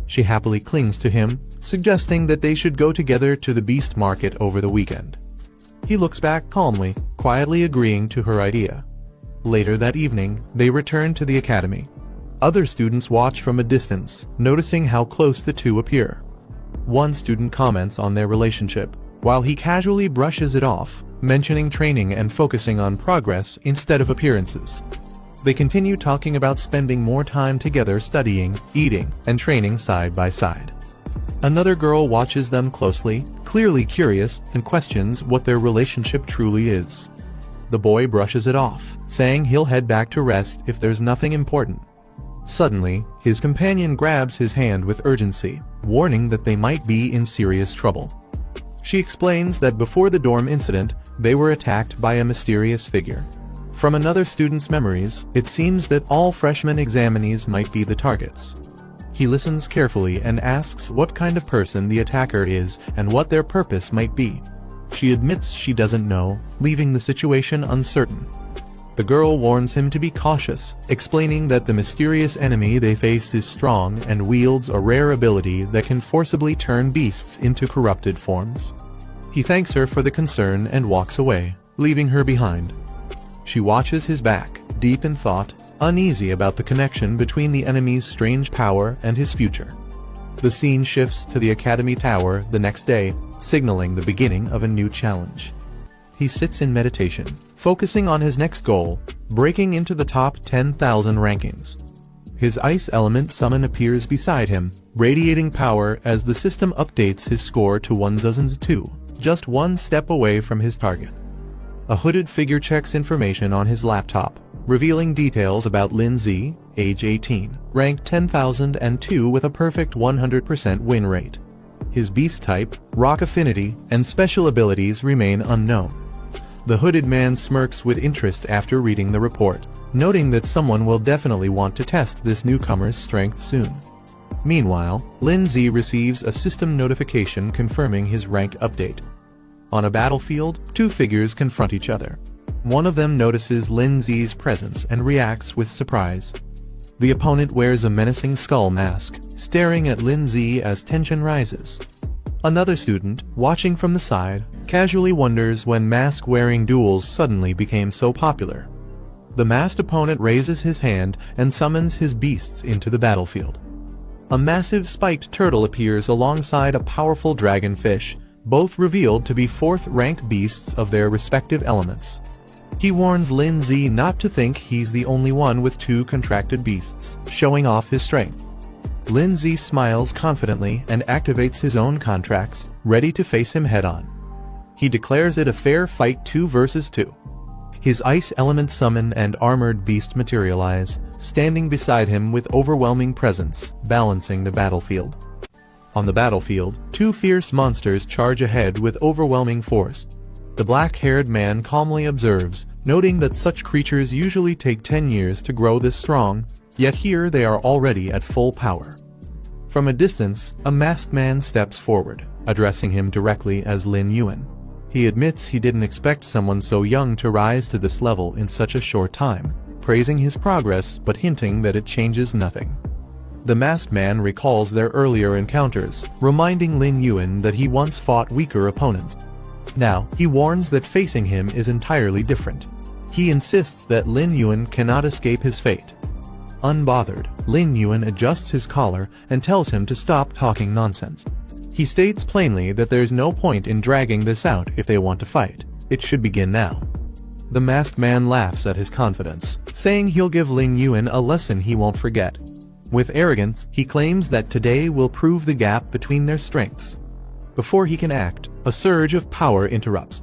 She happily clings to him, suggesting that they should go together to the beast market over the weekend. He looks back calmly, quietly agreeing to her idea. Later that evening, they return to the academy. Other students watch from a distance, noticing how close the two appear. One student comments on their relationship, while he casually brushes it off, mentioning training and focusing on progress instead of appearances. They continue talking about spending more time together studying, eating, and training side by side. Another girl watches them closely, clearly curious, and questions what their relationship truly is. The boy brushes it off, saying he'll head back to rest if there's nothing important. Suddenly, his companion grabs his hand with urgency, warning that they might be in serious trouble. She explains that before the dorm incident, they were attacked by a mysterious figure. From another student's memories, it seems that all freshman examinees might be the targets. He listens carefully and asks what kind of person the attacker is and what their purpose might be. She admits she doesn't know, leaving the situation uncertain. The girl warns him to be cautious, explaining that the mysterious enemy they faced is strong and wields a rare ability that can forcibly turn beasts into corrupted forms. He thanks her for the concern and walks away, leaving her behind. She watches his back, deep in thought, uneasy about the connection between the enemy's strange power and his future. The scene shifts to the Academy Tower the next day, signaling the beginning of a new challenge. He sits in meditation, focusing on his next goal, breaking into the top 10,000 rankings. His ice element summon appears beside him, radiating power as the system updates his score to 1002, just one step away from his target. A hooded figure checks information on his laptop, revealing details about Lin Z, age 18, ranked 10,002 with a perfect 100% win rate. His beast type, rock affinity, and special abilities remain unknown. The hooded man smirks with interest after reading the report, noting that someone will definitely want to test this newcomer's strength soon. Meanwhile, Lin Zi receives a system notification confirming his rank update. On a battlefield, two figures confront each other. One of them notices Lin Zi's presence and reacts with surprise. The opponent wears a menacing skull mask, staring at Lin Zi as tension rises. Another student, watching from the side, casually wonders when mask-wearing duels suddenly became so popular. The masked opponent raises his hand and summons his beasts into the battlefield. A massive spiked turtle appears alongside a powerful dragonfish, both revealed to be 4th-rank beasts of their respective elements. He warns Lin Zi not to think he's the only one with 2 contracted beasts, showing off his strength. Lin Zi smiles confidently and activates his own contracts, ready to face him head-on. He declares it a fair fight 2 versus 2. His ice element summon and armored beast materialize, standing beside him with overwhelming presence, balancing the battlefield. On the battlefield, 2 fierce monsters charge ahead with overwhelming force. The black-haired man calmly observes, noting that such creatures usually take 10 years to grow this strong, yet here they are already at full power. From a distance, a masked man steps forward, addressing him directly as Lin Yuan. He admits he didn't expect someone so young to rise to this level in such a short time, praising his progress but hinting that it changes nothing. The masked man recalls their earlier encounters, reminding Lin Yuan that he once fought weaker opponents. Now, he warns that facing him is entirely different. He insists that Lin Yuan cannot escape his fate. Unbothered, Lin Yuan adjusts his collar and tells him to stop talking nonsense. He states plainly that there's no point in dragging this out if they want to fight. It should begin now. The masked man laughs at his confidence, saying he'll give Lin Yuan a lesson he won't forget. With arrogance, he claims that today will prove the gap between their strengths. Before he can act, a surge of power interrupts.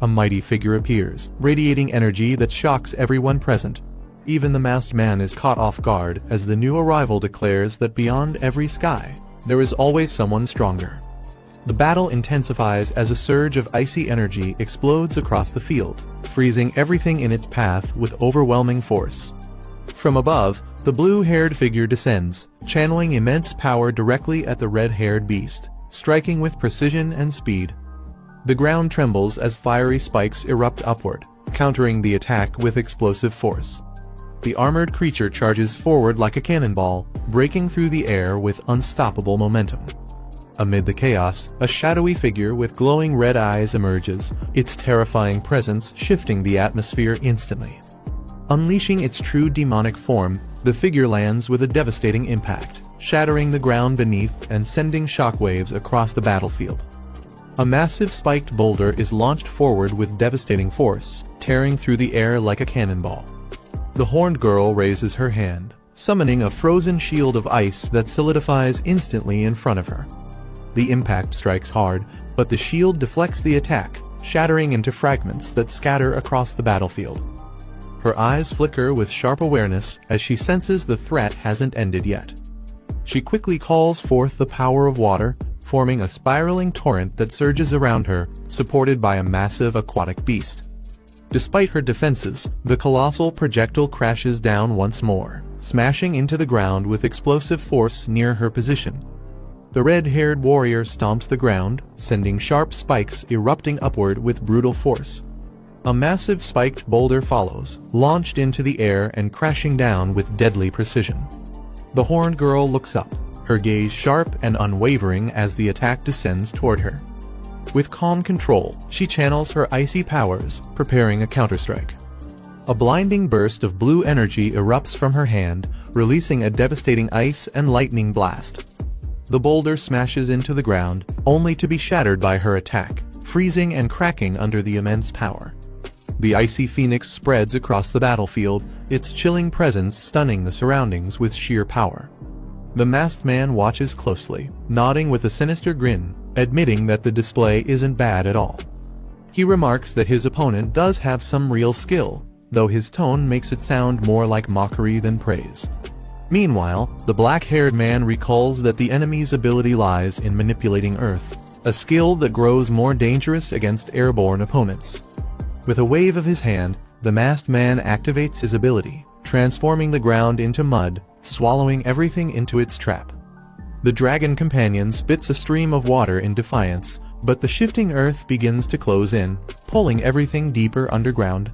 A mighty figure appears, radiating energy that shocks everyone present. Even the masked man is caught off guard as the new arrival declares that beyond every sky, there is always someone stronger. The battle intensifies as a surge of icy energy explodes across the field, freezing everything in its path with overwhelming force. From above, the blue-haired figure descends, channeling immense power directly at the red-haired beast, striking with precision and speed. The ground trembles as fiery spikes erupt upward, countering the attack with explosive force. The armored creature charges forward like a cannonball, breaking through the air with unstoppable momentum. Amid the chaos, a shadowy figure with glowing red eyes emerges, its terrifying presence shifting the atmosphere instantly. Unleashing its true demonic form, the figure lands with a devastating impact, shattering the ground beneath and sending shockwaves across the battlefield. A massive spiked boulder is launched forward with devastating force, tearing through the air like a cannonball. The horned girl raises her hand, summoning a frozen shield of ice that solidifies instantly in front of her. The impact strikes hard, but the shield deflects the attack, shattering into fragments that scatter across the battlefield. Her eyes flicker with sharp awareness as she senses the threat hasn't ended yet. She quickly calls forth the power of water, forming a spiraling torrent that surges around her, supported by a massive aquatic beast. Despite her defenses, the colossal projectile crashes down once more, smashing into the ground with explosive force near her position. The red-haired warrior stomps the ground, sending sharp spikes erupting upward with brutal force. A massive spiked boulder follows, launched into the air and crashing down with deadly precision. The horned girl looks up, her gaze sharp and unwavering as the attack descends toward her. With calm control, she channels her icy powers, preparing a counterstrike. A blinding burst of blue energy erupts from her hand, releasing a devastating ice and lightning blast. The boulder smashes into the ground, only to be shattered by her attack, freezing and cracking under the immense power. The icy phoenix spreads across the battlefield, its chilling presence stunning the surroundings with sheer power. The masked man watches closely, nodding with a sinister grin, admitting that the display isn't bad at all. He remarks that his opponent does have some real skill, though his tone makes it sound more like mockery than praise. Meanwhile, the black-haired man recalls that the enemy's ability lies in manipulating Earth, a skill that grows more dangerous against airborne opponents. With a wave of his hand, the masked man activates his ability, transforming the ground into mud, swallowing everything into its trap. The dragon companion spits a stream of water in defiance, but the shifting earth begins to close in, pulling everything deeper underground.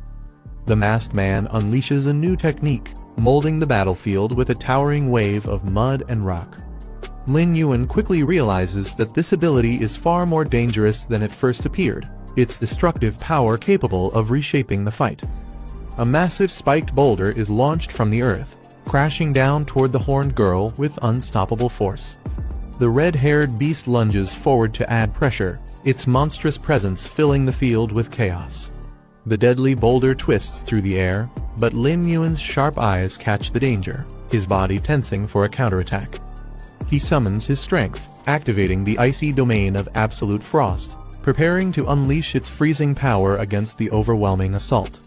The masked man unleashes a new technique, molding the battlefield with a towering wave of mud and rock. Lin Yuan quickly realizes that this ability is far more dangerous than it first appeared, its destructive power capable of reshaping the fight. A massive spiked boulder is launched from the earth, crashing down toward the horned girl with unstoppable force. The red-haired beast lunges forward to add pressure, its monstrous presence filling the field with chaos. The deadly boulder twists through the air, but Lin Yuan's sharp eyes catch the danger, his body tensing for a counterattack. He summons his strength, activating the icy domain of absolute frost, preparing to unleash its freezing power against the overwhelming assault.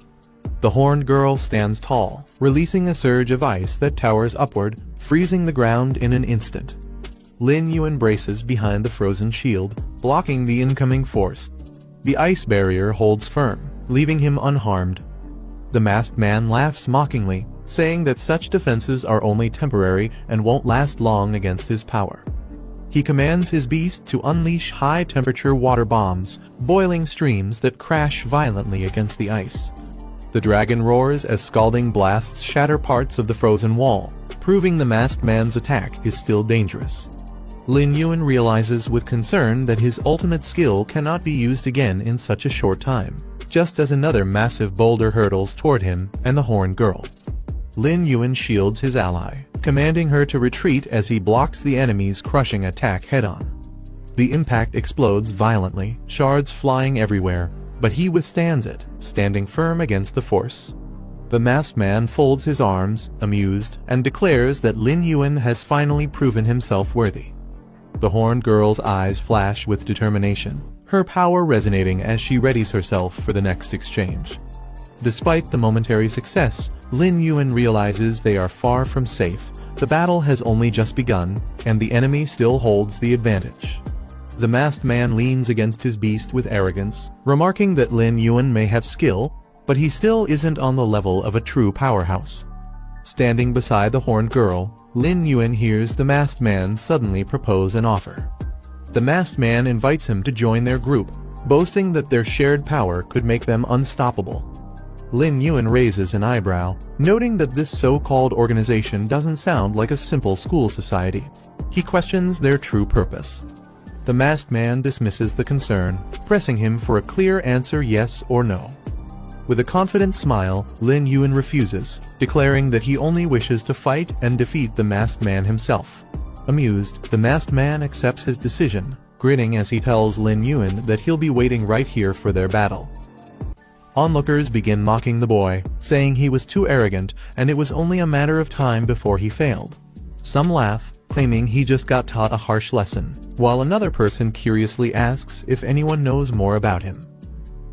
The horned girl stands tall, releasing a surge of ice that towers upward, freezing the ground in an instant. Lin Yuan braces behind the frozen shield, blocking the incoming force. The ice barrier holds firm, leaving him unharmed. The masked man laughs mockingly, saying that such defenses are only temporary and won't last long against his power. He commands his beast to unleash high-temperature water bombs, boiling streams that crash violently against the ice. The dragon roars as scalding blasts shatter parts of the frozen wall, proving the masked man's attack is still dangerous. Lin Yuan realizes with concern that his ultimate skill cannot be used again in such a short time, just as another massive boulder hurtles toward him and the horned girl. Lin Yuan shields his ally, commanding her to retreat as he blocks the enemy's crushing attack head-on. The impact explodes violently, shards flying everywhere, but he withstands it, standing firm against the force. The masked man folds his arms, amused, and declares that Lin Yuan has finally proven himself worthy. The horned girl's eyes flash with determination, her power resonating as she readies herself for the next exchange. Despite the momentary success, Lin Yuan realizes they are far from safe. The battle has only just begun, and the enemy still holds the advantage. The masked man leans against his beast with arrogance, remarking that Lin Yuan may have skill, but he still isn't on the level of a true powerhouse. Standing beside the horned girl, Lin Yuan hears the masked man suddenly propose an offer. The masked man invites him to join their group, boasting that their shared power could make them unstoppable. Lin Yuan raises an eyebrow, noting that this so-called organization doesn't sound like a simple school society. He questions their true purpose. The masked man dismisses the concern, pressing him for a clear answer yes or no. With a confident smile, Lin Yuan refuses, declaring that he only wishes to fight and defeat the masked man himself. Amused, the masked man accepts his decision, grinning as he tells Lin Yuan that he'll be waiting right here for their battle. Onlookers begin mocking the boy, saying he was too arrogant and it was only a matter of time before he failed. Some laugh, claiming he just got taught a harsh lesson, while another person curiously asks if anyone knows more about him.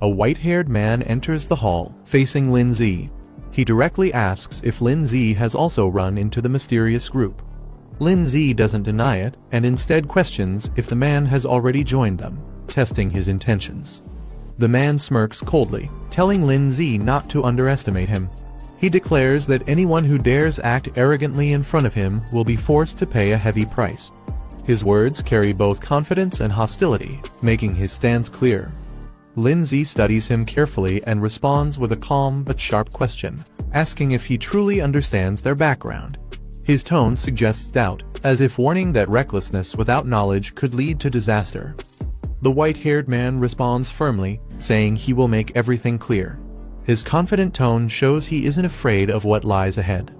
A white-haired man enters the hall, facing Lin Zi. He directly asks if Lin Zi has also run into the mysterious group. Lin Zi doesn't deny it, and instead questions if the man has already joined them, testing his intentions. The man smirks coldly, telling Lin Zi not to underestimate him. He declares that anyone who dares act arrogantly in front of him will be forced to pay a heavy price. His words carry both confidence and hostility, making his stance clear. Lin Zi studies him carefully and responds with a calm but sharp question, asking if he truly understands their background. His tone suggests doubt, as if warning that recklessness without knowledge could lead to disaster. The white-haired man responds firmly, saying he will make everything clear. His confident tone shows he isn't afraid of what lies ahead.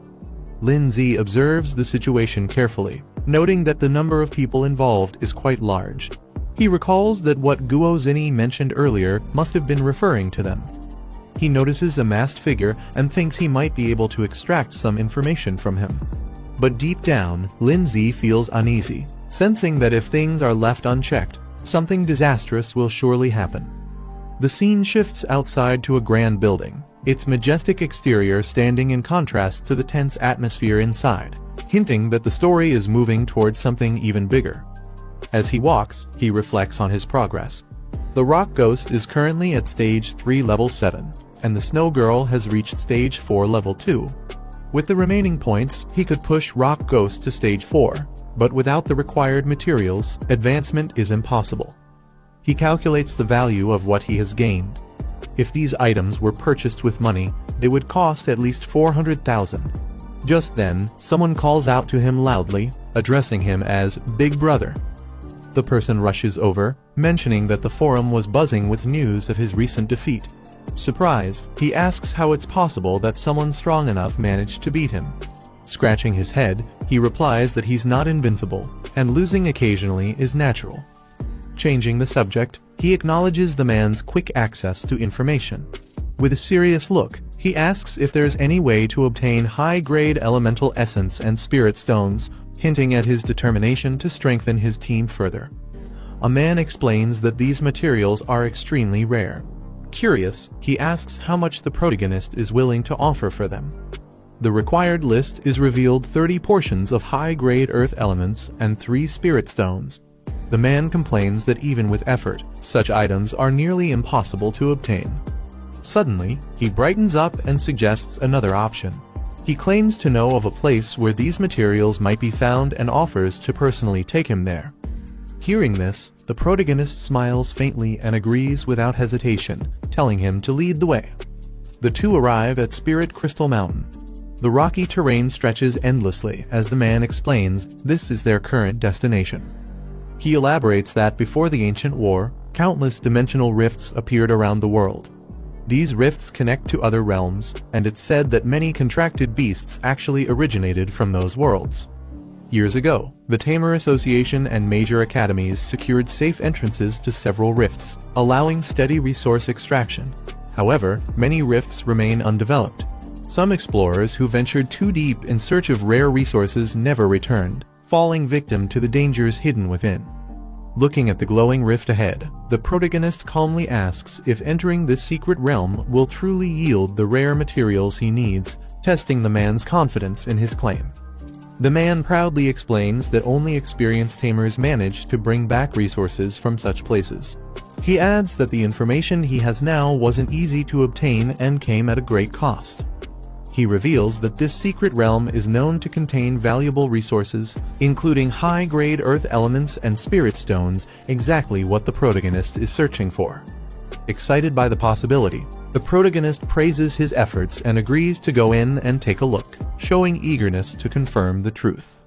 Lin Zi observes the situation carefully, noting that the number of people involved is quite large. He recalls that what Guo Zini mentioned earlier must have been referring to them. He notices a masked figure and thinks he might be able to extract some information from him. But deep down, Lin Zi feels uneasy, sensing that if things are left unchecked, something disastrous will surely happen. The scene shifts outside to a grand building, its majestic exterior standing in contrast to the tense atmosphere inside, hinting that the story is moving towards something even bigger. As he walks, he reflects on his progress. The Rock Ghost is currently at Stage 3 Level 7, and the Snow Girl has reached Stage 4 Level 2. With the remaining points, he could push Rock Ghost to Stage 4. But without the required materials, advancement is impossible. He calculates the value of what he has gained. If these items were purchased with money, they would cost at least 400,000. Just then, someone calls out to him loudly, addressing him as Big Brother. The person rushes over, mentioning that the forum was buzzing with news of his recent defeat. Surprised, he asks how it's possible that someone strong enough managed to beat him. Scratching his head, he replies that he's not invincible, and losing occasionally is natural. Changing the subject, he acknowledges the man's quick access to information. With a serious look, he asks if there's any way to obtain high-grade elemental essence and spirit stones, hinting at his determination to strengthen his team further. A man explains that these materials are extremely rare. Curious, he asks how much the protagonist is willing to offer for them. The required list is revealed: 30 portions of high-grade earth elements and 3 spirit stones. The man complains that even with effort, such items are nearly impossible to obtain. Suddenly, he brightens up and suggests another option. He claims to know of a place where these materials might be found and offers to personally take him there. Hearing this, the protagonist smiles faintly and agrees without hesitation, telling him to lead the way. The two arrive at Spirit Crystal Mountain. The rocky terrain stretches endlessly as the man explains this is their current destination. He elaborates that before the ancient war, countless dimensional rifts appeared around the world. These rifts connect to other realms, and it's said that many contracted beasts actually originated from those worlds. Years ago, the Tamer Association and major academies secured safe entrances to several rifts, allowing steady resource extraction. However, many rifts remain undeveloped. Some explorers who ventured too deep in search of rare resources never returned, falling victim to the dangers hidden within. Looking at the glowing rift ahead, the protagonist calmly asks if entering this secret realm will truly yield the rare materials he needs, testing the man's confidence in his claim. The man proudly explains that only experienced tamers manage to bring back resources from such places. He adds that the information he has now wasn't easy to obtain and came at a great cost. He reveals that this secret realm is known to contain valuable resources, including high-grade earth elements and spirit stones, exactly what the protagonist is searching for. Excited by the possibility, the protagonist praises his efforts and agrees to go in and take a look, showing eagerness to confirm the truth.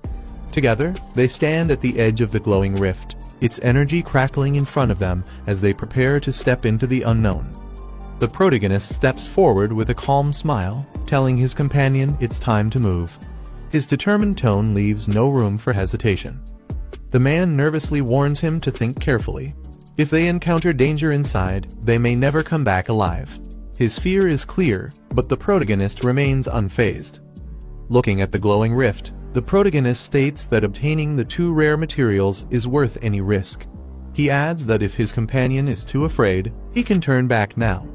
Together, they stand at the edge of the glowing rift, its energy crackling in front of them as they prepare to step into the unknown. The protagonist steps forward with a calm smile, telling his companion it's time to move. His determined tone leaves no room for hesitation. The man nervously warns him to think carefully. If they encounter danger inside, they may never come back alive. His fear is clear, but the protagonist remains unfazed. Looking at the glowing rift, the protagonist states that obtaining the 2 rare materials is worth any risk. He adds that if his companion is too afraid, he can turn back now.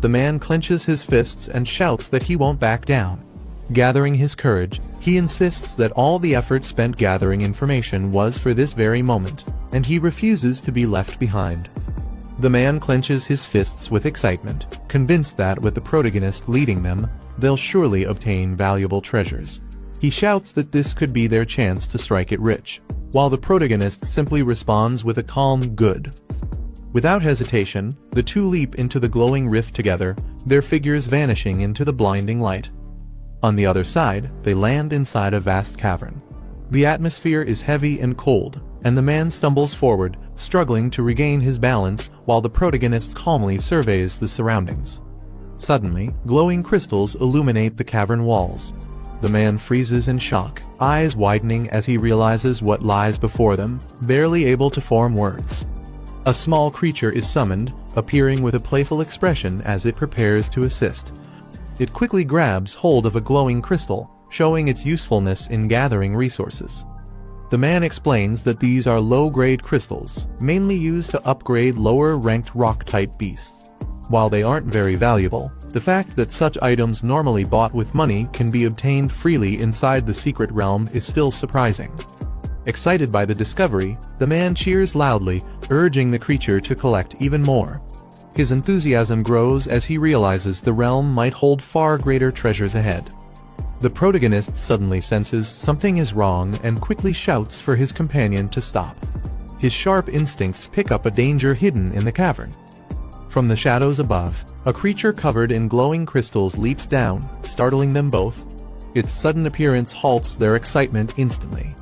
The man clenches his fists and shouts that he won't back down. Gathering his courage, he insists that all the effort spent gathering information was for this very moment, and he refuses to be left behind. The man clenches his fists with excitement, convinced that with the protagonist leading them, they'll surely obtain valuable treasures. He shouts that this could be their chance to strike it rich, while the protagonist simply responds with a calm "good." Without hesitation, the two leap into the glowing rift together, their figures vanishing into the blinding light. On the other side, they land inside a vast cavern. The atmosphere is heavy and cold, and the man stumbles forward, struggling to regain his balance while the protagonist calmly surveys the surroundings. Suddenly, glowing crystals illuminate the cavern walls. The man freezes in shock, eyes widening as he realizes what lies before them, barely able to form words. A small creature is summoned, appearing with a playful expression as it prepares to assist. It quickly grabs hold of a glowing crystal, showing its usefulness in gathering resources. The man explains that these are low-grade crystals, mainly used to upgrade lower-ranked rock-type beasts. While they aren't very valuable, the fact that such items normally bought with money can be obtained freely inside the secret realm is still surprising. Excited by the discovery, the man cheers loudly, urging the creature to collect even more. His enthusiasm grows as he realizes the realm might hold far greater treasures ahead. The protagonist suddenly senses something is wrong and quickly shouts for his companion to stop. His sharp instincts pick up a danger hidden in the cavern. From the shadows above, a creature covered in glowing crystals leaps down, startling them both. Its sudden appearance halts their excitement instantly.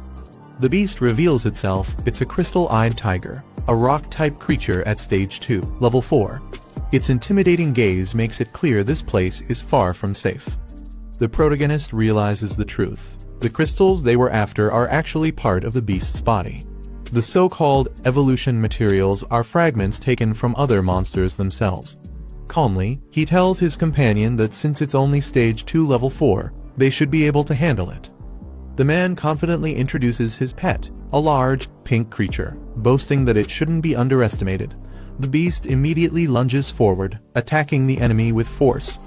The beast reveals itself. It's a crystal-eyed tiger, a rock-type creature at Stage 2, Level 4. Its intimidating gaze makes it clear this place is far from safe. The protagonist realizes the truth. The crystals they were after are actually part of the beast's body. The so-called evolution materials are fragments taken from other monsters themselves. Calmly, he tells his companion that since it's only Stage 2 Level 4, they should be able to handle it. The man confidently introduces his pet, a large, pink creature, boasting that it shouldn't be underestimated. The beast immediately lunges forward, attacking the enemy with force.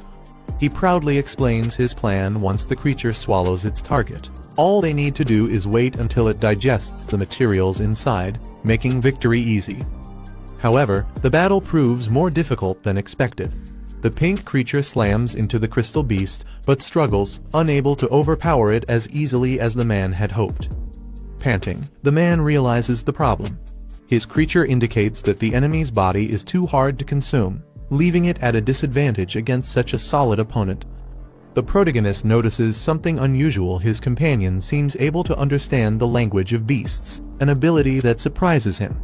He proudly explains his plan once the creature swallows its target. All they need to do is wait until it digests the materials inside, making victory easy. However, the battle proves more difficult than expected. The pink creature slams into the crystal beast, but struggles, unable to overpower it as easily as the man had hoped. Panting, the man realizes the problem. His creature indicates that the enemy's body is too hard to consume, leaving it at a disadvantage against such a solid opponent. The protagonist notices something unusual. His companion seems able to understand the language of beasts, an ability that surprises him.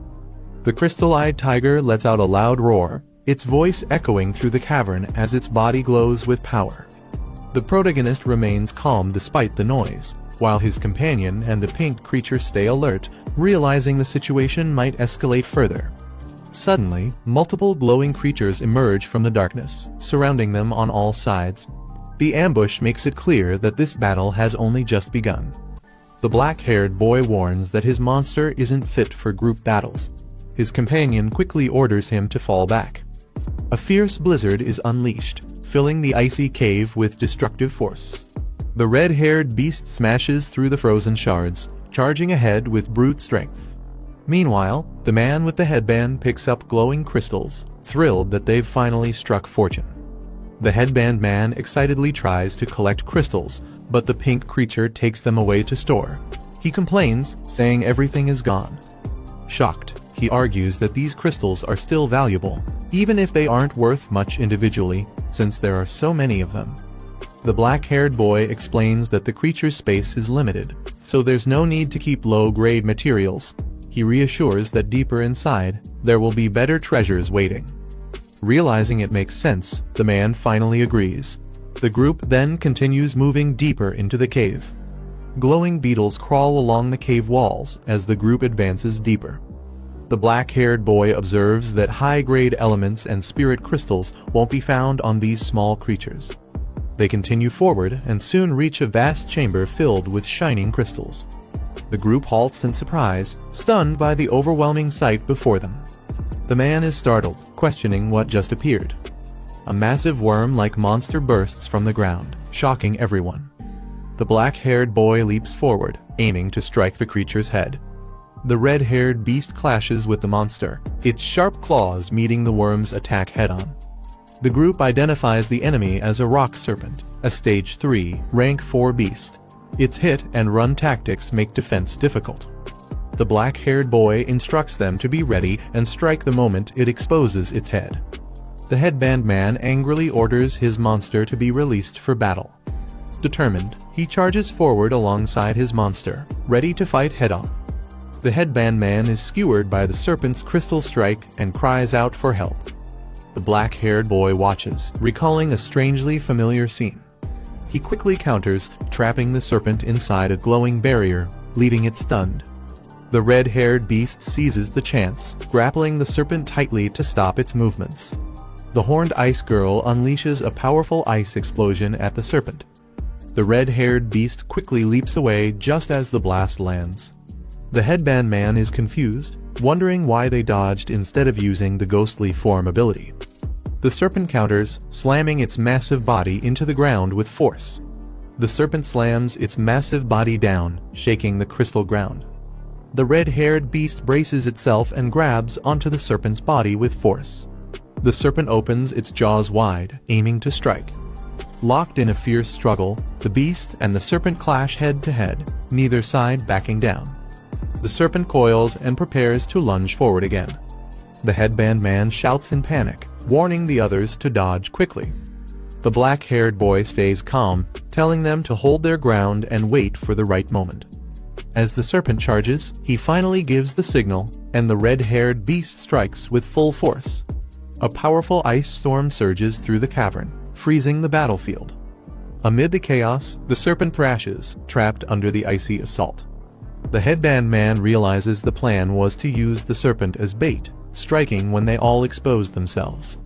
The crystal-eyed tiger lets out a loud roar, its voice echoing through the cavern as its body glows with power. The protagonist remains calm despite the noise, while his companion and the pink creature stay alert, realizing the situation might escalate further. Suddenly, multiple glowing creatures emerge from the darkness, surrounding them on all sides. The ambush makes it clear that this battle has only just begun. The black-haired boy warns that his monster isn't fit for group battles. His companion quickly orders him to fall back. A fierce blizzard is unleashed, filling the icy cave with destructive force. The red-haired beast smashes through the frozen shards, charging ahead with brute strength. Meanwhile, the man with the headband picks up glowing crystals, thrilled that they've finally struck fortune. The headband man excitedly tries to collect crystals, but the pink creature takes them away to store. He complains, saying everything is gone. Shocked, he argues that these crystals are still valuable, even if they aren't worth much individually, since there are so many of them. The black-haired boy explains that the creature's space is limited, so there's no need to keep low-grade materials. He reassures that deeper inside, there will be better treasures waiting. Realizing it makes sense, the man finally agrees. The group then continues moving deeper into the cave. Glowing beetles crawl along the cave walls as the group advances deeper. The black-haired boy observes that high-grade elements and spirit crystals won't be found on these small creatures. They continue forward and soon reach a vast chamber filled with shining crystals. The group halts in surprise, stunned by the overwhelming sight before them. The man is startled, questioning what just appeared. A massive worm-like monster bursts from the ground, shocking everyone. The black-haired boy leaps forward, aiming to strike the creature's head. The red-haired beast clashes with the monster, its sharp claws meeting the worm's attack head-on. The group identifies the enemy as a rock serpent, a Stage 3, Rank 4 beast. Its hit-and-run tactics make defense difficult. The black-haired boy instructs them to be ready and strike the moment it exposes its head. The headband man angrily orders his monster to be released for battle. Determined, he charges forward alongside his monster, ready to fight head-on. The headband man is skewered by the serpent's crystal strike and cries out for help. The black-haired boy watches, recalling a strangely familiar scene. He quickly counters, trapping the serpent inside a glowing barrier, leaving it stunned. The red-haired beast seizes the chance, grappling the serpent tightly to stop its movements. The horned ice girl unleashes a powerful ice explosion at the serpent. The red-haired beast quickly leaps away just as the blast lands. The headband man is confused, wondering why they dodged instead of using the ghostly form ability. The serpent counters, slamming its massive body into the ground with force. The serpent slams its massive body down, shaking the crystal ground. The red-haired beast braces itself and grabs onto the serpent's body with force. The serpent opens its jaws wide, aiming to strike. Locked in a fierce struggle, the beast and the serpent clash head to head, neither side backing down. The serpent coils and prepares to lunge forward again. The headband man shouts in panic, warning the others to dodge quickly. The black-haired boy stays calm, telling them to hold their ground and wait for the right moment. As the serpent charges, he finally gives the signal, and the red-haired beast strikes with full force. A powerful ice storm surges through the cavern, freezing the battlefield. Amid the chaos, the serpent thrashes, trapped under the icy assault. The headband man realizes the plan was to use the serpent as bait, striking when they all expose themselves.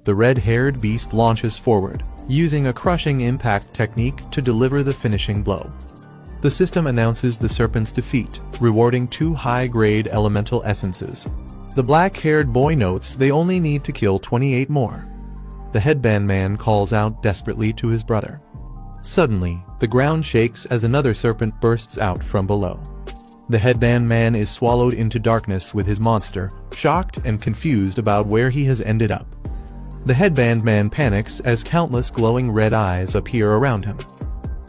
The red-haired beast launches forward, using a crushing impact technique to deliver the finishing blow. The system announces the serpent's defeat, rewarding 2 high-grade elemental essences. The black-haired boy notes they only need to kill 28 more. The headband man calls out desperately to his brother. Suddenly, the ground shakes as another serpent bursts out from below. The headband man is swallowed into darkness with his monster, shocked and confused about where he has ended up. The headband man panics as countless glowing red eyes appear around him.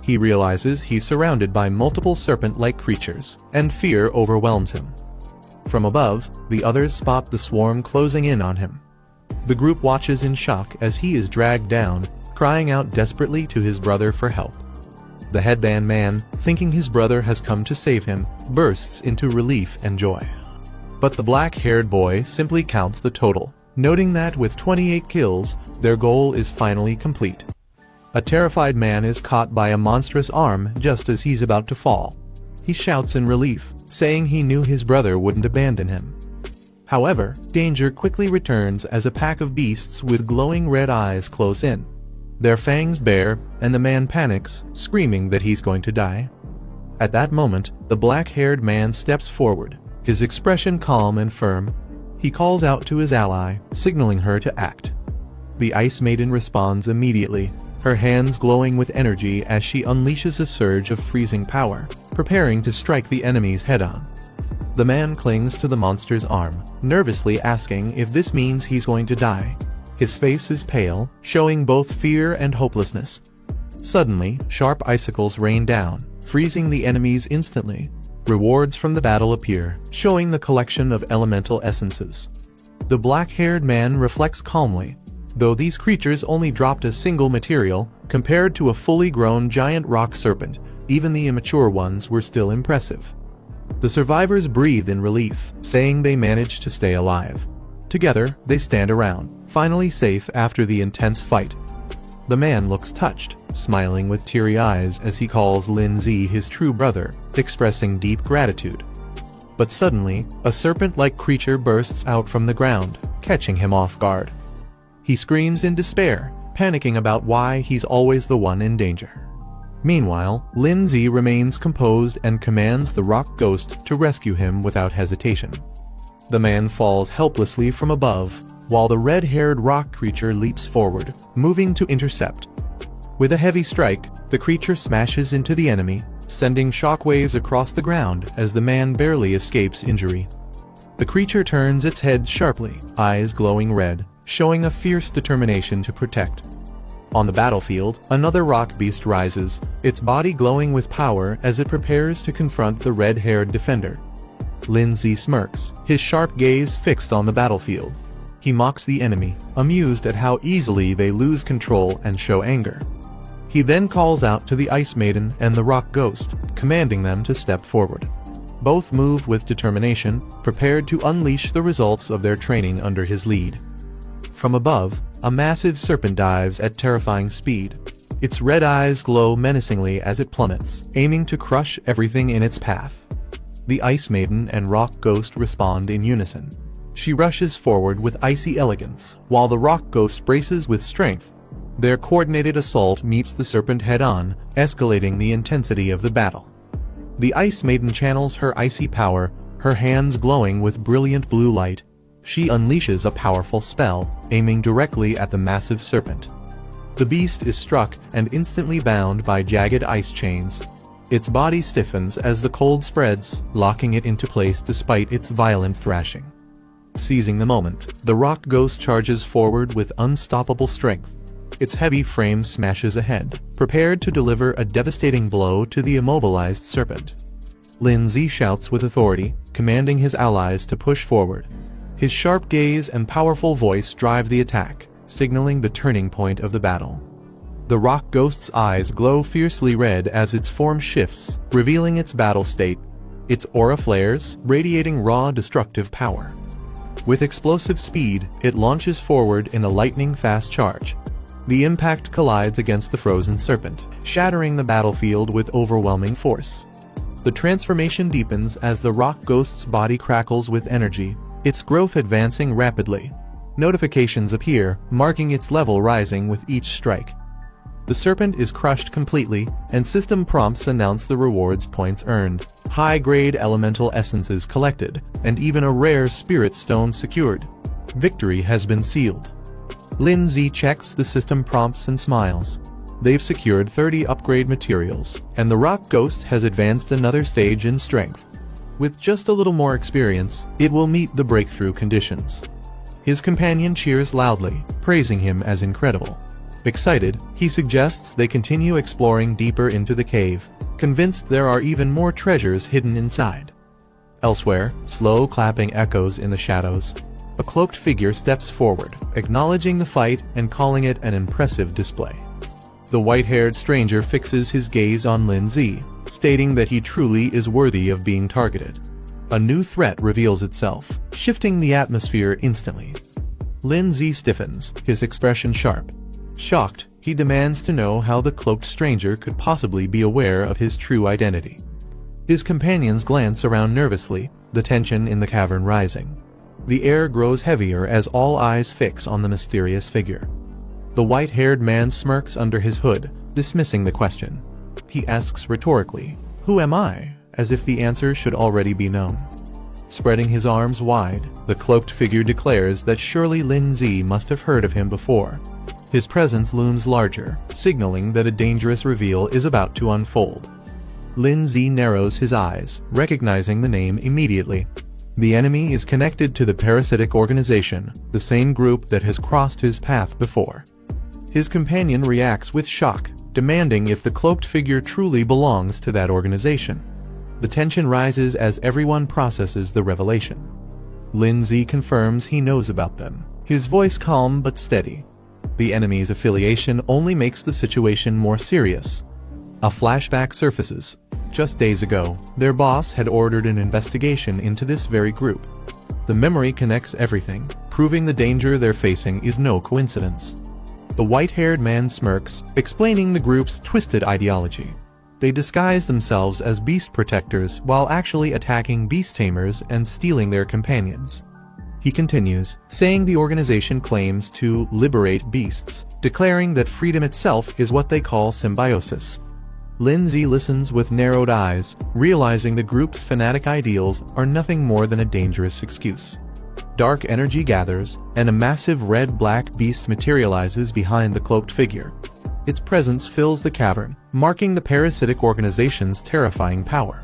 He realizes he's surrounded by multiple serpent-like creatures, and fear overwhelms him. From above, the others spot the swarm closing in on him. The group watches in shock as he is dragged down, crying out desperately to his brother for help. The headband man, thinking his brother has come to save him, bursts into relief and joy. But the black-haired boy simply counts the total, noting that with 28 kills, their goal is finally complete. A terrified man is caught by a monstrous arm just as he's about to fall. He shouts in relief, saying he knew his brother wouldn't abandon him. However, danger quickly returns as a pack of beasts with glowing red eyes close in. Their fangs bare, and the man panics, screaming that he's going to die. At that moment, the black-haired man steps forward, his expression calm and firm. He calls out to his ally, signaling her to act. The Ice Maiden responds immediately, her hands glowing with energy as she unleashes a surge of freezing power, preparing to strike the enemies head-on. The man clings to the monster's arm, nervously asking if this means he's going to die. His face is pale, showing both fear and hopelessness. Suddenly, sharp icicles rain down, freezing the enemies instantly. Rewards from the battle appear, showing the collection of elemental essences. The black-haired man reflects calmly. Though these creatures only dropped a single material, compared to a fully grown giant rock serpent, even the immature ones were still impressive. The survivors breathe in relief, saying they managed to stay alive. Together, they stand around, finally safe after the intense fight. The man looks touched, smiling with teary eyes as he calls Lin Zi his true brother, expressing deep gratitude. But suddenly, a serpent-like creature bursts out from the ground, catching him off guard. He screams in despair, panicking about why he's always the one in danger. Meanwhile, Lin Zi remains composed and commands the rock ghost to rescue him without hesitation. The man falls helplessly from above, while the red-haired rock creature leaps forward, moving to intercept. With a heavy strike, the creature smashes into the enemy, sending shockwaves across the ground as the man barely escapes injury. The creature turns its head sharply, eyes glowing red, showing a fierce determination to protect. On the battlefield, another rock beast rises, its body glowing with power as it prepares to confront the red-haired defender. Lin Zi smirks, his sharp gaze fixed on the battlefield. He mocks the enemy, amused at how easily they lose control and show anger. He then calls out to the Ice Maiden and the Rock Ghost, commanding them to step forward. Both move with determination, prepared to unleash the results of their training under his lead. From above, a massive serpent dives at terrifying speed. Its red eyes glow menacingly as it plummets, aiming to crush everything in its path. The Ice Maiden and Rock Ghost respond in unison. She rushes forward with icy elegance, while the Rock Ghost braces with strength. Their coordinated assault meets the serpent head-on, escalating the intensity of the battle. The Ice Maiden channels her icy power, her hands glowing with brilliant blue light. She unleashes a powerful spell, aiming directly at the massive serpent. The beast is struck and instantly bound by jagged ice chains. Its body stiffens as the cold spreads, locking it into place despite its violent thrashing. Seizing the moment, the Rock Ghost charges forward with unstoppable strength. Its heavy frame smashes ahead, prepared to deliver a devastating blow to the immobilized serpent. Lin Zi shouts with authority, commanding his allies to push forward. His sharp gaze and powerful voice drive the attack, signaling the turning point of the battle. The rock ghost's eyes glow fiercely red as its form shifts, revealing its battle state. Its aura flares, radiating raw destructive power. With explosive speed, it launches forward in a lightning-fast charge. The impact collides against the frozen serpent, shattering the battlefield with overwhelming force. The transformation deepens as the rock ghost's body crackles with energy, its growth advancing rapidly. Notifications appear, marking its level rising with each strike. The serpent is crushed completely, and system prompts announce the rewards points earned, high-grade elemental essences collected, and even a rare spirit stone secured. Victory has been sealed. Lin Zi checks the system prompts and smiles. They've secured 30 upgrade materials, and the rock ghost has advanced another stage in strength. With just a little more experience, it will meet the breakthrough conditions. His companion cheers loudly, praising him as incredible. Excited, he suggests they continue exploring deeper into the cave, convinced there are even more treasures hidden inside. Elsewhere, slow clapping echoes in the shadows. A cloaked figure steps forward, acknowledging the fight and calling it an impressive display. The white-haired stranger fixes his gaze on Lin Zi, stating that he truly is worthy of being targeted. A new threat reveals itself, shifting the atmosphere instantly. Lin Zi stiffens, his expression sharp. Shocked, he demands to know how the cloaked stranger could possibly be aware of his true identity. His companions glance around nervously, the tension in the cavern rising. The air grows heavier as all eyes fix on the mysterious figure. The white-haired man smirks under his hood, dismissing the question. He asks rhetorically, "Who am I?" as if the answer should already be known. Spreading his arms wide, the cloaked figure declares that surely Lin Zi must have heard of him before. His presence looms larger, signaling that a dangerous reveal is about to unfold. Lin Zi narrows his eyes, recognizing the name immediately. The enemy is connected to the parasitic organization, the same group that has crossed his path before. His companion reacts with shock, demanding if the cloaked figure truly belongs to that organization. The tension rises as everyone processes the revelation. Lin Zi confirms he knows about them, his voice calm but steady. The enemy's affiliation only makes the situation more serious. A flashback surfaces. Just days ago, their boss had ordered an investigation into this very group. The memory connects everything, proving the danger they're facing is no coincidence. The white-haired man smirks, explaining the group's twisted ideology. They disguise themselves as beast protectors while actually attacking beast tamers and stealing their companions. He continues, saying the organization claims to liberate beasts, declaring that freedom itself is what they call symbiosis. Lin Zi listens with narrowed eyes, realizing the group's fanatic ideals are nothing more than a dangerous excuse. Dark energy gathers, and a massive red-black beast materializes behind the cloaked figure. Its presence fills the cavern, marking the parasitic organization's terrifying power.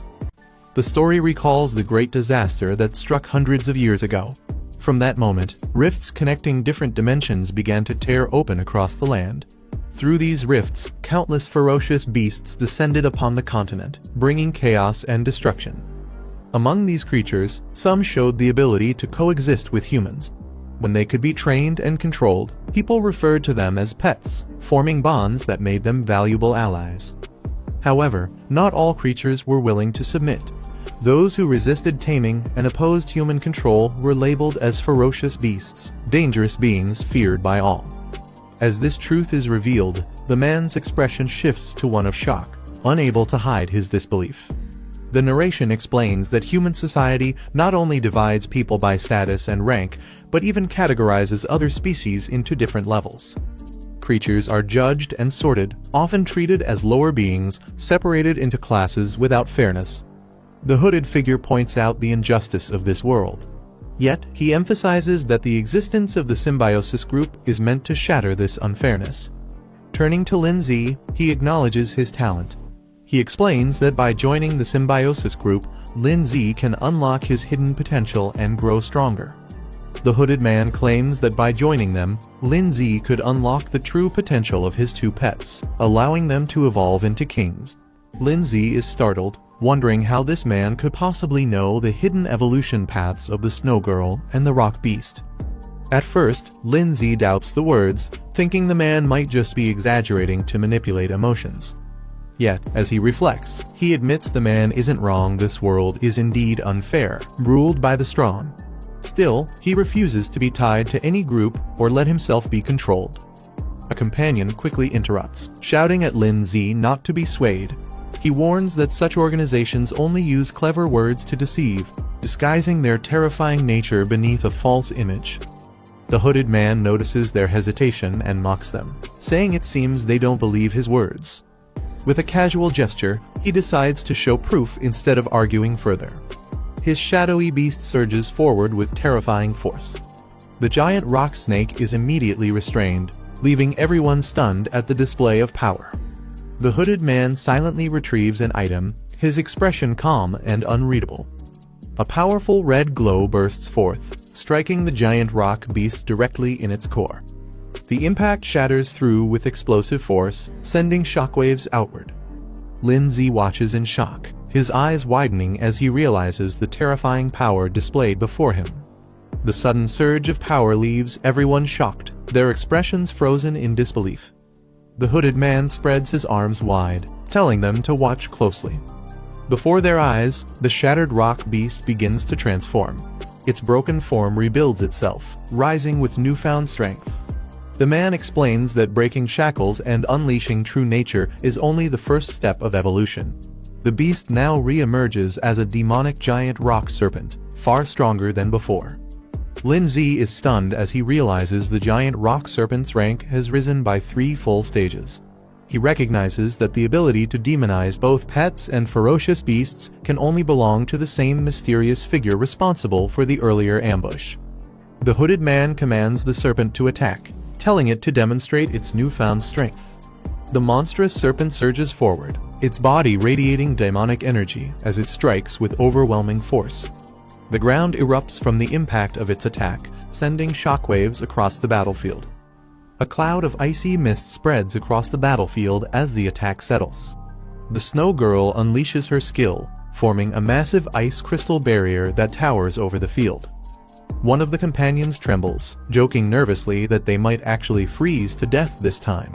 The story recalls the great disaster that struck hundreds of years ago. From that moment, rifts connecting different dimensions began to tear open across the land. Through these rifts, countless ferocious beasts descended upon the continent, bringing chaos and destruction. Among these creatures, some showed the ability to coexist with humans. When they could be trained and controlled, people referred to them as pets, forming bonds that made them valuable allies. However, not all creatures were willing to submit. Those who resisted taming and opposed human control were labeled as ferocious beasts, dangerous beings feared by all. As this truth is revealed, the man's expression shifts to one of shock, unable to hide his disbelief. The narration explains that human society not only divides people by status and rank, but even categorizes other species into different levels. Creatures are judged and sorted, often treated as lower beings, separated into classes without fairness. The hooded figure points out the injustice of this world. Yet, he emphasizes that the existence of the symbiosis group is meant to shatter this unfairness. Turning to Lin Zi, he acknowledges his talent. He explains that by joining the symbiosis group, Lin Zi can unlock his hidden potential and grow stronger. The hooded man claims that by joining them, Lin Zi could unlock the true potential of his two pets, allowing them to evolve into kings. Lin Zi is startled, wondering how this man could possibly know the hidden evolution paths of the Snow Girl and the Rock Beast. At first, Lin Zi doubts the words, thinking the man might just be exaggerating to manipulate emotions. Yet, as he reflects, he admits the man isn't wrong. This world is indeed unfair, ruled by the strong. Still, he refuses to be tied to any group or let himself be controlled. A companion quickly interrupts, shouting at Lin Zi not to be swayed. He warns that such organizations only use clever words to deceive, disguising their terrifying nature beneath a false image. The hooded man notices their hesitation and mocks them, saying it seems they don't believe his words. With a casual gesture, he decides to show proof instead of arguing further. His shadowy beast surges forward with terrifying force. The giant rock snake is immediately restrained, leaving everyone stunned at the display of power. The hooded man silently retrieves an item, his expression calm and unreadable. A powerful red glow bursts forth, striking the giant rock beast directly in its core. The impact shatters through with explosive force, sending shockwaves outward. Lin Zi watches in shock, his eyes widening as he realizes the terrifying power displayed before him. The sudden surge of power leaves everyone shocked, their expressions frozen in disbelief. The hooded man spreads his arms wide, telling them to watch closely. Before their eyes, the shattered rock beast begins to transform. Its broken form rebuilds itself, rising with newfound strength. The man explains that breaking shackles and unleashing true nature is only the first step of evolution. The beast now re-emerges as a demonic giant rock serpent, far stronger than before. Lin Zi is stunned as he realizes the giant rock serpent's rank has risen by 3 full stages. He recognizes that the ability to demonize both pets and ferocious beasts can only belong to the same mysterious figure responsible for the earlier ambush. The hooded man commands the serpent to attack, telling it to demonstrate its newfound strength. The monstrous serpent surges forward, its body radiating demonic energy as it strikes with overwhelming force. The ground erupts from the impact of its attack, sending shockwaves across the battlefield. A cloud of icy mist spreads across the battlefield as the attack settles. The Snow Girl unleashes her skill, forming a massive ice crystal barrier that towers over the field. One of the companions trembles, joking nervously that they might actually freeze to death this time.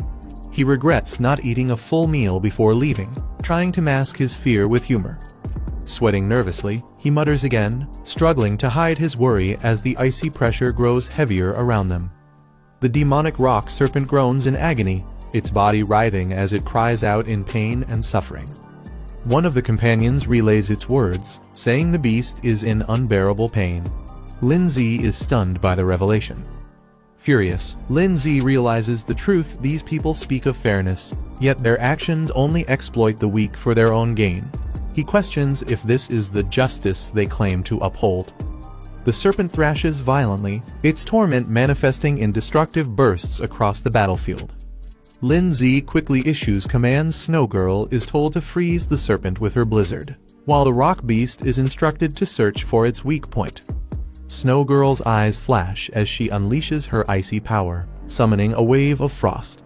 He regrets not eating a full meal before leaving, trying to mask his fear with humor. Sweating nervously, he mutters again, struggling to hide his worry as the icy pressure grows heavier around them. The demonic rock serpent groans in agony, its body writhing as it cries out in pain and suffering. One of the companions relays its words, saying the beast is in unbearable pain. Lin Zi is stunned by the revelation. Furious, Lin Zi realizes the truth: these people speak of fairness, yet their actions only exploit the weak for their own gain. He questions if this is the justice they claim to uphold. The serpent thrashes violently, its torment manifesting in destructive bursts across the battlefield. Lin Zi quickly issues commands. Snow Girl is told to freeze the serpent with her blizzard, while the rock beast is instructed to search for its weak point. Snow Girl's eyes flash as she unleashes her icy power, summoning a wave of frost.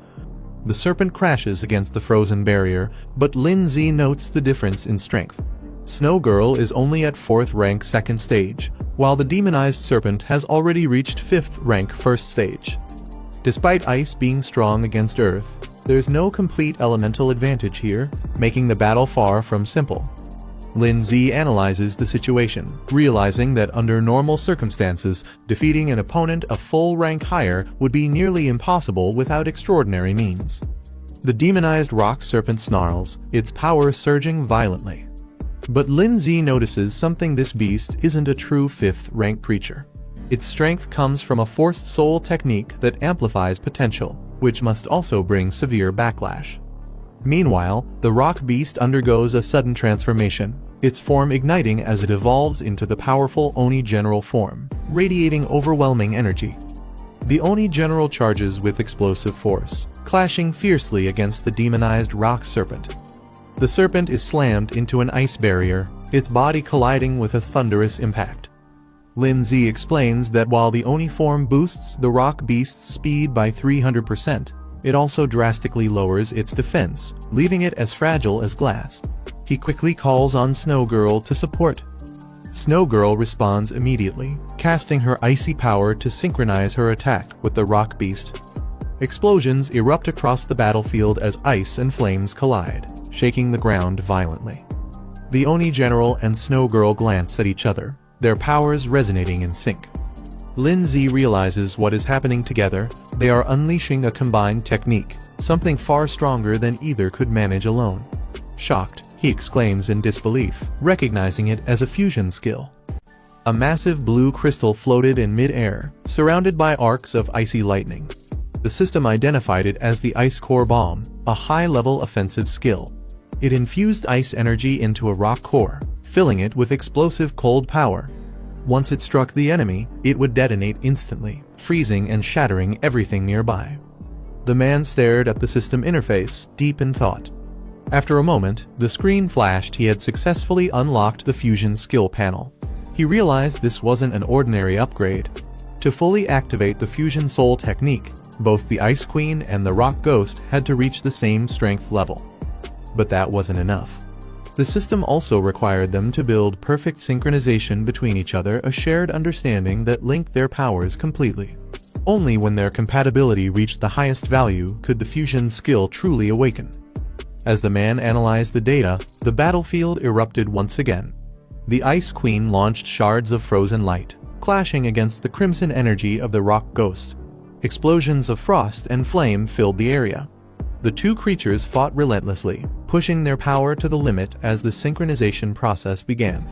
The serpent crashes against the frozen barrier, but Lin Zi notes the difference in strength. Snow Girl is only at 4th rank 2nd stage, while the demonized serpent has already reached 5th rank 1st stage. Despite ice being strong against earth, there's no complete elemental advantage here, making the battle far from simple. Lin Zi analyzes the situation, realizing that under normal circumstances, defeating an opponent a full rank higher would be nearly impossible without extraordinary means. The demonized rock serpent snarls, its power surging violently. But Lin Zi notices something: this beast isn't a true 5th rank creature. Its strength comes from a forced soul technique that amplifies potential, which must also bring severe backlash. Meanwhile, the rock beast undergoes a sudden transformation, its form igniting as it evolves into the powerful Oni General form, radiating overwhelming energy. The Oni General charges with explosive force, clashing fiercely against the demonized rock serpent. The serpent is slammed into an ice barrier, its body colliding with a thunderous impact. Lindsay explains that while the Oni form boosts the rock beast's speed by 300%, it also drastically lowers its defense, leaving it as fragile as glass. He quickly calls on Snow Girl to support. Snow Girl responds immediately, casting her icy power to synchronize her attack with the rock beast. Explosions erupt across the battlefield as ice and flames collide, shaking the ground violently. The Oni General and Snow Girl glance at each other, their powers resonating in sync. Lindsay realizes what is happening together. They are unleashing a combined technique, something far stronger than either could manage alone. Shocked, he exclaims in disbelief, recognizing it as a fusion skill. A massive blue crystal floated in mid-air, surrounded by arcs of icy lightning. The system identified it as the Ice Core Bomb, a high-level offensive skill. It infused ice energy into a rock core, filling it with explosive cold power. Once it struck the enemy, it would detonate instantly, freezing and shattering everything nearby. The man stared at the system interface, deep in thought. After a moment, the screen flashed. He had successfully unlocked the fusion skill panel. He realized this wasn't an ordinary upgrade. To fully activate the fusion soul technique, both the Ice Queen and the Rock Ghost had to reach the same strength level. But that wasn't enough. The system also required them to build perfect synchronization between each other, a shared understanding that linked their powers completely. Only when their compatibility reached the highest value could the fusion skill truly awaken. As the man analyzed the data, the battlefield erupted once again. The Ice Queen launched shards of frozen light, clashing against the crimson energy of the Rock Ghost. Explosions of frost and flame filled the area. The two creatures fought relentlessly, pushing their power to the limit as the synchronization process began.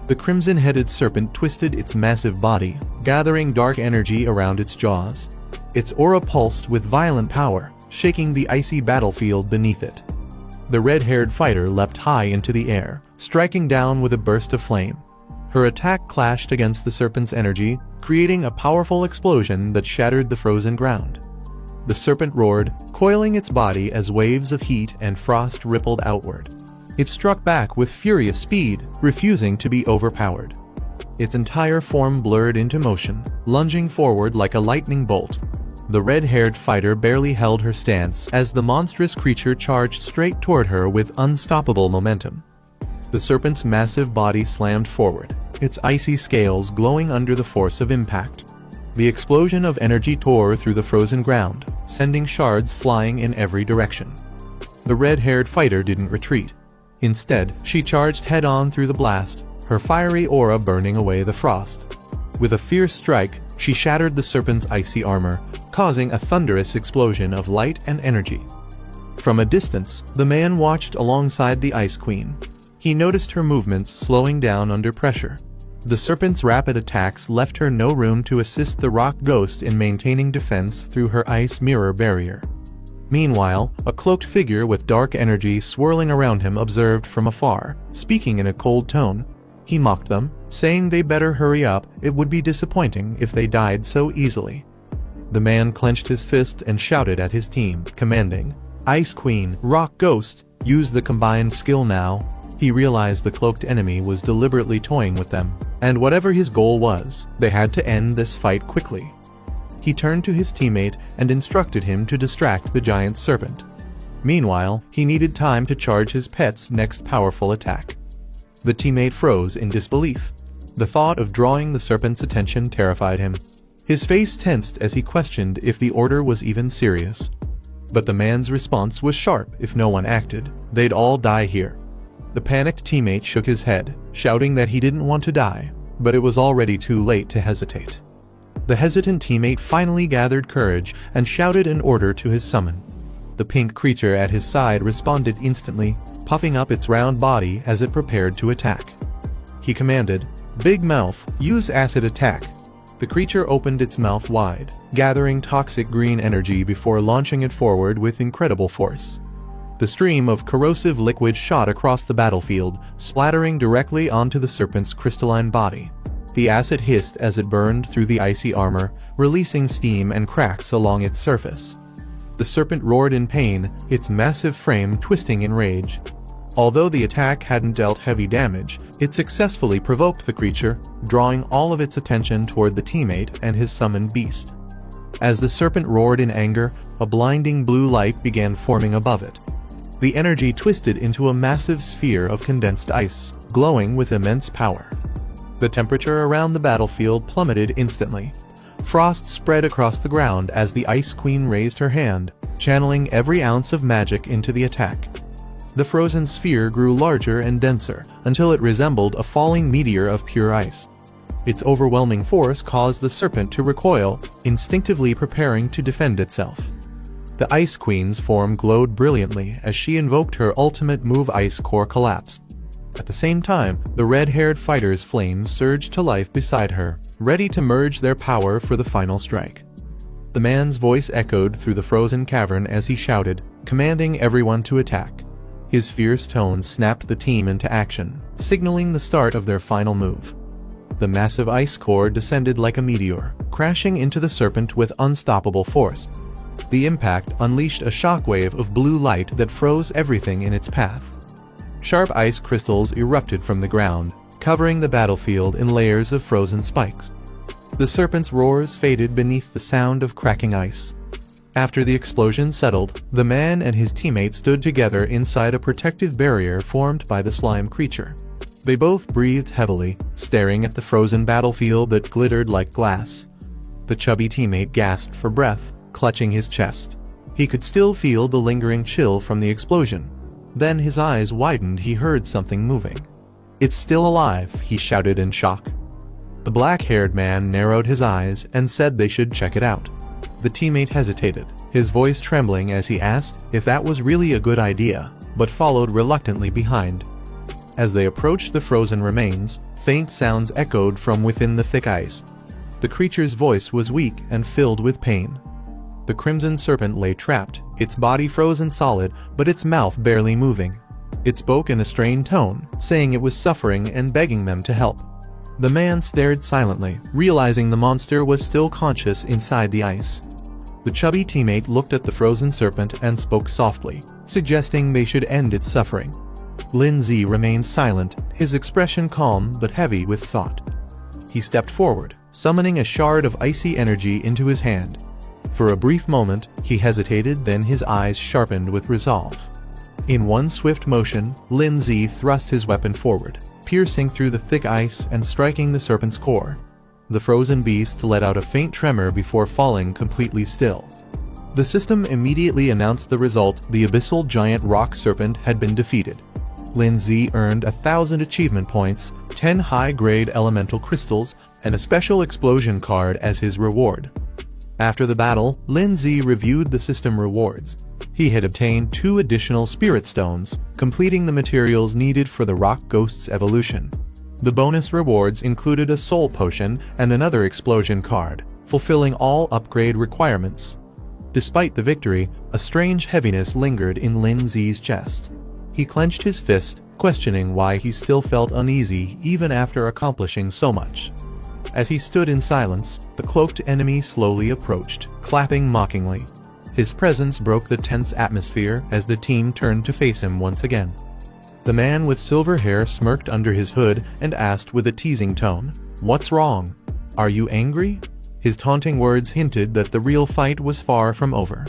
The crimson-headed serpent twisted its massive body, gathering dark energy around its jaws. Its aura pulsed with violent power, shaking the icy battlefield beneath it. The red-haired fighter leapt high into the air, striking down with a burst of flame. Her attack clashed against the serpent's energy, creating a powerful explosion that shattered the frozen ground. The serpent roared, coiling its body as waves of heat and frost rippled outward. It struck back with furious speed, refusing to be overpowered. Its entire form blurred into motion, lunging forward like a lightning bolt. The red-haired fighter barely held her stance as the monstrous creature charged straight toward her with unstoppable momentum. The serpent's massive body slammed forward, its icy scales glowing under the force of impact. The explosion of energy tore through the frozen ground, sending shards flying in every direction. The red-haired fighter didn't retreat. Instead, she charged head-on through the blast, her fiery aura burning away the frost. With a fierce strike, she shattered the serpent's icy armor, causing a thunderous explosion of light and energy. From a distance, the man watched alongside the Ice Queen. He noticed her movements slowing down under pressure. The serpent's rapid attacks left her no room to assist the Rock Ghost in maintaining defense through her ice mirror barrier. Meanwhile, a cloaked figure with dark energy swirling around him observed from afar, speaking in a cold tone. He mocked them, saying they better hurry up, it would be disappointing if they died so easily. The man clenched his fist and shouted at his team, commanding, "Ice Queen, Rock Ghost, use the combined skill now." He realized the cloaked enemy was deliberately toying with them, and whatever his goal was, they had to end this fight quickly. He turned to his teammate and instructed him to distract the giant serpent. Meanwhile, he needed time to charge his pet's next powerful attack. The teammate froze in disbelief. The thought of drawing the serpent's attention terrified him. His face tensed as he questioned if the order was even serious. But the man's response was sharp. If no one acted, they'd all die here. The panicked teammate shook his head, shouting that he didn't want to die, but it was already too late to hesitate. The hesitant teammate finally gathered courage and shouted an order to his summon. The pink creature at his side responded instantly, puffing up its round body as it prepared to attack. He commanded, "Big Mouth, use acid attack." The creature opened its mouth wide, gathering toxic green energy before launching it forward with incredible force. The stream of corrosive liquid shot across the battlefield, splattering directly onto the serpent's crystalline body. The acid hissed as it burned through the icy armor, releasing steam and cracks along its surface. The serpent roared in pain, its massive frame twisting in rage. Although the attack hadn't dealt heavy damage, it successfully provoked the creature, drawing all of its attention toward the teammate and his summoned beast. As the serpent roared in anger, a blinding blue light began forming above it. The energy twisted into a massive sphere of condensed ice, glowing with immense power. The temperature around the battlefield plummeted instantly. Frost spread across the ground as the Ice Queen raised her hand, channeling every ounce of magic into the attack. The frozen sphere grew larger and denser, until it resembled a falling meteor of pure ice. Its overwhelming force caused the serpent to recoil, instinctively preparing to defend itself. The Ice Queen's form glowed brilliantly as she invoked her ultimate move, Ice Core Collapse. At the same time, the red-haired fighter's flames surged to life beside her, ready to merge their power for the final strike. The man's voice echoed through the frozen cavern as he shouted, commanding everyone to attack. His fierce tones snapped the team into action, signaling the start of their final move. The massive ice core descended like a meteor, crashing into the serpent with unstoppable force. The impact unleashed a shockwave of blue light that froze everything in its path. Sharp ice crystals erupted from the ground, covering the battlefield in layers of frozen spikes. The serpent's roars faded beneath the sound of cracking ice. After the explosion settled, the man and his teammate stood together inside a protective barrier formed by the slime creature. They both breathed heavily, staring at the frozen battlefield that glittered like glass. The chubby teammate gasped for breath, clutching his chest. He could still feel the lingering chill from the explosion. Then his eyes widened. He heard something moving. "It's still alive," he shouted in shock. The black-haired man narrowed his eyes and said they should check it out. The teammate hesitated, his voice trembling as he asked if that was really a good idea, but followed reluctantly behind. As they approached the frozen remains, faint sounds echoed from within the thick ice. The creature's voice was weak and filled with pain. The crimson serpent lay trapped, its body frozen solid, but its mouth barely moving. It spoke in a strained tone, saying it was suffering and begging them to help. The man stared silently, realizing the monster was still conscious inside the ice. The chubby teammate looked at the frozen serpent and spoke softly, suggesting they should end its suffering. Lindsay remained silent, his expression calm but heavy with thought. He stepped forward, summoning a shard of icy energy into his hand. For a brief moment, he hesitated, then his eyes sharpened with resolve. In one swift motion, Lindsay thrust his weapon forward, piercing through the thick ice and striking the serpent's core. The frozen beast let out a faint tremor before falling completely still. The system immediately announced the result: the abyssal giant rock serpent had been defeated. Lindsay earned 1,000 achievement points, 10 high-grade elemental crystals, and a special explosion card as his reward. After the battle, Lindsay reviewed the system rewards. He had obtained 2 additional spirit stones, completing the materials needed for the rock ghost's evolution. The bonus rewards included a soul potion and another explosion card, fulfilling all upgrade requirements. Despite the victory, a strange heaviness lingered in Lindsay's chest. He clenched his fist, questioning why he still felt uneasy even after accomplishing so much. As he stood in silence, the cloaked enemy slowly approached, clapping mockingly. His presence broke the tense atmosphere as the team turned to face him once again. The man with silver hair smirked under his hood and asked with a teasing tone, "What's wrong? Are you angry?" His taunting words hinted that the real fight was far from over.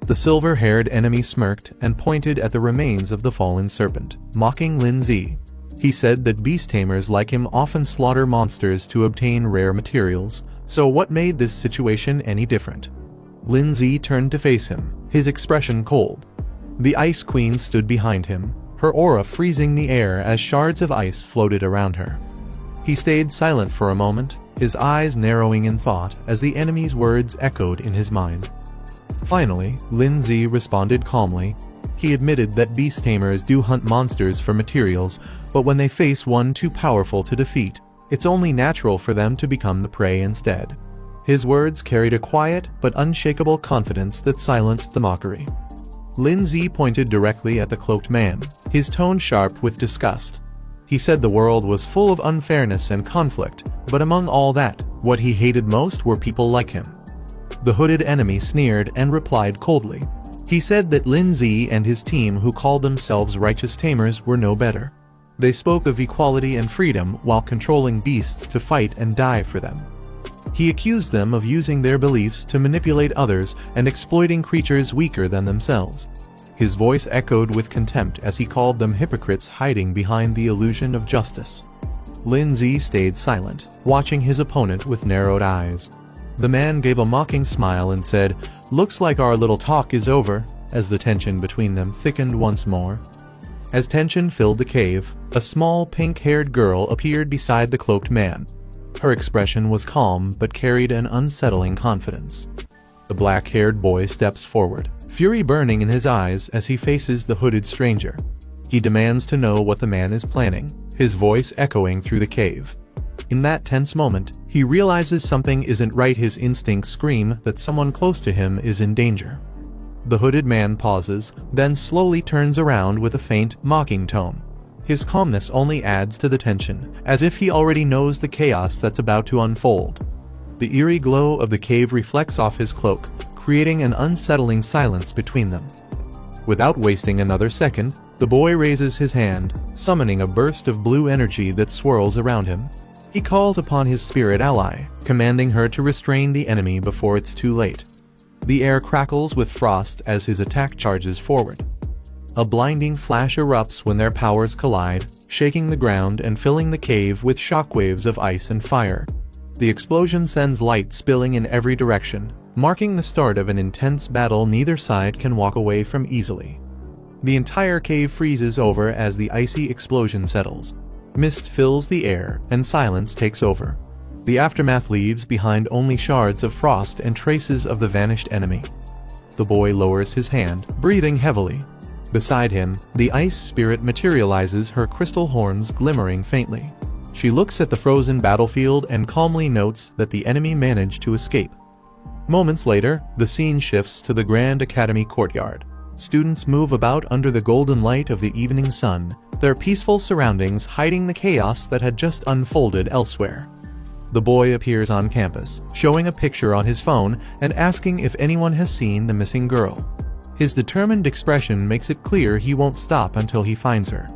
The silver-haired enemy smirked and pointed at the remains of the fallen serpent, mocking Lindsay. He said that beast tamers like him often slaughter monsters to obtain rare materials, so what made this situation any different? Lindsay turned to face him, his expression cold. The Ice Queen stood behind him, her aura freezing the air as shards of ice floated around her. He stayed silent for a moment, his eyes narrowing in thought as the enemy's words echoed in his mind. Finally, Lindsay responded calmly. He admitted that beast tamers do hunt monsters for materials, but when they face one too powerful to defeat, it's only natural for them to become the prey instead. His words carried a quiet but unshakable confidence that silenced the mockery. Lindsay pointed directly at the cloaked man, his tone sharp with disgust. He said the world was full of unfairness and conflict, but among all that, what he hated most were people like him. The hooded enemy sneered and replied coldly. He said that Lin Zi and his team, who called themselves Righteous Tamers, were no better. They spoke of equality and freedom while controlling beasts to fight and die for them. He accused them of using their beliefs to manipulate others and exploiting creatures weaker than themselves. His voice echoed with contempt as he called them hypocrites hiding behind the illusion of justice. Lin Zi stayed silent, watching his opponent with narrowed eyes. The man gave a mocking smile and said, "Looks like our little talk is over," as the tension between them thickened once more. As tension filled the cave, a small pink-haired girl appeared beside the cloaked man. Her expression was calm but carried an unsettling confidence. The black-haired boy steps forward, fury burning in his eyes as he faces the hooded stranger. He demands to know what the man is planning, his voice echoing through the cave. In that tense moment, he realizes something isn't right. His instincts scream that someone close to him is in danger. The hooded man pauses, then slowly turns around with a faint, mocking tone. His calmness only adds to the tension, as if he already knows the chaos that's about to unfold. The eerie glow of the cave reflects off his cloak, creating an unsettling silence between them. Without wasting another second, the boy raises his hand, summoning a burst of blue energy that swirls around him. He calls upon his spirit ally, commanding her to restrain the enemy before it's too late. The air crackles with frost as his attack charges forward. A blinding flash erupts when their powers collide, shaking the ground and filling the cave with shockwaves of ice and fire. The explosion sends light spilling in every direction, marking the start of an intense battle neither side can walk away from easily. The entire cave freezes over as the icy explosion settles. Mist fills the air, and silence takes over. The aftermath leaves behind only shards of frost and traces of the vanished enemy. The boy lowers his hand, breathing heavily. Beside him, the ice spirit materializes, her crystal horns glimmering faintly. She looks at the frozen battlefield and calmly notes that the enemy managed to escape. Moments later, the scene shifts to the Grand Academy courtyard. Students move about under the golden light of the evening sun, their peaceful surroundings hiding the chaos that had just unfolded elsewhere. The boy appears on campus, showing a picture on his phone and asking if anyone has seen the missing girl. His determined expression makes it clear he won't stop until he finds her.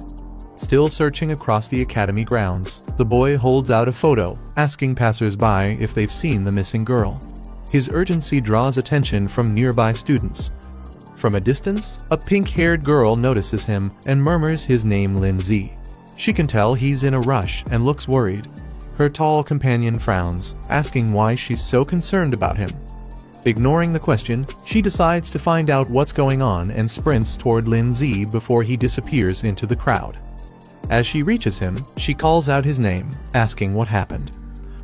Still searching across the academy grounds, the boy holds out a photo, asking passers-by if they've seen the missing girl. His urgency draws attention from nearby students. From a distance, a pink-haired girl notices him and murmurs his name, Lin Zi. She can tell he's in a rush and looks worried. Her tall companion frowns, asking why she's so concerned about him. Ignoring the question, she decides to find out what's going on and sprints toward Lin Zi before he disappears into the crowd. As she reaches him, she calls out his name, asking what happened.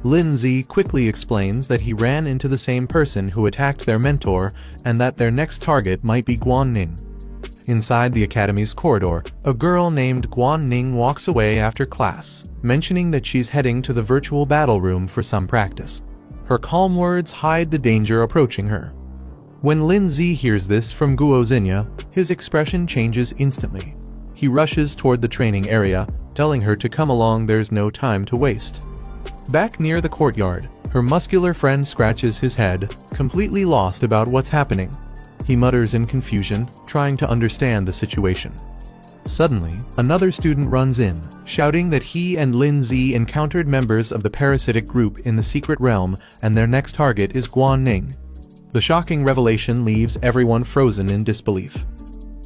Lin Zi quickly explains that he ran into the same person who attacked their mentor and that their next target might be Guanning. Inside the academy's corridor, a girl named Guanning walks away after class, mentioning that she's heading to the virtual battle room for some practice. Her calm words hide the danger approaching her. When Lin Zi hears this from Guo Zinya, his expression changes instantly. He rushes toward the training area, telling her to come along, there's no time to waste. Back near the courtyard, her muscular friend scratches his head, completely lost about what's happening. He mutters in confusion, trying to understand the situation. Suddenly, another student runs in, shouting that he and Lin Zi encountered members of the parasitic group in the secret realm and their next target is Guanning. The shocking revelation leaves everyone frozen in disbelief.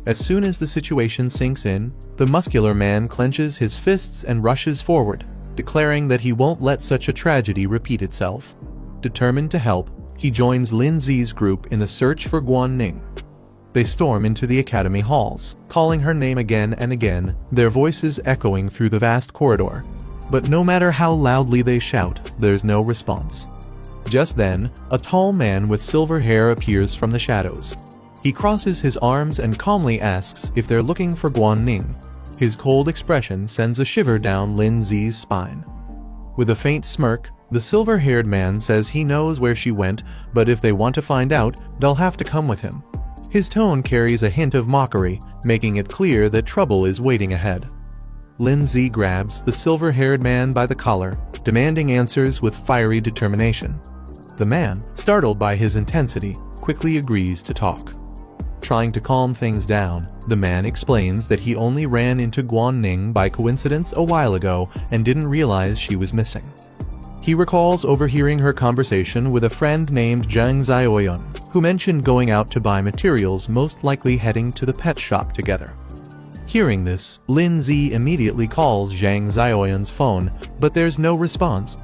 As soon as the situation sinks in, the muscular man clenches his fists and rushes forward, declaring that he won't let such a tragedy repeat itself. Determined to help, he joins Lin Zi's group in the search for Guanning. They storm into the academy halls, calling her name again and again, their voices echoing through the vast corridor. But no matter how loudly they shout, there's no response. Just then, a tall man with silver hair appears from the shadows. He crosses his arms and calmly asks if they're looking for Guanning. His cold expression sends a shiver down Lin Zi's spine. With a faint smirk, the silver-haired man says he knows where she went, but if they want to find out, they'll have to come with him. His tone carries a hint of mockery, making it clear that trouble is waiting ahead. Lin Zi grabs the silver-haired man by the collar, demanding answers with fiery determination. The man, startled by his intensity, quickly agrees to talk. Trying to calm things down, the man explains that he only ran into Guan Ning by coincidence a while ago and didn't realize she was missing. He recalls overhearing her conversation with a friend named Zhang Xiaoyun, who mentioned going out to buy materials, most likely heading to the pet shop together. Hearing this, Lin Zi immediately calls Zhang Xiaoyun's phone, but there's no response.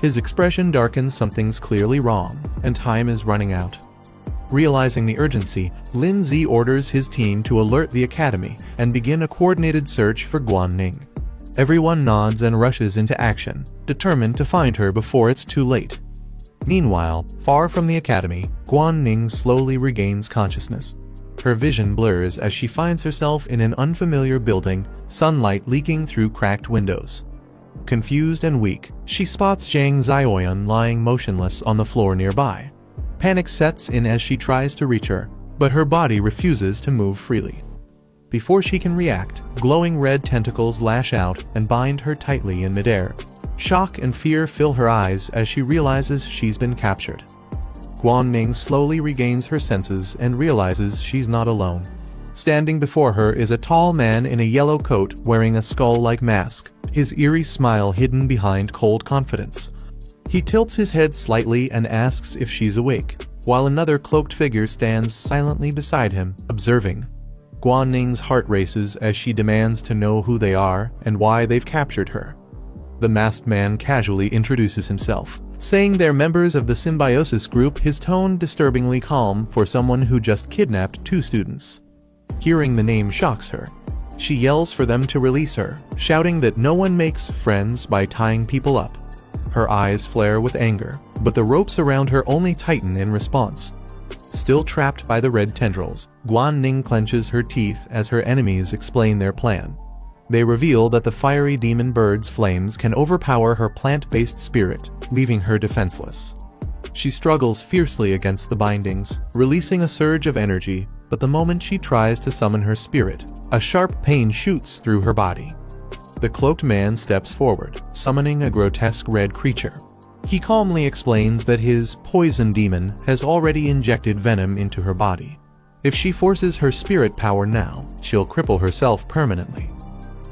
His expression darkens, something's clearly wrong, and time is running out. Realizing the urgency, Lin Zi orders his team to alert the academy and begin a coordinated search for Guan Ning. Everyone nods and rushes into action, determined to find her before it's too late. Meanwhile, far from the academy, Guan Ning slowly regains consciousness. Her vision blurs as she finds herself in an unfamiliar building, sunlight leaking through cracked windows. Confused and weak, she spots Zhang Xiaoyun lying motionless on the floor nearby. Panic sets in as she tries to reach her, but her body refuses to move freely. Before she can react, glowing red tentacles lash out and bind her tightly in midair. Shock and fear fill her eyes as she realizes she's been captured. Guan Ning slowly regains her senses and realizes she's not alone. Standing before her is a tall man in a yellow coat wearing a skull-like mask, his eerie smile hidden behind cold confidence. He tilts his head slightly and asks if she's awake, while another cloaked figure stands silently beside him, observing. Guan Ning's heart races as she demands to know who they are and why they've captured her. The masked man casually introduces himself, saying they're members of the symbiosis group, his tone disturbingly calm for someone who just kidnapped 2 students. Hearing the name shocks her. She yells for them to release her, shouting that no one makes friends by tying people up. Her eyes flare with anger, but the ropes around her only tighten in response. Still trapped by the red tendrils, Guan Ning clenches her teeth as her enemies explain their plan. They reveal that the fiery demon bird's flames can overpower her plant-based spirit, leaving her defenseless. She struggles fiercely against the bindings, releasing a surge of energy, but the moment she tries to summon her spirit, a sharp pain shoots through her body. The cloaked man steps forward, summoning a grotesque red creature. He calmly explains that his poison demon has already injected venom into her body. If she forces her spirit power now, she'll cripple herself permanently.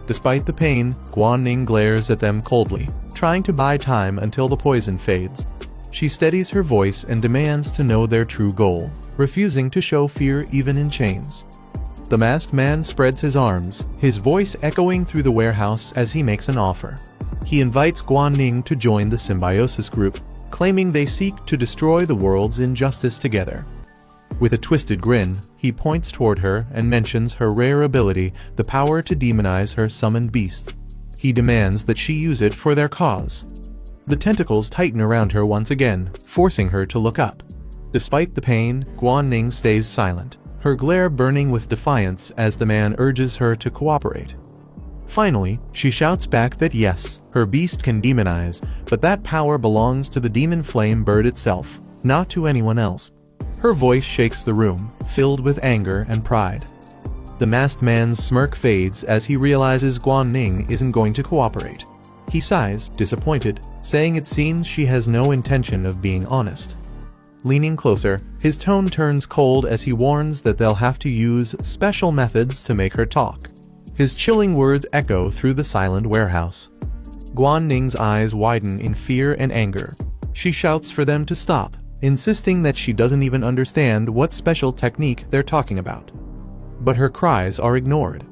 Despite the pain, Guan Ning glares at them coldly, trying to buy time until the poison fades. She steadies her voice and demands to know their true goal, refusing to show fear even in chains. The masked man spreads his arms, his voice echoing through the warehouse as he makes an offer. He invites Guan Ning to join the symbiosis group, claiming they seek to destroy the world's injustice together. With a twisted grin, he points toward her and mentions her rare ability, the power to demonize her summoned beasts. He demands that she use it for their cause. The tentacles tighten around her once again, forcing her to look up. Despite the pain, Guan Ning stays silent, her glare burning with defiance as the man urges her to cooperate. Finally, she shouts back that yes, her beast can demonize, but that power belongs to the demon flame bird itself, not to anyone else. Her voice shakes the room, filled with anger and pride. The masked man's smirk fades as he realizes Guan Ning isn't going to cooperate. He sighs, disappointed, saying it seems she has no intention of being honest. Leaning closer, his tone turns cold as he warns that they'll have to use special methods to make her talk. His chilling words echo through the silent warehouse. Guan Ning's eyes widen in fear and anger. She shouts for them to stop, insisting that she doesn't even understand what special technique they're talking about. But her cries are ignored.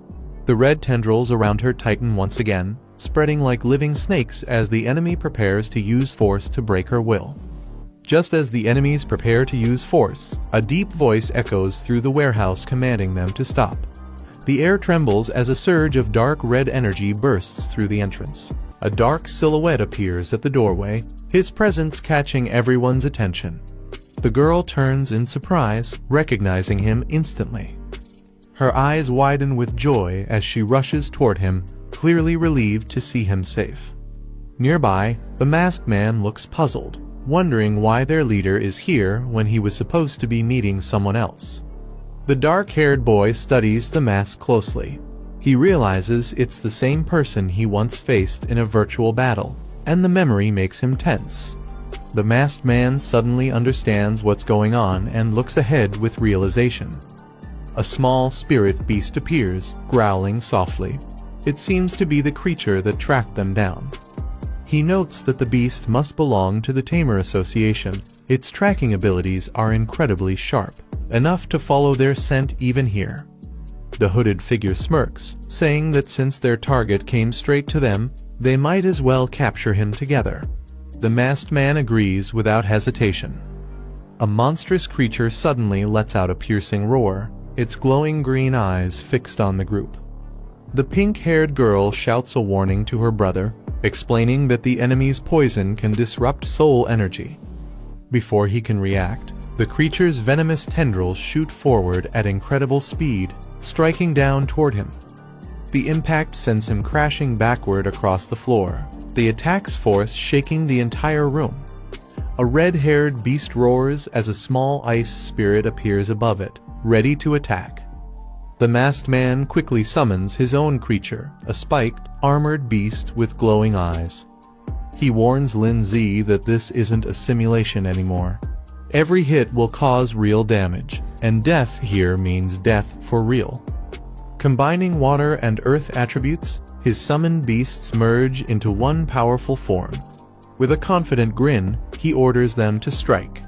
The red tendrils around her tighten once again, spreading like living snakes as the enemy prepares to use force to break her will. Just as the enemies prepare to use force, a deep voice echoes through the warehouse commanding them to stop. The air trembles as a surge of dark red energy bursts through the entrance. A dark silhouette appears at the doorway, his presence catching everyone's attention. The girl turns in surprise, recognizing him instantly. Her eyes widen with joy as she rushes toward him, clearly relieved to see him safe. Nearby, the masked man looks puzzled, wondering why their leader is here when he was supposed to be meeting someone else. The dark-haired boy studies the mask closely. He realizes it's the same person he once faced in a virtual battle, and the memory makes him tense. The masked man suddenly understands what's going on and looks ahead with realization. A small spirit beast appears, growling softly. It seems to be the creature that tracked them down. He notes that the beast must belong to the Tamer Association. Its tracking abilities are incredibly sharp, enough to follow their scent even here. The hooded figure smirks, saying that since their target came straight to them, they might as well capture him together. The masked man agrees without hesitation. A monstrous creature suddenly lets out a piercing roar, its glowing green eyes fixed on the group. The pink-haired girl shouts a warning to her brother, explaining that the enemy's poison can disrupt soul energy. Before he can react, the creature's venomous tendrils shoot forward at incredible speed, striking down toward him. The impact sends him crashing backward across the floor, the attack's force shaking the entire room. A red-haired beast roars as a small ice spirit appears above it, ready to attack. The masked man quickly summons his own creature, a spiked, armored beast with glowing eyes. He warns Lin Zi that this isn't a simulation anymore. Every hit will cause real damage, and death here means death for real. Combining water and earth attributes, his summoned beasts merge into one powerful form. With a confident grin, he orders them to strike.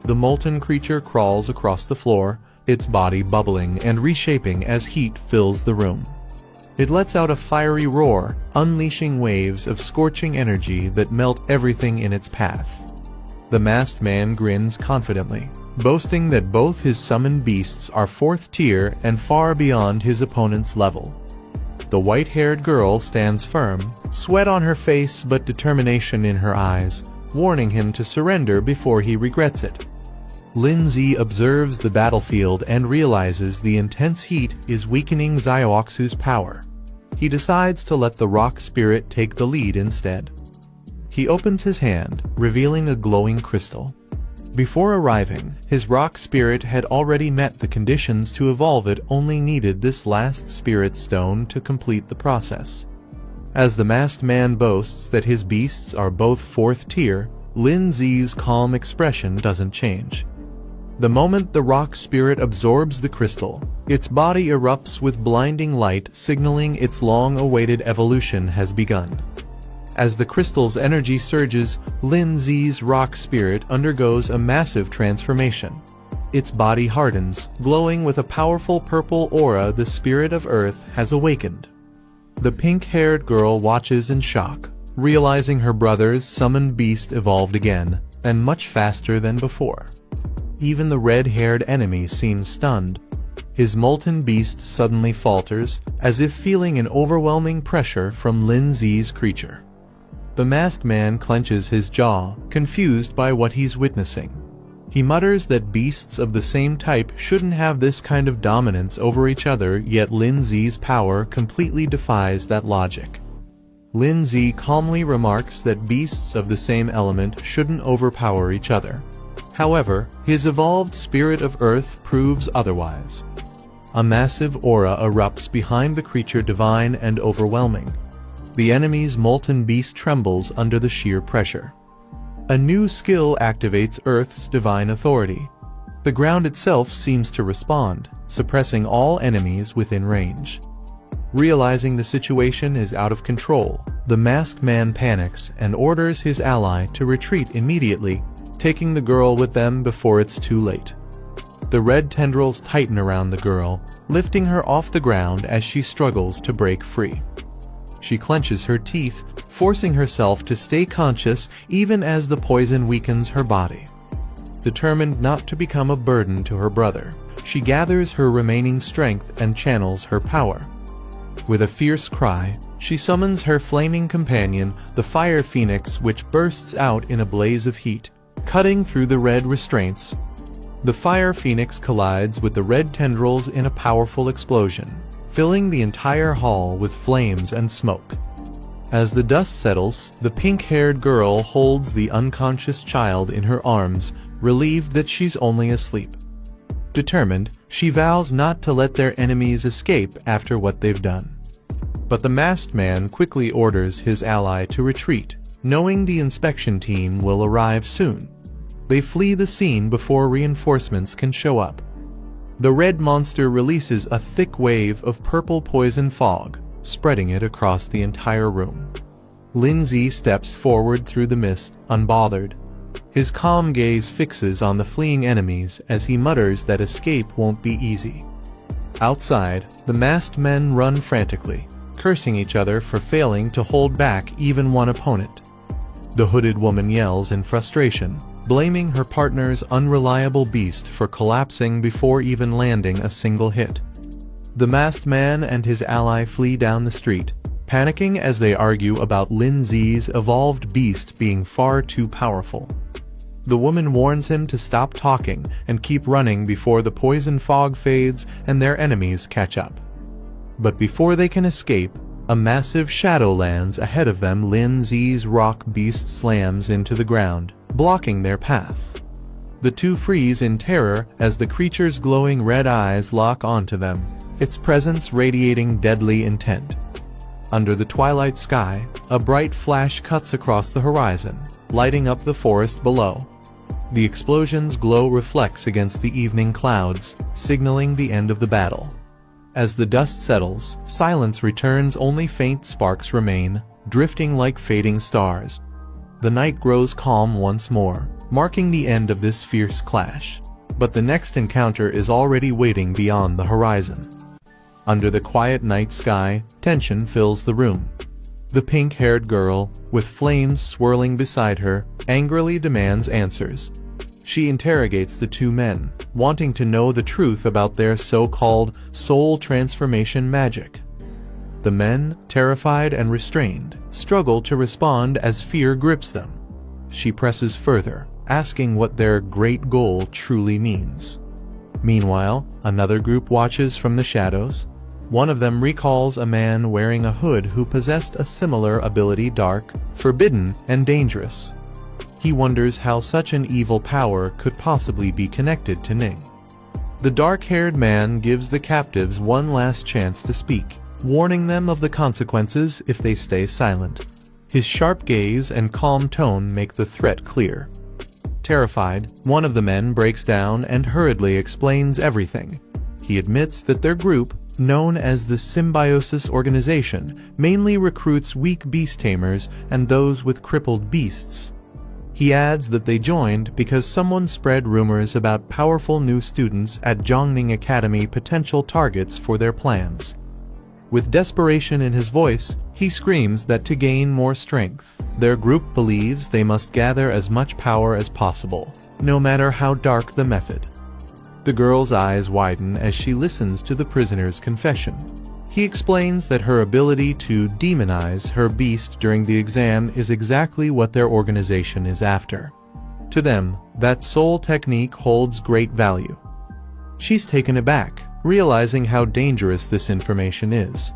The molten creature crawls across the floor, its body bubbling and reshaping as heat fills the room. It lets out a fiery roar, unleashing waves of scorching energy that melt everything in its path. The masked man grins confidently, boasting that both his summoned beasts are 4th tier and far beyond his opponent's level. The white-haired girl stands firm, sweat on her face but determination in her eyes, warning him to surrender before he regrets it. Lin Zi observes the battlefield and realizes the intense heat is weakening Xiaoxu's power. He decides to let the rock spirit take the lead instead. He opens his hand, revealing a glowing crystal. Before arriving, his rock spirit had already met the conditions to evolve. It only needed this last spirit stone to complete the process. As the masked man boasts that his beasts are both 4th tier, Lin Zi's calm expression doesn't change. The moment the rock spirit absorbs the crystal, its body erupts with blinding light, signaling its long-awaited evolution has begun. As the crystal's energy surges, Lin Zi's rock spirit undergoes a massive transformation. Its body hardens, glowing with a powerful purple aura. The spirit of Earth has awakened. The pink-haired girl watches in shock, realizing her brother's summoned beast evolved again, and much faster than before. Even the red-haired enemy seems stunned. His molten beast suddenly falters, as if feeling an overwhelming pressure from Lin Zi's creature. The masked man clenches his jaw, confused by what he's witnessing. He mutters that beasts of the same type shouldn't have this kind of dominance over each other, yet Lin Zi's power completely defies that logic. Lin Zi calmly remarks that beasts of the same element shouldn't overpower each other. However, his evolved spirit of Earth proves otherwise. A massive aura erupts behind the creature, divine and overwhelming. The enemy's molten beast trembles under the sheer pressure. A new skill activates Earth's divine authority. The ground itself seems to respond, suppressing all enemies within range. Realizing the situation is out of control, the masked man panics and orders his ally to retreat immediately, taking the girl with them before it's too late. The red tendrils tighten around the girl, lifting her off the ground as she struggles to break free. She clenches her teeth, forcing herself to stay conscious even as the poison weakens her body. Determined not to become a burden to her brother, she gathers her remaining strength and channels her power. With a fierce cry, she summons her flaming companion, the Fire Phoenix, which bursts out in a blaze of heat, cutting through the red restraints. The Fire Phoenix collides with the red tendrils in a powerful explosion, filling the entire hall with flames and smoke. As the dust settles, the pink-haired girl holds the unconscious child in her arms, relieved that she's only asleep. Determined, she vows not to let their enemies escape after what they've done. But the masked man quickly orders his ally to retreat, knowing the inspection team will arrive soon. They flee the scene before reinforcements can show up. The red monster releases a thick wave of purple poison fog, spreading it across the entire room. Lin Zi steps forward through the mist, unbothered. His calm gaze fixes on the fleeing enemies as he mutters that escape won't be easy. Outside, the masked men run frantically, cursing each other for failing to hold back even one opponent. The hooded woman yells in frustration, blaming her partner's unreliable beast for collapsing before even landing a single hit. The masked man and his ally flee down the street, panicking as they argue about Lin Zi's evolved beast being far too powerful. The woman warns him to stop talking and keep running before the poison fog fades and their enemies catch up. But before they can escape, a massive shadow lands ahead of them. Lin Zi's rock beast slams into the ground, blocking their path. The two freeze in terror as the creature's glowing red eyes lock onto them, its presence radiating deadly intent. Under the twilight sky, a bright flash cuts across the horizon, lighting up the forest below. The explosion's glow reflects against the evening clouds, signaling the end of the battle. As the dust settles, silence returns. Only faint sparks remain, drifting like fading stars. The night grows calm once more, marking the end of this fierce clash. But the next encounter is already waiting beyond the horizon. Under the quiet night sky, tension fills the room. The pink-haired girl, with flames swirling beside her, angrily demands answers. She interrogates the two men, wanting to know the truth about their so-called soul transformation magic. The men, terrified and restrained, struggle to respond as fear grips them. She presses further, asking what their great goal truly means. Meanwhile, another group watches from the shadows. One of them recalls a man wearing a hood who possessed a similar ability, dark, forbidden, and dangerous. He wonders how such an evil power could possibly be connected to Ning. The dark-haired man gives the captives one last chance to speak, warning them of the consequences if they stay silent. His sharp gaze and calm tone make the threat clear. Terrified, one of the men breaks down and hurriedly explains everything. He admits that their group, known as the Symbiosis Organization, mainly recruits weak beast tamers and those with crippled beasts. He adds that they joined because someone spread rumors about powerful new students at Zhongning Academy, potential targets for their plans. With desperation in his voice, he screams that to gain more strength, their group believes they must gather as much power as possible, no matter how dark the method. The girl's eyes widen as she listens to the prisoner's confession. He explains that her ability to demonize her beast during the exam is exactly what their organization is after. To them, that soul technique holds great value. She's taken aback, realizing how dangerous this information is.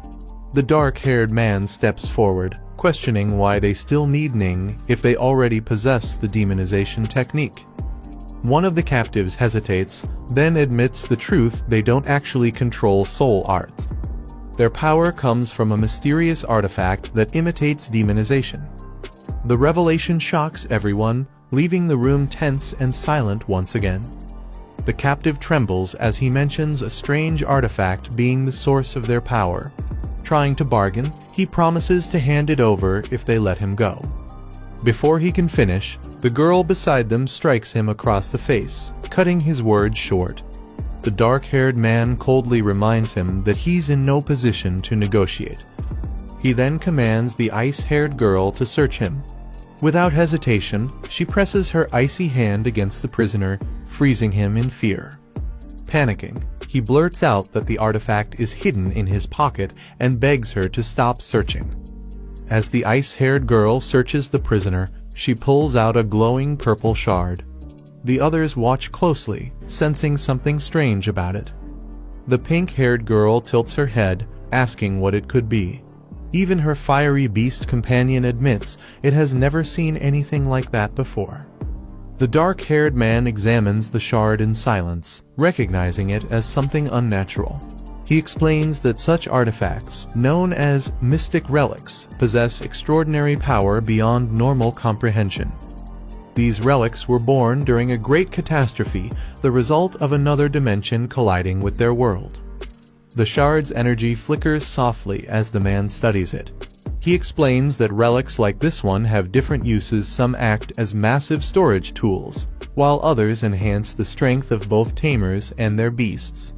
The dark-haired man steps forward, questioning why they still need Ning if they already possess the demonization technique. One of the captives hesitates, then admits the truth: they don't actually control soul arts. Their power comes from a mysterious artifact that imitates demonization. The revelation shocks everyone, leaving the room tense and silent once again. The captive trembles as he mentions a strange artifact being the source of their power. Trying to bargain, he promises to hand it over if they let him go. Before he can finish, the girl beside them strikes him across the face, cutting his words short. The dark-haired man coldly reminds him that he's in no position to negotiate. He then commands the ice-haired girl to search him. Without hesitation, she presses her icy hand against the prisoner, freezing him in fear. Panicking, he blurts out that the artifact is hidden in his pocket and begs her to stop searching. As the ice-haired girl searches the prisoner, she pulls out a glowing purple shard. The others watch closely, sensing something strange about it. The pink-haired girl tilts her head, asking what it could be. Even her fiery beast companion admits it has never seen anything like that before. The dark-haired man examines the shard in silence, recognizing it as something unnatural. He explains that such artifacts, known as mystic relics, possess extraordinary power beyond normal comprehension. These relics were born during a great catastrophe, the result of another dimension colliding with their world. The shard's energy flickers softly as the man studies it. He explains that relics like this one have different uses. Some act as massive storage tools, while others enhance the strength of both tamers and their beasts.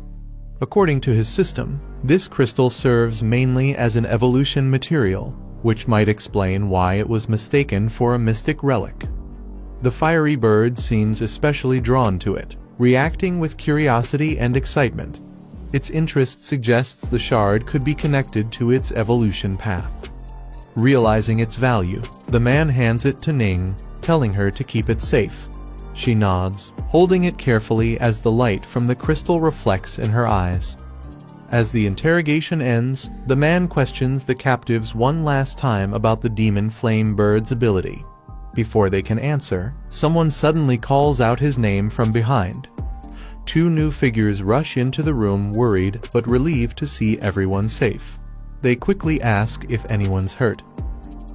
According to his system, this crystal serves mainly as an evolution material, which might explain why it was mistaken for a mystic relic. The fiery bird seems especially drawn to it, reacting with curiosity and excitement. Its interest suggests the shard could be connected to its evolution path. Realizing its value, the man hands it to Ning, telling her to keep it safe. She nods, holding it carefully as the light from the crystal reflects in her eyes. As the interrogation ends, the man questions the captives one last time about the demon flame bird's ability. Before they can answer, someone suddenly calls out his name from behind. Two new figures rush into the room, worried but relieved to see everyone safe. They quickly ask if anyone's hurt.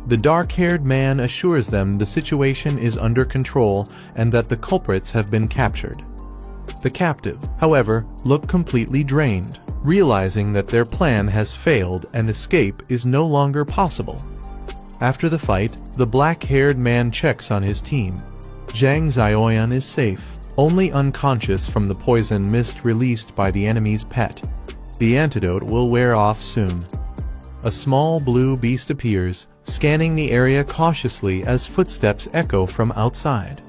The dark-haired man assures them the situation is under control and that the culprits have been captured. The captive, however, look completely drained, realizing that their plan has failed and escape is no longer possible. After the fight, the black-haired man checks on his team. Zhang Xiaoyan is safe, only unconscious from the poison mist released by the enemy's pet. The antidote will wear off soon. A small blue beast appears, scanning the area cautiously as footsteps echo from outside.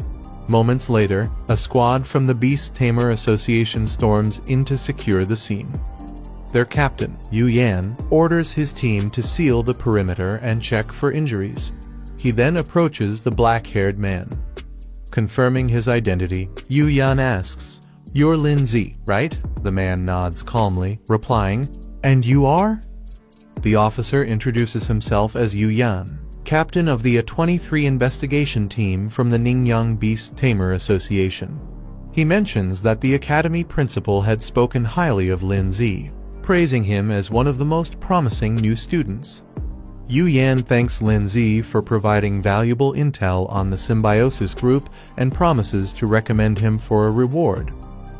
Moments later, a squad from the Beast Tamer Association storms in to secure the scene. Their captain, Yu Yan, orders his team to seal the perimeter and check for injuries. He then approaches the black-haired man. Confirming his identity, Yu Yan asks, "You're Lin Zi, right?" The man nods calmly, replying, "And you are?" The officer introduces himself as Yu Yan, captain of the A-23 investigation team from the Ningyang Beast Tamer Association. He mentions that the academy principal had spoken highly of Lin Zi, praising him as one of the most promising new students. Yu Yan thanks Lin Zi for providing valuable intel on the symbiosis group and promises to recommend him for a reward.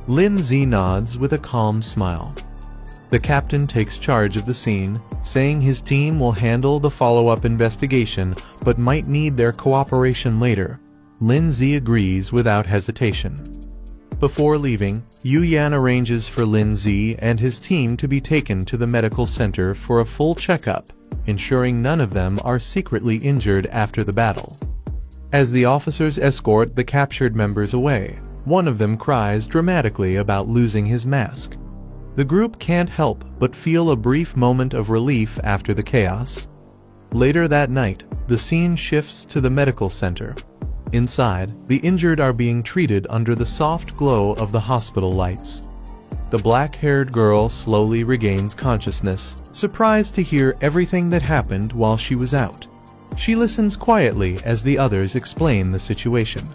Lin Zi nods with a calm smile. The captain takes charge of the scene, saying his team will handle the follow-up investigation but might need their cooperation later. Lin Zi agrees without hesitation. Before leaving, Yu Yan arranges for Lin Zi and his team to be taken to the medical center for a full checkup, ensuring none of them are secretly injured after the battle. As the officers escort the captured members away, one of them cries dramatically about losing his mask. The group can't help but feel a brief moment of relief after the chaos. Later that night, the scene shifts to the medical center. Inside, the injured are being treated under the soft glow of the hospital lights. The black-haired girl slowly regains consciousness, surprised to hear everything that happened while she was out. She listens quietly as the others explain the situation.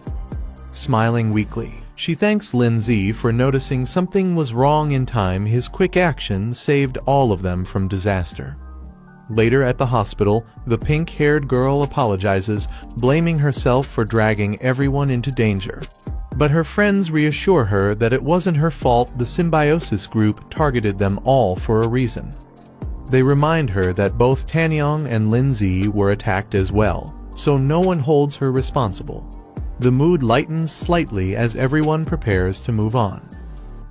Smiling weakly, she thanks Lin Zi for noticing something was wrong in time. His quick action saved all of them from disaster. Later at the hospital, the pink-haired girl apologizes, blaming herself for dragging everyone into danger. But her friends reassure her that it wasn't her fault. The symbiosis group targeted them all for a reason. They remind her that both Tanyang and Lin Zi were attacked as well, so no one holds her responsible. The mood lightens slightly as everyone prepares to move on.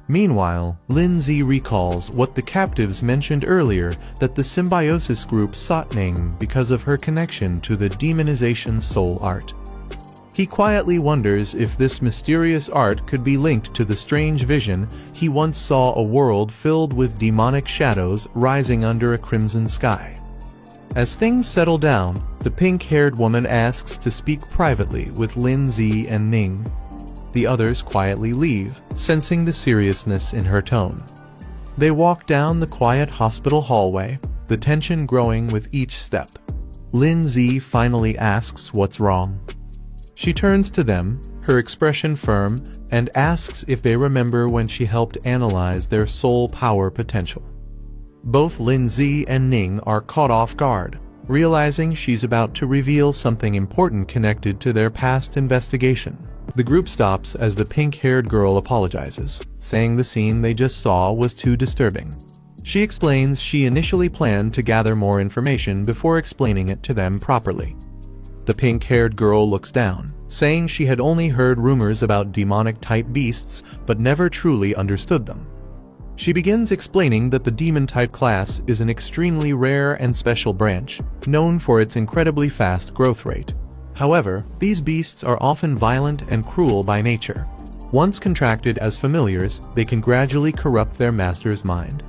Meanwhile, Lin Zi recalls what the captives mentioned earlier, that the symbiosis group sought Ning because of her connection to the demonization soul art. He quietly wonders if this mysterious art could be linked to the strange vision he once saw, a world filled with demonic shadows rising under a crimson sky. As things settle down, the pink-haired woman asks to speak privately with Lin Zi and Ning. The others quietly leave, sensing the seriousness in her tone. They walk down the quiet hospital hallway, the tension growing with each step. Lin Zi finally asks what's wrong. She turns to them, her expression firm, and asks if they remember when she helped analyze their soul power potential. Both Lin Zi and Ning are caught off guard, realizing she's about to reveal something important connected to their past investigation. The group stops as the pink-haired girl apologizes, saying the scene they just saw was too disturbing. She explains she initially planned to gather more information before explaining it to them properly. The pink-haired girl looks down, saying she had only heard rumors about demonic-type beasts but never truly understood them. She begins explaining that the demon-type class is an extremely rare and special branch, known for its incredibly fast growth rate. However, these beasts are often violent and cruel by nature. Once contracted as familiars, they can gradually corrupt their master's mind.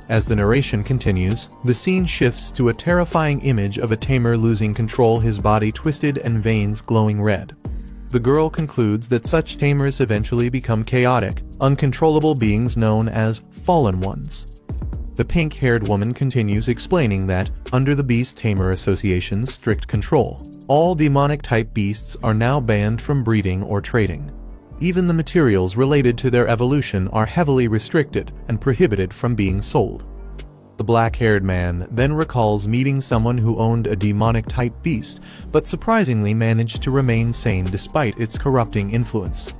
As the narration continues, the scene shifts to a terrifying image of a tamer losing control, his body twisted and veins glowing red. The girl concludes that such tamers eventually become chaotic, uncontrollable beings known as fallen ones. The pink-haired woman continues explaining that, under the Beast Tamer Association's strict control, all demonic-type beasts are now banned from breeding or trading. Even the materials related to their evolution are heavily restricted and prohibited from being sold. The black-haired man then recalls meeting someone who owned a demonic-type beast, but surprisingly managed to remain sane despite its corrupting influence.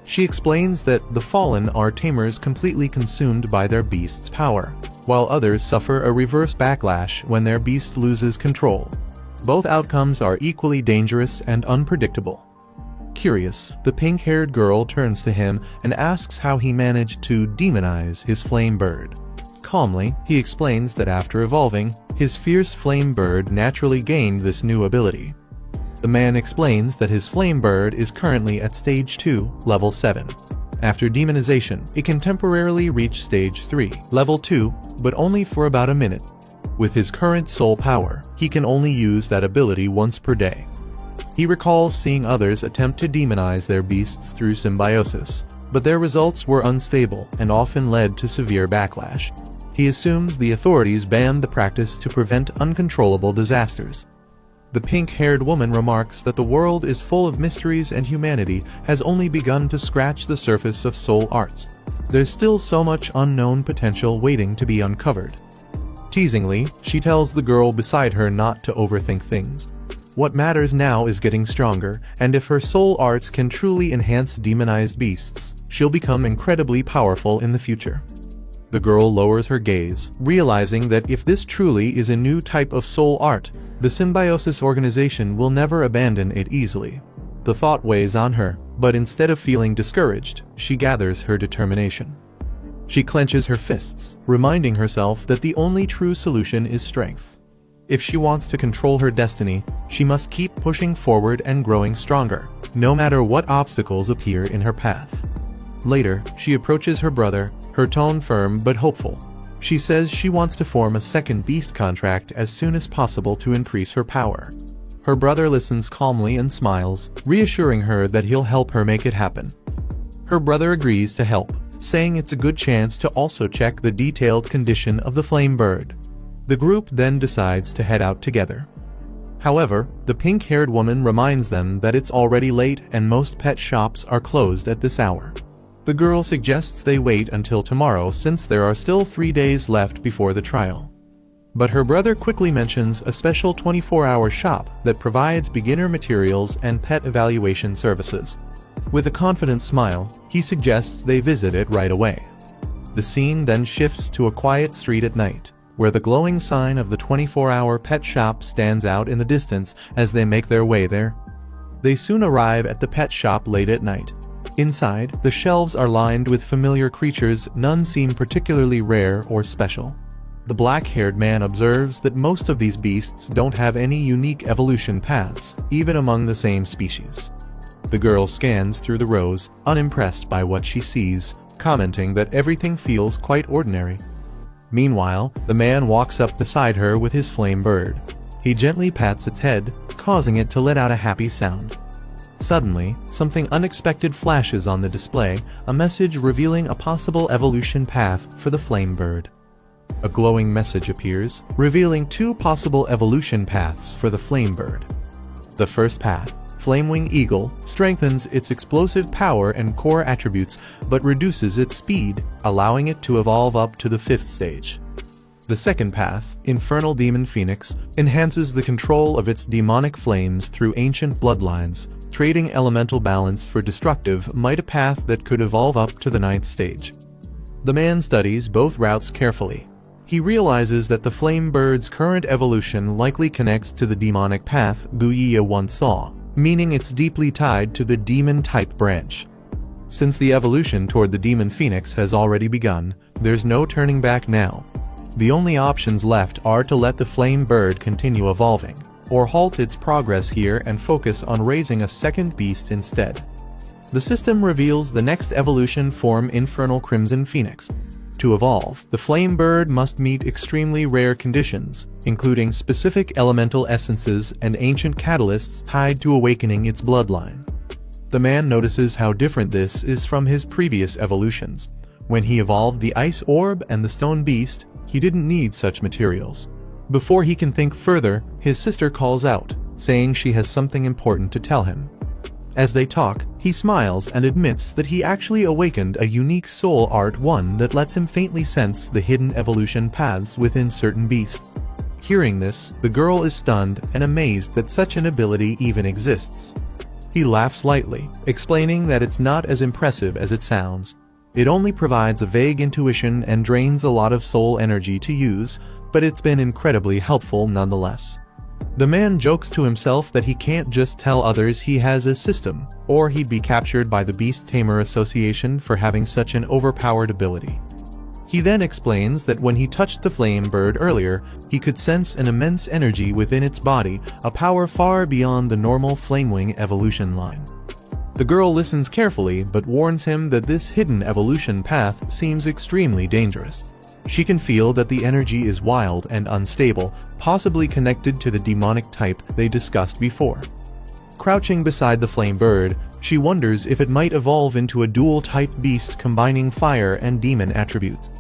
She explains that the fallen are tamers completely consumed by their beast's power, while others suffer a reverse backlash when their beast loses control. Both outcomes are equally dangerous and unpredictable. Curious, the pink-haired girl turns to him and asks how he managed to demonize his flame bird. Calmly, he explains that after evolving, his fierce flame bird naturally gained this new ability. The man explains that his flame bird is currently at stage 2, level 7. After demonization, it can temporarily reach stage 3, level 2, but only for about a minute. With his current soul power, he can only use that ability once per day. He recalls seeing others attempt to demonize their beasts through symbiosis, but their results were unstable and often led to severe backlash. He assumes the authorities banned the practice to prevent uncontrollable disasters. The pink-haired woman remarks that the world is full of mysteries and humanity has only begun to scratch the surface of soul arts. There's still so much unknown potential waiting to be uncovered. Teasingly, she tells the girl beside her not to overthink things. What matters now is getting stronger, and if her soul arts can truly enhance demonized beasts, she'll become incredibly powerful in the future. The girl lowers her gaze, realizing that if this truly is a new type of soul art, the symbiosis organization will never abandon it easily. The thought weighs on her, but instead of feeling discouraged, she gathers her determination. She clenches her fists, reminding herself that the only true solution is strength. If she wants to control her destiny, she must keep pushing forward and growing stronger, no matter what obstacles appear in her path. Later, she approaches her brother, her tone firm but hopeful. She says she wants to form a second beast contract as soon as possible to increase her power. Her brother listens calmly and smiles, reassuring her that he'll help her make it happen. Her brother agrees to help, saying it's a good chance to also check the detailed condition of the flame bird. The group then decides to head out together. However, the pink-haired woman reminds them that it's already late and most pet shops are closed at this hour. The girl suggests they wait until tomorrow since there are still 3 days left before the trial. But her brother quickly mentions a special 24-hour shop that provides beginner materials and pet evaluation services. With a confident smile, he suggests they visit it right away. The scene then shifts to a quiet street at night, where the glowing sign of the 24-hour pet shop stands out in the distance as they make their way there. They soon arrive at the pet shop late at night. Inside, the shelves are lined with familiar creatures, none seem particularly rare or special. The black-haired man observes that most of these beasts don't have any unique evolution paths, even among the same species. The girl scans through the rows, unimpressed by what she sees, commenting that everything feels quite ordinary. Meanwhile, the man walks up beside her with his flame bird. He gently pats its head, causing it to let out a happy sound. Suddenly, something unexpected flashes on the display, a message revealing a possible evolution path for the flame bird. A glowing message appears, revealing 2 possible evolution paths for the flame bird. The first path, Flamewing Eagle, strengthens its explosive power and core attributes but reduces its speed, allowing it to evolve up to the 5th stage. The second path, Infernal Demon Phoenix, enhances the control of its demonic flames through ancient bloodlines, trading elemental balance for destructive might, a path that could evolve up to the 9th stage. The man studies both routes carefully. He realizes that the flame bird's current evolution likely connects to the demonic path Guiya once saw, meaning it's deeply tied to the demon-type branch. Since the evolution toward the demon phoenix has already begun, there's no turning back now. The only options left are to let the flame bird continue evolving, or halt its progress here and focus on raising a second beast instead. The system reveals the next evolution form, Infernal Crimson Phoenix. To evolve, the flame bird must meet extremely rare conditions, including specific elemental essences and ancient catalysts tied to awakening its bloodline. The man notices how different this is from his previous evolutions. When he evolved the ice orb and the stone beast, he didn't need such materials. Before he can think further, his sister calls out, saying she has something important to tell him. As they talk, he smiles and admits that he actually awakened a unique soul art, one that lets him faintly sense the hidden evolution paths within certain beasts. Hearing this, the girl is stunned and amazed that such an ability even exists. He laughs lightly, explaining that it's not as impressive as it sounds. It only provides a vague intuition and drains a lot of soul energy to use, but it's been incredibly helpful nonetheless. The man jokes to himself that he can't just tell others he has a system, or he'd be captured by the Beast Tamer Association for having such an overpowered ability. He then explains that when he touched the flame bird earlier, he could sense an immense energy within its body, a power far beyond the normal Flamewing evolution line. The girl listens carefully but warns him that this hidden evolution path seems extremely dangerous. She can feel that the energy is wild and unstable, possibly connected to the demonic type they discussed before. Crouching beside the flame bird, she wonders if it might evolve into a dual-type beast combining fire and demon attributes.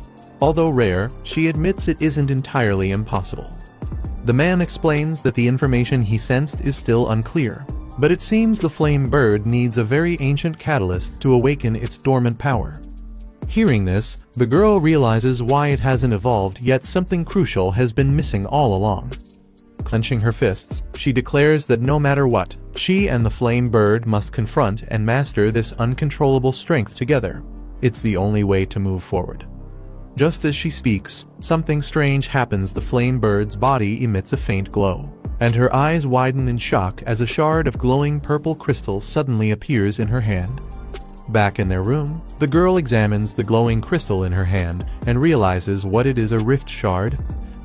Although rare, she admits it isn't entirely impossible. The man explains that the information he sensed is still unclear, but it seems the flame bird needs a very ancient catalyst to awaken its dormant power. Hearing this, the girl realizes why it hasn't evolved yet. Something crucial has been missing all along. Clenching her fists, she declares that no matter what, she and the flame bird must confront and master this uncontrollable strength together. It's the only way to move forward. Just as she speaks, something strange happens. The flame bird's body emits a faint glow, and her eyes widen in shock as a shard of glowing purple crystal suddenly appears in her hand. Back in their room, the girl examines the glowing crystal in her hand and realizes what it is: a rift shard.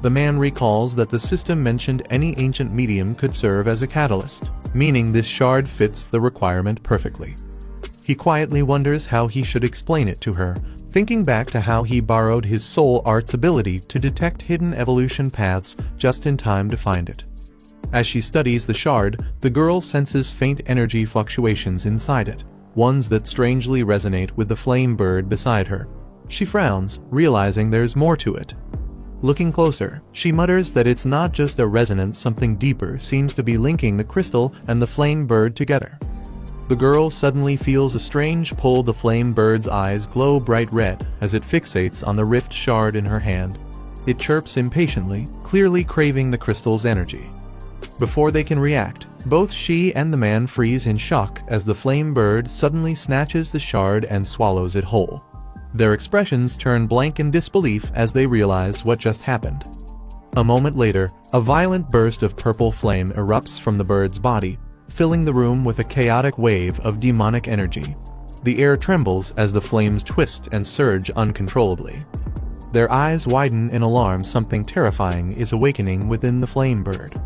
The man recalls that the system mentioned any ancient medium could serve as a catalyst, meaning this shard fits the requirement perfectly. He quietly wonders how he should explain it to her, thinking back to how he borrowed his soul art's ability to detect hidden evolution paths just in time to find it. As she studies the shard, the girl senses faint energy fluctuations inside it, ones that strangely resonate with the flame bird beside her. She frowns, realizing there's more to it. Looking closer, she mutters that it's not just a resonance, something deeper seems to be linking the crystal and the flame bird together. The girl suddenly feels a strange pull. The flame bird's eyes glow bright red as it fixates on the rift shard in her hand. It chirps impatiently, clearly craving the crystal's energy. Before they can react, both she and the man freeze in shock as the flame bird suddenly snatches the shard and swallows it whole. Their expressions turn blank in disbelief as they realize what just happened. A moment later, a violent burst of purple flame erupts from the bird's body, filling the room with a chaotic wave of demonic energy. The air trembles as the flames twist and surge uncontrollably. Their eyes widen in alarm. Something terrifying is awakening within the flame bird.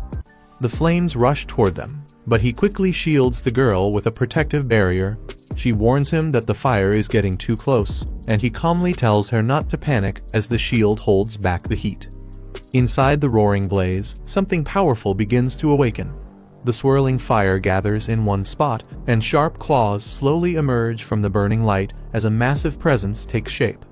The flames rush toward them, but he quickly shields the girl with a protective barrier. She warns him that the fire is getting too close, and he calmly tells her not to panic as the shield holds back the heat. Inside the roaring blaze, something powerful begins to awaken. The swirling fire gathers in one spot, and sharp claws slowly emerge from the burning light as a massive presence takes shape.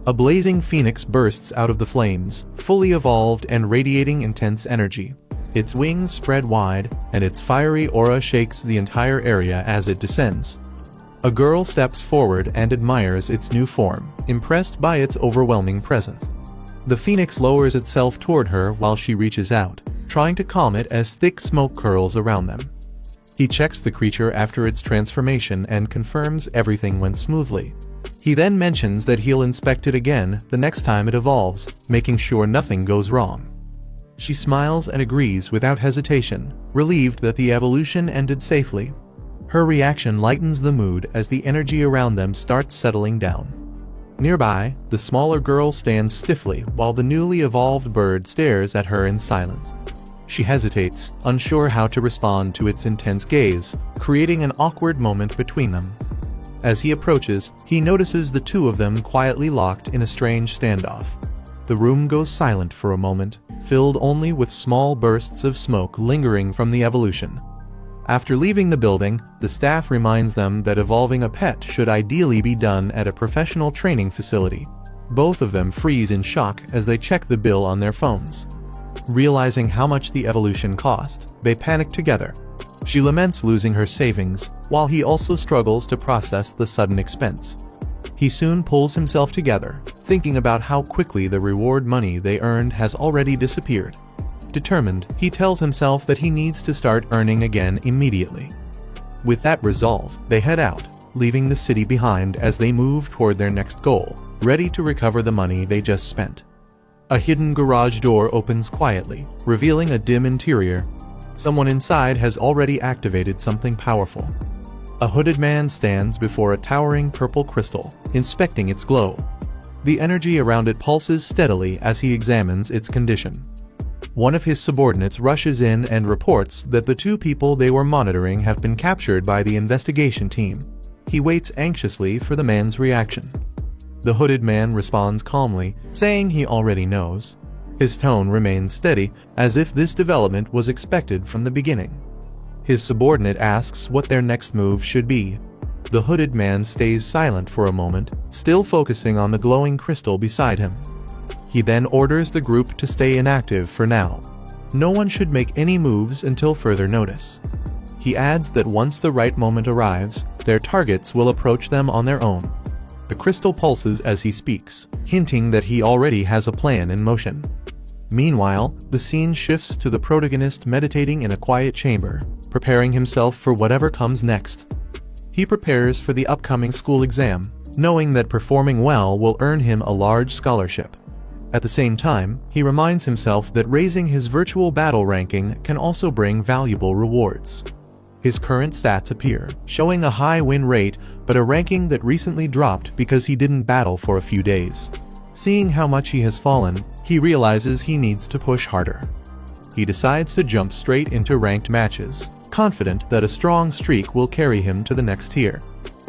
A blazing phoenix bursts out of the flames, fully evolved and radiating intense energy. Its wings spread wide, and its fiery aura shakes the entire area as it descends. A girl steps forward and admires its new form, impressed by its overwhelming presence. The phoenix lowers itself toward her while she reaches out, trying to calm it as thick smoke curls around them. He checks the creature after its transformation and confirms everything went smoothly. He then mentions that he'll inspect it again the next time it evolves, making sure nothing goes wrong. She smiles and agrees without hesitation, relieved that the evolution ended safely. Her reaction lightens the mood as the energy around them starts settling down. Nearby, the smaller girl stands stiffly while the newly evolved bird stares at her in silence. She hesitates, unsure how to respond to its intense gaze, creating an awkward moment between them. As he approaches, he notices the two of them quietly locked in a strange standoff. The room goes silent for a moment, filled only with small bursts of smoke lingering from the evolution. After leaving the building, the staff reminds them that evolving a pet should ideally be done at a professional training facility. Both of them freeze in shock as they check the bill on their phones. Realizing how much the evolution cost, they panic together. She laments losing her savings, while he also struggles to process the sudden expense. He soon pulls himself together, thinking about how quickly the reward money they earned has already disappeared. Determined, he tells himself that he needs to start earning again immediately. With that resolve, they head out, leaving the city behind as they move toward their next goal, ready to recover the money they just spent. A hidden garage door opens quietly, revealing a dim interior. Someone inside has already activated something powerful. A hooded man stands before a towering purple crystal, inspecting its glow. The energy around it pulses steadily as he examines its condition. One of his subordinates rushes in and reports that the two people they were monitoring have been captured by the investigation team. He waits anxiously for the man's reaction. The hooded man responds calmly, saying he already knows. His tone remains steady, as if this development was expected from the beginning. His subordinate asks what their next move should be. The hooded man stays silent for a moment, still focusing on the glowing crystal beside him. He then orders the group to stay inactive for now. No one should make any moves until further notice. He adds that once the right moment arrives, their targets will approach them on their own. The crystal pulses as he speaks, hinting that he already has a plan in motion. Meanwhile, the scene shifts to the protagonist meditating in a quiet chamber, preparing himself for whatever comes next. He prepares for the upcoming school exam, knowing that performing well will earn him a large scholarship. At the same time, he reminds himself that raising his virtual battle ranking can also bring valuable rewards. His current stats appear, showing a high win rate, but a ranking that recently dropped because he didn't battle for a few days. Seeing how much he has fallen, he realizes he needs to push harder. He decides to jump straight into ranked matches, confident that a strong streak will carry him to the next tier.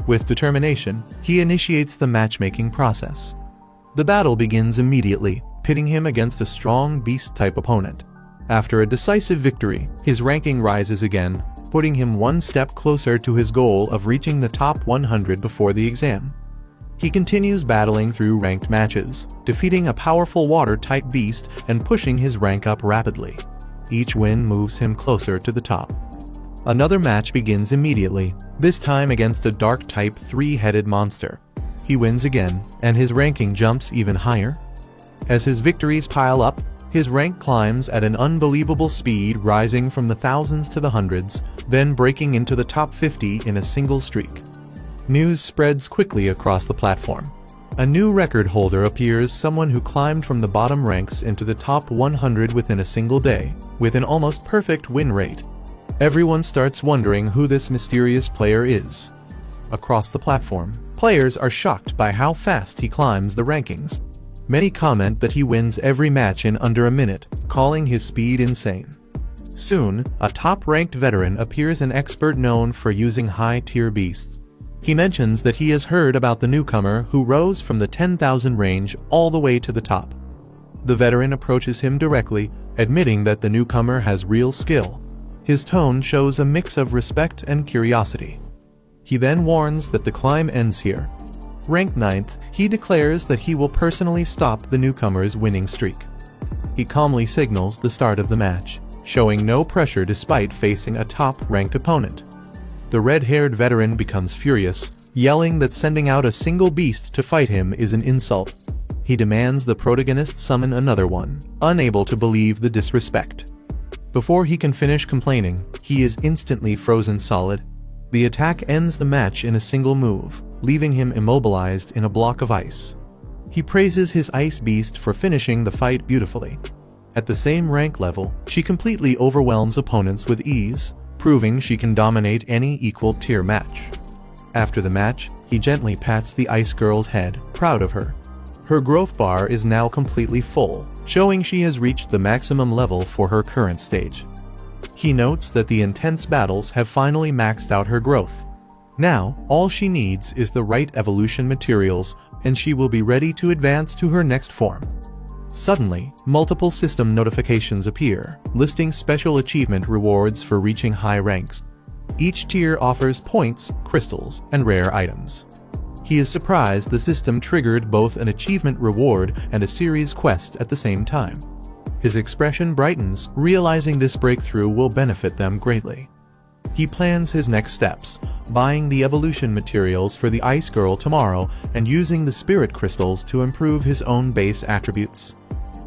With determination, he initiates the matchmaking process. The battle begins immediately, pitting him against a strong beast-type opponent. After a decisive victory, his ranking rises again, putting him one step closer to his goal of reaching the top 100 before the exam. He continues battling through ranked matches, defeating a powerful water-type beast and pushing his rank up rapidly. Each win moves him closer to the top. Another match begins immediately, this time against a dark-type three-headed monster. He wins again, and his ranking jumps even higher. As his victories pile up, his rank climbs at an unbelievable speed, rising from the thousands to the hundreds, then breaking into the top 50 in a single streak. News spreads quickly across the platform. A new record holder appears, someone who climbed from the bottom ranks into the top 100 within a single day, with an almost perfect win rate. Everyone starts wondering who this mysterious player is. Across the platform, players are shocked by how fast he climbs the rankings. Many comment that he wins every match in under a minute, calling his speed insane. Soon, a top-ranked veteran appears, an expert known for using high-tier beasts. He mentions that he has heard about the newcomer who rose from the 10,000 range all the way to the top. The veteran approaches him directly, admitting that the newcomer has real skill. His tone shows a mix of respect and curiosity. He then warns that the climb ends here. Ranked 9th, he declares that he will personally stop the newcomer's winning streak. He calmly signals the start of the match, showing no pressure despite facing a top-ranked opponent. The red-haired veteran becomes furious, yelling that sending out a single beast to fight him is an insult. He He demands the protagonist summon another one, unable to believe the disrespect. Before he can finish complaining, he is instantly frozen solid. The attack ends the match in a single move, leaving him immobilized in a block of ice. He praises his ice beast for finishing the fight beautifully. At the same rank level, she completely overwhelms opponents with ease, proving she can dominate any equal tier match. After the match, he gently pats the ice girl's head, proud of her. Her growth bar is now completely full, showing she has reached the maximum level for her current stage. He notes that the intense battles have finally maxed out her growth. Now, all she needs is the right evolution materials, and she will be ready to advance to her next form. Suddenly, multiple system notifications appear, listing special achievement rewards for reaching high ranks. Each tier offers points, crystals, and rare items. He is surprised the system triggered both an achievement reward and a series quest at the same time. His expression brightens, realizing this breakthrough will benefit them greatly. He plans his next steps, buying the evolution materials for the Ice Girl tomorrow and using the spirit crystals to improve his own base attributes.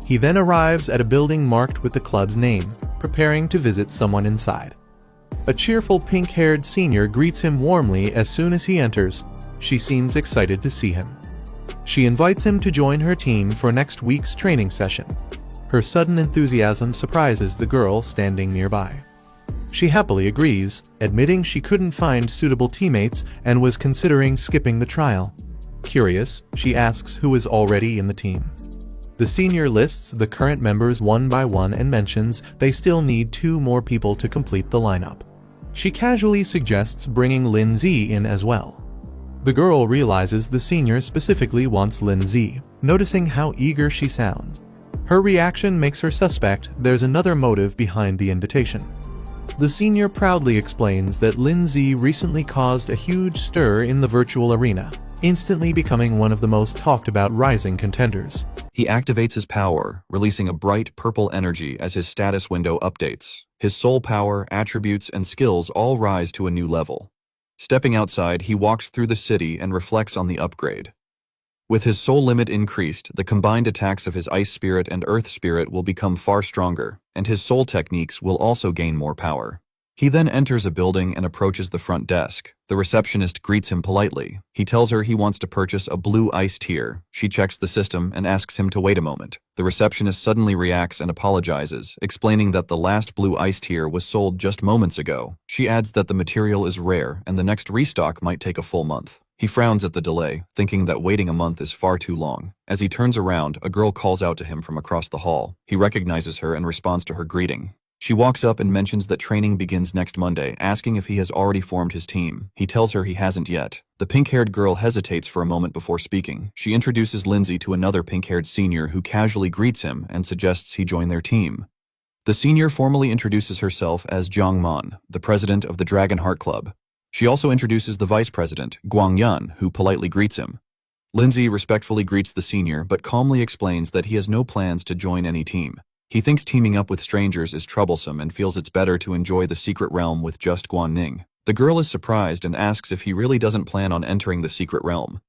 He then arrives at a building marked with the club's name, preparing to visit someone inside. A cheerful pink-haired senior greets him warmly as soon as he enters. She seems excited to see him. She invites him to join her team for next week's training session. Her sudden enthusiasm surprises the girl standing nearby. She happily agrees, admitting she couldn't find suitable teammates and was considering skipping the trial. Curious, she asks who is already in the team. The senior lists the current members one by one and mentions they still need 2 more people to complete the lineup. She casually suggests bringing Lin Z in as well. The girl realizes the senior specifically wants Lin Z, noticing how eager she sounds. Her reaction makes her suspect there's another motive behind the invitation. The senior proudly explains that Lin Z recently caused a huge stir in the virtual arena, instantly becoming one of the most talked about rising contenders. He activates his power, releasing a bright purple energy as his status window updates. His soul power, attributes, and skills all rise to a new level. Stepping outside, he walks through the city and reflects on the upgrade. With his soul limit increased, the combined attacks of his Ice Spirit and Earth Spirit will become far stronger, and his soul techniques will also gain more power. He then enters a building and approaches the front desk. The receptionist greets him politely. He tells her he wants to purchase a blue ice tier. She checks the system and asks him to wait a moment. The receptionist suddenly reacts and apologizes, explaining that the last blue ice tier was sold just moments ago. She adds that the material is rare and the next restock might take a full month. He frowns at the delay, thinking that waiting a month is far too long. As he turns around, a girl calls out to him from across the hall. He recognizes her and responds to her greeting. She walks up and mentions that training begins next Monday, asking if he has already formed his team. He tells her he hasn't yet. The pink-haired girl hesitates for a moment before speaking. She introduces Lindsay to another pink-haired senior who casually greets him and suggests he join their team. The senior formally introduces herself as Jiang Man, the president of the Dragon Heart Club. She also introduces the vice president, Guang Yun, who politely greets him. Lindsay respectfully greets the senior but calmly explains that he has no plans to join any team. He thinks teaming up with strangers is troublesome and feels it's better to enjoy the secret realm with just Guan Ning. The girl is surprised and asks if he really doesn't plan on entering the secret realm.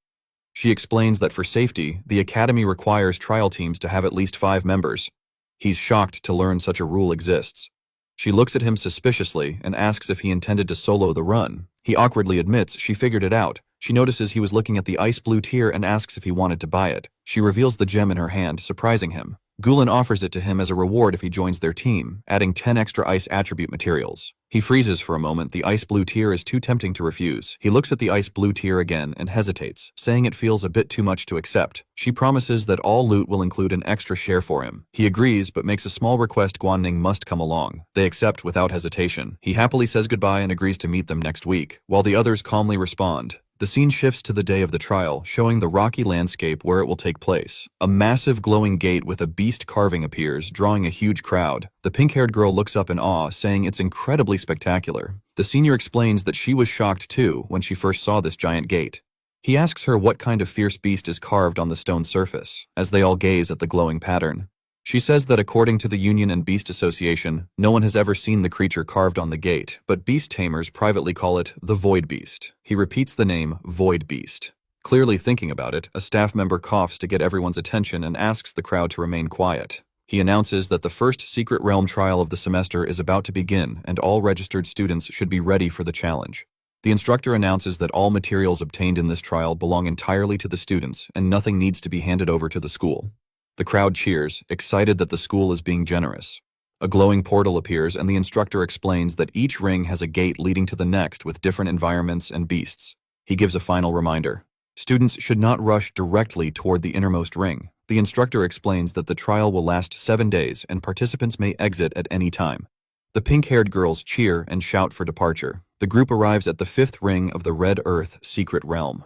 She explains that for safety, the academy requires trial teams to have at least 5 members. He's shocked to learn such a rule exists. She looks at him suspiciously and asks if he intended to solo the run. He awkwardly admits she figured it out. She notices he was looking at the ice blue tier and asks if he wanted to buy it. She reveals the gem in her hand, surprising him. Gulen offers it to him as a reward if he joins their team, adding 10 extra ice attribute materials. He freezes for a moment. The ice blue tier is too tempting to refuse. He looks at the ice blue tier again and hesitates, saying it feels a bit too much to accept. She promises that all loot will include an extra share for him. He agrees but makes a small request Guanning must come along. They accept without hesitation. He happily says goodbye and agrees to meet them next week, while the others calmly respond. The scene shifts to the day of the trial, showing the rocky landscape where it will take place. A massive glowing gate with a beast carving appears, drawing a huge crowd. The pink-haired girl looks up in awe, saying it's incredibly spectacular. The senior explains that she was shocked too when she first saw this giant gate. He asks her what kind of fierce beast is carved on the stone surface, as they all gaze at the glowing pattern. She says that according to the Union and Beast Association, no one has ever seen the creature carved on the gate, but beast tamers privately call it the Void Beast. He repeats the name Void Beast. Clearly thinking about it, a staff member coughs to get everyone's attention and asks the crowd to remain quiet. He announces that the first secret realm trial of the semester is about to begin and all registered students should be ready for the challenge. The instructor announces that all materials obtained in this trial belong entirely to the students and nothing needs to be handed over to the school. The crowd cheers, excited that the school is being generous. A glowing portal appears and the instructor explains that each ring has a gate leading to the next with different environments and beasts. He gives a final reminder. Students should not rush directly toward the innermost ring. The instructor explains that the trial will last 7 days and participants may exit at any time. The pink-haired girls cheer and shout for departure. The group arrives at the 5th ring of the Red Earth secret realm.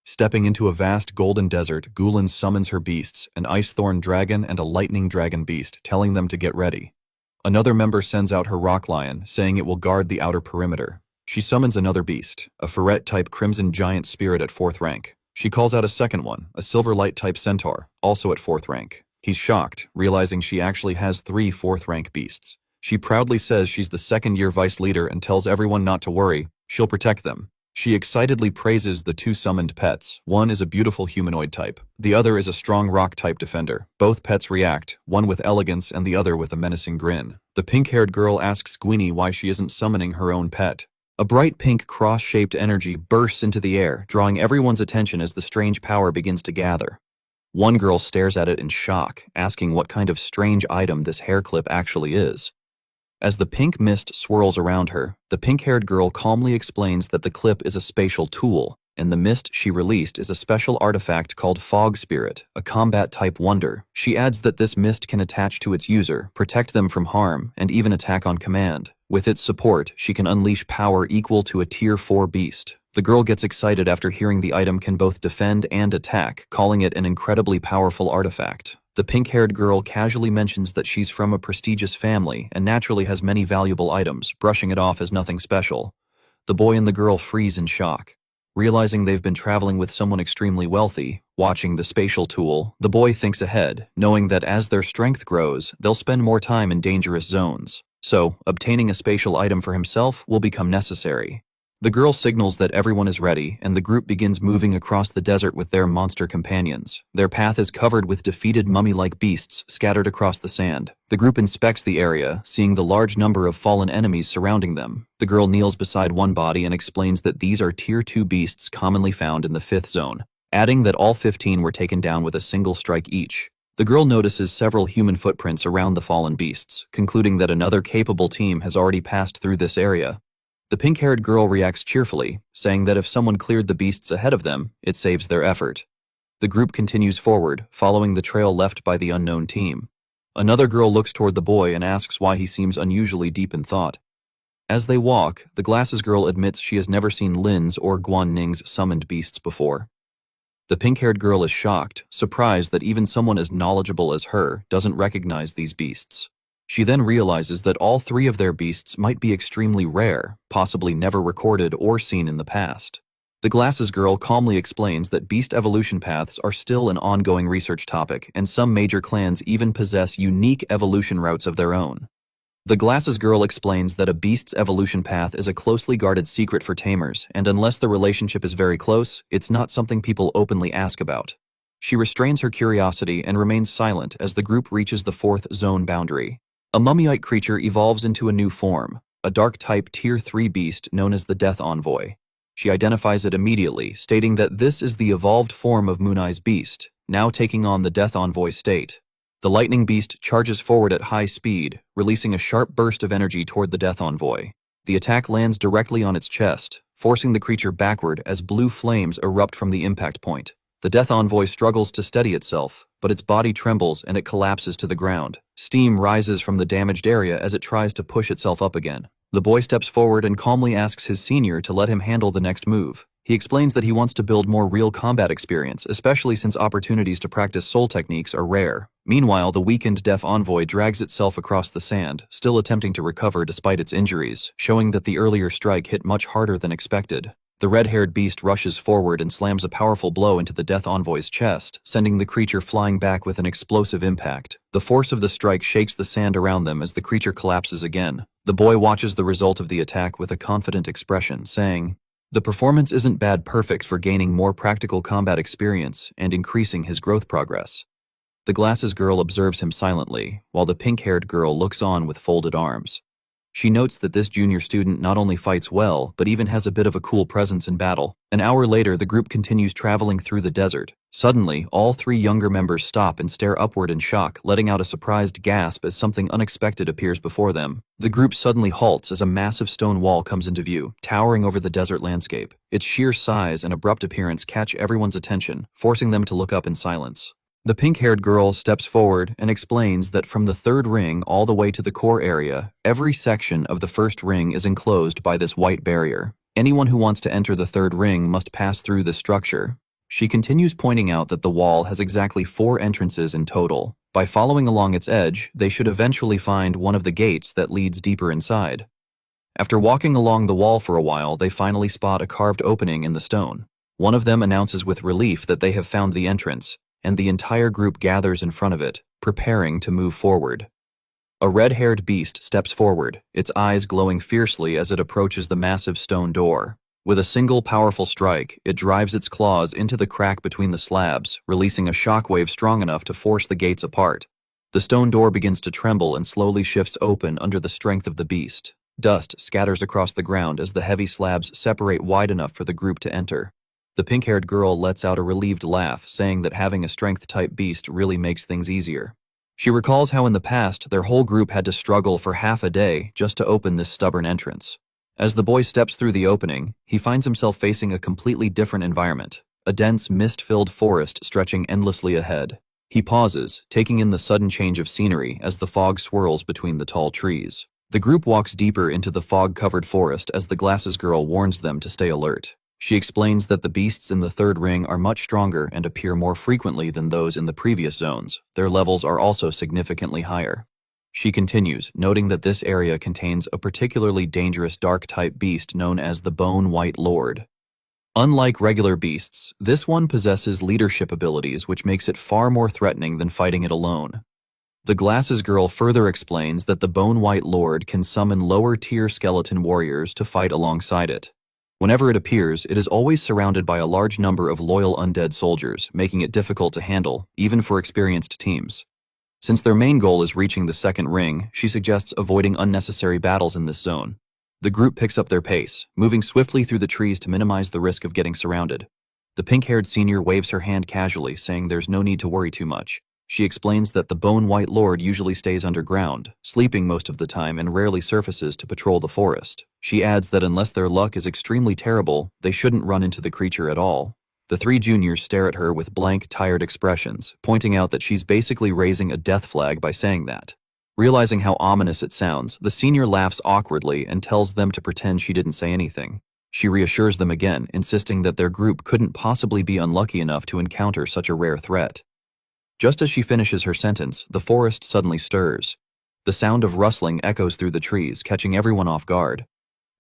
Stepping into a vast golden desert, Gulen summons her beasts, an ice thorn dragon and a lightning dragon beast, telling them to get ready. Another member sends out her rock lion, saying it will guard the outer perimeter. She summons another beast, a ferret-type crimson giant spirit at 4th rank. She calls out a second one, a silver light-type centaur, also at 4th rank. He's shocked, realizing she actually has 3 4th rank beasts. She proudly says she's the second-year vice leader and tells everyone not to worry, she'll protect them. She excitedly praises the 2 summoned pets. One is a beautiful humanoid type. The other is a strong rock-type defender. Both pets react, one with elegance and the other with a menacing grin. The pink-haired girl asks Gwynnie why she isn't summoning her own pet. A bright pink cross-shaped energy bursts into the air, drawing everyone's attention as the strange power begins to gather. One girl stares at it in shock, asking what kind of strange item this hair clip actually is. As the pink mist swirls around her, the pink-haired girl calmly explains that the clip is a spatial tool, and the mist she released is a special artifact called Fog Spirit, a combat-type wonder. She adds that this mist can attach to its user, protect them from harm, and even attack on command. With its support, she can unleash power equal to a Tier 4 beast. The girl gets excited after hearing the item can both defend and attack, calling it an incredibly powerful artifact. The pink-haired girl casually mentions that she's from a prestigious family and naturally has many valuable items, brushing it off as nothing special. The boy and the girl freeze in shock. Realizing they've been traveling with someone extremely wealthy, watching the spatial tool, the boy thinks ahead, knowing that as their strength grows, they'll spend more time in dangerous zones. So, obtaining a spatial item for himself will become necessary. The girl signals that everyone is ready, and the group begins moving across the desert with their monster companions. Their path is covered with defeated mummy-like beasts scattered across the sand. The group inspects the area, seeing the large number of fallen enemies surrounding them. The girl kneels beside one body and explains that these are Tier 2 beasts commonly found in the 5th zone, adding that all 15 were taken down with a single strike each. The girl notices several human footprints around the fallen beasts, concluding that another capable team has already passed through this area. The pink-haired girl reacts cheerfully, saying that if someone cleared the beasts ahead of them, it saves their effort. The group continues forward, following the trail left by the unknown team. Another girl looks toward the boy and asks why he seems unusually deep in thought. As they walk, the glasses girl admits she has never seen Lin's or Guan Ning's summoned beasts before. The pink-haired girl is shocked, surprised that even someone as knowledgeable as her doesn't recognize these beasts. She then realizes that all 3 of their beasts might be extremely rare, possibly never recorded or seen in the past. The glasses girl calmly explains that beast evolution paths are still an ongoing research topic, and some major clans even possess unique evolution routes of their own. The glasses girl explains that a beast's evolution path is a closely guarded secret for tamers, and unless the relationship is very close, it's not something people openly ask about. She restrains her curiosity and remains silent as the group reaches the 4th zone boundary. A mummyite creature evolves into a new form, a dark-type Tier 3 beast known as the Death Envoy. She identifies it immediately, stating that this is the evolved form of Moon Eye's beast, now taking on the Death Envoy state. The lightning beast charges forward at high speed, releasing a sharp burst of energy toward the Death Envoy. The attack lands directly on its chest, forcing the creature backward as blue flames erupt from the impact point. The Death Envoy struggles to steady itself, but its body trembles and it collapses to the ground. Steam rises from the damaged area as it tries to push itself up again. The boy steps forward and calmly asks his senior to let him handle the next move. He explains that he wants to build more real combat experience, especially since opportunities to practice soul techniques are rare. Meanwhile, the weakened Death Envoy drags itself across the sand, still attempting to recover despite its injuries, showing that the earlier strike hit much harder than expected. The red-haired beast rushes forward and slams a powerful blow into the Death Envoy's chest, sending the creature flying back with an explosive impact. The force of the strike shakes the sand around them as the creature collapses again. The boy watches the result of the attack with a confident expression, saying, The performance isn't bad perfect for gaining more practical combat experience and increasing his growth progress. The glasses girl observes him silently, while the pink-haired girl looks on with folded arms. She notes that this junior student not only fights well, but even has a bit of a cool presence in battle. An hour later, the group continues traveling through the desert. Suddenly, all three younger members stop and stare upward in shock, letting out a surprised gasp as something unexpected appears before them. The group suddenly halts as a massive stone wall comes into view, towering over the desert landscape. Its sheer size and abrupt appearance catch everyone's attention, forcing them to look up in silence. The pink-haired girl steps forward and explains that from the third ring all the way to the core area, every section of the first ring is enclosed by this white barrier. Anyone who wants to enter the third ring must pass through this structure. She continues pointing out that the wall has exactly 4 entrances in total. By following along its edge, they should eventually find one of the gates that leads deeper inside. After walking along the wall for a while, they finally spot a carved opening in the stone. One of them announces with relief that they have found the entrance, and the entire group gathers in front of it, preparing to move forward. A red-haired beast steps forward, its eyes glowing fiercely as it approaches the massive stone door. With a single powerful strike, it drives its claws into the crack between the slabs, releasing a shockwave strong enough to force the gates apart. The stone door begins to tremble and slowly shifts open under the strength of the beast. Dust scatters across the ground as the heavy slabs separate wide enough for the group to enter. The pink-haired girl lets out a relieved laugh, saying that having a strength-type beast really makes things easier. She recalls how in the past their whole group had to struggle for half a day just to open this stubborn entrance. As the boy steps through the opening, he finds himself facing a completely different environment, a dense, mist-filled forest stretching endlessly ahead. He pauses, taking in the sudden change of scenery as the fog swirls between the tall trees. The group walks deeper into the fog-covered forest as the glasses girl warns them to stay alert. She explains that the beasts in the third ring are much stronger and appear more frequently than those in the previous zones. Their levels are also significantly higher. She continues, noting that this area contains a particularly dangerous dark-type beast known as the Bone White Lord. Unlike regular beasts, this one possesses leadership abilities which makes it far more threatening than fighting it alone. The glasses girl further explains that the Bone White Lord can summon lower-tier skeleton warriors to fight alongside it. Whenever it appears, it is always surrounded by a large number of loyal undead soldiers, making it difficult to handle, even for experienced teams. Since their main goal is reaching the second ring, she suggests avoiding unnecessary battles in this zone. The group picks up their pace, moving swiftly through the trees to minimize the risk of getting surrounded. The pink-haired senior waves her hand casually, saying there's no need to worry too much. She explains that the Bone White Lord usually stays underground, sleeping most of the time and rarely surfaces to patrol the forest. She adds that unless their luck is extremely terrible, they shouldn't run into the creature at all. The 3 juniors stare at her with blank, tired expressions, pointing out that she's basically raising a death flag by saying that. Realizing how ominous it sounds, the senior laughs awkwardly and tells them to pretend she didn't say anything. She reassures them again, insisting that their group couldn't possibly be unlucky enough to encounter such a rare threat. Just as she finishes her sentence, the forest suddenly stirs. The sound of rustling echoes through the trees, catching everyone off guard.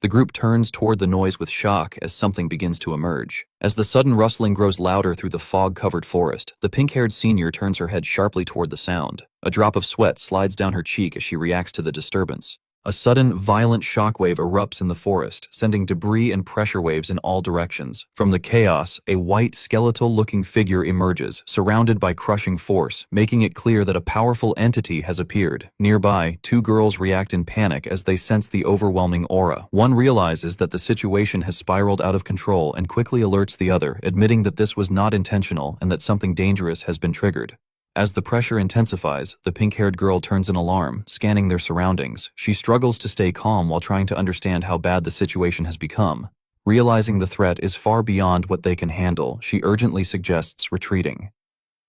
The group turns toward the noise with shock as something begins to emerge. As the sudden rustling grows louder through the fog-covered forest, the pink-haired senior turns her head sharply toward the sound. A drop of sweat slides down her cheek as she reacts to the disturbance. A sudden, violent shockwave erupts in the forest, sending debris and pressure waves in all directions. From the chaos, a white, skeletal-looking figure emerges, surrounded by crushing force, making it clear that a powerful entity has appeared. Nearby, 2 girls react in panic as they sense the overwhelming aura. One realizes that the situation has spiraled out of control and quickly alerts the other, admitting that this was not intentional and that something dangerous has been triggered. As the pressure intensifies, the pink-haired girl turns an alarm, scanning their surroundings. She struggles to stay calm while trying to understand how bad the situation has become. Realizing the threat is far beyond what they can handle, she urgently suggests retreating.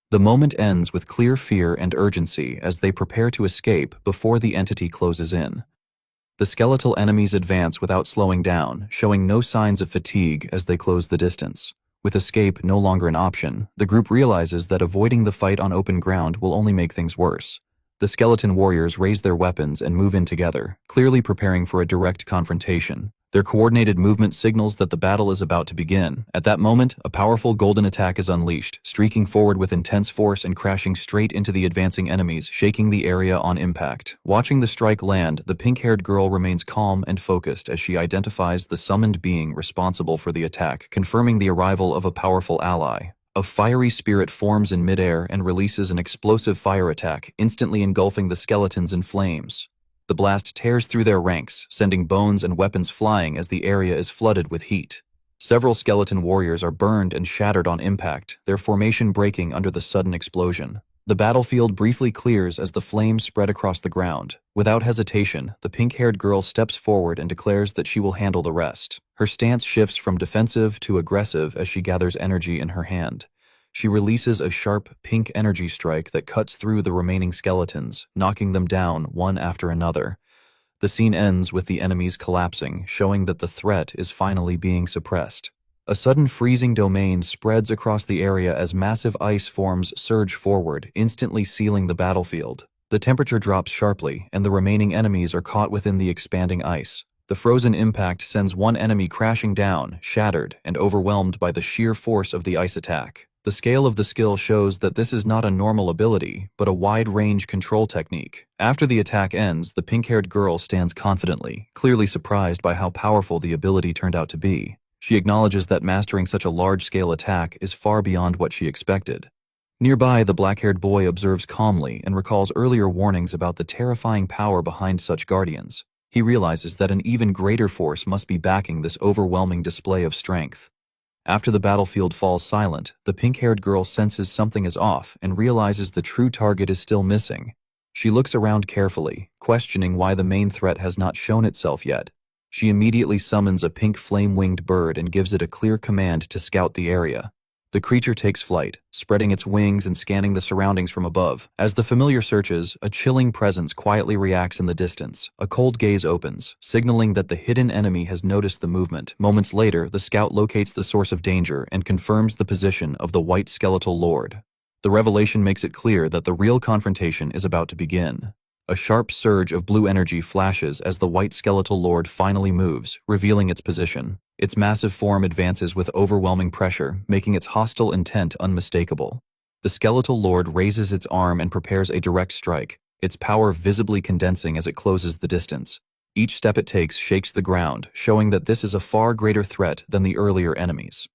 The moment ends with clear fear and urgency as they prepare to escape before the entity closes in. The skeletal enemies advance without slowing down, showing no signs of fatigue as they close the distance. With escape no longer an option, the group realizes that avoiding the fight on open ground will only make things worse. The skeleton warriors raise their weapons and move in together, clearly preparing for a direct confrontation. Their coordinated movement signals that the battle is about to begin. At that moment, a powerful golden attack is unleashed, streaking forward with intense force and crashing straight into the advancing enemies, shaking the area on impact. Watching the strike land, the pink-haired girl remains calm and focused as she identifies the summoned being responsible for the attack, confirming the arrival of a powerful ally. A fiery spirit forms in midair and releases an explosive fire attack, instantly engulfing the skeletons in flames. The blast tears through their ranks, sending bones and weapons flying as the area is flooded with heat. Several skeleton warriors are burned and shattered on impact, their formation breaking under the sudden explosion. The battlefield briefly clears as the flames spread across the ground. Without hesitation, the pink-haired girl steps forward and declares that she will handle the rest. Her stance shifts from defensive to aggressive as she gathers energy in her hand. She releases a sharp, pink energy strike that cuts through the remaining skeletons, knocking them down one after another. The scene ends with the enemies collapsing, showing that the threat is finally being suppressed. A sudden freezing domain spreads across the area as massive ice forms surge forward, instantly sealing the battlefield. The temperature drops sharply, and the remaining enemies are caught within the expanding ice. The frozen impact sends one enemy crashing down, shattered, and overwhelmed by the sheer force of the ice attack. The scale of the skill shows that this is not a normal ability, but a wide-range control technique. After the attack ends, the pink-haired girl stands confidently, clearly surprised by how powerful the ability turned out to be. She acknowledges that mastering such a large-scale attack is far beyond what she expected. Nearby, the black-haired boy observes calmly and recalls earlier warnings about the terrifying power behind such guardians. He realizes that an even greater force must be backing this overwhelming display of strength. After the battlefield falls silent, the pink-haired girl senses something is off and realizes the true target is still missing. She looks around carefully, questioning why the main threat has not shown itself yet. She immediately summons a pink flame-winged bird and gives it a clear command to scout the area. The creature takes flight, spreading its wings and scanning the surroundings from above. As the familiar searches, a chilling presence quietly reacts in the distance. A cold gaze opens, signaling that the hidden enemy has noticed the movement. Moments later, the scout locates the source of danger and confirms the position of the white skeletal lord. The revelation makes it clear that the real confrontation is about to begin. A sharp surge of blue energy flashes as the white skeletal lord finally moves, revealing its position. Its massive form advances with overwhelming pressure, making its hostile intent unmistakable. The skeletal lord raises its arm and prepares a direct strike, its power visibly condensing as it closes the distance. Each step it takes shakes the ground, showing that this is a far greater threat than the earlier enemies.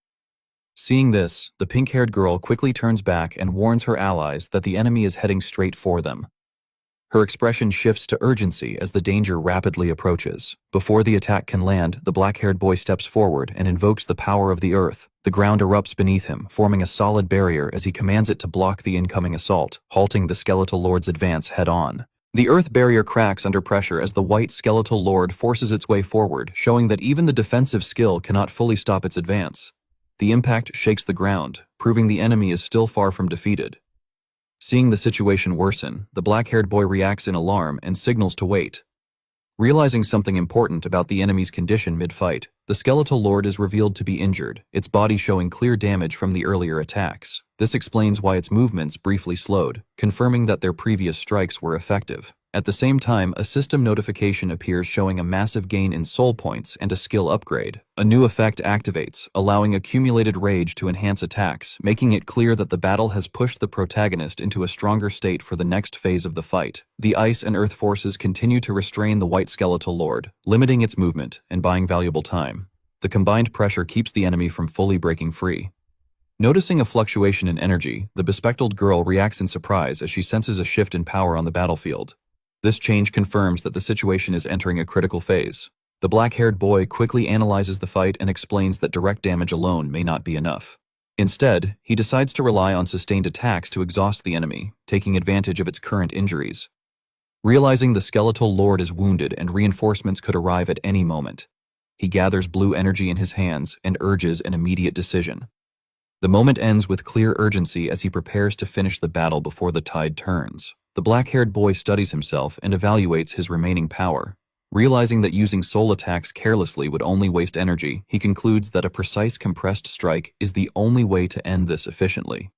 Seeing this, the pink-haired girl quickly turns back and warns her allies that the enemy is heading straight for them. Her expression shifts to urgency as the danger rapidly approaches. Before the attack can land, the black-haired boy steps forward and invokes the power of the earth. The ground erupts beneath him, forming a solid barrier as he commands it to block the incoming assault, halting the skeletal lord's advance head-on. The earth barrier cracks under pressure as the white skeletal lord forces its way forward, showing that even the defensive skill cannot fully stop its advance. The impact shakes the ground, proving the enemy is still far from defeated. Seeing the situation worsen, the black-haired boy reacts in alarm and signals to wait. Realizing something important about the enemy's condition mid-fight, the skeletal lord is revealed to be injured, its body showing clear damage from the earlier attacks. This explains why its movements briefly slowed, confirming that their previous strikes were effective. At the same time, a system notification appears showing a massive gain in soul points and a skill upgrade. A new effect activates, allowing accumulated rage to enhance attacks, making it clear that the battle has pushed the protagonist into a stronger state for the next phase of the fight. The ice and earth forces continue to restrain the white skeletal lord, limiting its movement and buying valuable time. The combined pressure keeps the enemy from fully breaking free. Noticing a fluctuation in energy, the bespectacled girl reacts in surprise as she senses a shift in power on the battlefield. This change confirms that the situation is entering a critical phase. The black-haired boy quickly analyzes the fight and explains that direct damage alone may not be enough. Instead, he decides to rely on sustained attacks to exhaust the enemy, taking advantage of its current injuries. Realizing the skeletal lord is wounded and reinforcements could arrive at any moment, he gathers blue energy in his hands and urges an immediate decision. The moment ends with clear urgency as he prepares to finish the battle before the tide turns. The black-haired boy studies himself and evaluates his remaining power. Realizing that using soul attacks carelessly would only waste energy, he concludes that a precise compressed strike is the only way to end this efficiently.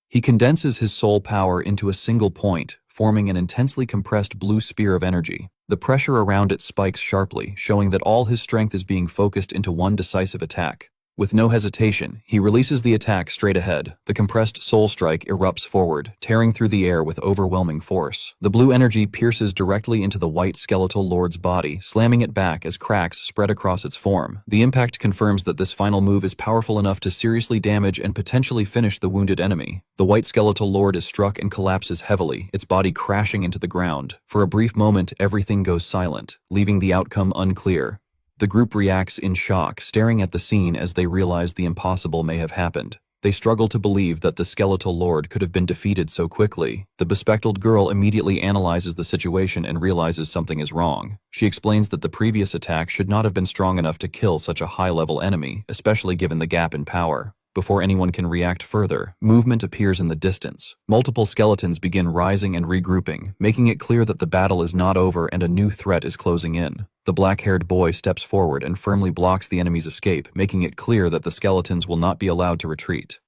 He condenses his soul power into a single point, forming an intensely compressed blue spear of energy. The pressure around it spikes sharply, showing that all his strength is being focused into one decisive attack. With no hesitation, he releases the attack straight ahead. The compressed soul strike erupts forward, tearing through the air with overwhelming force. The blue energy pierces directly into the white skeletal lord's body, slamming it back as cracks spread across its form. The impact confirms that this final move is powerful enough to seriously damage and potentially finish the wounded enemy. The white skeletal lord is struck and collapses heavily, its body crashing into the ground. For a brief moment, everything goes silent, leaving the outcome unclear. The group reacts in shock, staring at the scene as they realize the impossible may have happened. They struggle to believe that the skeletal lord could have been defeated so quickly. The bespectacled girl immediately analyzes the situation and realizes something is wrong. She explains that the previous attack should not have been strong enough to kill such a high-level enemy, especially given the gap in power. Before anyone can react further, movement appears in the distance. Multiple skeletons begin rising and regrouping, making it clear that the battle is not over and a new threat is closing in. The black-haired boy steps forward and firmly blocks the enemy's escape, making it clear that the skeletons will not be allowed to retreat.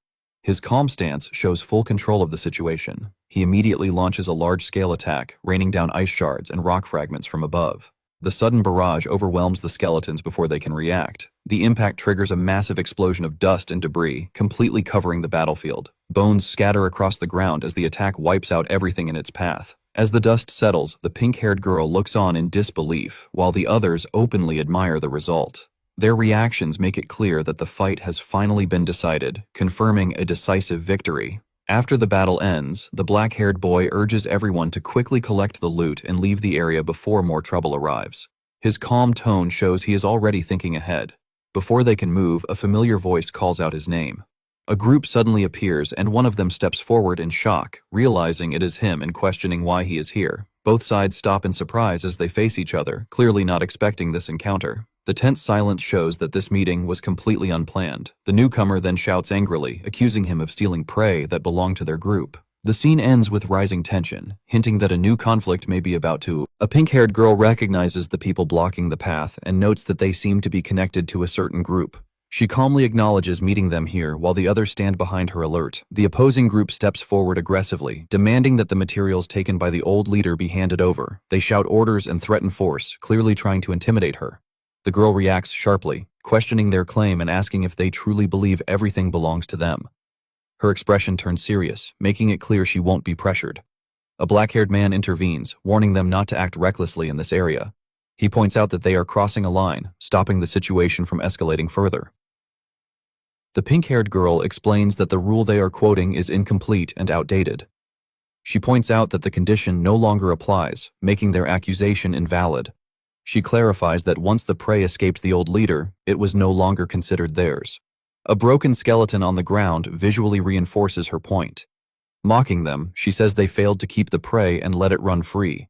His calm stance shows full control of the situation. He immediately launches a large-scale attack, raining down ice shards and rock fragments from above. The sudden barrage overwhelms the skeletons before they can react. The impact triggers a massive explosion of dust and debris, completely covering the battlefield. Bones scatter across the ground as the attack wipes out everything in its path. As the dust settles, the pink-haired girl looks on in disbelief, while the others openly admire the result. Their reactions make it clear that the fight has finally been decided, confirming a decisive victory. After the battle ends, the black-haired boy urges everyone to quickly collect the loot and leave the area before more trouble arrives. His calm tone shows he is already thinking ahead. Before they can move, a familiar voice calls out his name. A group suddenly appears and one of them steps forward in shock, realizing it is him and questioning why he is here. Both sides stop in surprise as they face each other, clearly not expecting this encounter. The tense silence shows that this meeting was completely unplanned. The newcomer then shouts angrily, accusing him of stealing prey that belonged to their group. The scene ends with rising tension, hinting that a new conflict may be about to. A pink-haired girl recognizes the people blocking the path and notes that they seem to be connected to a certain group. She calmly acknowledges meeting them here while the others stand behind her alert. The opposing group steps forward aggressively, demanding that the materials taken by the old leader be handed over. They shout orders and threaten force, clearly trying to intimidate her. The girl reacts sharply, questioning their claim and asking if they truly believe everything belongs to them. Her expression turns serious, making it clear she won't be pressured. A black-haired man intervenes, warning them not to act recklessly in this area. He points out that they are crossing a line, stopping the situation from escalating further. The pink-haired girl explains that the rule they are quoting is incomplete and outdated. She points out that the condition no longer applies, making their accusation invalid. She clarifies that once the prey escaped the old leader, it was no longer considered theirs. A broken skeleton on the ground visually reinforces her point. Mocking them, she says they failed to keep the prey and let it run free.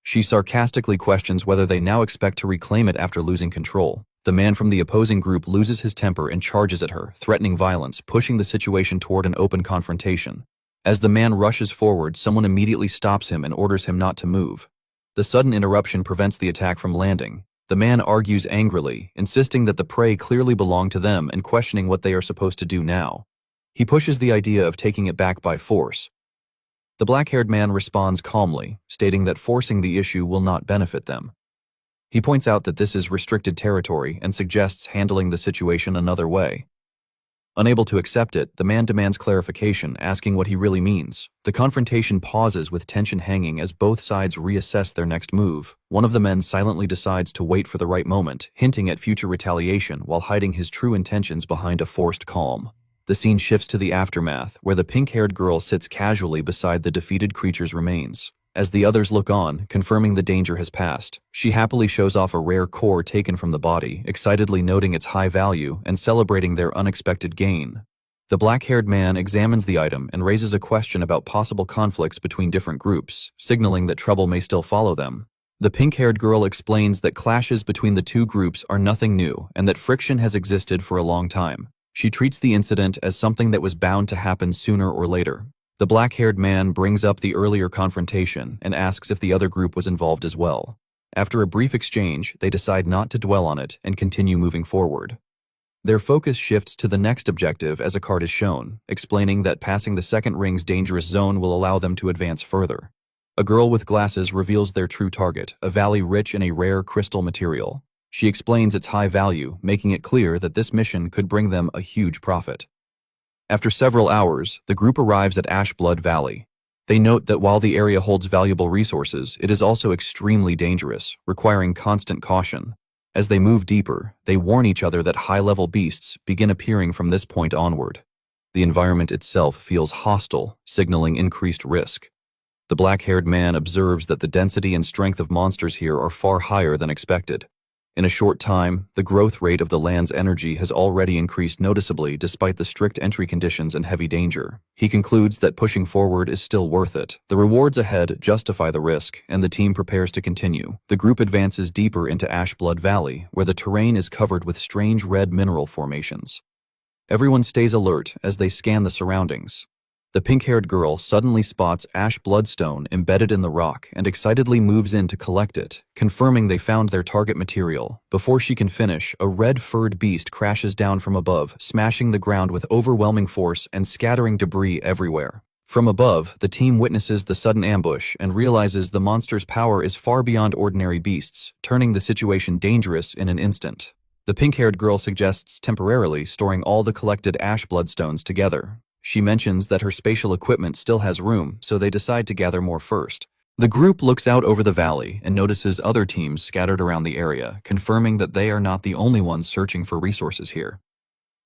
She sarcastically questions whether they now expect to reclaim it after losing control. The man from the opposing group loses his temper and charges at her, threatening violence, pushing the situation toward an open confrontation. As the man rushes forward, someone immediately stops him and orders him not to move. The sudden interruption prevents the attack from landing. The man argues angrily, insisting that the prey clearly belonged to them and questioning what they are supposed to do now. He pushes the idea of taking it back by force. The black-haired man responds calmly, stating that forcing the issue will not benefit them. He points out that this is restricted territory and suggests handling the situation another way. Unable to accept it, the man demands clarification, asking what he really means. The confrontation pauses with tension hanging as both sides reassess their next move. One of the men silently decides to wait for the right moment, hinting at future retaliation while hiding his true intentions behind a forced calm. The scene shifts to the aftermath, where the pink-haired girl sits casually beside the defeated creature's remains. As the others look on, confirming the danger has passed, she happily shows off a rare core taken from the body, excitedly noting its high value and celebrating their unexpected gain. The black-haired man examines the item and raises a question about possible conflicts between different groups, signaling that trouble may still follow them. The pink-haired girl explains that clashes between the two groups are nothing new and that friction has existed for a long time. She treats the incident as something that was bound to happen sooner or later. The black-haired man brings up the earlier confrontation and asks if the other group was involved as well. After a brief exchange, they decide not to dwell on it and continue moving forward. Their focus shifts to the next objective as a card is shown, explaining that passing the second ring's dangerous zone will allow them to advance further. A girl with glasses reveals their true target, a valley rich in a rare crystal material. She explains its high value, making it clear that this mission could bring them a huge profit. After several hours, the group arrives at Ashblood Valley. They note that while the area holds valuable resources, it is also extremely dangerous, requiring constant caution. As they move deeper, they warn each other that high-level beasts begin appearing from this point onward. The environment itself feels hostile, signaling increased risk. The black-haired man observes that the density and strength of monsters here are far higher than expected. In a short time, the growth rate of the land's energy has already increased noticeably despite the strict entry conditions and heavy danger. He concludes that pushing forward is still worth it. The rewards ahead justify the risk, and the team prepares to continue. The group advances deeper into Ashblood Valley, where the terrain is covered with strange red mineral formations. Everyone stays alert as they scan the surroundings. The pink-haired girl suddenly spots ash bloodstone embedded in the rock and excitedly moves in to collect it, confirming they found their target material. Before she can finish, a red-furred beast crashes down from above, smashing the ground with overwhelming force and scattering debris everywhere. From above, the team witnesses the sudden ambush and realizes the monster's power is far beyond ordinary beasts, turning the situation dangerous in an instant. The pink-haired girl suggests temporarily storing all the collected ash bloodstones together. She mentions that her spatial equipment still has room, so they decide to gather more first. The group looks out over the valley and notices other teams scattered around the area, confirming that they are not the only ones searching for resources here.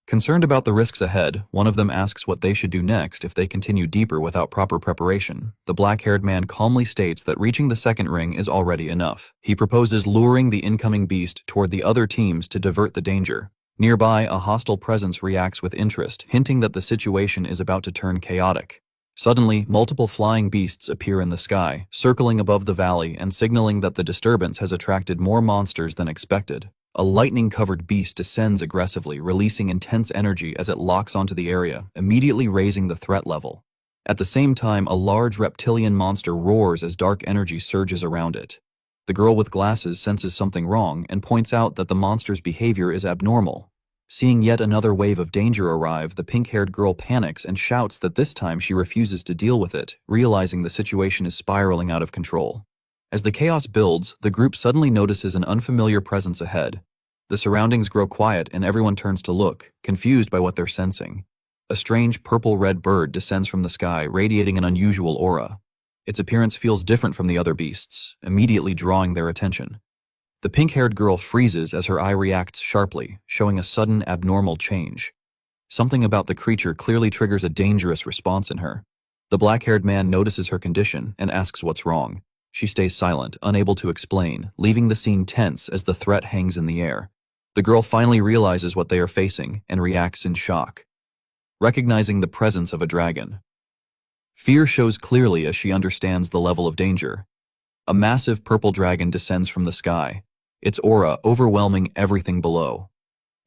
Concerned about the risks ahead, one of them asks what they should do next if they continue deeper without proper preparation. The black-haired man calmly states that reaching the second ring is already enough. He proposes luring the incoming beast toward the other teams to divert the danger. Nearby, a hostile presence reacts with interest, hinting that the situation is about to turn chaotic. Suddenly, multiple flying beasts appear in the sky, circling above the valley and signaling that the disturbance has attracted more monsters than expected. A lightning-covered beast descends aggressively, releasing intense energy as it locks onto the area, immediately raising the threat level. At the same time, a large reptilian monster roars as dark energy surges around it. The girl with glasses senses something wrong and points out that the monster's behavior is abnormal. Seeing yet another wave of danger arrive, the pink-haired girl panics and shouts that this time she refuses to deal with it, realizing the situation is spiraling out of control. As the chaos builds, the group suddenly notices an unfamiliar presence ahead. The surroundings grow quiet and everyone turns to look, confused by what they're sensing. A strange purple-red bird descends from the sky, radiating an unusual aura. Its appearance feels different from the other beasts, immediately drawing their attention. The pink-haired girl freezes as her eye reacts sharply, showing a sudden abnormal change. Something about the creature clearly triggers a dangerous response in her. The black-haired man notices her condition and asks what's wrong. She stays silent, unable to explain, leaving the scene tense as the threat hangs in the air. The girl finally realizes what they are facing and reacts in shock, recognizing the presence of a dragon. Fear shows clearly as she understands the level of danger. A massive purple dragon descends from the sky, its aura overwhelming everything below.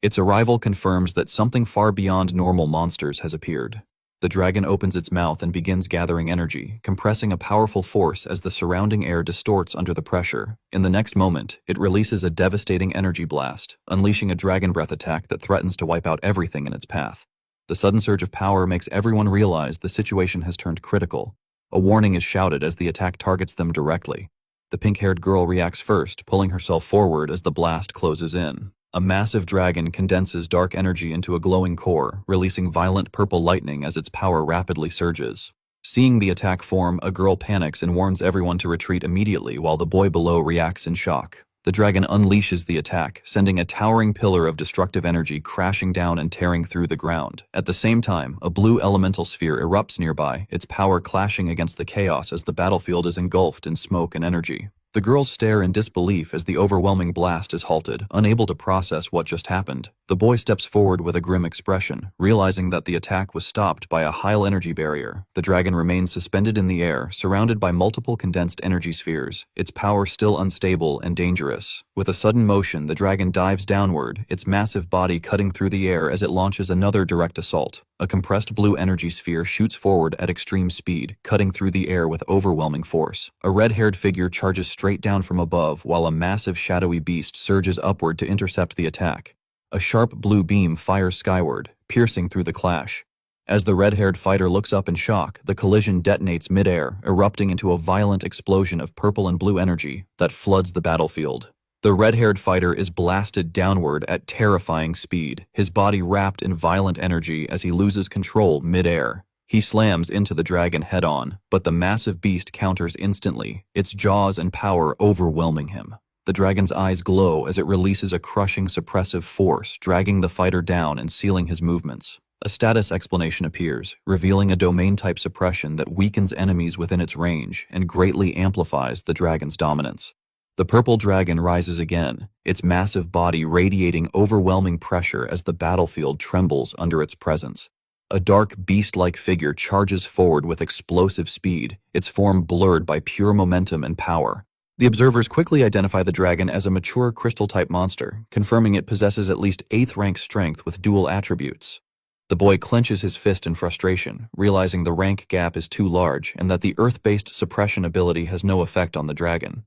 Its arrival confirms that something far beyond normal monsters has appeared. The dragon opens its mouth and begins gathering energy, compressing a powerful force as the surrounding air distorts under the pressure. In the next moment, it releases a devastating energy blast, unleashing a dragon breath attack that threatens to wipe out everything in its path. The sudden surge of power makes everyone realize the situation has turned critical. A warning is shouted as the attack targets them directly. The pink-haired girl reacts first, pulling herself forward as the blast closes in. A massive dragon condenses dark energy into a glowing core, releasing violent purple lightning as its power rapidly surges. Seeing the attack form, a girl panics and warns everyone to retreat immediately while the boy below reacts in shock. The dragon unleashes the attack, sending a towering pillar of destructive energy crashing down and tearing through the ground. At the same time, a blue elemental sphere erupts nearby, its power clashing against the chaos as the battlefield is engulfed in smoke and energy. The girls stare in disbelief as the overwhelming blast is halted, unable to process what just happened. The boy steps forward with a grim expression, realizing that the attack was stopped by a high-energy barrier. The dragon remains suspended in the air, surrounded by multiple condensed energy spheres, its power still unstable and dangerous. With a sudden motion, the dragon dives downward, its massive body cutting through the air as it launches another direct assault. A compressed blue energy sphere shoots forward at extreme speed, cutting through the air with overwhelming force. A red-haired figure charges straight down from above, while a massive shadowy beast surges upward to intercept the attack. A sharp blue beam fires skyward, piercing through the clash. As the red-haired fighter looks up in shock, the collision detonates midair, erupting into a violent explosion of purple and blue energy that floods the battlefield. The red-haired fighter is blasted downward at terrifying speed, his body wrapped in violent energy as he loses control midair. He slams into the dragon head-on, but the massive beast counters instantly, its jaws and power overwhelming him. The dragon's eyes glow as it releases a crushing suppressive force, dragging the fighter down and sealing his movements. A status explanation appears, revealing a domain-type suppression that weakens enemies within its range and greatly amplifies the dragon's dominance. The purple dragon rises again, its massive body radiating overwhelming pressure as the battlefield trembles under its presence. A dark beast-like figure charges forward with explosive speed, its form blurred by pure momentum and power. The observers quickly identify the dragon as a mature crystal-type monster, confirming it possesses at least 8th rank strength with dual attributes. The boy clenches his fist in frustration, realizing the rank gap is too large and that the earth-based suppression ability has no effect on the dragon.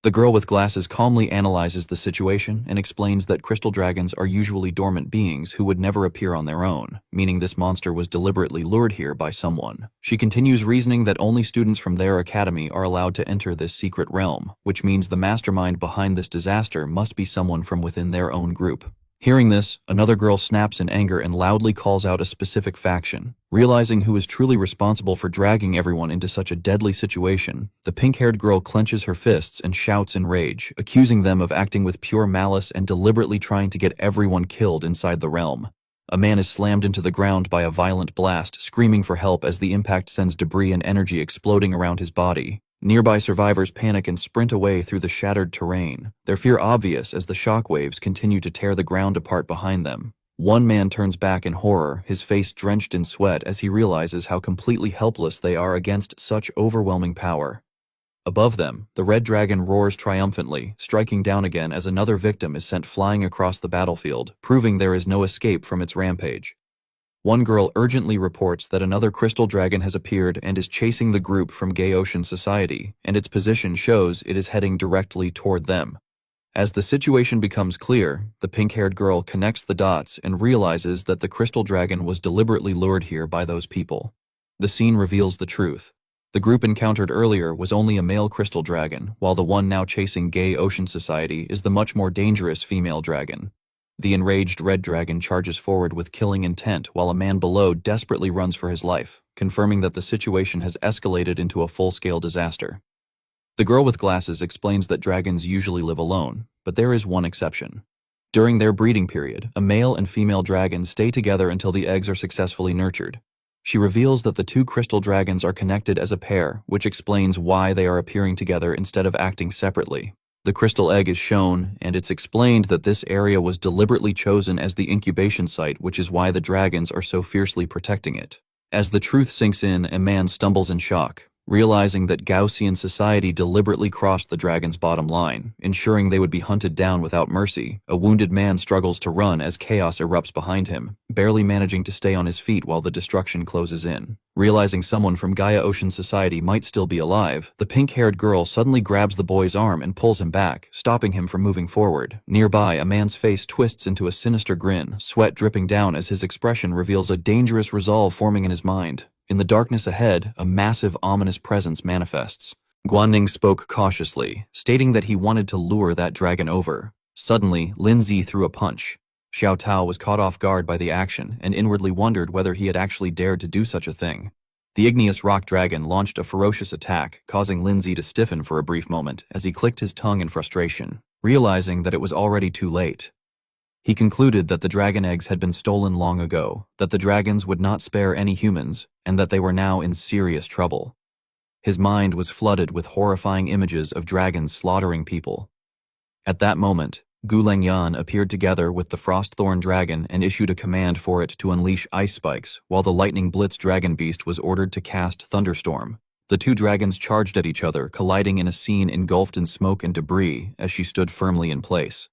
The girl with glasses calmly analyzes the situation and explains that crystal dragons are usually dormant beings who would never appear on their own, meaning this monster was deliberately lured here by someone. She continues reasoning that only students from their academy are allowed to enter this secret realm, which means the mastermind behind this disaster must be someone from within their own group. Hearing this, another girl snaps in anger and loudly calls out a specific faction. Realizing who is truly responsible for dragging everyone into such a deadly situation, the pink-haired girl clenches her fists and shouts in rage, accusing them of acting with pure malice and deliberately trying to get everyone killed inside the realm. A man is slammed into the ground by a violent blast, screaming for help as the impact sends debris and energy exploding around his body. Nearby survivors panic and sprint away through the shattered terrain, their fear obvious as the shockwaves continue to tear the ground apart behind them. One man turns back in horror, his face drenched in sweat as he realizes how completely helpless they are against such overwhelming power. Above them, the red dragon roars triumphantly, striking down again as another victim is sent flying across the battlefield, proving there is no escape from its rampage. One girl urgently reports that another crystal dragon has appeared and is chasing the group from Gay Ocean Society, and its position shows it is heading directly toward them. As the situation becomes clear, the pink-haired girl connects the dots and realizes that the crystal dragon was deliberately lured here by those people. The scene reveals the truth. The group encountered earlier was only a male crystal dragon, while the one now chasing Gay Ocean Society is the much more dangerous female dragon. The enraged red dragon charges forward with killing intent while a man below desperately runs for his life, confirming that the situation has escalated into a full-scale disaster. The girl with glasses explains that dragons usually live alone, but there is one exception. During their breeding period, a male and female dragon stay together until the eggs are successfully nurtured. She reveals that the two crystal dragons are connected as a pair, which explains why they are appearing together instead of acting separately. The crystal egg is shown, and it's explained that this area was deliberately chosen as the incubation site, which is why the dragons are so fiercely protecting it. As the truth sinks in, a man stumbles in shock, realizing that Gaussian society deliberately crossed the dragon's bottom line, ensuring they would be hunted down without mercy. A wounded man struggles to run as chaos erupts behind him, barely managing to stay on his feet while the destruction closes in. Realizing someone from Gaia Ocean Society might still be alive, the pink-haired girl suddenly grabs the boy's arm and pulls him back, stopping him from moving forward. Nearby, a man's face twists into a sinister grin, sweat dripping down as his expression reveals a dangerous resolve forming in his mind. In the darkness ahead, a massive, ominous presence manifests. Guanning spoke cautiously, stating that he wanted to lure that dragon over. Suddenly, Lindsay threw a punch. Xiao Tao was caught off guard by the action and inwardly wondered whether he had actually dared to do such a thing. The igneous rock dragon launched a ferocious attack, causing Lindsay to stiffen for a brief moment as he clicked his tongue in frustration, realizing that it was already too late. He concluded that the dragon eggs had been stolen long ago, that the dragons would not spare any humans, and that they were now in serious trouble. His mind was flooded with horrifying images of dragons slaughtering people. At that moment, Gu Lengyan appeared together with the Frostthorn dragon and issued a command for it to unleash ice spikes, while the Lightning Blitz dragon beast was ordered to cast Thunderstorm. The two dragons charged at each other, colliding in a scene engulfed in smoke and debris as she stood firmly in place.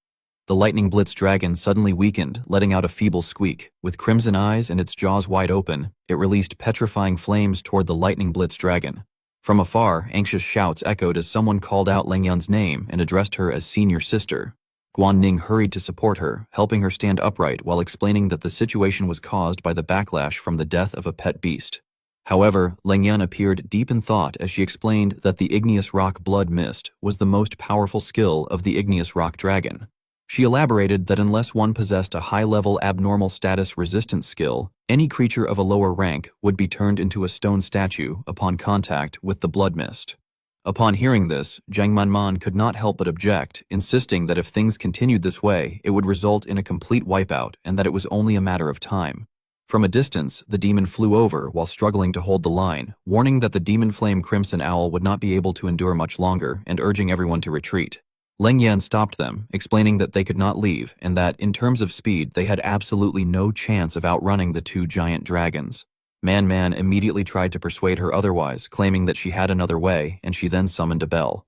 The Lightning Blitz dragon suddenly weakened, letting out a feeble squeak. With crimson eyes and its jaws wide open, it released petrifying flames toward the Lightning Blitz dragon. From afar, anxious shouts echoed as someone called out Lengyan's name and addressed her as senior sister. Guan Ning hurried to support her, helping her stand upright while explaining that the situation was caused by the backlash from the death of a pet beast. However, Leng Yan appeared deep in thought as she explained that the igneous rock blood mist was the most powerful skill of the igneous rock dragon. She elaborated that unless one possessed a high-level abnormal status resistance skill, any creature of a lower rank would be turned into a stone statue upon contact with the blood mist. Upon hearing this, Zhang Manman could not help but object, insisting that if things continued this way, it would result in a complete wipeout and that it was only a matter of time. From a distance, the demon flew over while struggling to hold the line, warning that the demon flame Crimson Owl would not be able to endure much longer and urging everyone to retreat. Leng Yan stopped them, explaining that they could not leave and that, in terms of speed, they had absolutely no chance of outrunning the two giant dragons. Man immediately tried to persuade her otherwise, claiming that she had another way, and she then summoned a bell.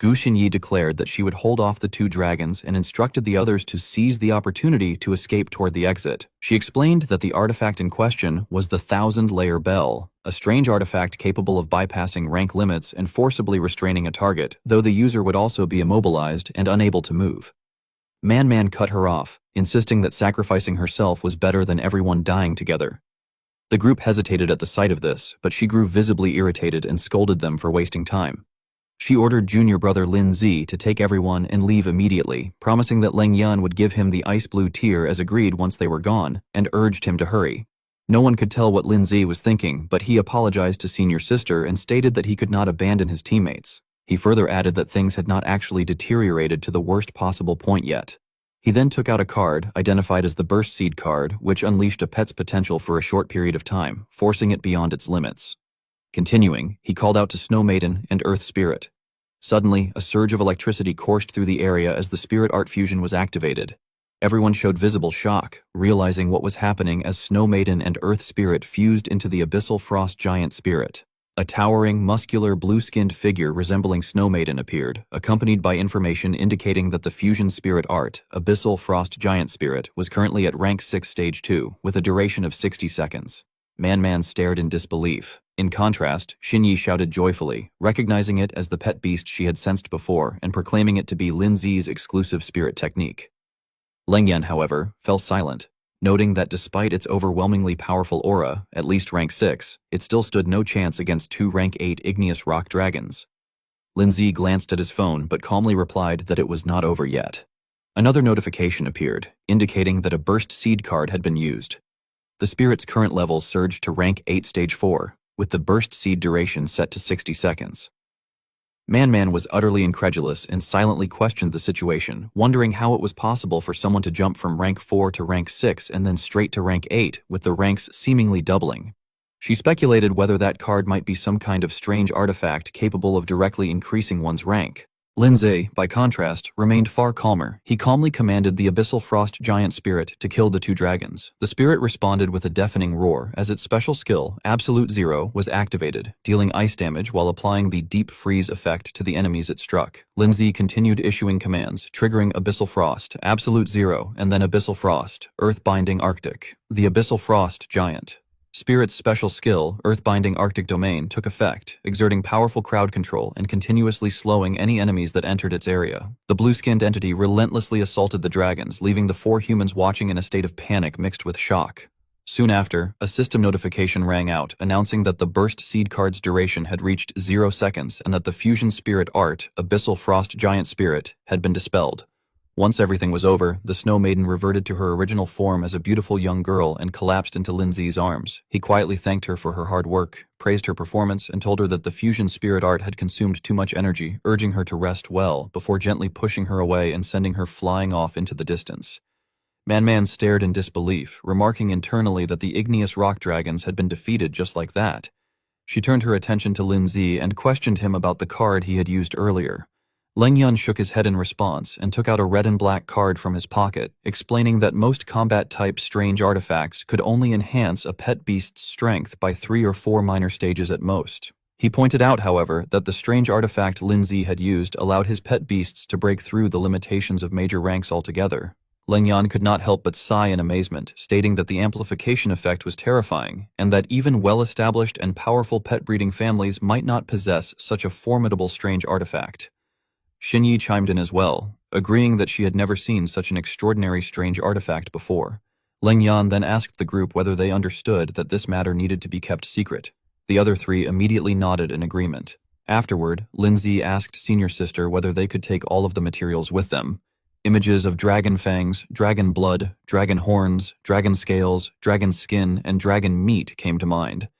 Gu Xinyi declared that she would hold off the two dragons and instructed the others to seize the opportunity to escape toward the exit. She explained that the artifact in question was the 1,000-layer bell, a strange artifact capable of bypassing rank limits and forcibly restraining a target, though the user would also be immobilized and unable to move. Man cut her off, insisting that sacrificing herself was better than everyone dying together. The group hesitated at the sight of this, but she grew visibly irritated and scolded them for wasting time. She ordered junior brother Lin Zi to take everyone and leave immediately, promising that Leng Yan would give him the ice blue tear as agreed once they were gone, and urged him to hurry. No one could tell what Lin Zi was thinking, but he apologized to senior sister and stated that he could not abandon his teammates. He further added that things had not actually deteriorated to the worst possible point yet. He then took out a card, identified as the Burst Seed card, which unleashed a pet's potential for a short period of time, forcing it beyond its limits. Continuing, he called out to Snow Maiden and Earth Spirit. Suddenly, a surge of electricity coursed through the area as the spirit art fusion was activated. Everyone showed visible shock, realizing what was happening as Snow Maiden and Earth Spirit fused into the Abyssal Frost Giant Spirit. A towering, muscular, blue-skinned figure resembling Snow Maiden appeared, accompanied by information indicating that the fusion spirit art, Abyssal Frost Giant Spirit, was currently at rank 6 stage 2, with a duration of 60 seconds. Man stared in disbelief. In contrast, Xinyi shouted joyfully, recognizing it as the pet beast she had sensed before and proclaiming it to be Lin Zi's exclusive spirit technique. Leng Yan, however, fell silent, noting that despite its overwhelmingly powerful aura, at least rank 6, it still stood no chance against two rank 8 igneous rock dragons. Lin Zi glanced at his phone but calmly replied that it was not over yet. Another notification appeared, indicating that a Burst Seed card had been used. The spirit's current level surged to rank 8 stage 4, with the Burst Seed duration set to 60 seconds. Man was utterly incredulous and silently questioned the situation, wondering how it was possible for someone to jump from rank 4 to rank 6 and then straight to rank 8, with the ranks seemingly doubling. She speculated whether that card might be some kind of strange artifact capable of directly increasing one's rank. Lin Zi, by contrast, remained far calmer. He calmly commanded the Abyssal Frost Giant Spirit to kill the two dragons. The spirit responded with a deafening roar as its special skill, Absolute Zero, was activated, dealing ice damage while applying the Deep Freeze effect to the enemies it struck. Lin Zi continued issuing commands, triggering Abyssal Frost, Absolute Zero, and then Abyssal Frost, Earthbinding Arctic. The Abyssal Frost Giant Spirit's special skill, Earthbinding Arctic Domain, took effect, exerting powerful crowd control and continuously slowing any enemies that entered its area. The blue-skinned entity relentlessly assaulted the dragons, leaving the 4 humans watching in a state of panic mixed with shock. Soon after, a system notification rang out, announcing that the Burst Seed card's duration had reached 0 seconds and that the Fusion Spirit art, Abyssal Frost Giant Spirit, had been dispelled. Once everything was over, the Snow Maiden reverted to her original form as a beautiful young girl and collapsed into Lin Zi's arms. He quietly thanked her for her hard work, praised her performance, and told her that the fusion spirit art had consumed too much energy, urging her to rest well, before gently pushing her away and sending her flying off into the distance. Man stared in disbelief, remarking internally that the igneous rock dragons had been defeated just like that. She turned her attention to Lin Zi and questioned him about the card he had used earlier. Leng Yan shook his head in response and took out a red and black card from his pocket, explaining that most combat-type strange artifacts could only enhance a pet beast's strength by 3 or 4 minor stages at most. He pointed out, however, that the strange artifact Lin Zi had used allowed his pet beasts to break through the limitations of major ranks altogether. Leng Yan could not help but sigh in amazement, stating that the amplification effect was terrifying, and that even well-established and powerful pet-breeding families might not possess such a formidable strange artifact. Xinyi chimed in as well, agreeing that she had never seen such an extraordinary strange artifact before. Leng Yan then asked the group whether they understood that this matter needed to be kept secret. The other three immediately nodded in agreement. Afterward, Lindsay asked senior sister whether they could take all of the materials with them. Images of dragon fangs, dragon blood, dragon horns, dragon scales, dragon skin, and dragon meat came to mind.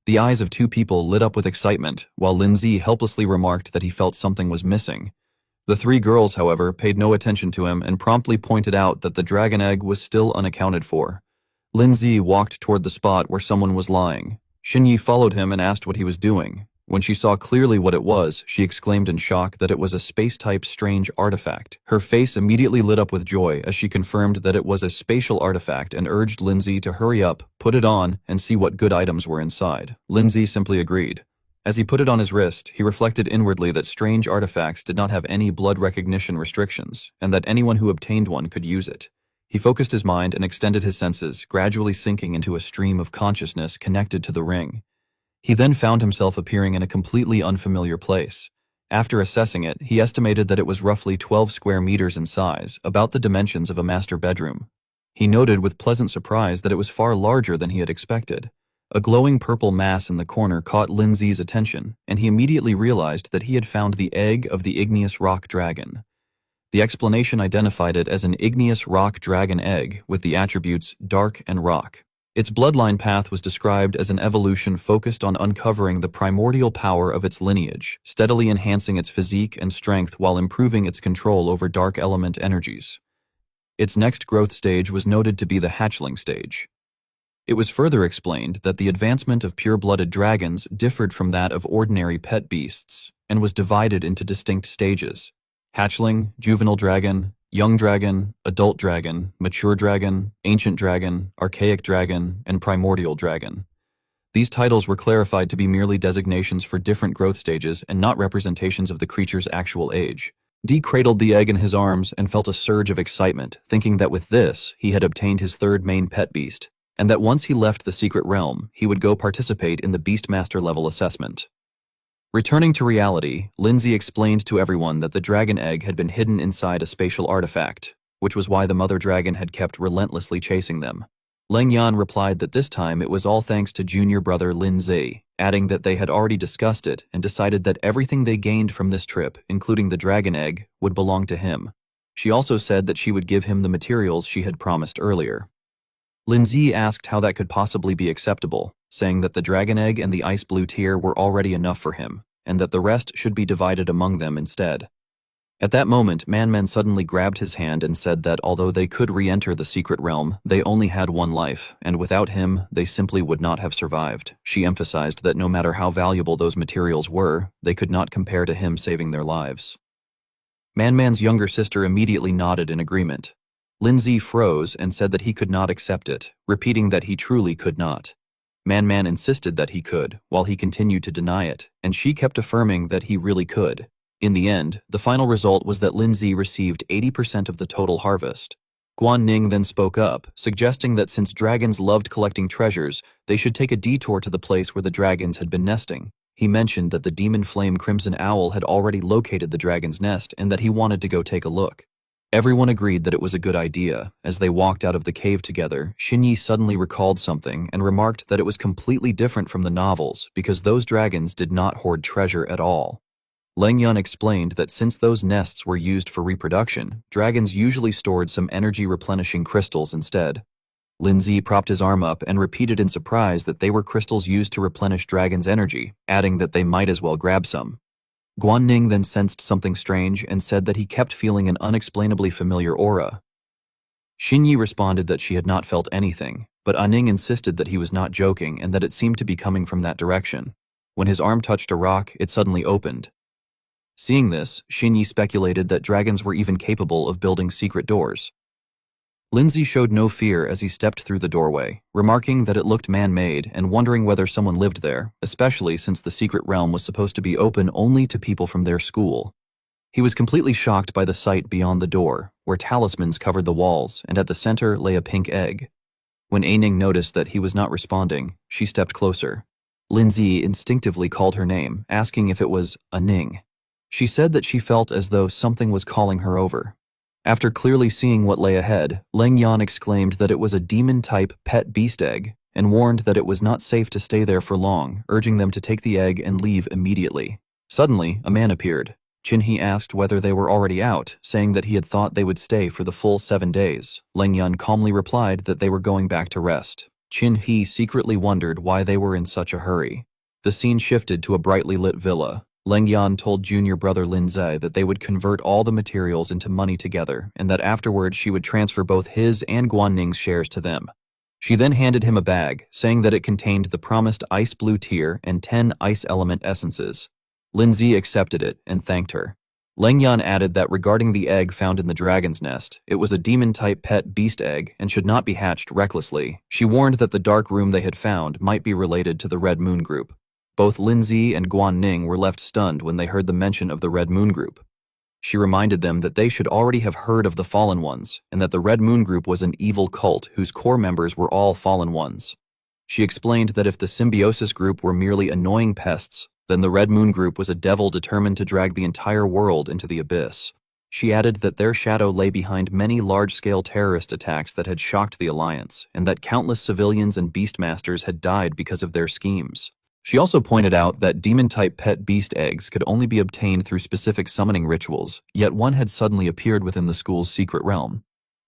The eyes of two people lit up with excitement, while Lindsay helplessly remarked that he felt something was missing. The three girls, however, paid no attention to him and promptly pointed out that the dragon egg was still unaccounted for. Lindsay walked toward the spot where someone was lying. Xinyi followed him and asked what he was doing. When she saw clearly what it was, she exclaimed in shock that it was a space-type strange artifact. Her face immediately lit up with joy as she confirmed that it was a spatial artifact and urged Lindsay to hurry up, put it on, and see what good items were inside. Lindsay simply agreed. As he put it on his wrist, he reflected inwardly that strange artifacts did not have any blood recognition restrictions, and that anyone who obtained one could use it. He focused his mind and extended his senses, gradually sinking into a stream of consciousness connected to the ring. He then found himself appearing in a completely unfamiliar place. After assessing it, he estimated that it was roughly 12 square meters in size, about the dimensions of a master bedroom. He noted with pleasant surprise that it was far larger than he had expected. A glowing purple mass in the corner caught Lindsay's attention, and he immediately realized that he had found the egg of the igneous rock dragon. The explanation identified it as an igneous rock dragon egg with the attributes dark and rock. Its bloodline path was described as an evolution focused on uncovering the primordial power of its lineage, steadily enhancing its physique and strength while improving its control over dark element energies. Its next growth stage was noted to be the hatchling stage. It was further explained that the advancement of pure-blooded dragons differed from that of ordinary pet beasts and was divided into distinct stages: hatchling, juvenile dragon, young dragon, adult dragon, mature dragon, ancient dragon, archaic dragon, and primordial dragon. These titles were clarified to be merely designations for different growth stages and not representations of the creature's actual age. Dee cradled the egg in his arms and felt a surge of excitement, thinking that with this, he had obtained his third main pet beast, and that once he left the secret realm, he would go participate in the Beastmaster level assessment. Returning to reality, Lindsay explained to everyone that the dragon egg had been hidden inside a spatial artifact, which was why the mother dragon had kept relentlessly chasing them. Leng Yan replied that this time it was all thanks to junior brother Lindsay, adding that they had already discussed it and decided that everything they gained from this trip, including the dragon egg, would belong to him. She also said that she would give him the materials she had promised earlier. Lindsay asked how that could possibly be acceptable, saying that the dragon egg and the ice blue tear were already enough for him, and that the rest should be divided among them instead. At that moment, Man suddenly grabbed his hand and said that although they could re-enter the secret realm, they only had one life, and without him, they simply would not have survived. She emphasized that no matter how valuable those materials were, they could not compare to him saving their lives. Man's younger sister immediately nodded in agreement. Lindsay froze and said that he could not accept it, repeating that he truly could not. Man insisted that he could, while he continued to deny it, and she kept affirming that he really could. In the end, the final result was that Lindsay received 80% of the total harvest. Guan Ning then spoke up, suggesting that since dragons loved collecting treasures, they should take a detour to the place where the dragons had been nesting. He mentioned that the demon flame Crimson Owl had already located the dragon's nest and that he wanted to go take a look. Everyone agreed that it was a good idea. As they walked out of the cave together, Xinyi suddenly recalled something and remarked that it was completely different from the novels because those dragons did not hoard treasure at all. Leng Yan explained that since those nests were used for reproduction, dragons usually stored some energy-replenishing crystals instead. Lindsay propped his arm up and repeated in surprise that they were crystals used to replenish dragons' energy, adding that they might as well grab some. Guan Ning then sensed something strange and said that he kept feeling an unexplainably familiar aura. Xinyi responded that she had not felt anything, but Ning insisted that he was not joking and that it seemed to be coming from that direction. When his arm touched a rock, it suddenly opened. Seeing this, Xinyi speculated that dragons were even capable of building secret doors. Lindsay showed no fear as he stepped through the doorway, remarking that it looked man-made and wondering whether someone lived there, especially since the secret realm was supposed to be open only to people from their school. He was completely shocked by the sight beyond the door, where talismans covered the walls, and at the center lay a pink egg. When Ning noticed that he was not responding, she stepped closer. Lindsay instinctively called her name, asking if it was Ning. She said that she felt as though something was calling her over. After clearly seeing what lay ahead, Leng Yan exclaimed that it was a demon-type pet beast egg and warned that it was not safe to stay there for long, urging them to take the egg and leave immediately. Suddenly, a man appeared. Qin He asked whether they were already out, saying that he had thought they would stay for the full 7 days. Leng Yan calmly replied that they were going back to rest. Qin He secretly wondered why they were in such a hurry. The scene shifted to a brightly lit villa. Leng Yan told junior brother Lin Zai that they would convert all the materials into money together and that afterward she would transfer both his and Guan Ning's shares to them. She then handed him a bag, saying that it contained the promised ice blue tear and 10 ice element essences. Lin Zai accepted it and thanked her. Leng Yan added that regarding the egg found in the dragon's nest, it was a demon-type pet beast egg and should not be hatched recklessly. She warned that the dark room they had found might be related to the Red Moon Group. Both Lin Zai and Guan Ning were left stunned when they heard the mention of the Red Moon Group. She reminded them that they should already have heard of the Fallen Ones, and that the Red Moon Group was an evil cult whose core members were all Fallen Ones. She explained that if the Symbiosis Group were merely annoying pests, then the Red Moon Group was a devil determined to drag the entire world into the abyss. She added that their shadow lay behind many large-scale terrorist attacks that had shocked the Alliance, and that countless civilians and beastmasters had died because of their schemes. She also pointed out that demon-type pet beast eggs could only be obtained through specific summoning rituals, yet one had suddenly appeared within the school's secret realm.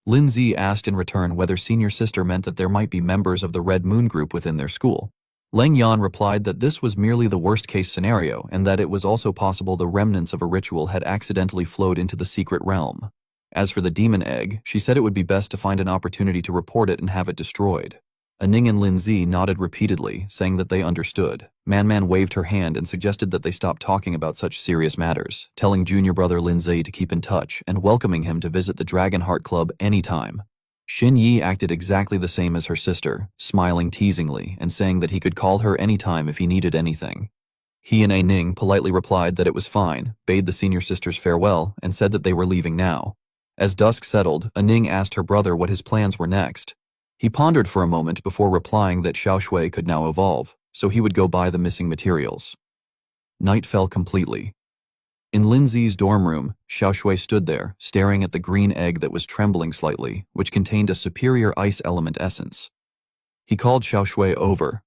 Lin Zai asked in return whether senior sister meant that there might be members of the Red Moon Group within their school. Leng Yan replied that this was merely the worst-case scenario and that it was also possible the remnants of a ritual had accidentally flowed into the secret realm. As for the demon egg, she said it would be best to find an opportunity to report it and have it destroyed. Ning and Lin Zai nodded repeatedly, saying that they understood. Man waved her hand and suggested that they stop talking about such serious matters, telling junior brother Lin Zai to keep in touch and welcoming him to visit the Dragon Heart Club anytime. Xin Yi acted exactly the same as her sister, smiling teasingly and saying that he could call her anytime if he needed anything. He and Ning politely replied that it was fine, bade the senior sisters farewell, and said that they were leaving now. As dusk settled, Ning asked her brother what his plans were next. He pondered for a moment before replying that Xiaoshui could now evolve, so he would go buy the missing materials. Night fell completely. In Lin Zai's dorm room, Xiaoshui stood there, staring at the green egg that was trembling slightly, which contained a superior ice element essence. He called Xiaoshui over.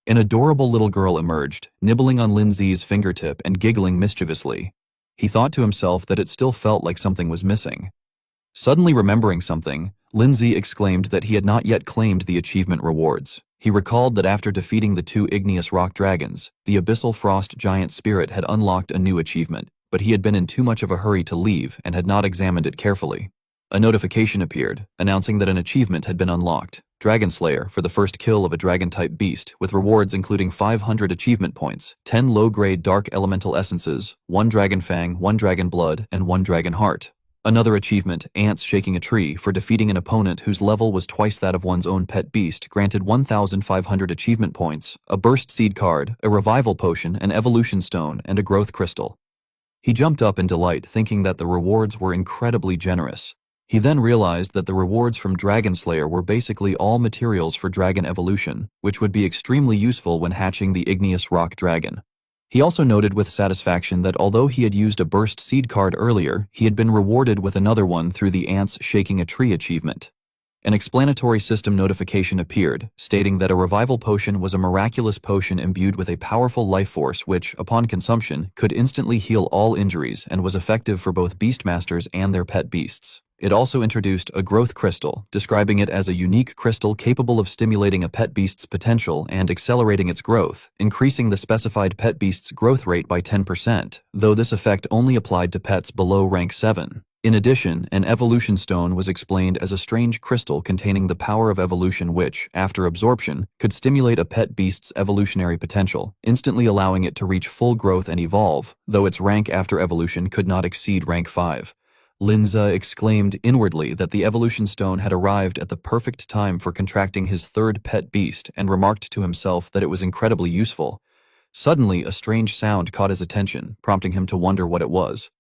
An adorable little girl emerged, nibbling on Lin Zai's fingertip and giggling mischievously. He thought to himself that it still felt like something was missing. Suddenly remembering something, Lin Zai exclaimed that he had not yet claimed the achievement rewards. He recalled that after defeating the 2 igneous rock dragons, the abyssal frost giant spirit had unlocked a new achievement, but he had been in too much of a hurry to leave and had not examined it carefully. A notification appeared, announcing that an achievement had been unlocked, Dragon Slayer for the first kill of a dragon-type beast, with rewards including 500 achievement points, 10 low-grade dark elemental essences, 1 dragon fang, 1 dragon blood, and 1 dragon heart. Another achievement, Ants Shaking a Tree, for defeating an opponent whose level was twice that of one's own pet beast, granted 1,500 achievement points, a burst seed card, a revival potion, an evolution stone, and a growth crystal. He jumped up in delight, thinking that the rewards were incredibly generous. He then realized that the rewards from Dragon Slayer were basically all materials for dragon evolution, which would be extremely useful when hatching the igneous rock dragon. He also noted with satisfaction that although he had used a burst seed card earlier, he had been rewarded with another one through the Ants Shaking a Tree achievement. An explanatory system notification appeared, stating that a revival potion was a miraculous potion imbued with a powerful life force which, upon consumption, could instantly heal all injuries and was effective for both beastmasters and their pet beasts. It also introduced a growth crystal, describing it as a unique crystal capable of stimulating a pet beast's potential and accelerating its growth, increasing the specified pet beast's growth rate by 10%, though this effect only applied to pets below rank 7. In addition, an evolution stone was explained as a strange crystal containing the power of evolution which, after absorption, could stimulate a pet beast's evolutionary potential, instantly allowing it to reach full growth and evolve, though its rank after evolution could not exceed rank 5. Lin Zai exclaimed inwardly that the evolution stone had arrived at the perfect time for contracting his 3rd pet beast and remarked to himself that it was incredibly useful. Suddenly, a strange sound caught his attention, prompting him to wonder what it was.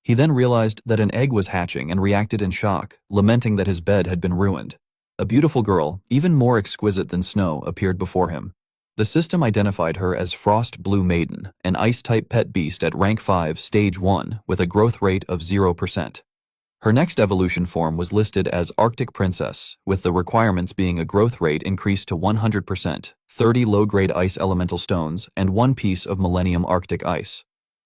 He then realized that an egg was hatching and reacted in shock, lamenting that his bed had been ruined. A beautiful girl, even more exquisite than snow, appeared before him. The system identified her as Frost Blue Maiden, an ice-type pet beast at rank 5, stage 1, with a growth rate of 0%. Her next evolution form was listed as Arctic Princess, with the requirements being a growth rate increased to 100%, 30 low-grade ice elemental stones, and 1 piece of Millennium Arctic ice.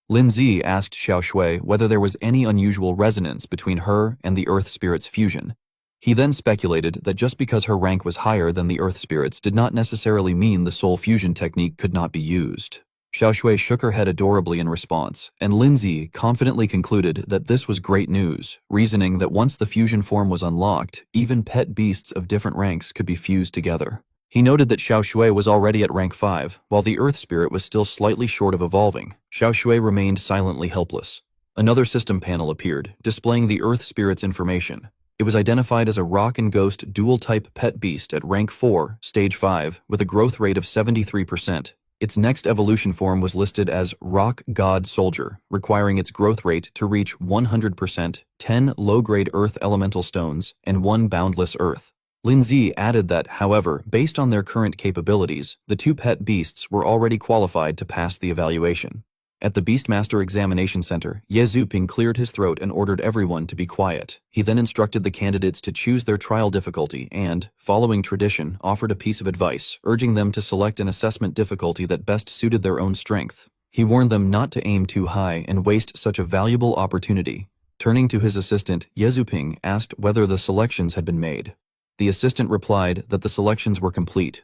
Lin Zi asked Xiao Shui whether there was any unusual resonance between her and the Earth Spirit's fusion. He then speculated that just because her rank was higher than the Earth Spirits did not necessarily mean the soul fusion technique could not be used. Xiao Shui shook her head adorably in response, and Lin Zi confidently concluded that this was great news, reasoning that once the fusion form was unlocked, even pet beasts of different ranks could be fused together. He noted that Xiao Shui was already at rank 5, while the Earth Spirit was still slightly short of evolving. Xiao Shui remained silently helpless. Another system panel appeared, displaying the Earth Spirit's information. It was identified as a rock and ghost dual-type pet beast at rank 4, stage 5, with a growth rate of 73%. Its next evolution form was listed as Rock God Soldier, requiring its growth rate to reach 100%, 10 low-grade earth elemental stones, and 1 boundless earth. Lin Zi added that, however, based on their current capabilities, the 2 pet beasts were already qualified to pass the evaluation. At the Beastmaster Examination Center, Ye Zuping cleared his throat and ordered everyone to be quiet. He then instructed the candidates to choose their trial difficulty and, following tradition, offered a piece of advice, urging them to select an assessment difficulty that best suited their own strength. He warned them not to aim too high and waste such a valuable opportunity. Turning to his assistant, Ye Zuping asked whether the selections had been made. The assistant replied that the selections were complete.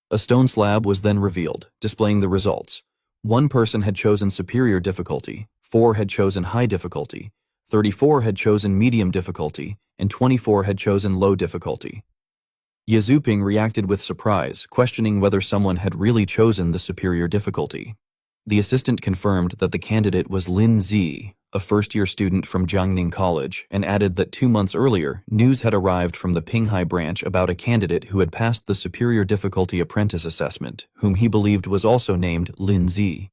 A stone slab was then revealed, displaying the results. 1 person had chosen superior difficulty, 4 had chosen high difficulty, 34 had chosen medium difficulty, and 24 had chosen low difficulty. Ye Zuping reacted with surprise, questioning whether someone had really chosen the superior difficulty. The assistant confirmed that the candidate was Lin Zi, a first-year student from Jiangning College, and added that 2 months earlier, news had arrived from the Pinghai branch about a candidate who had passed the superior difficulty apprentice assessment, whom he believed was also named Lin Zi.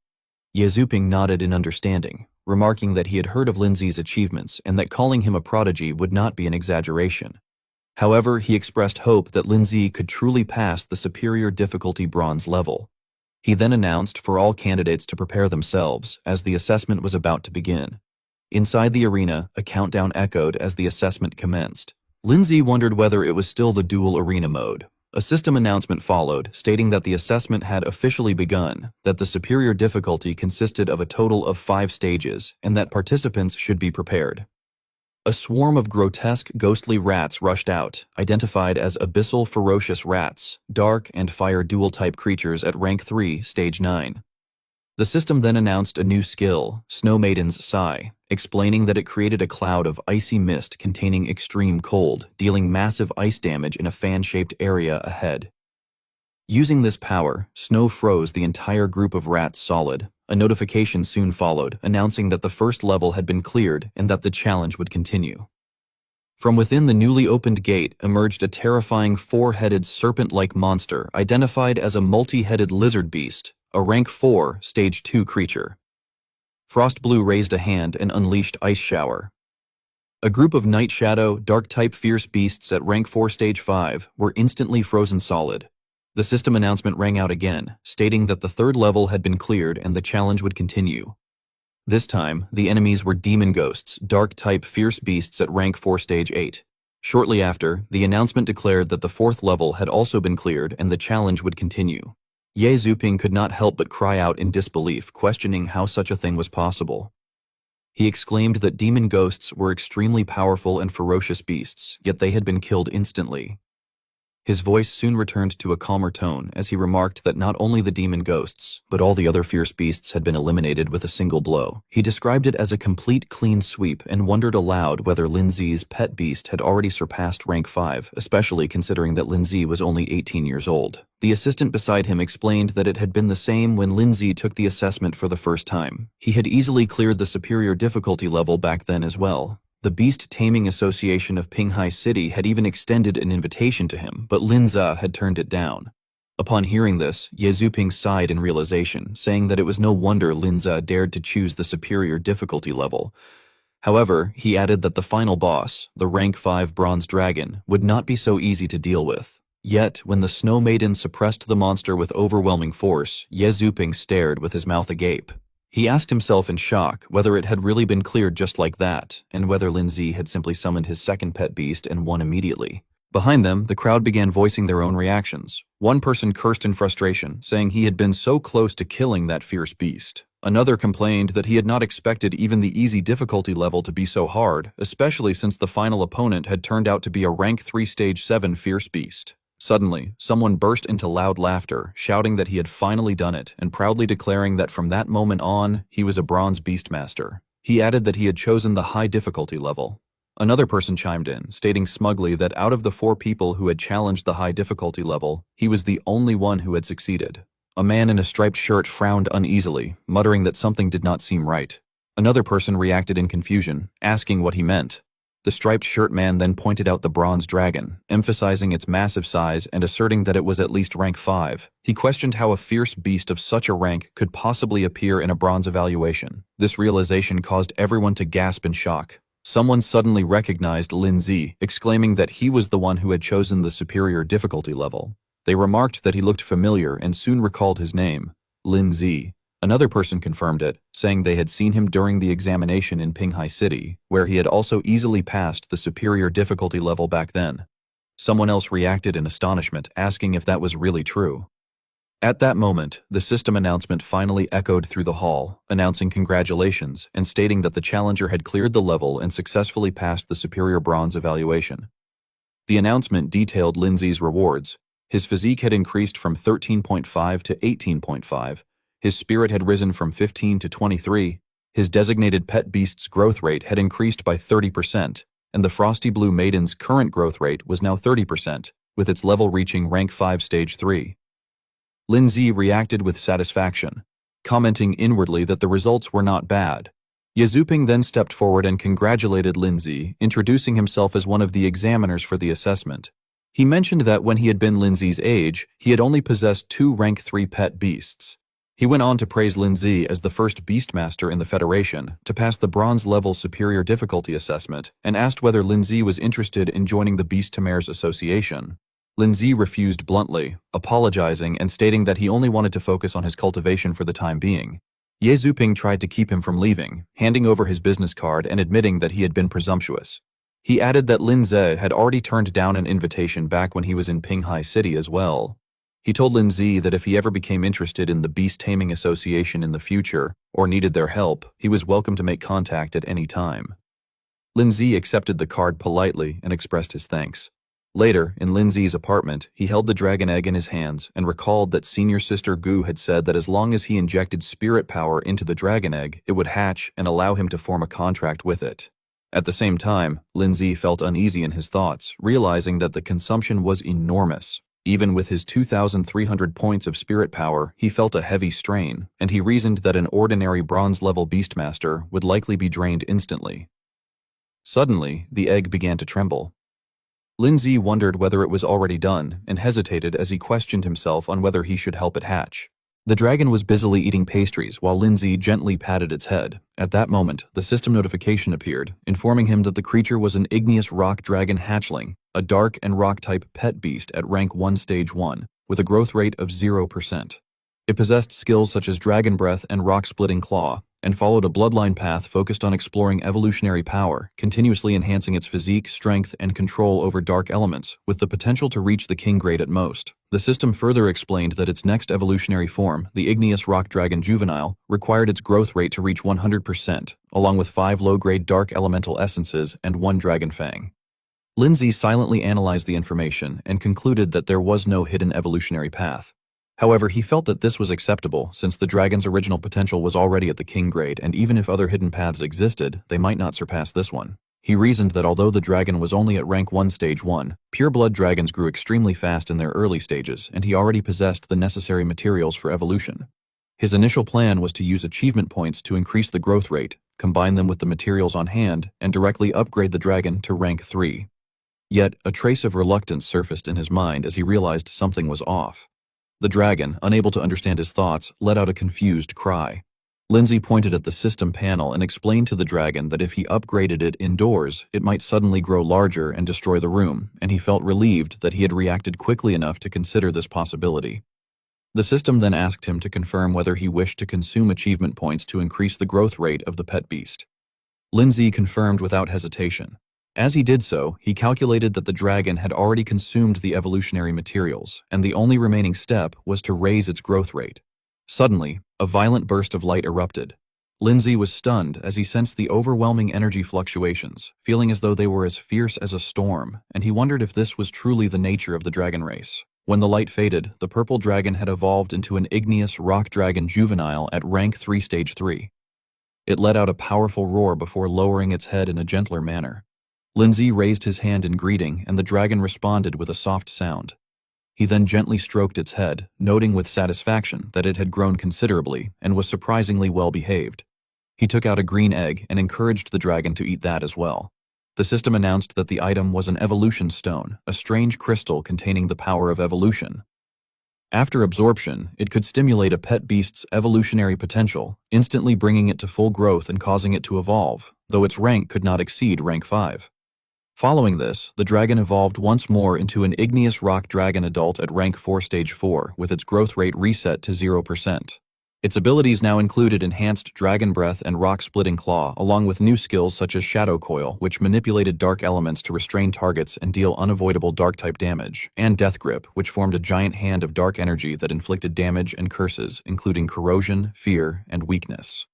Ye Zuping nodded in understanding, remarking that he had heard of Lin Zi's achievements and that calling him a prodigy would not be an exaggeration. However, he expressed hope that Lin Zi could truly pass the superior difficulty bronze level. He then announced for all candidates to prepare themselves, as the assessment was about to begin. Inside the arena, a countdown echoed as the assessment commenced. Lin Zi wondered whether it was still the dual arena mode. A system announcement followed, stating that the assessment had officially begun, that the superior difficulty consisted of a total of 5 stages, and that participants should be prepared. A swarm of grotesque, ghostly rats rushed out, identified as abyssal ferocious rats, dark and fire dual-type creatures at rank 3, stage 9. The system then announced a new skill, Snow Maiden's Sigh, explaining that it created a cloud of icy mist containing extreme cold, dealing massive ice damage in a fan-shaped area ahead. Using this power, Snow froze the entire group of rats solid. A notification soon followed, announcing that the first level had been cleared and that the challenge would continue. From within the newly opened gate emerged a terrifying 4-headed serpent-like monster identified as a multi-headed lizard beast, a rank 4, stage 2 creature. Frost Blue raised a hand and unleashed Ice Shower. A group of Night Shadow, Dark-type fierce beasts at rank 4, stage 5 were instantly frozen solid. The system announcement rang out again, stating that the 3rd level had been cleared and the challenge would continue. This time, the enemies were demon ghosts, dark-type fierce beasts at rank 4 stage 8. Shortly after, the announcement declared that the 4th level had also been cleared and the challenge would continue. Ye Zuping could not help but cry out in disbelief, questioning how such a thing was possible. He exclaimed that demon ghosts were extremely powerful and ferocious beasts, yet they had been killed instantly. His voice soon returned to a calmer tone as he remarked that not only the demon ghosts, but all the other fierce beasts had been eliminated with a single blow. He described it as a complete clean sweep and wondered aloud whether Lin Zi's pet beast had already surpassed rank 5, especially considering that Lin Zi was only 18 years old. The assistant beside him explained that it had been the same when Lin Zi took the assessment for the first time. He had easily cleared the superior difficulty level back then as well. The Beast Taming Association of Pinghai City had even extended an invitation to him, but Lin Zi had turned it down. Upon hearing this, Ye Zuping sighed in realization, saying that it was no wonder Lin Zi dared to choose the superior difficulty level. However, he added that the final boss, the rank 5 bronze dragon, would not be so easy to deal with. Yet, when the Snow Maiden suppressed the monster with overwhelming force, Ye Zuping stared with his mouth agape. He asked himself in shock whether it had really been cleared just like that, and whether Lin Zi had simply summoned his second pet beast and won immediately. Behind them, the crowd began voicing their own reactions. One person cursed in frustration, saying he had been so close to killing that fierce beast. Another complained that he had not expected even the easy difficulty level to be so hard, especially since the final opponent had turned out to be a rank 3 stage 7 fierce beast. Suddenly, someone burst into loud laughter, shouting that he had finally done it, and proudly declaring that from that moment on, he was a bronze beastmaster. He added that he had chosen the high difficulty level. Another person chimed in, stating smugly that out of the 4 people who had challenged the high difficulty level, he was the only one who had succeeded. A man in a striped shirt frowned uneasily, muttering that something did not seem right. Another person reacted in confusion, asking what he meant. The striped shirt man then pointed out the bronze dragon, emphasizing its massive size and asserting that it was at least rank 5. He questioned how a fierce beast of such a rank could possibly appear in a bronze evaluation. This realization caused everyone to gasp in shock. Someone suddenly recognized Lin Zi, exclaiming that he was the one who had chosen the superior difficulty level. They remarked that he looked familiar and soon recalled his name, Lin Zi. Another person confirmed it, saying they had seen him during the examination in Pinghai City, where he had also easily passed the superior difficulty level back then. Someone else reacted in astonishment, asking if that was really true. At that moment, the system announcement finally echoed through the hall, announcing congratulations and stating that the challenger had cleared the level and successfully passed the superior bronze evaluation. The announcement detailed Lin Zi's rewards. His physique had increased from 13.5 to 18.5. His spirit had risen from 15 to 23, his designated pet beast's growth rate had increased by 30%, and the Frosty Blue Maiden's current growth rate was now 30%, with its level reaching rank 5 stage 3. Lin Zi reacted with satisfaction, commenting inwardly that the results were not bad. Ye Zuping then stepped forward and congratulated Lin Zi, introducing himself as one of the examiners for the assessment. He mentioned that when he had been Lin Zi's age, he had only possessed 2 rank 3 pet beasts. He went on to praise Lin Zi as the first Beastmaster in the Federation to pass the bronze-level superior difficulty assessment and asked whether Lin Zi was interested in joining the Beast Tamer's association. Lin Zi refused bluntly, apologizing and stating that he only wanted to focus on his cultivation for the time being. Ye Zuping tried to keep him from leaving, handing over his business card and admitting that he had been presumptuous. He added that Lin Zi had already turned down an invitation back when he was in Pinghai City as well. He told Lin Zi that if he ever became interested in the Beast Taming Association in the future, or needed their help, he was welcome to make contact at any time. Lin Zi accepted the card politely and expressed his thanks. Later, in Lin Zi's apartment, he held the dragon egg in his hands and recalled that senior sister Gu had said that as long as he injected spirit power into the dragon egg, it would hatch and allow him to form a contract with it. At the same time, Lin Zi felt uneasy in his thoughts, realizing that the consumption was enormous. Even with his 2,300 points of spirit power, he felt a heavy strain, and he reasoned that an ordinary bronze-level beastmaster would likely be drained instantly. Suddenly, the egg began to tremble. Lin Zi wondered whether it was already done, and hesitated as he questioned himself on whether he should help it hatch. The dragon was busily eating pastries while Lin Zi gently patted its head. At that moment, the system notification appeared, informing him that the creature was an igneous rock dragon hatchling, a dark and rock-type pet beast at rank 1 stage 1, with a growth rate of 0%. It possessed skills such as dragon breath and rock-splitting claw, and followed a bloodline path focused on exploring evolutionary power, continuously enhancing its physique, strength, and control over dark elements, with the potential to reach the king grade at most. The system further explained that its next evolutionary form, the igneous rock dragon juvenile, required its growth rate to reach 100%, along with 5 low-grade dark elemental essences and 1 dragon fang. Lin Zi silently analyzed the information and concluded that there was no hidden evolutionary path. However, he felt that this was acceptable since the dragon's original potential was already at the king grade, and even if other hidden paths existed, they might not surpass this one. He reasoned that although the dragon was only at rank 1 stage 1, pure-blood dragons grew extremely fast in their early stages, and he already possessed the necessary materials for evolution. His initial plan was to use achievement points to increase the growth rate, combine them with the materials on hand, and directly upgrade the dragon to rank 3. Yet, a trace of reluctance surfaced in his mind as he realized something was off. The dragon, unable to understand his thoughts, let out a confused cry. Lindsay pointed at the system panel and explained to the dragon that if he upgraded it indoors, it might suddenly grow larger and destroy the room, and he felt relieved that he had reacted quickly enough to consider this possibility. The system then asked him to confirm whether he wished to consume achievement points to increase the growth rate of the pet beast. Lindsay confirmed without hesitation. As he did so, he calculated that the dragon had already consumed the evolutionary materials, and the only remaining step was to raise its growth rate. Suddenly, a violent burst of light erupted. Lindsay was stunned as he sensed the overwhelming energy fluctuations, feeling as though they were as fierce as a storm, and he wondered if this was truly the nature of the dragon race. When the light faded, the purple dragon had evolved into an igneous rock dragon juvenile at rank 3 stage 3. It let out a powerful roar before lowering its head in a gentler manner. Lindsay raised his hand in greeting, and the dragon responded with a soft sound. He then gently stroked its head, noting with satisfaction that it had grown considerably and was surprisingly well behaved. He took out a green egg and encouraged the dragon to eat that as well. The system announced that the item was an evolution stone, a strange crystal containing the power of evolution. After absorption, it could stimulate a pet beast's evolutionary potential, instantly bringing it to full growth and causing it to evolve, though its rank could not exceed rank 5. Following this, the dragon evolved once more into an igneous rock dragon adult at rank 4 stage 4, with its growth rate reset to 0%. Its abilities now included enhanced dragon breath and rock-splitting claw, along with new skills such as shadow coil, which manipulated dark elements to restrain targets and deal unavoidable dark-type damage, and death grip, which formed a giant hand of dark energy that inflicted damage and curses, including corrosion, fear, and weakness.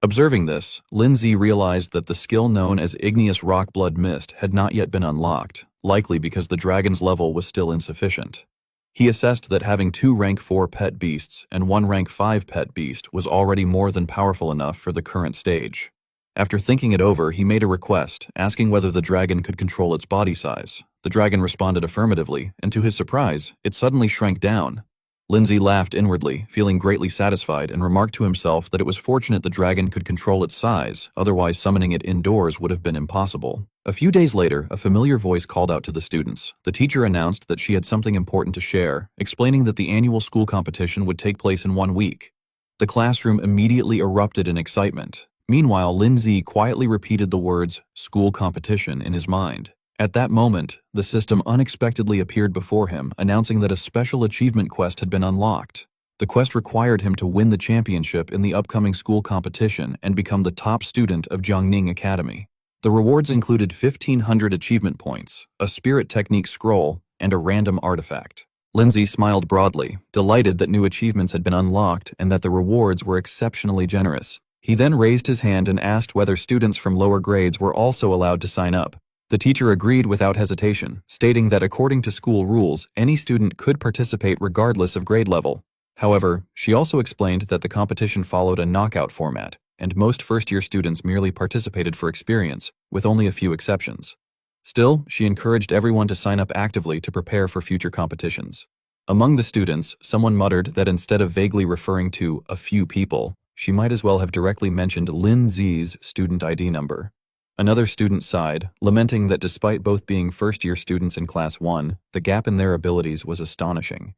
Observing this, Lindsay realized that the skill known as Igneous Rock Blood Mist had not yet been unlocked, likely because the dragon's level was still insufficient. He assessed that having 2 rank 4 pet beasts and 1 rank 5 pet beast was already more than powerful enough for the current stage. After thinking it over, he made a request, asking whether the dragon could control its body size. The dragon responded affirmatively, and to his surprise, it suddenly shrank down. Lindsay laughed inwardly, feeling greatly satisfied, and remarked to himself that it was fortunate the dragon could control its size, otherwise summoning it indoors would have been impossible. A few days later, a familiar voice called out to the students. The teacher announced that she had something important to share, explaining that the annual school competition would take place in 1 week. The classroom immediately erupted in excitement. Meanwhile, Lindsay quietly repeated the words, "school competition," in his mind. At that moment, the system unexpectedly appeared before him, announcing that a special achievement quest had been unlocked. The quest required him to win the championship in the upcoming school competition and become the top student of Jiangning Academy. The rewards included 1,500 achievement points, a spirit technique scroll, and a random artifact. Lindsay smiled broadly, delighted that new achievements had been unlocked and that the rewards were exceptionally generous. He then raised his hand and asked whether students from lower grades were also allowed to sign up. The teacher agreed without hesitation, stating that according to school rules, any student could participate regardless of grade level. However, she also explained that the competition followed a knockout format, and most first-year students merely participated for experience, with only a few exceptions. Still, she encouraged everyone to sign up actively to prepare for future competitions. Among the students, someone muttered that instead of vaguely referring to a few people, she might as well have directly mentioned Lindsay's student ID number. Another student sighed, lamenting that despite both being first-year students in Class 1, the gap in their abilities was astonishing.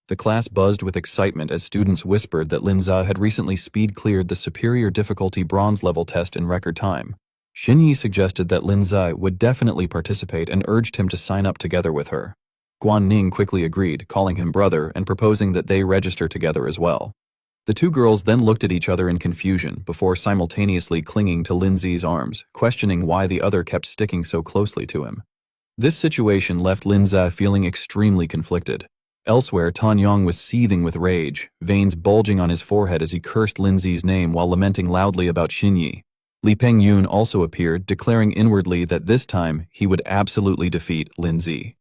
The class buzzed with excitement as students whispered that Linza had recently speed-cleared the superior difficulty bronze-level test in record time. Xinyi suggested that Linza would definitely participate and urged him to sign up together with her. Guan Ning quickly agreed, calling him brother and proposing that they register together as well. The 2 girls then looked at each other in confusion before simultaneously clinging to Lindsay's arms, questioning why the other kept sticking so closely to him. This situation left Linza feeling extremely conflicted. Elsewhere, Tan Yong was seething with rage, veins bulging on his forehead as he cursed Lindsay's name while lamenting loudly about Xinyi. Li Pengyun also appeared, declaring inwardly that this time he would absolutely defeat Lindsay.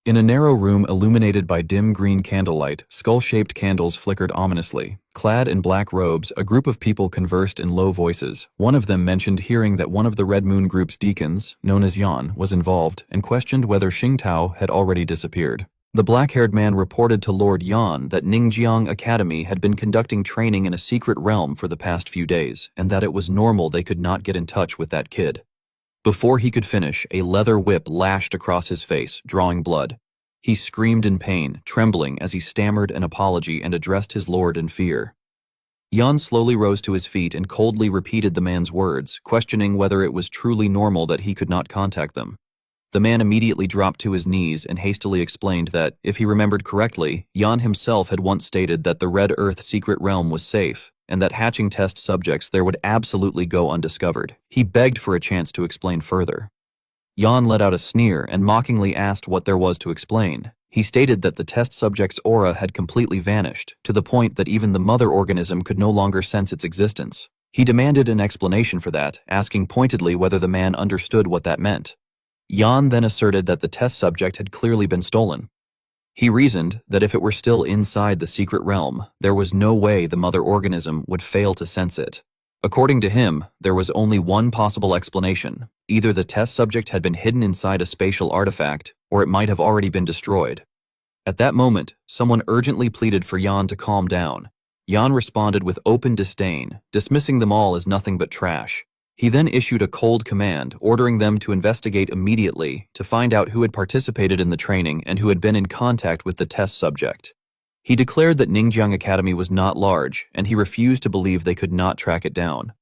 In a narrow room illuminated by dim green candlelight, skull-shaped candles flickered ominously. Clad in black robes, a group of people conversed in low voices. One of them mentioned hearing that one of the Red Moon Group's deacons, known as Yan, was involved, and questioned whether Xingtao had already disappeared. The black-haired man reported to Lord Yan that Ningjiang Academy had been conducting training in a secret realm for the past few days, and that it was normal they could not get in touch with that kid. Before he could finish, a leather whip lashed across his face, drawing blood. He screamed in pain, trembling as he stammered an apology and addressed his lord in fear. Yan slowly rose to his feet and coldly repeated the man's words, questioning whether it was truly normal that he could not contact them. The man immediately dropped to his knees and hastily explained that, if he remembered correctly, Yan himself had once stated that the Red Earth secret realm was safe, and that hatching test subjects there would absolutely go undiscovered. He begged for a chance to explain further. Yan let out a sneer and mockingly asked what there was to explain. He stated that the test subject's aura had completely vanished, to the point that even the mother organism could no longer sense its existence. He demanded an explanation for that, asking pointedly whether the man understood what that meant. Yan then asserted that the test subject had clearly been stolen. He reasoned that if it were still inside the secret realm, there was no way the mother organism would fail to sense it. According to him, there was only one possible explanation. Either the test subject had been hidden inside a spatial artifact, or it might have already been destroyed. At that moment, someone urgently pleaded for Yan to calm down. Yan responded with open disdain, dismissing them all as nothing but trash. He then issued a cold command, ordering them to investigate immediately to find out who had participated in the training and who had been in contact with the test subject. He declared that Ningjiang Academy was not large, and he refused to believe they could not track it down.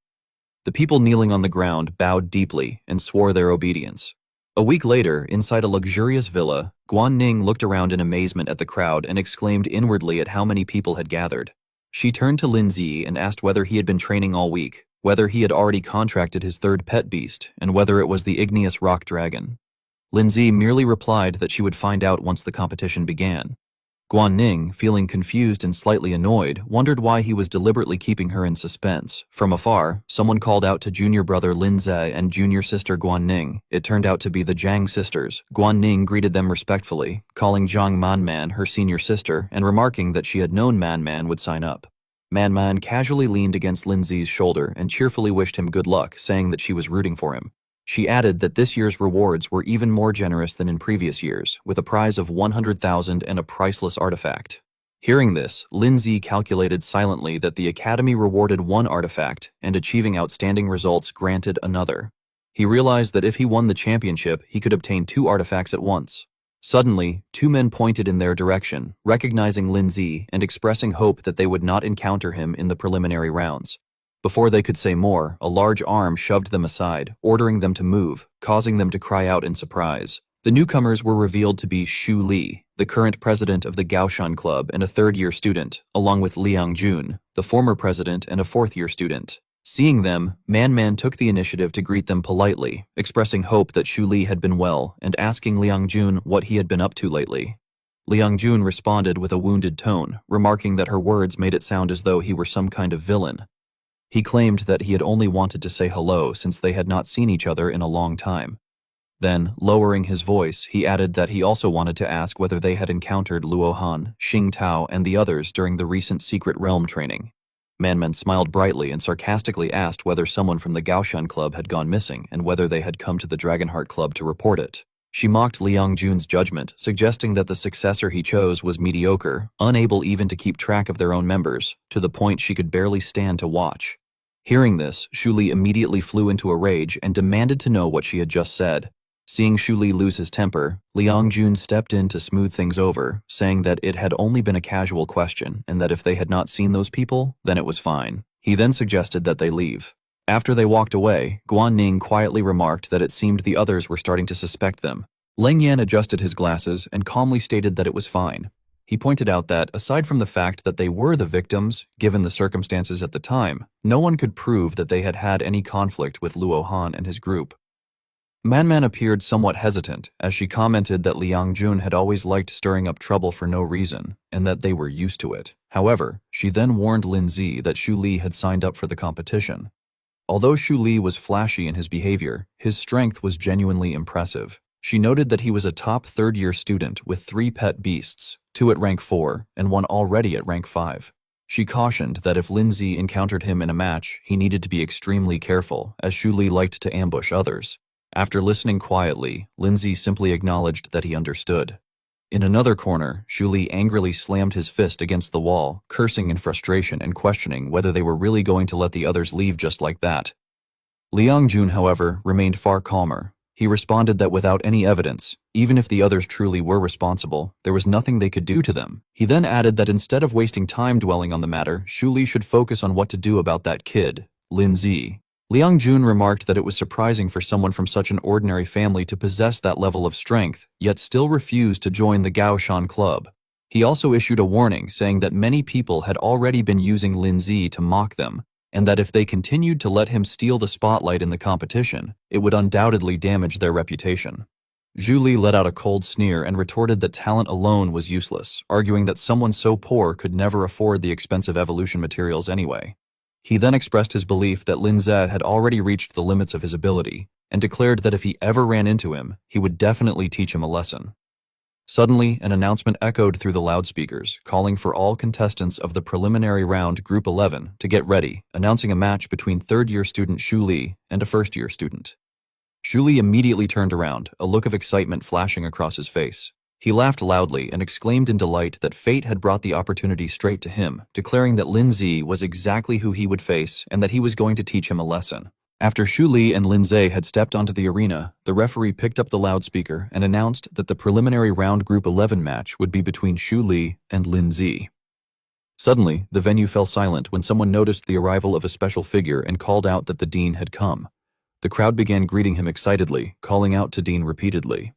The people kneeling on the ground bowed deeply and swore their obedience. A week later, inside a luxurious villa, Guan Ning looked around in amazement at the crowd and exclaimed inwardly at how many people had gathered. She turned to Lin Zi and asked whether he had been training all week, whether he had already contracted his third pet beast, and whether it was the igneous rock dragon. Lin Zi merely replied that she would find out once the competition began. Guan Ning, feeling confused and slightly annoyed, wondered why he was deliberately keeping her in suspense. From afar, someone called out to junior brother Lin Ze and junior sister Guan Ning. It turned out to be the Zhang sisters. Guan Ning greeted them respectfully, calling Zhang Manman her senior sister and remarking that she had known Manman would sign up. Manman casually leaned against Lin Zi's shoulder and cheerfully wished him good luck, saying that she was rooting for him. She added that this year's rewards were even more generous than in previous years, with a prize of 100,000 and a priceless artifact. Hearing this, Lin Zi calculated silently that the Academy rewarded one artifact, and achieving outstanding results granted another. He realized that if he won the championship, he could obtain 2 artifacts at once. Suddenly, 2 men pointed in their direction, recognizing Lin Zi and expressing hope that they would not encounter him in the preliminary rounds. Before they could say more, a large arm shoved them aside, ordering them to move, causing them to cry out in surprise. The newcomers were revealed to be Xu Li, the current president of the Gaoshan Club and a third-year student, along with Liang Jun, the former president and a fourth-year student. Seeing them, Man took the initiative to greet them politely, expressing hope that Xu Li had been well and asking Liang Jun what he had been up to lately. Liang Jun responded with a wounded tone, remarking that her words made it sound as though he were some kind of villain. He claimed that he had only wanted to say hello since they had not seen each other in a long time. Then, lowering his voice, he added that he also wanted to ask whether they had encountered Luo Han, Xing Tao, and the others during the recent secret realm training. Man smiled brightly and sarcastically asked whether someone from the Gaoshan Club had gone missing and whether they had come to the Dragonheart Club to report it. She mocked Liang Jun's judgment, suggesting that the successor he chose was mediocre, unable even to keep track of their own members, to the point she could barely stand to watch. Hearing this, Xu Li immediately flew into a rage and demanded to know what she had just said. Seeing Xu Li lose his temper, Liang Jun stepped in to smooth things over, saying that it had only been a casual question and that if they had not seen those people, then it was fine. He then suggested that they leave. After they walked away, Guan Ning quietly remarked that it seemed the others were starting to suspect them. Leng Yan adjusted his glasses and calmly stated that it was fine. He pointed out that, aside from the fact that they were the victims, given the circumstances at the time, no one could prove that they had had any conflict with Luo Han and his group. Man appeared somewhat hesitant as she commented that Liang Jun had always liked stirring up trouble for no reason, and that they were used to it. However, she then warned Lin Zi that Xu Li had signed up for the competition. Although Xu Li was flashy in his behavior, his strength was genuinely impressive. She noted that he was a top third-year student with 3 pet beasts, 2 at rank 4 and 1 already at rank 5. She cautioned that if Lin Zi encountered him in a match, he needed to be extremely careful, as Xu Li liked to ambush others. After listening quietly, Lin Zi simply acknowledged that he understood. In another corner, Xu Li angrily slammed his fist against the wall, cursing in frustration and questioning whether they were really going to let the others leave just like that. Liang Jun, however, remained far calmer. He responded that without any evidence, even if the others truly were responsible, there was nothing they could do to them. He then added that instead of wasting time dwelling on the matter, Shu Li should focus on what to do about that kid, Lin Zi. Liang Jun remarked that it was surprising for someone from such an ordinary family to possess that level of strength, yet still refused to join the Gaoshan Club. He also issued a warning saying that many people had already been using Lin Zi to mock them, and that if they continued to let him steal the spotlight in the competition, it would undoubtedly damage their reputation. Zhu Li let out a cold sneer and retorted that talent alone was useless, arguing that someone so poor could never afford the expensive evolution materials anyway. He then expressed his belief that Lin Ze had already reached the limits of his ability, and declared that if he ever ran into him, he would definitely teach him a lesson. Suddenly, an announcement echoed through the loudspeakers, calling for all contestants of the preliminary round Group 11 to get ready, announcing a match between third-year student Shu Li and a first-year student. Shu Li immediately turned around, a look of excitement flashing across his face. He laughed loudly and exclaimed in delight that fate had brought the opportunity straight to him, declaring that Lin Zi was exactly who he would face and that he was going to teach him a lesson. After Shu Li and Lin Ze had stepped onto the arena, the referee picked up the loudspeaker and announced that the preliminary round Group 11 match would be between Shu Li and Lin Zi. Suddenly, the venue fell silent when someone noticed the arrival of a special figure and called out that the dean had come. The crowd began greeting him excitedly, calling out to Dean repeatedly.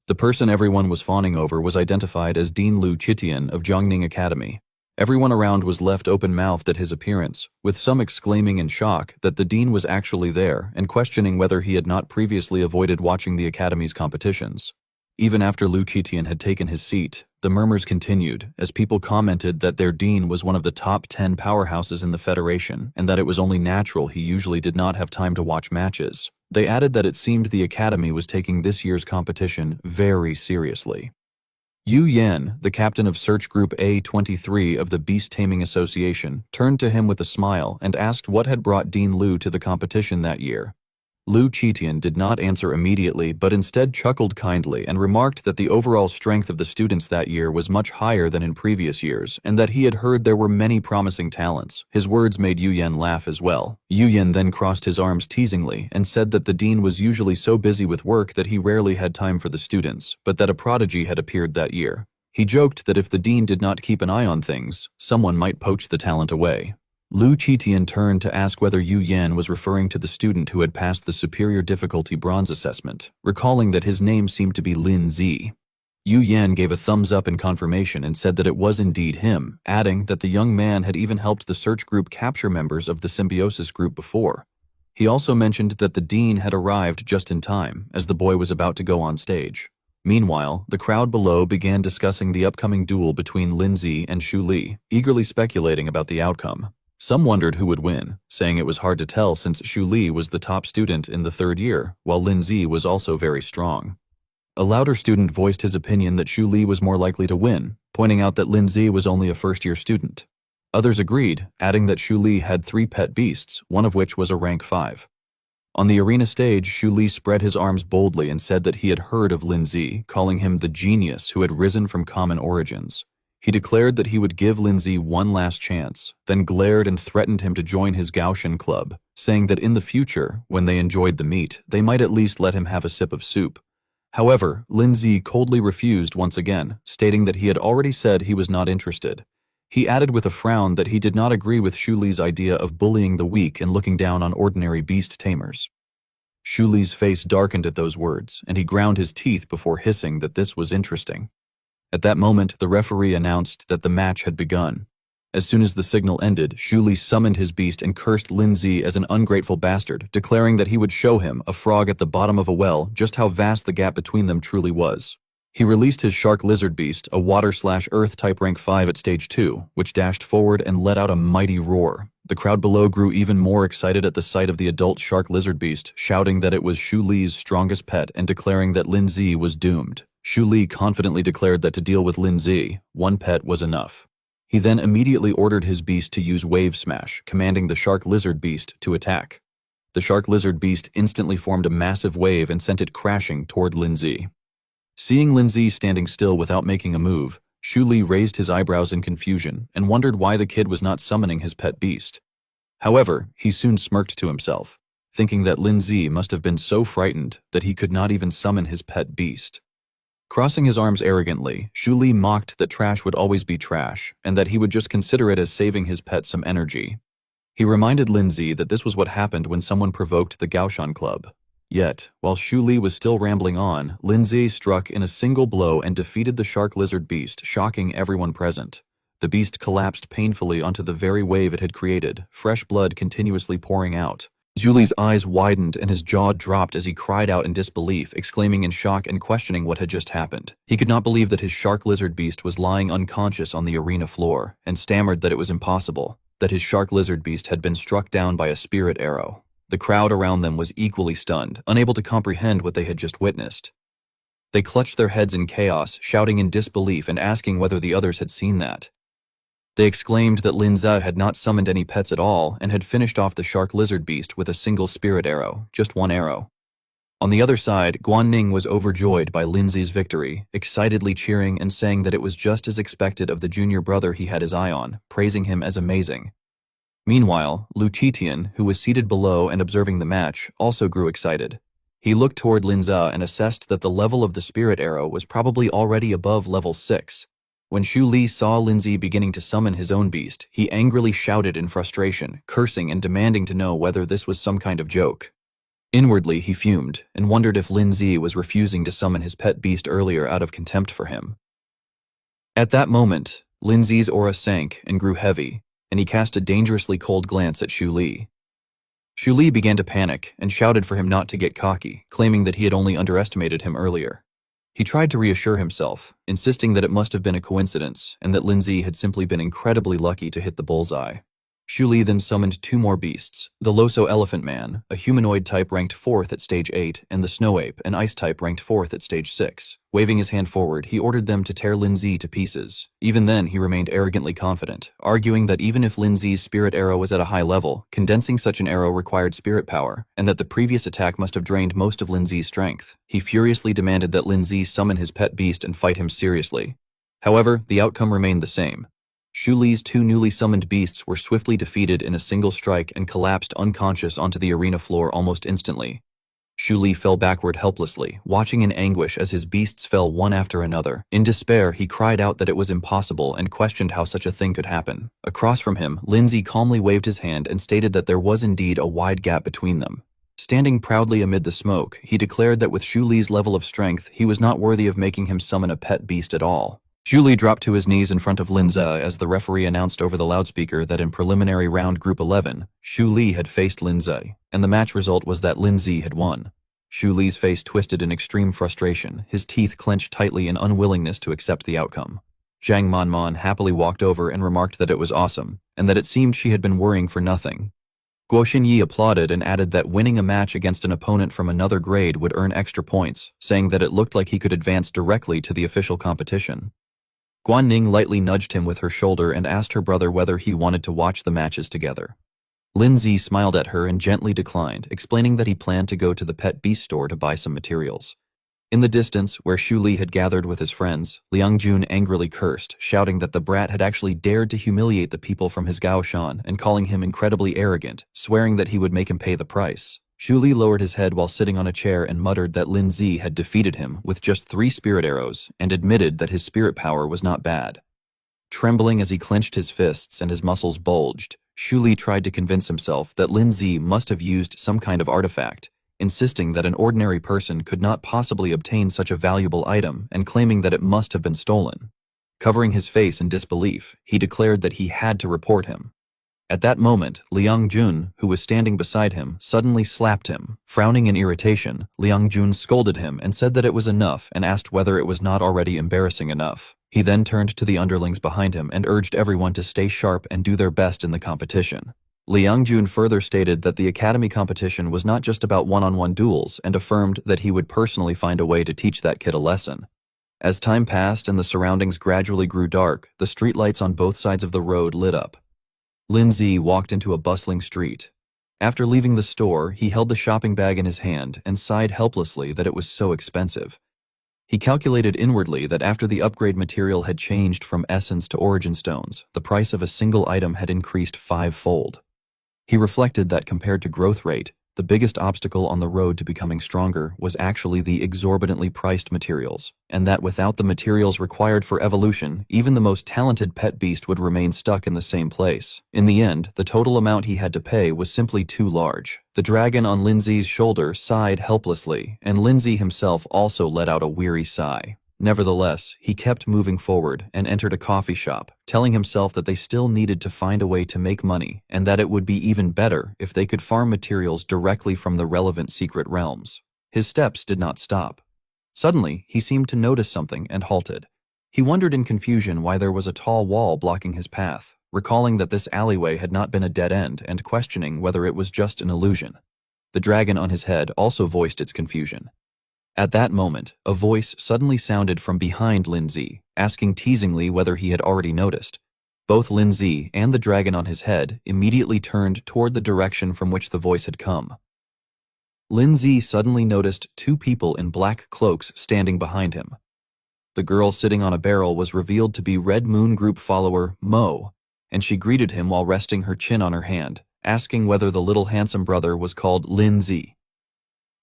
The person everyone was fawning over was identified as Dean Lu Qitian of Jiangning Academy. Everyone around was left open-mouthed at his appearance, with some exclaiming in shock that the dean was actually there and questioning whether he had not previously avoided watching the academy's competitions. Even after Lu Qitian had taken his seat, the murmurs continued as people commented that their dean was one of the top 10 powerhouses in the Federation and that it was only natural he usually did not have time to watch matches. They added that it seemed the academy was taking this year's competition very seriously. Yu Yan, the captain of Search Group A23 of the Beast Taming Association, turned to him with a smile and asked what had brought Dean Lu to the competition that year. Lu Qitian did not answer immediately but instead chuckled kindly and remarked that the overall strength of the students that year was much higher than in previous years and that he had heard there were many promising talents. His words made Yu Yan laugh as well. Yu Yan then crossed his arms teasingly and said that the dean was usually so busy with work that he rarely had time for the students, but that a prodigy had appeared that year. He joked that if the dean did not keep an eye on things, someone might poach the talent away. Lu Qitian turned to ask whether Yu Yan was referring to the student who had passed the superior difficulty bronze assessment, recalling that his name seemed to be Lin Zi. Yu Yan gave a thumbs up in confirmation and said that it was indeed him, adding that the young man had even helped the search group capture members of the symbiosis group before. He also mentioned that the dean had arrived just in time, as the boy was about to go on stage. Meanwhile, the crowd below began discussing the upcoming duel between Lin Zi and Shu Li, eagerly speculating about the outcome. Some wondered who would win, saying it was hard to tell since Shu Li was the top student in the third year, while Lin Zi was also very strong. A louder student voiced his opinion that Shu Li was more likely to win, pointing out that Lin Zi was only a first-year student. Others agreed, adding that Shu Li had 3 pet beasts, one of which was a rank 5. On the arena stage, Shu Li spread his arms boldly and said that he had heard of Lin Zi, calling him the genius who had risen from common origins. He declared that he would give Lin Zi one last chance, then glared and threatened him to join his Gaoshan club, saying that in the future, when they enjoyed the meat, they might at least let him have a sip of soup. However, Lin Zi coldly refused once again, stating that he had already said he was not interested. He added with a frown that he did not agree with Shu Li's idea of bullying the weak and looking down on ordinary beast tamers. Shu Li's face darkened at those words, and he ground his teeth before hissing that this was interesting. At that moment, the referee announced that the match had begun. As soon as the signal ended, Shu Li summoned his beast and cursed Lin Zi as an ungrateful bastard, declaring that he would show him, a frog at the bottom of a well, just how vast the gap between them truly was. He released his shark lizard beast, a water/earth type rank 5 at stage 2, which dashed forward and let out a mighty roar. The crowd below grew even more excited at the sight of the adult shark lizard beast, shouting that it was Shu Li's strongest pet and declaring that Lin Zi was doomed. Shu Li confidently declared that to deal with Lin Zi, one pet was enough. He then immediately ordered his beast to use Wave Smash, commanding the shark lizard beast to attack. The shark lizard beast instantly formed a massive wave and sent it crashing toward Lin Zi. Seeing Lin Zi standing still without making a move, Shu Li raised his eyebrows in confusion and wondered why the kid was not summoning his pet beast. However, he soon smirked to himself. thinking that Lin Zi must have been so frightened that he could not even summon his pet beast. Crossing his arms arrogantly, Xu Li mocked that trash would always be trash, and that he would just consider it as saving his pet some energy. He reminded Lin Zi that this was what happened when someone provoked the Gaoshan Club. Yet, while Xu Li was still rambling on, Lin Zi struck in a single blow and defeated the shark lizard beast, shocking everyone present. The beast collapsed painfully onto the very wave it had created, fresh blood continuously pouring out. Xu Li's eyes widened and his jaw dropped as he cried out in disbelief, exclaiming in shock and questioning what had just happened. He could not believe that his shark lizard beast was lying unconscious on the arena floor, and stammered that it was impossible, that his shark lizard beast had been struck down by a spirit arrow. The crowd around them was equally stunned, unable to comprehend what they had just witnessed. They clutched their heads in chaos, shouting in disbelief and asking whether the others had seen that. They exclaimed that Lin Zi had not summoned any pets at all and had finished off the shark lizard beast with a single spirit arrow, just one arrow. On the other side, Guan Ning was overjoyed by Lin Zi's victory, excitedly cheering and saying that it was just as expected of the junior brother he had his eye on, praising him as amazing. Meanwhile, Lu Titian, who was seated below and observing the match, also grew excited. He looked toward Lin Zi and assessed that the level of the spirit arrow was probably already above level 6. When Xu Li saw Lin Zi beginning to summon his own beast, he angrily shouted in frustration, cursing and demanding to know whether this was some kind of joke. Inwardly, he fumed and wondered if Lin Zi was refusing to summon his pet beast earlier out of contempt for him. At that moment, Lin Zi's aura sank and grew heavy, and he cast a dangerously cold glance at Xu Li. Xu Li began to panic and shouted for him not to get cocky, claiming that he had only underestimated him earlier. He tried to reassure himself, insisting that it must have been a coincidence and that Lin Zi had simply been incredibly lucky to hit the bullseye. Xu Li then summoned 2 more beasts, the Loso Elephant Man, a humanoid type ranked 4th at stage 8, and the Snow Ape, an ice type ranked 4th at stage 6. Waving his hand forward, he ordered them to tear Lin Zi to pieces. Even then, he remained arrogantly confident, arguing that even if Lin Zi's spirit arrow was at a high level, condensing such an arrow required spirit power, and that the previous attack must have drained most of Lin Zi's strength. He furiously demanded that Lin Zi summon his pet beast and fight him seriously. However, the outcome remained the same. Xu Li's 2 newly summoned beasts were swiftly defeated in a single strike and collapsed unconscious onto the arena floor almost instantly. Xu Li fell backward helplessly, watching in anguish as his beasts fell one after another. In despair, he cried out that it was impossible and questioned how such a thing could happen. Across from him, Lin Zi calmly waved his hand and stated that there was indeed a wide gap between them. Standing proudly amid the smoke, he declared that with Xu Li's level of strength, he was not worthy of making him summon a pet beast at all. Xu Li dropped to his knees in front of Lin Zi as the referee announced over the loudspeaker that in preliminary round Group 11, Xu Li had faced Lin Zi, and the match result was that Lin Zi had won. Xu Li's face twisted in extreme frustration, his teeth clenched tightly in unwillingness to accept the outcome. Zhang Manman happily walked over and remarked that it was awesome, and that it seemed she had been worrying for nothing. Guo Xinyi applauded and added that winning a match against an opponent from another grade would earn extra points, saying that it looked like he could advance directly to the official competition. Guan Ning lightly nudged him with her shoulder and asked her brother whether he wanted to watch the matches together. Lin Zi smiled at her and gently declined, explaining that he planned to go to the pet beast store to buy some materials. In the distance, where Xu Li had gathered with his friends, Liang Jun angrily cursed, shouting that the brat had actually dared to humiliate the people from his Gaoshan and calling him incredibly arrogant, swearing that he would make him pay the price. Xu Li lowered his head while sitting on a chair and muttered that Lin Zi had defeated him with just 3 spirit arrows and admitted that his spirit power was not bad. Trembling as he clenched his fists and his muscles bulged, Xu Li tried to convince himself that Lin Zi must have used some kind of artifact, insisting that an ordinary person could not possibly obtain such a valuable item and claiming that it must have been stolen. Covering his face in disbelief, he declared that he had to report him. At that moment, Liang Jun, who was standing beside him, suddenly slapped him. Frowning in irritation, Liang Jun scolded him and said that it was enough and asked whether it was not already embarrassing enough. He then turned to the underlings behind him and urged everyone to stay sharp and do their best in the competition. Liang Jun further stated that the academy competition was not just about one-on-one duels and affirmed that he would personally find a way to teach that kid a lesson. As time passed and the surroundings gradually grew dark, the streetlights on both sides of the road lit up. Lin Zi walked into a bustling street. After leaving the store, he held the shopping bag in his hand and sighed helplessly that it was so expensive. He calculated inwardly that after the upgrade material had changed from essence to origin stones, the price of a single item had increased 5-fold. He reflected that compared to growth rate, The biggest obstacle on the road to becoming stronger was actually the exorbitantly priced materials, and that without the materials required for evolution, even the most talented pet beast would remain stuck in the same place. In the end, the total amount he had to pay was simply too large. The dragon on Lindsay's shoulder sighed helplessly, and Lindsay himself also let out a weary sigh. Nevertheless, he kept moving forward and entered a coffee shop, telling himself that they still needed to find a way to make money and that it would be even better if they could farm materials directly from the relevant secret realms. His steps did not stop. Suddenly, he seemed to notice something and halted. He wondered in confusion why there was a tall wall blocking his path, recalling that this alleyway had not been a dead end and questioning whether it was just an illusion. The dragon on his head also voiced its confusion. At that moment, a voice suddenly sounded from behind Lindsay, asking teasingly whether he had already noticed. Both Lindsay and the dragon on his head immediately turned toward the direction from which the voice had come. Lindsay suddenly noticed two people in black cloaks standing behind him. The girl sitting on a barrel was revealed to be Red Moon Group follower Mo, and she greeted him while resting her chin on her hand, asking whether the little handsome brother was called Lindsay.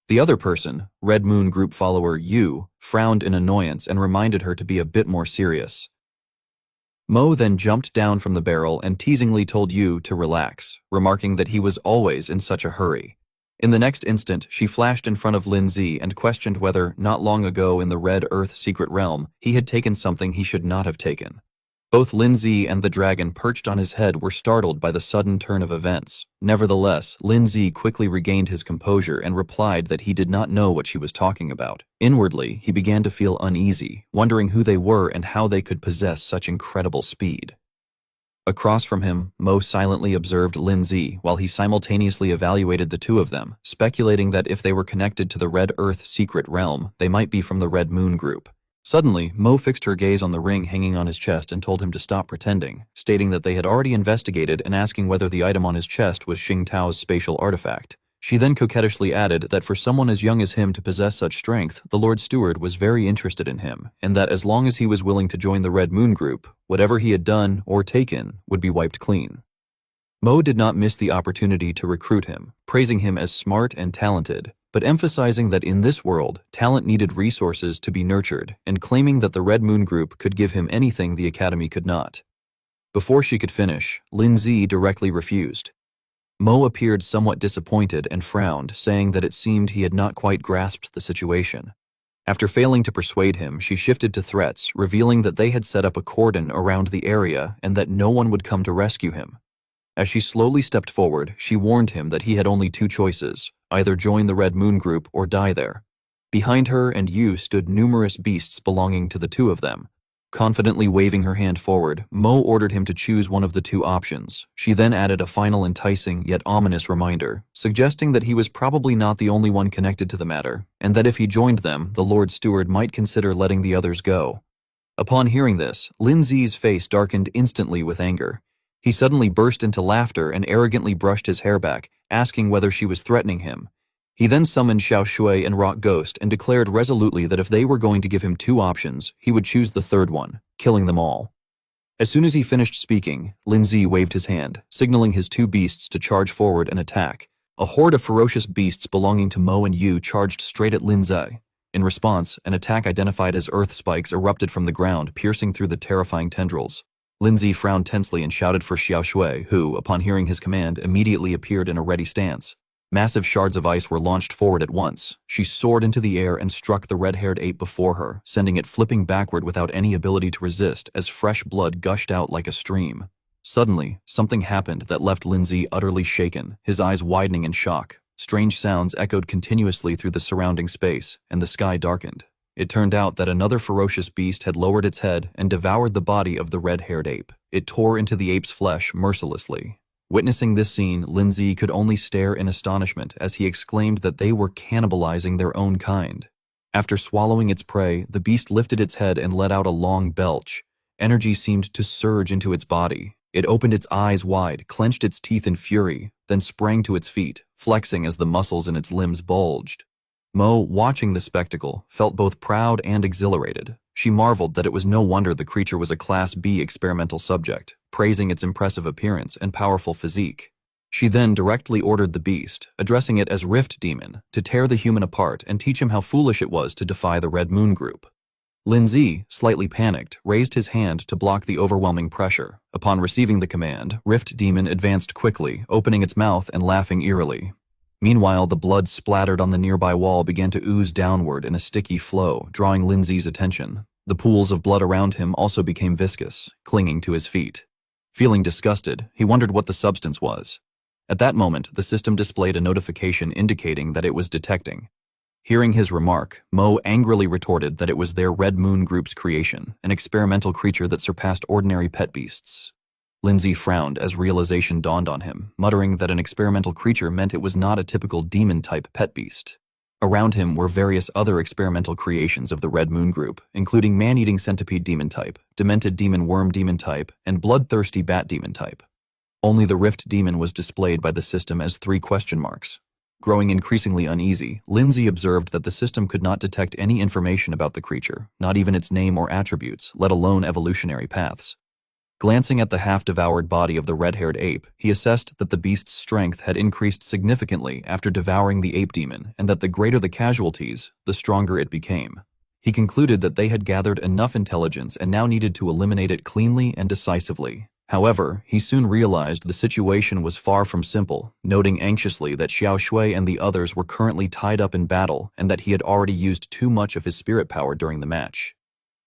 The other person, Red Moon Group follower Yu, frowned in annoyance and reminded her to be a bit more serious. Mo then jumped down from the barrel and teasingly told Yu to relax, remarking that he was always in such a hurry. In the next instant, she flashed in front of Lindsay and questioned whether, not long ago in the Red Earth secret realm, he had taken something he should not have taken. Both Lindsay and the dragon perched on his head were startled by the sudden turn of events. Nevertheless, Lindsay quickly regained his composure and replied that he did not know what she was talking about. Inwardly, he began to feel uneasy, wondering who they were and how they could possess such incredible speed. Across from him, Mo silently observed Lindsay while he simultaneously evaluated the two of them, speculating that if they were connected to the Red Earth secret realm, they might be from the Red Moon Group. Suddenly, Mo fixed her gaze on the ring hanging on his chest and told him to stop pretending, stating that they had already investigated and asking whether the item on his chest was Xing Tao's spatial artifact. She then coquettishly added that for someone as young as him to possess such strength, the Lord Steward was very interested in him, and that as long as he was willing to join the Red Moon Group, whatever he had done or taken would be wiped clean. Mo did not miss the opportunity to recruit him, praising him as smart and talented, but emphasizing that in this world, talent needed resources to be nurtured, and claiming that the Red Moon Group could give him anything the Academy could not. Before she could finish, Lindsay directly refused. Mo appeared somewhat disappointed and frowned, saying that it seemed he had not quite grasped the situation. After failing to persuade him, she shifted to threats, revealing that they had set up a cordon around the area and that no one would come to rescue him. As she slowly stepped forward, she warned him that he had only two choices, either join the Red Moon Group or die there. Behind her and Yu stood numerous beasts belonging to the two of them. Confidently waving her hand forward, Mo ordered him to choose one of the two options. She then added a final enticing yet ominous reminder, suggesting that he was probably not the only one connected to the matter, and that if he joined them, the Lord Steward might consider letting the others go. Upon hearing this, Lindsay's face darkened instantly with anger. He suddenly burst into laughter and arrogantly brushed his hair back, asking whether she was threatening him. He then summoned Xiao Shui and Rock Ghost and declared resolutely that if they were going to give him two options, he would choose the third one, killing them all. As soon as he finished speaking, Lindsay waved his hand, signaling his two beasts to charge forward and attack. A horde of ferocious beasts belonging to Mo and Yu charged straight at Lindsay. In response, an attack identified as earth spikes erupted from the ground, piercing through the terrifying tendrils. Lindsay frowned tensely and shouted for Xiao Shui, who, upon hearing his command, immediately appeared in a ready stance. Massive shards of ice were launched forward at once. She soared into the air and struck the red-haired ape before her, sending it flipping backward without any ability to resist as fresh blood gushed out like a stream. Suddenly, something happened that left Lindsay utterly shaken, his eyes widening in shock. Strange sounds echoed continuously through the surrounding space, and the sky darkened. It turned out that another ferocious beast had lowered its head and devoured the body of the red-haired ape. It tore into the ape's flesh mercilessly. Witnessing this scene, Lindsay could only stare in astonishment as he exclaimed that they were cannibalizing their own kind. After swallowing its prey, the beast lifted its head and let out a long belch. Energy seemed to surge into its body. It opened its eyes wide, clenched its teeth in fury, then sprang to its feet, flexing as the muscles in its limbs bulged. Mo, watching the spectacle, felt both proud and exhilarated. She marveled that it was no wonder the creature was a Class B experimental subject, praising its impressive appearance and powerful physique. She then directly ordered the beast, addressing it as Rift Demon, to tear the human apart and teach him how foolish it was to defy the Red Moon Group. Lindsay, slightly panicked, raised his hand to block the overwhelming pressure. Upon receiving the command, Rift Demon advanced quickly, opening its mouth and laughing eerily. Meanwhile, the blood splattered on the nearby wall began to ooze downward in a sticky flow, drawing Lindsay's attention. The pools of blood around him also became viscous, clinging to his feet. Feeling disgusted, he wondered what the substance was. At that moment, the system displayed a notification indicating that it was detecting. Hearing his remark, Mo angrily retorted that it was their Red Moon Group's creation, an experimental creature that surpassed ordinary pet beasts. Lindsay frowned as realization dawned on him, muttering that an experimental creature meant it was not a typical demon-type pet beast. Around him were various other experimental creations of the Red Moon Group, including man-eating centipede demon-type, demented demon worm demon-type, and bloodthirsty bat demon-type. Only the Rift Demon was displayed by the system as 3 question marks. Growing increasingly uneasy, Lindsay observed that the system could not detect any information about the creature, not even its name or attributes, let alone evolutionary paths. Glancing at the half-devoured body of the red-haired ape, he assessed that the beast's strength had increased significantly after devouring the ape demon, and that the greater the casualties, the stronger it became. He concluded that they had gathered enough intelligence and now needed to eliminate it cleanly and decisively. However, he soon realized the situation was far from simple, noting anxiously that Xiao Shui and the others were currently tied up in battle and that he had already used too much of his spirit power during the match.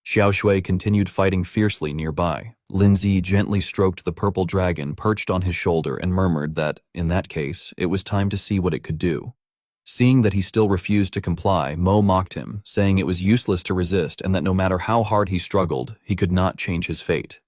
Xiao Shui continued fighting fiercely nearby. Lindsay gently stroked the purple dragon perched on his shoulder and murmured that, in that case, it was time to see what it could do. Seeing that he still refused to comply, Mo mocked him, saying it was useless to resist and that no matter how hard he struggled, he could not change his fate.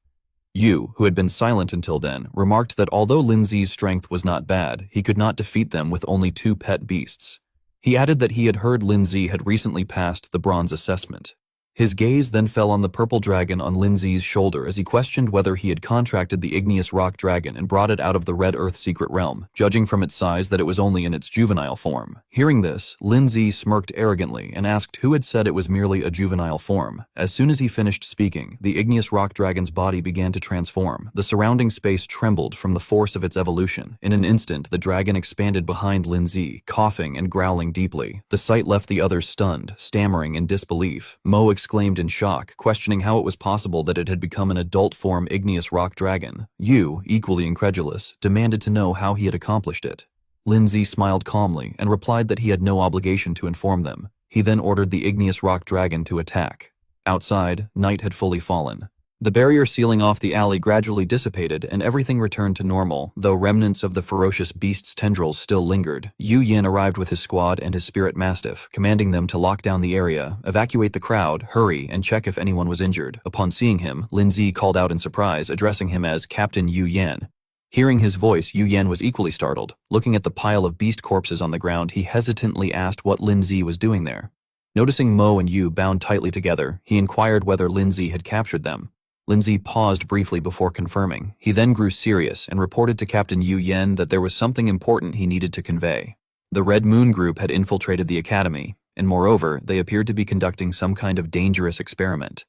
Yu, who had been silent until then, remarked that although Lindsay's strength was not bad, he could not defeat them with only 2 pet beasts. He added that he had heard Lindsay had recently passed the bronze assessment. His gaze then fell on the purple dragon on Lindsay's shoulder as he questioned whether he had contracted the igneous rock dragon and brought it out of the Red Earth secret realm, judging from its size that it was only in its juvenile form. Hearing this, Lindsay smirked arrogantly and asked who had said it was merely a juvenile form. As soon as he finished speaking, the igneous rock dragon's body began to transform. The surrounding space trembled from the force of its evolution. In an instant, the dragon expanded behind Lindsay, coughing and growling deeply. The sight left the others stunned, stammering in disbelief. Mo exclaimed in shock, questioning how it was possible that it had become an adult-form igneous rock dragon. Yu, equally incredulous, demanded to know how he had accomplished it. Lindsay smiled calmly and replied that he had no obligation to inform them. He then ordered the igneous rock dragon to attack. Outside, night had fully fallen. The barrier sealing off the alley gradually dissipated and everything returned to normal, though remnants of the ferocious beast's tendrils still lingered. Yu Yin arrived with his squad and his spirit mastiff, commanding them to lock down the area, evacuate the crowd, hurry, and check if anyone was injured. Upon seeing him, Lindsay called out in surprise, addressing him as Captain Yu Yan. Hearing his voice, Yu Yan was equally startled. Looking at the pile of beast corpses on the ground, he hesitantly asked what Lindsay was doing there. Noticing Mo and Yu bound tightly together, he inquired whether Lindsay had captured them. Lindsay paused briefly before confirming. He then grew serious and reported to Captain Yu Yen that there was something important he needed to convey. The Red Moon Group had infiltrated the academy, and moreover, they appeared to be conducting some kind of dangerous experiment.